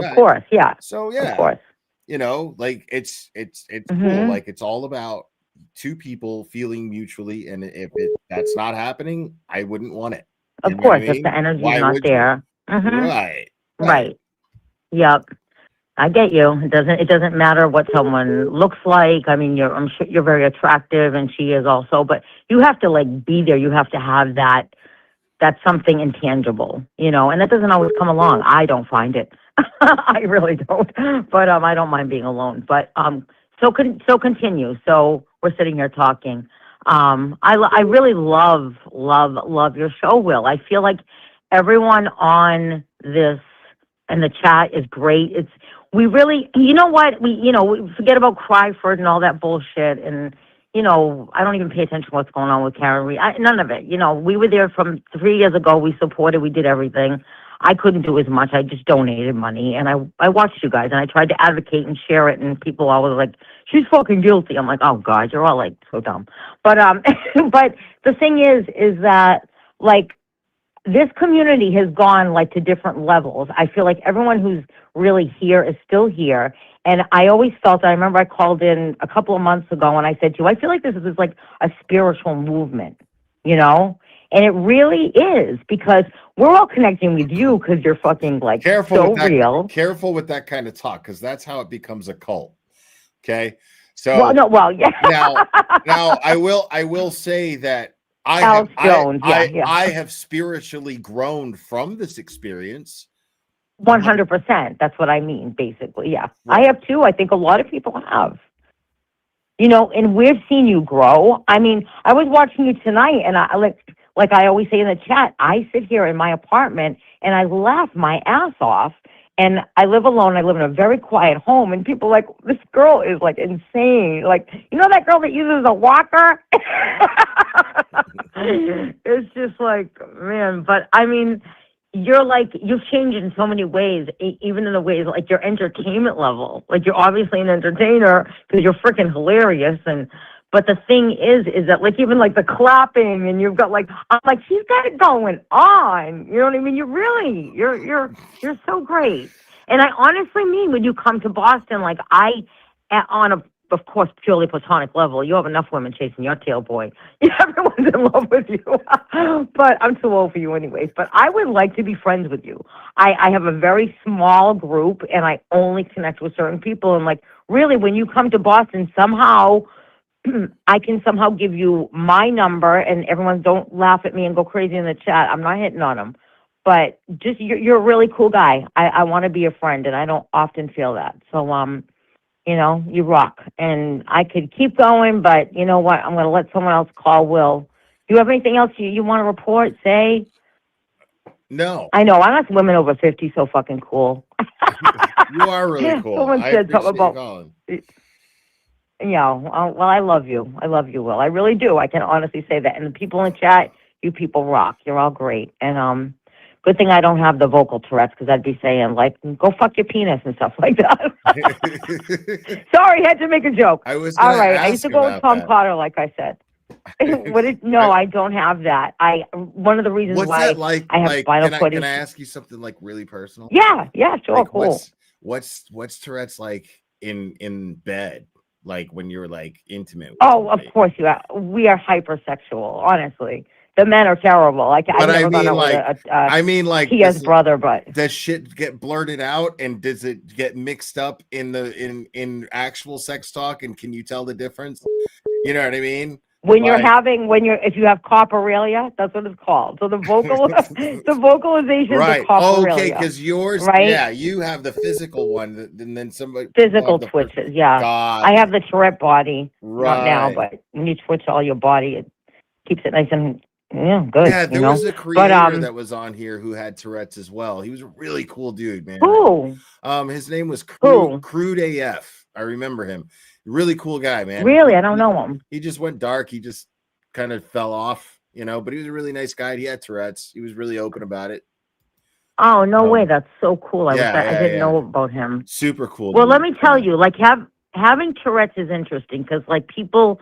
Yeah. So yeah. Of course. You know, like it's cool. Like it's all about two people feeling mutually, and if that's not happening, I wouldn't want it. Of course, if the energy's not there. Right. Yep. I get you. It doesn't matter what someone looks like. I mean, I'm sure you're very attractive, and she is also. But you have to like be there. You have to have that. That's something intangible, you know, and that doesn't always come along. I don't find it. I really don't. But I don't mind being alone. But so continue. So we're sitting here talking. I really love your show, Will. I feel like everyone on this and the chat is great. We really, you know what, we forget about Cryford and all that bullshit, and you know, I don't even pay attention to what's going on with Karen Reed. None of it. You know, we were there from 3 years ago. We supported. We did everything. I couldn't do as much. I just donated money, and I watched you guys, and I tried to advocate and share it, and people always like, she's fucking guilty. I'm like, oh God, you're all like so dumb. But but the thing is that like this community has gone like to different levels. I feel like everyone who's really here is still here. And I always felt, I remember I called in a couple of months ago and I said to you, I feel like this is like a spiritual movement, you know? And it really is, because we're all connecting with you because you're fucking like real. Careful with that kind of talk, because that's how it becomes a cult. Okay. So yeah. now I will say that I have spiritually grown from this experience. 100%. That's what I mean, basically. Yeah. Right. I have too. I think a lot of people have. You know, and we've seen you grow. I mean, I was watching you tonight, and I like I always say in the chat, I sit here in my apartment and I laugh my ass off. And I live alone. I live in a very quiet home, and people are like, this girl is like insane. Like, you know that girl that uses a walker? It's just like, man. But I mean, you've changed in so many ways, even in the ways like your entertainment level. Like, you're obviously an entertainer because you're freaking hilarious. But the thing is that like even like the clapping, and you've got like, I'm like, she's got it going on. You know what I mean? You're so great. And I honestly mean, when you come to Boston, like on a, of course, purely platonic level, you have enough women chasing your tail, boy. Everyone's in love with you. But I'm too old for you anyways. But I would like to be friends with you. I have a very small group, and I only connect with certain people. And like, really, when you come to Boston, somehow I can somehow give you my number, and everyone don't laugh at me and go crazy in the chat. I'm not hitting on them. But just, you're a really cool guy. I want to be a friend, and I don't often feel that. So, you know, you rock. And I could keep going, but you know what? I'm going to let someone else call Will. Do you have anything else you want to report, say? No. I know. Why not women over 50 so fucking cool? You are really cool. Someone I said appreciate something you about. calling. Yeah, well, I love you. I love you, Will. I really do. I can honestly say that. And the people in chat, you people rock. You're all great. And good thing I don't have the vocal Tourette's because I'd be saying like, go fuck your penis and stuff like that. Sorry, had to make a joke. I was all gonna right. I ask used to go with about Tom that. Carter, like I said. No, I don't have that. One of the reasons What's why that like? I have spinal cord Can I issues. ask you something like really personal? Yeah, sure, Like, cool. What's Tourette's like in bed? Like when you're like intimate with Oh, somebody? of course you are. We are hypersexual, honestly. The men are terrible. Like I've never gone out with I mean, like Tia's brother, but does shit get blurted out, and does it get mixed up in actual sex talk? And can you tell the difference? You know what I mean? if you have copralia, that's what it's called. So the vocalization right. is copralia. Okay, because yours, right? Yeah, you have the physical one, and then somebody physical twitches. Yeah, I have the Tourette body. Right. Not now, but when you twitch all your body, it keeps it nice and good. Yeah, there was a creator but, that was on here who had Tourette's as well. He was a really cool dude, man. Who? His name was Crude AF. I remember him. Really cool guy, man. Really? I don't know him. He just went dark. He just kind of fell off, but he was a really nice guy. He had Tourette's. He was really open about it. Oh, no way. That's so cool. I I didn't know about him. Super cool. Well, let me tell you, like having Tourette's is interesting because like people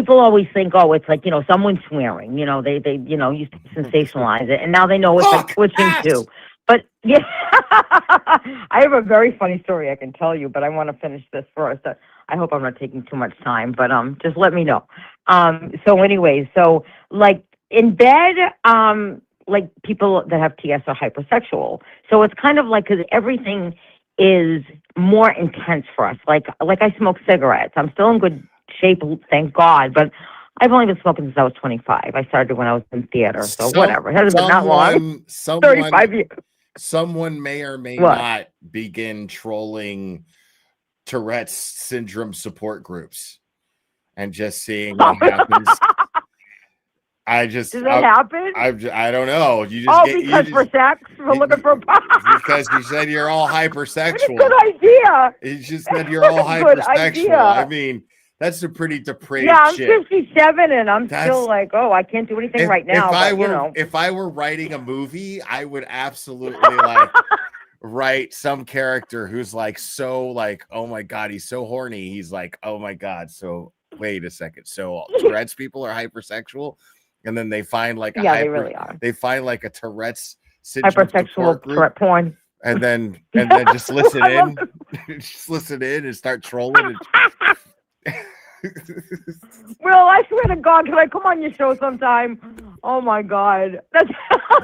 always think, oh, it's like, someone swearing, they used to sensationalize it. And now they know it's like twitching too. But yeah, I have a very funny story I can tell you, but I want to finish this first. I hope I'm not taking too much time, but just let me know. So anyways, so like in bed, like people that have TS are hypersexual. So it's kind of like, because everything is more intense for us. Like I smoke cigarettes. I'm still in good shape, thank God, but I've only been smoking since I was 25. I started when I was in theater, so whatever. It hasn't been that long. 35 years. Someone may or may not begin trolling Tourette's syndrome support groups and just seeing what happens. Does that happen? I don't know. You just for sex, we're looking for because you said you're all hypersexual. Good idea. You just said you're all hypersexual. I mean, that's a pretty depraved shit. I'm 57 and I'm still like, I can't do anything right now. If I were writing a movie, I would absolutely like write some character who's like so like, oh my God, he's so horny. He's like, oh my God. So wait a second. So Tourette's people are hypersexual, and then they find like they really are. They find like a Tourette's syndrome hypersexual Tourette porn. And then just listen in, and start trolling. Will, I swear to God, can I come on your show sometime? Oh my God,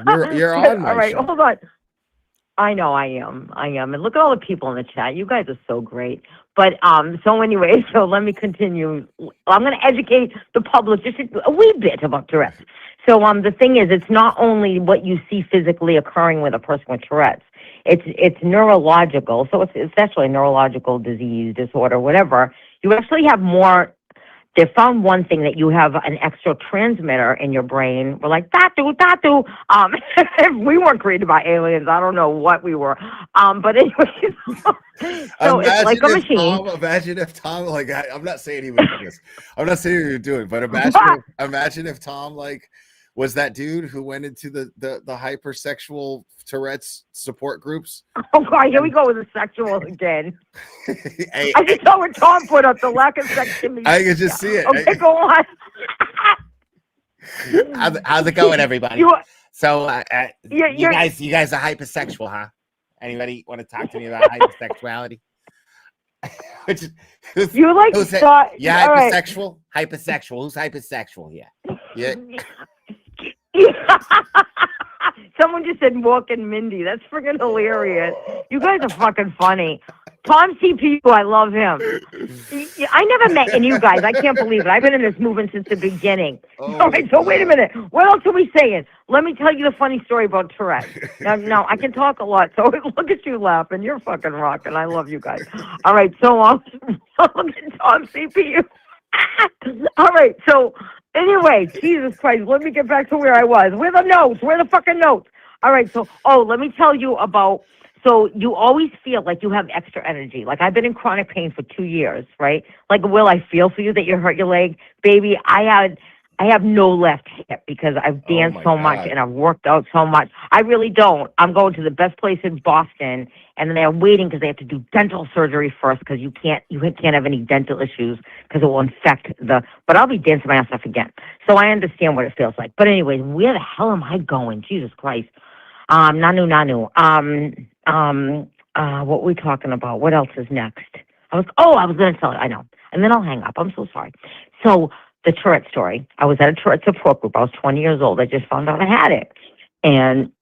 you're on my all right, show. Hold on. I know I am, and look at all the people in the chat. You guys are so great. But so anyway, so let me continue. I'm going to educate the public just a wee bit about Tourette's. So the thing is, it's not only what you see physically occurring with a person with Tourette's. It's neurological. So it's actually a neurological disease, disorder, whatever. You actually have more. They found one thing, that you have an extra transmitter in your brain. We're like, Tatu. We weren't created by aliens. I don't know what we were. But anyways, so it's like a machine. Imagine if Tom, like, I'm not saying he would do this. I'm not saying he would do it, but imagine if Tom, like, was that dude who went into the hypersexual Tourette's support groups. Oh God, here we go with the sexual again. I just saw what Tom put up, the lack of sex in me. I can just see it. Okay, go on. How's it going, everybody? You guys are hypersexual, huh? Anybody want to talk to me about hypersexuality? You like thought? Yeah, hypersexual. Right. Hypersexual. Who's hypersexual here? Yeah. Someone just said walking Mindy. That's freaking hilarious. You guys are fucking funny. Tom CPU, I love him. I never met any of you guys. I can't believe it. I've been in this movement since the beginning. All right, so wait a minute. What else are we saying? Let me tell you the funny story about Tourette. Now, I can talk a lot, so look at you laughing. You're fucking rocking. I love you guys. All right, so look at Tom CPU. All right, so anyway, Jesus Christ, let me get back to where I was. Where are the notes? Where are the fucking notes? All right. So, let me tell you about. So you always feel like you have extra energy. Like I've been in chronic pain for 2 years, right? Like, Will, I feel for you that you hurt your leg, baby. I have no left hip because I've danced so much and I've worked out so much. I really don't. I'm going to the best place in Boston, and then they're waiting because they have to do dental surgery first because you can't have any dental issues because it will infect the. But I'll be dancing my ass off again, so I understand what it feels like. But anyways, where the hell am I going? Jesus Christ. Nanu. What were we talking about? What else is next? I was going to tell you. I know. And then I'll hang up. I'm so sorry. So the Tourette story. I was at a Tourette support group. I was 20 years old. I just found out I had it. And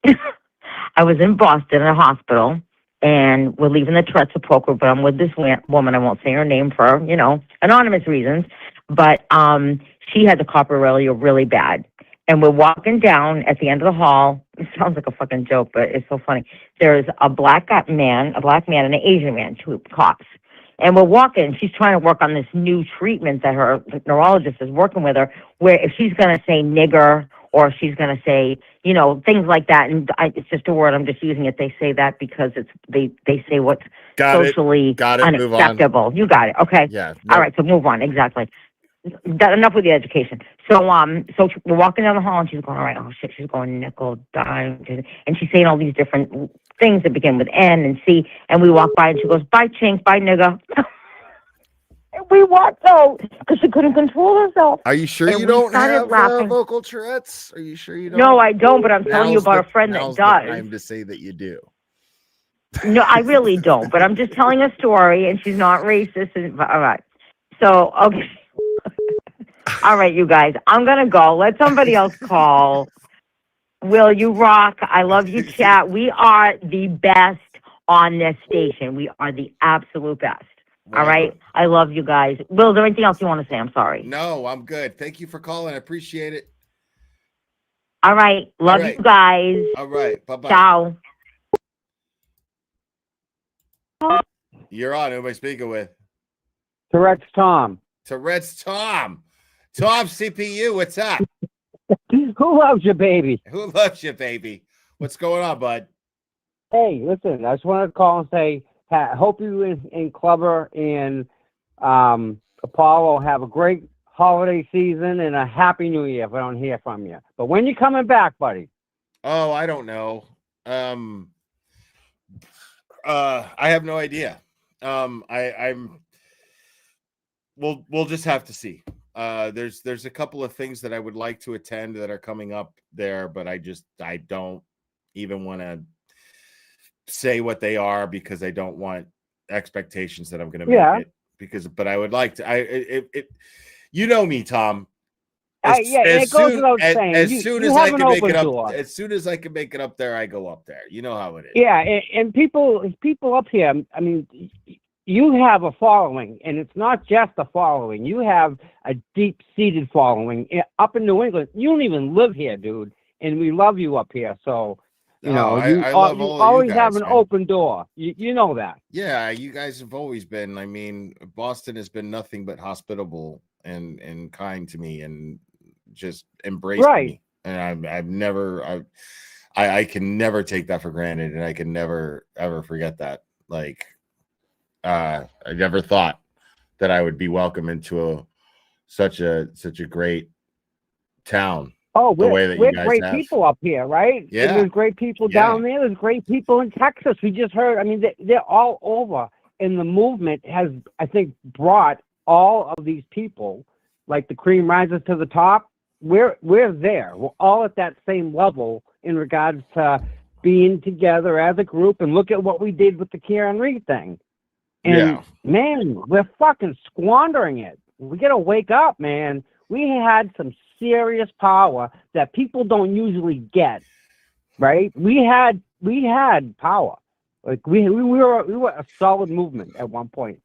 I was in Boston in a hospital, and we're leaving the Tourette support group, but I'm with this woman. I won't say her name for, anonymous reasons. But she had the Coprolalia really bad. And we're walking down at the end of the hall. It sounds like a fucking joke, but it's so funny. There's a black man, and an Asian man, 2 cops. And we're walking. She's trying to work on this new treatment that her neurologist is working with her, where if she's going to say nigger or if she's going to say, things like that. And it's just a word. I'm just using it. They say that because they say what's socially unacceptable. You got it. Okay. Yeah. All right. So move on. Exactly. Enough with the education. So we're walking down the hall, and she's going, all right, oh shit, she's going nickel, dime, and she's saying all these different things that begin with N and C, and we walk by, and she goes, bye, chink, bye, nigga. And we walked out because she couldn't control herself. Are you sure you don't have vocal Tourette's? Are you sure you don't? No, I don't, but I'm telling you about a friend that does. Time to say that you do. No, I really don't, but I'm just telling a story, and she's not racist. All right. So, okay. All right, you guys, I'm going to go. Let somebody else call. Will, you rock. I love you, chat. We are the best on this station. We are the absolute best. All right? I love you guys. Will, is there anything else you want to say? I'm sorry. No, I'm good. Thank you for calling. I appreciate it. All right. Love you guys. All right. Bye-bye. Ciao. You're on. Who am I speaking with? Tourette's Tom. Tourette's Tom. Tom CPU, what's up? Who loves you, baby? Who loves you, baby? What's going on, bud? Hey, listen, I just wanted to call and say, hope you and Clubber and Apollo have a great holiday season and a happy new year if I don't hear from you. But when you coming back, buddy? Oh, I don't know. I have no idea. We'll just have to see. There's a couple of things that I would like to attend that are coming up there, but I don't even want to say what they are because I don't want expectations that I'm going to make it. But I would like to. You know me, Tom. It goes without saying. As soon as I can make it up, as soon as I can make it up there, I go up there. You know how it is. Yeah, and people up here. I mean, you have a following, and it's not just a following. You have a deep-seated following up in New England. You don't even live here, dude, and we love you up here. So, you always have an open door. You know that. Yeah, you guys have always been. I mean, Boston has been nothing but hospitable and kind to me, and just embraced me. And I can never take that for granted, and I can never ever forget that. Like, I never thought that I would be welcome into such a great town. Oh, we're great people up here, right? Yeah. And there's great people down there. There's great people in Texas. We just heard. I mean, they're all over, and the movement has, I think, brought all of these people, like the cream rises to the top. We're there. We're all at that same level in regards to being together as a group. And look at what we did with the Karen Reed thing. And man, we're fucking squandering it. We gotta wake up, man. We had some serious power that people don't usually get, right? We had power. Like we were a solid movement at one point.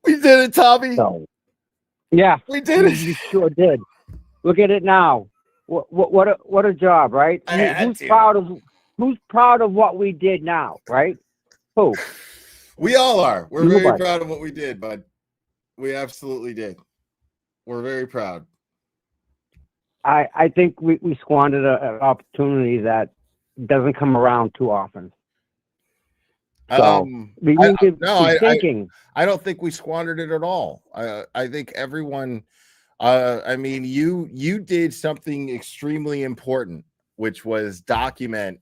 We did it, Tommy. So, yeah, we did it. We sure did. Look at it now. What a job, right? Who's proud of what we did now, right? Who? We all are. We're very proud of what we did, bud. We absolutely did. We're very proud. I think we squandered an opportunity that doesn't come around too often. So we need to be thinking. I don't think we squandered it at all. I think everyone. I mean, you did something extremely important, which was document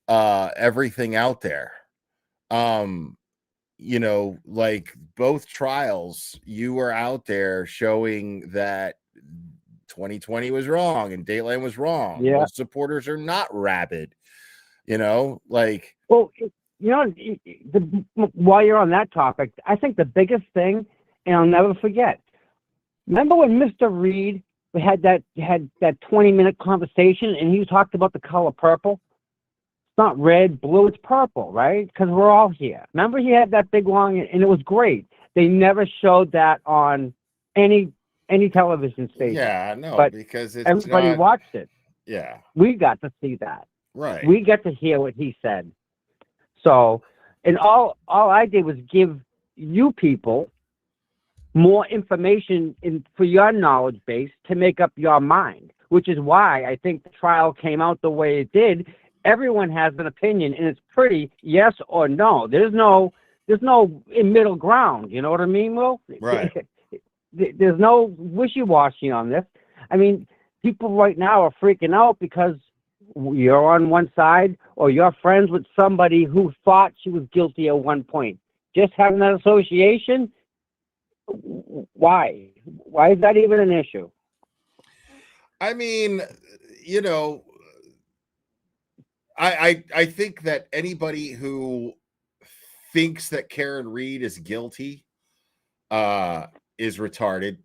everything out there. You know, like both trials, you were out there showing that 2020 was wrong and Dateline was wrong. Yeah. Those supporters are not rabid. You know, like. Well, while you're on that topic, I think the biggest thing, and I'll never forget. Remember when Mr. Reed had that 20-minute conversation, and he talked about the color purple? It's not red, blue, it's purple, right? Because we're all here. Remember he had that big long, and it was great. They never showed that on any television station. Yeah, no, but because it's everybody not, watched it. Yeah. We got to see that. Right. We get to hear what he said. So, and all I did was give you people more information for your knowledge base to make up your mind, which is why I think the trial came out the way it did. Everyone has an opinion, and it's pretty yes or no. There's no in middle ground. You know what I mean, Will? Right. There's no wishy-washy on this. I mean, people right now are freaking out because you're on one side or you're friends with somebody who thought she was guilty at one point. Just having that association, why? Why is that even an issue? I mean, you know, I think that anybody who thinks that Karen Reed is guilty is retarded.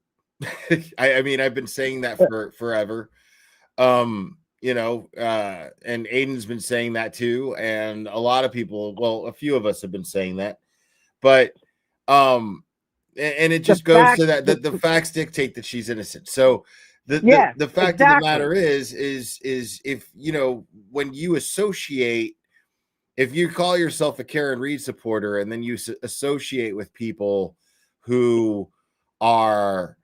I mean, I've been saying that for forever. You know, and Aiden's been saying that too, and a lot of people, well, a few of us have been saying that, but and it just goes to that the facts dictate that she's innocent. So the fact of the matter is if you know, when you associate, if you call yourself a Karen Reed supporter and then you associate with people who are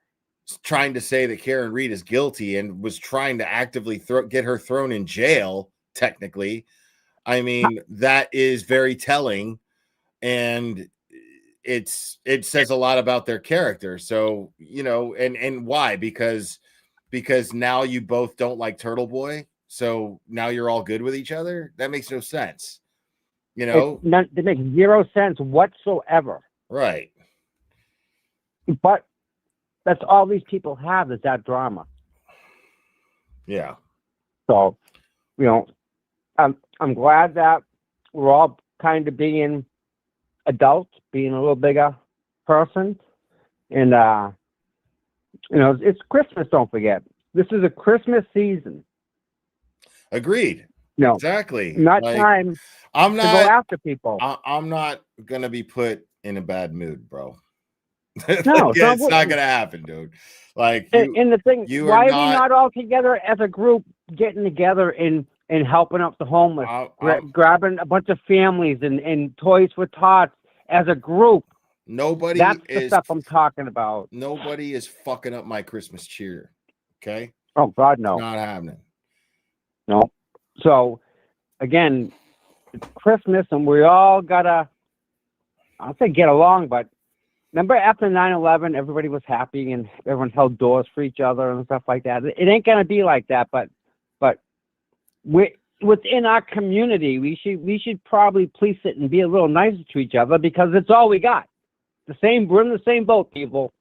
trying to say that Karen Reed is guilty and was trying to actively get her thrown in jail, technically, I mean, that is very telling, and it says a lot about their character. So, you know, and why? Because now you both don't like Turtle Boy, so now you're all good with each other. That makes no sense. You know, it makes zero sense whatsoever. Right. But that's all these people have, is that drama. Yeah. So, you know, I'm glad that we're all kind of being adults, being a little bigger person. And, you know, it's Christmas, don't forget. This is a Christmas season. Agreed. No, exactly. Not time to go after people. I'm not going to be put in a bad mood, bro. No, it's not going to happen, dude. Like, and the thing, why are we not all together as a group, getting together and helping out the homeless, grabbing a bunch of families and toys for tots as a group? That's the stuff I'm talking about. Nobody is fucking up my Christmas cheer. Okay. Oh God, no. It's not happening. No. So again, it's Christmas and we all gotta, I'll say get along, but remember after 9/11, everybody was happy and everyone held doors for each other and stuff like that. It ain't gonna be like that, but within our community, we should probably police it and be a little nicer to each other, because it's all we got. We're in the same boat, people.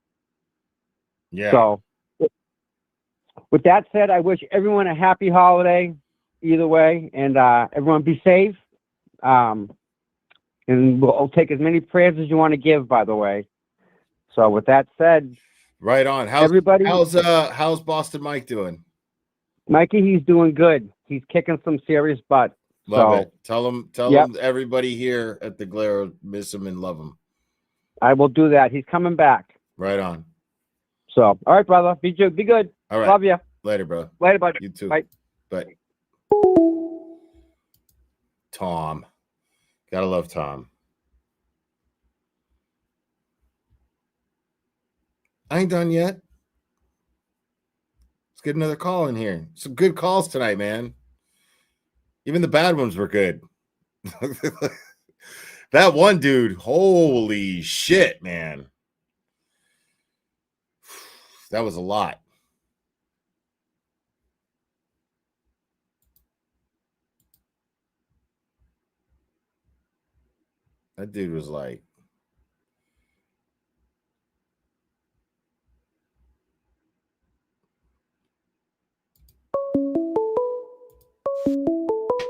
Yeah. So with that said, I wish everyone a happy holiday either way, and everyone be safe. And we'll take as many prayers as you want to give, by the way. So with that said, right on. How's Boston Mike doing? Mikey, he's doing good. He's kicking some serious butt. Love it. Tell him everybody here at the Glare miss him and love him. I will do that. He's coming back. Right on. So, all right, brother. Be good. All right. Love you. Later, bro. Later, bud. You too. Bye. Bye. Tom. Gotta love Tom. I ain't done yet. get another call in here. Some good calls tonight, man. Even the bad ones were good. That one dude, holy shit, man. That was a lot. That dude was like,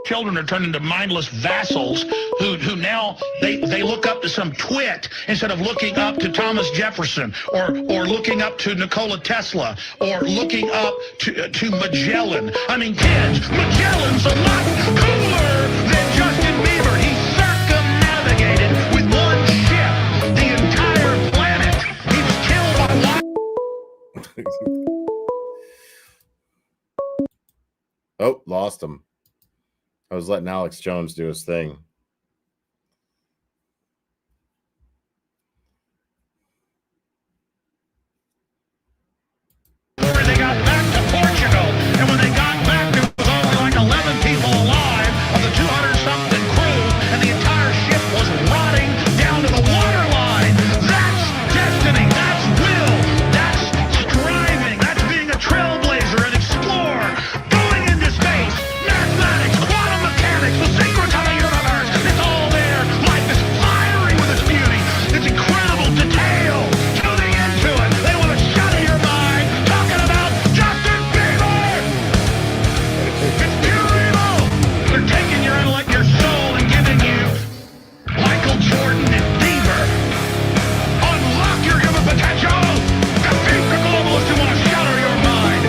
children are turned into mindless vassals who now they look up to some twit instead of looking up to Thomas Jefferson or looking up to Nikola Tesla or looking up to Magellan. I mean, kids, Magellan's a lot cooler than Justin Bieber. He circumnavigated with one ship the entire planet. He was killed by one. oh, lost him. I was letting Alex Jones do his thing. They got back to Portugal, and when they got back, there was only like 11 people alive of the 200-something crew, and the entire ship was rotting down to the waterline. That's destiny. That's will. That's striving. That's being a trailblazer and explorer. Going into space. Mathematics, quantum mechanics, the secrets of the universe. It's all there. Life is fiery with its beauty. It's incredible detail. Tuning into it. They want to shut your mind. Talking about Justin Bieber. It's pure evil. They're taking your intellect, your soul, and giving you Michael Jordan and Bieber. Unlock your human potential. Defeat the globalists who want to shatter your mind.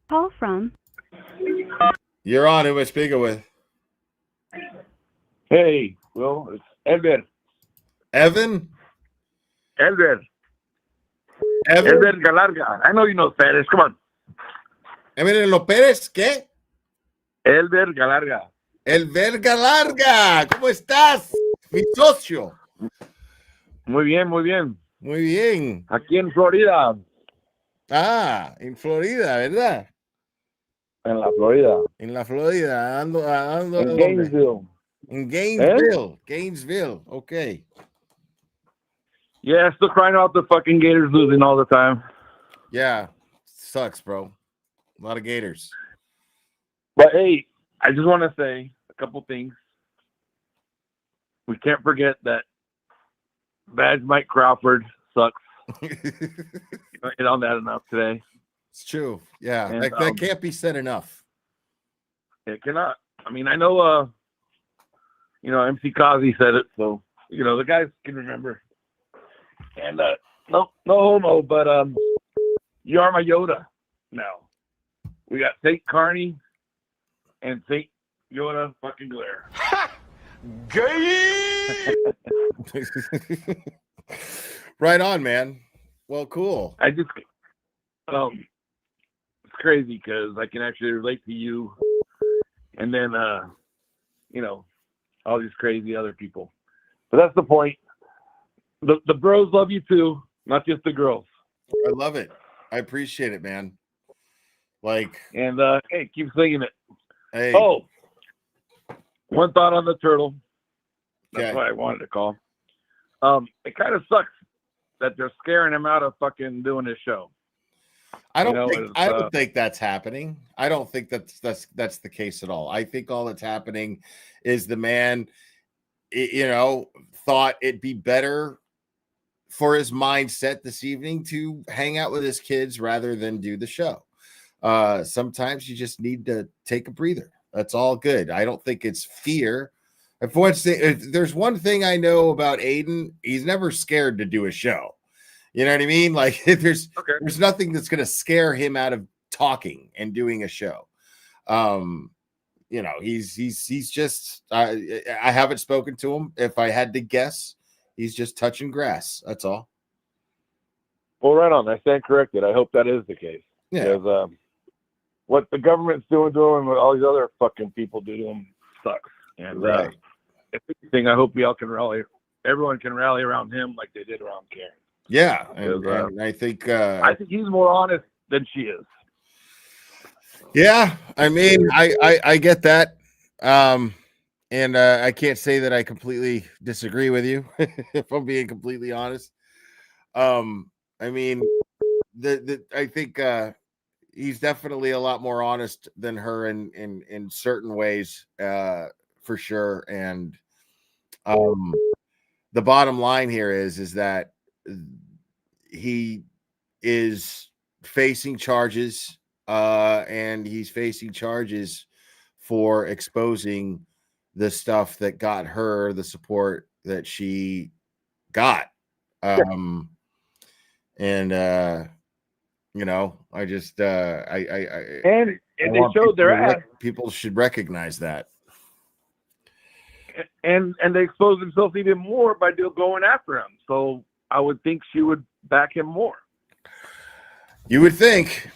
Call from You're on. Who am I speaking with? Hey, well, it's Elber. Evan? Elber. Evan? Elber Galarga. I know you know Spanish. Come on. Emiliano Pérez, ¿qué? Elber Galarga. El Verga Larga. ¿Cómo estás? Mi socio. Muy bien, muy bien. Muy bien. Aquí en Florida. Ah, en Florida, ¿verdad? En la Florida. En la Florida. Ando En Gainesville. En Gainesville. Gainesville. Okay. Yeah, still crying out the fucking Gators losing all the time. Yeah. Sucks, bro. A lot of Gators. But hey, I just want to say a couple things. We can't forget that Badge Mike Crawford sucks. Hit on that enough today. It's true. Yeah. And, that can't be said enough. It cannot. I mean, I know, MC Kazi said it, so, the guys can remember. And, no homo, but, you are my Yoda now. We got St. Carney and St. Yoda fucking Glare. Gay! Right on, man. Well, cool. I just, it's crazy because I can actually relate to you and then, all these crazy other people. But that's the point. The bros love you too, not just the girls. I love it. I appreciate it, man. And hey, keep singing it. Hey. Oh, one thought on the turtle. That's Okay. why I wanted to call. It kind of sucks that they're scaring him out of fucking doing his show. I don't think that's happening. I don't think that's the case at all. I think all that's happening is the man, thought it'd be better for his mindset this evening to hang out with his kids rather than do the show. Sometimes you just need to take a breather. That's all good. I don't think it's fear. If there's one thing I know about Aiden, he's never scared to do a show. You know what I mean? Like there's nothing that's going to scare him out of talking and doing a show. He's just I haven't spoken to him. If I had to guess, he's just touching grass. That's all. Well, right on. I stand corrected. I hope that is the case. Yeah. Because what the government's doing to him and what all these other fucking people do to him sucks. And if anything, I hope we all can rally. Everyone can rally around him like they did around Karen. Yeah, and I think he's more honest than she is. Yeah, I mean, I get that, and I can't say that I completely disagree with you, if I'm being completely honest. I mean, I think he's definitely a lot more honest than her in certain ways, for sure. And the bottom line here is that he is facing charges, and he's facing charges for exposing the stuff that got her the support that she got. And I just and they want showed their ass. People should recognize that. And they exposed themselves even more by going after him. So I would think she would back him more. You would think.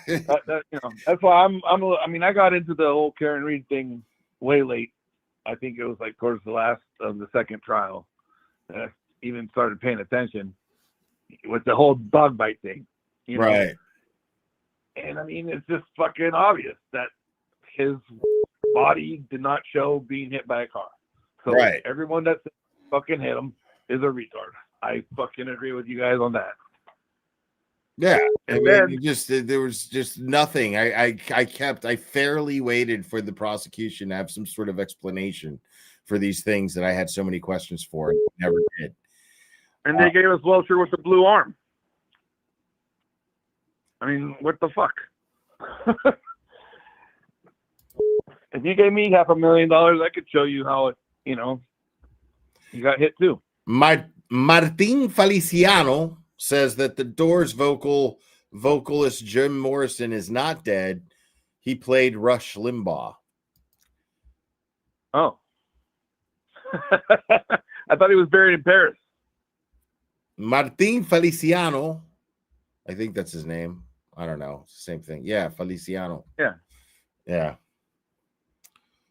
That's why I got into the whole Karen Reed thing way late. I think it was like towards the last of the second trial. And I even started paying attention with the whole dog bite thing. Right. And I mean, it's just fucking obvious that his body did not show being hit by a car. So right. Everyone that fucking hit him is a retard. I fucking agree with you guys on that. Yeah, and there was just nothing. I fairly waited for the prosecution to have some sort of explanation for these things that I had so many questions for, and never did. And they gave us Welcher with the blue arm. I mean, what the fuck? If you gave me $500,000, I could show you how it, you got hit too. Martin Feliciano says that the Doors vocalist Jim Morrison is not dead. He played Rush Limbaugh. Oh. I thought he was buried in Paris. Martin Feliciano. I think that's his name. I don't know. Same thing. Yeah, Feliciano. Yeah. Yeah.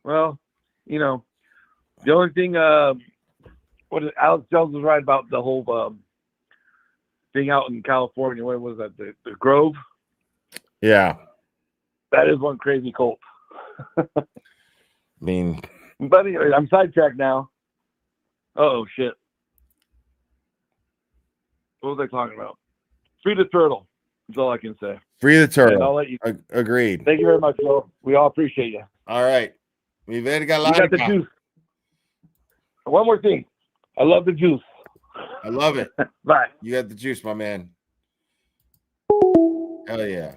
Well, the only thing, Alex Jones was right about the whole thing out in California. What was that? The Grove? Yeah. That is one crazy cult. I mean. But anyway, I'm sidetracked now. Oh shit. What was I talking about? Free the turtle. That's all I can say. Free the turtle. And I'll let you. Agreed. Thank you very much, Will. We all appreciate you. All right. We've got the juice. One more thing. I love the juice. I love it. Bye. You got the juice, my man. Hell yeah.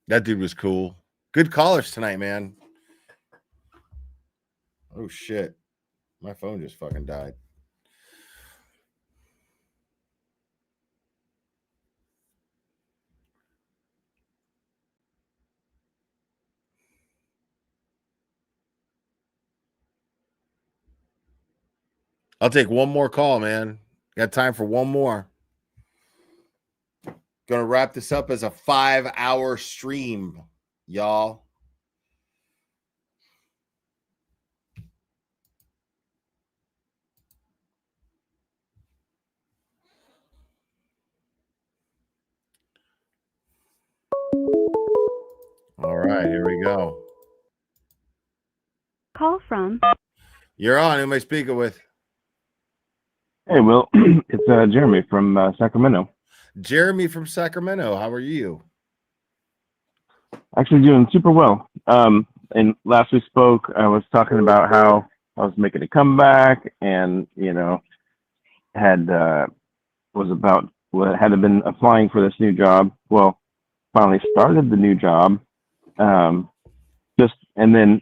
That dude was cool. Good callers tonight, man. Oh, shit. My phone just fucking died. I'll take one more call, man. Got time for one more. Gonna wrap this up as a 5-hour stream, y'all. All right, here we go. Call from. You're on. Who am I speaking with? Hey, Will. It's Jeremy from Sacramento. Jeremy from Sacramento. How are you? Actually doing super well. And last we spoke, I was talking about how I was making a comeback and, had been applying for this new job. Well, finally started the new job. And then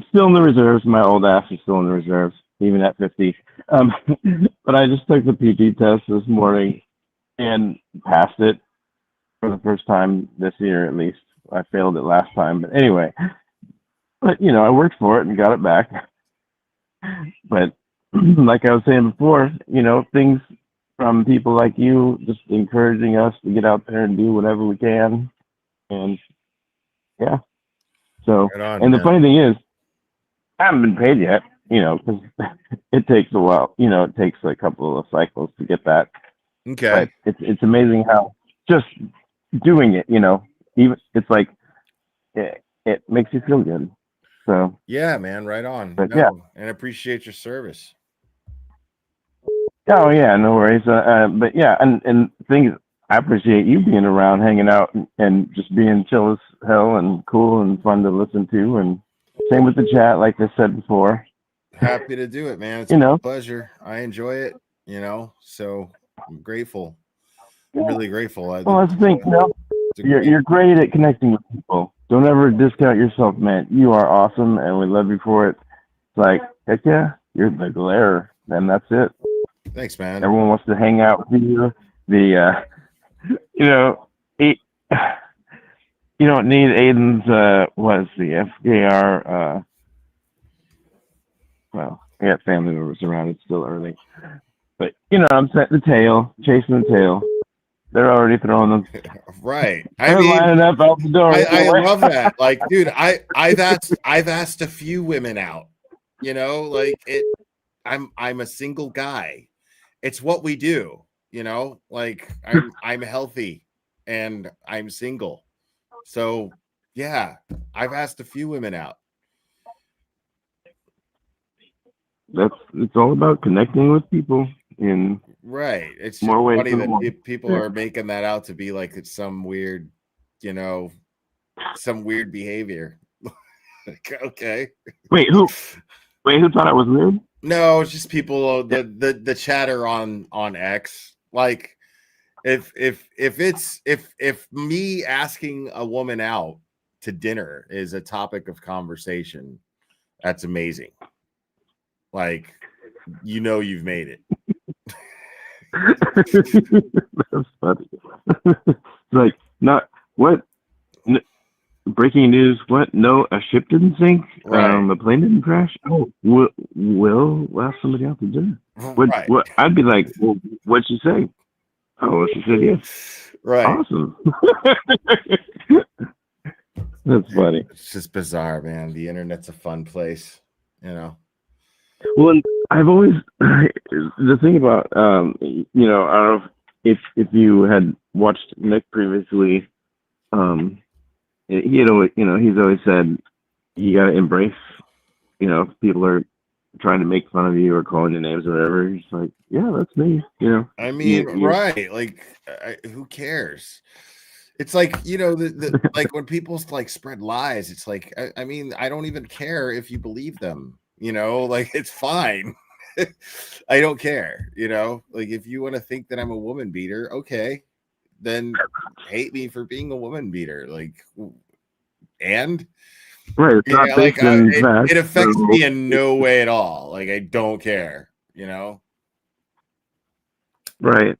still in the reserves. My old ass is still in the reserves, even at 50. But I just took the PT test this morning and passed it for the first time this year, at least. I failed it last time, but anyway. But I worked for it and got it back. But like I was saying before, things from people like you just encouraging us to get out there and do whatever we can. And yeah. So, Right on, and the man. funny thing is, I haven't been paid yet, because it takes a while. It takes a couple of cycles to get that. Okay. But it's amazing how just doing it, even it's like it makes you feel good. So Yeah, man, right on. But No, yeah. and I appreciate your service. Oh yeah, no worries. But yeah, and things I appreciate you being around, hanging out, and just being chill as hell and cool and fun to listen to. And same with the chat, like I said before. Happy to do it, man. It's You know. a pleasure. I enjoy it, so I'm grateful. I'm really grateful. Well, that's the thing. You're great at connecting with people. Don't ever discount yourself, man. You are awesome, and we love you for it. It's like, heck yeah, you're the glare, and that's it. Thanks, man. Everyone wants to hang out with you. You don't need Aiden's, what's the FDR, well, I got family members around, it's still early. But, I'm saying, chasing the tail. They're already throwing them. Right. They're lining up out the door. I love that. Like, dude, I've asked a few women out, I'm a single guy. It's what we do, like I'm healthy and I'm single. So yeah, I've asked a few women out. It's all about connecting with people in Right. It's more ways funny than one. that people are making that out to be like it's some weird, some weird behavior. Okay. Wait, who thought it was weird? No, it's just people the chatter on X. Like if me asking a woman out to dinner is a topic of conversation, that's amazing. Like, you've made it. That's funny. Like, not what breaking news, what? No, a ship didn't sink. Right. The plane didn't crash. Oh, Will ask somebody out to dinner. Right. What? I'd be like, well, what'd she say? Oh, she said yes. Right. Awesome. That's funny. It's just bizarre, man. The internet's a fun place, Well, and I've always the thing about I don't know if you had watched Nick previously, he's always said you got to embrace, if people are trying to make fun of you or calling you names or whatever. He's like, yeah, that's me. I mean, right? Like, who cares? It's like like when people like spread lies. It's like I mean, I don't even care if you believe them. Like it's fine. I don't care. Like if you want to think that I'm a woman beater, okay, then hate me for being a woman beater. Like, and right, it's not like fact, it affects me in no way at all. Like I don't care. Right.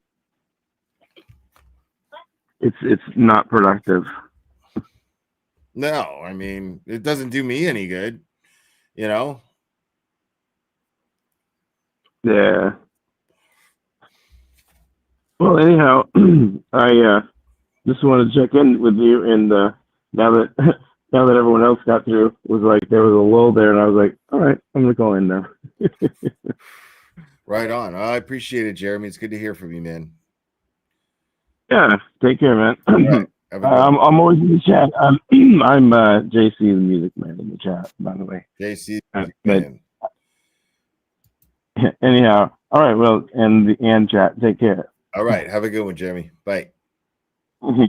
It's not productive. No, I mean it doesn't do me any good. Yeah. Well, anyhow, I just wanted to check in with you, and now that everyone else got through, it was like there was a lull there, and I was like, all right, I'm gonna call in now. Right on. I appreciate it, Jeremy. It's good to hear from you, man. Yeah, take care, man. Right. I'm always in the chat. I'm JC, the music man, in the chat, by the way. JC, man. Anyhow, all right. Well, and chat. Take care. All right. Have a good one, Jeremy. Bye. All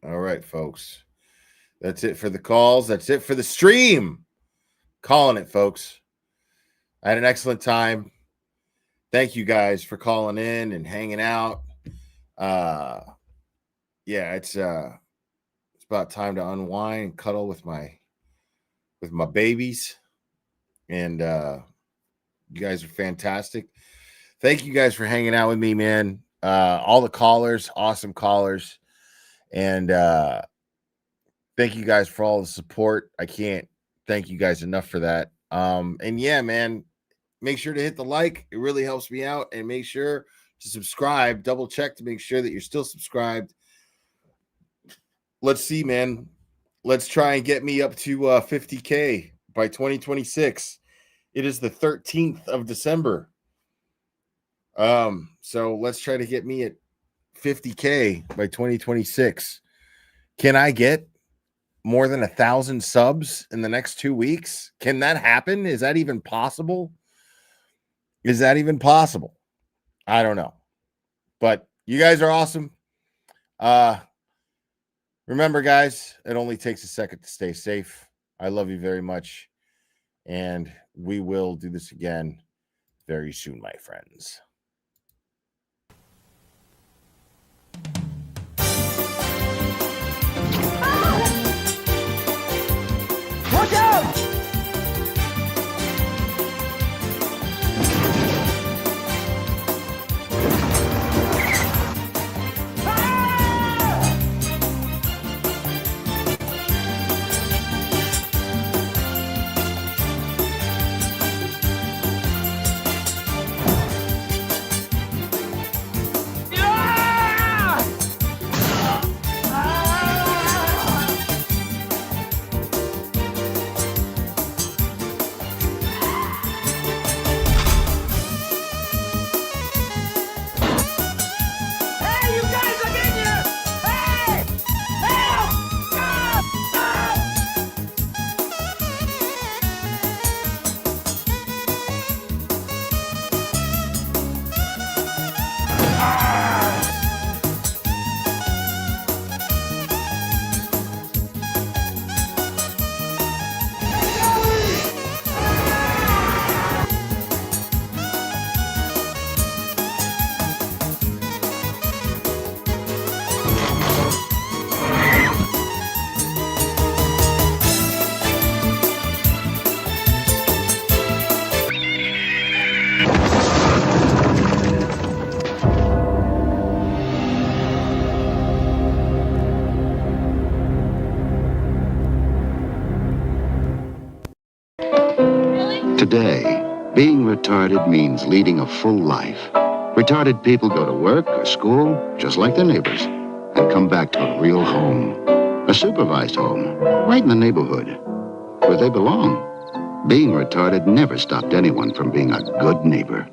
right, folks. That's it for the calls. That's it for the stream. Calling it, folks. I had an excellent time. Thank you guys for calling in and hanging out. Yeah, it's about time to unwind and cuddle with my babies. And you guys are fantastic. Thank you guys for hanging out with me, man. All the callers, awesome callers. And thank you guys for all the support. I can't thank you guys enough for that. And yeah, man, make sure to hit the like. It really helps me out. And make sure to subscribe. Double check to make sure that you're still subscribed. Let's see, man. let's try and get me up to 50K by 2026. It is the 13th of December. So let's try to get me at 50K by 2026. Can I get more than 1,000 subs in the next 2 weeks? Can that happen? Is that even possible? Is that even possible? I don't know. But you guys are awesome. Remember, guys, it only takes a second to stay safe. I love you very much. And we will do this again very soon, my friends. Watch out! Today, being retarded means leading a full life. Retarded people go to work or school just like their neighbors and come back to a real home. A supervised home, right in the neighborhood, where they belong. Being retarded never stopped anyone from being a good neighbor.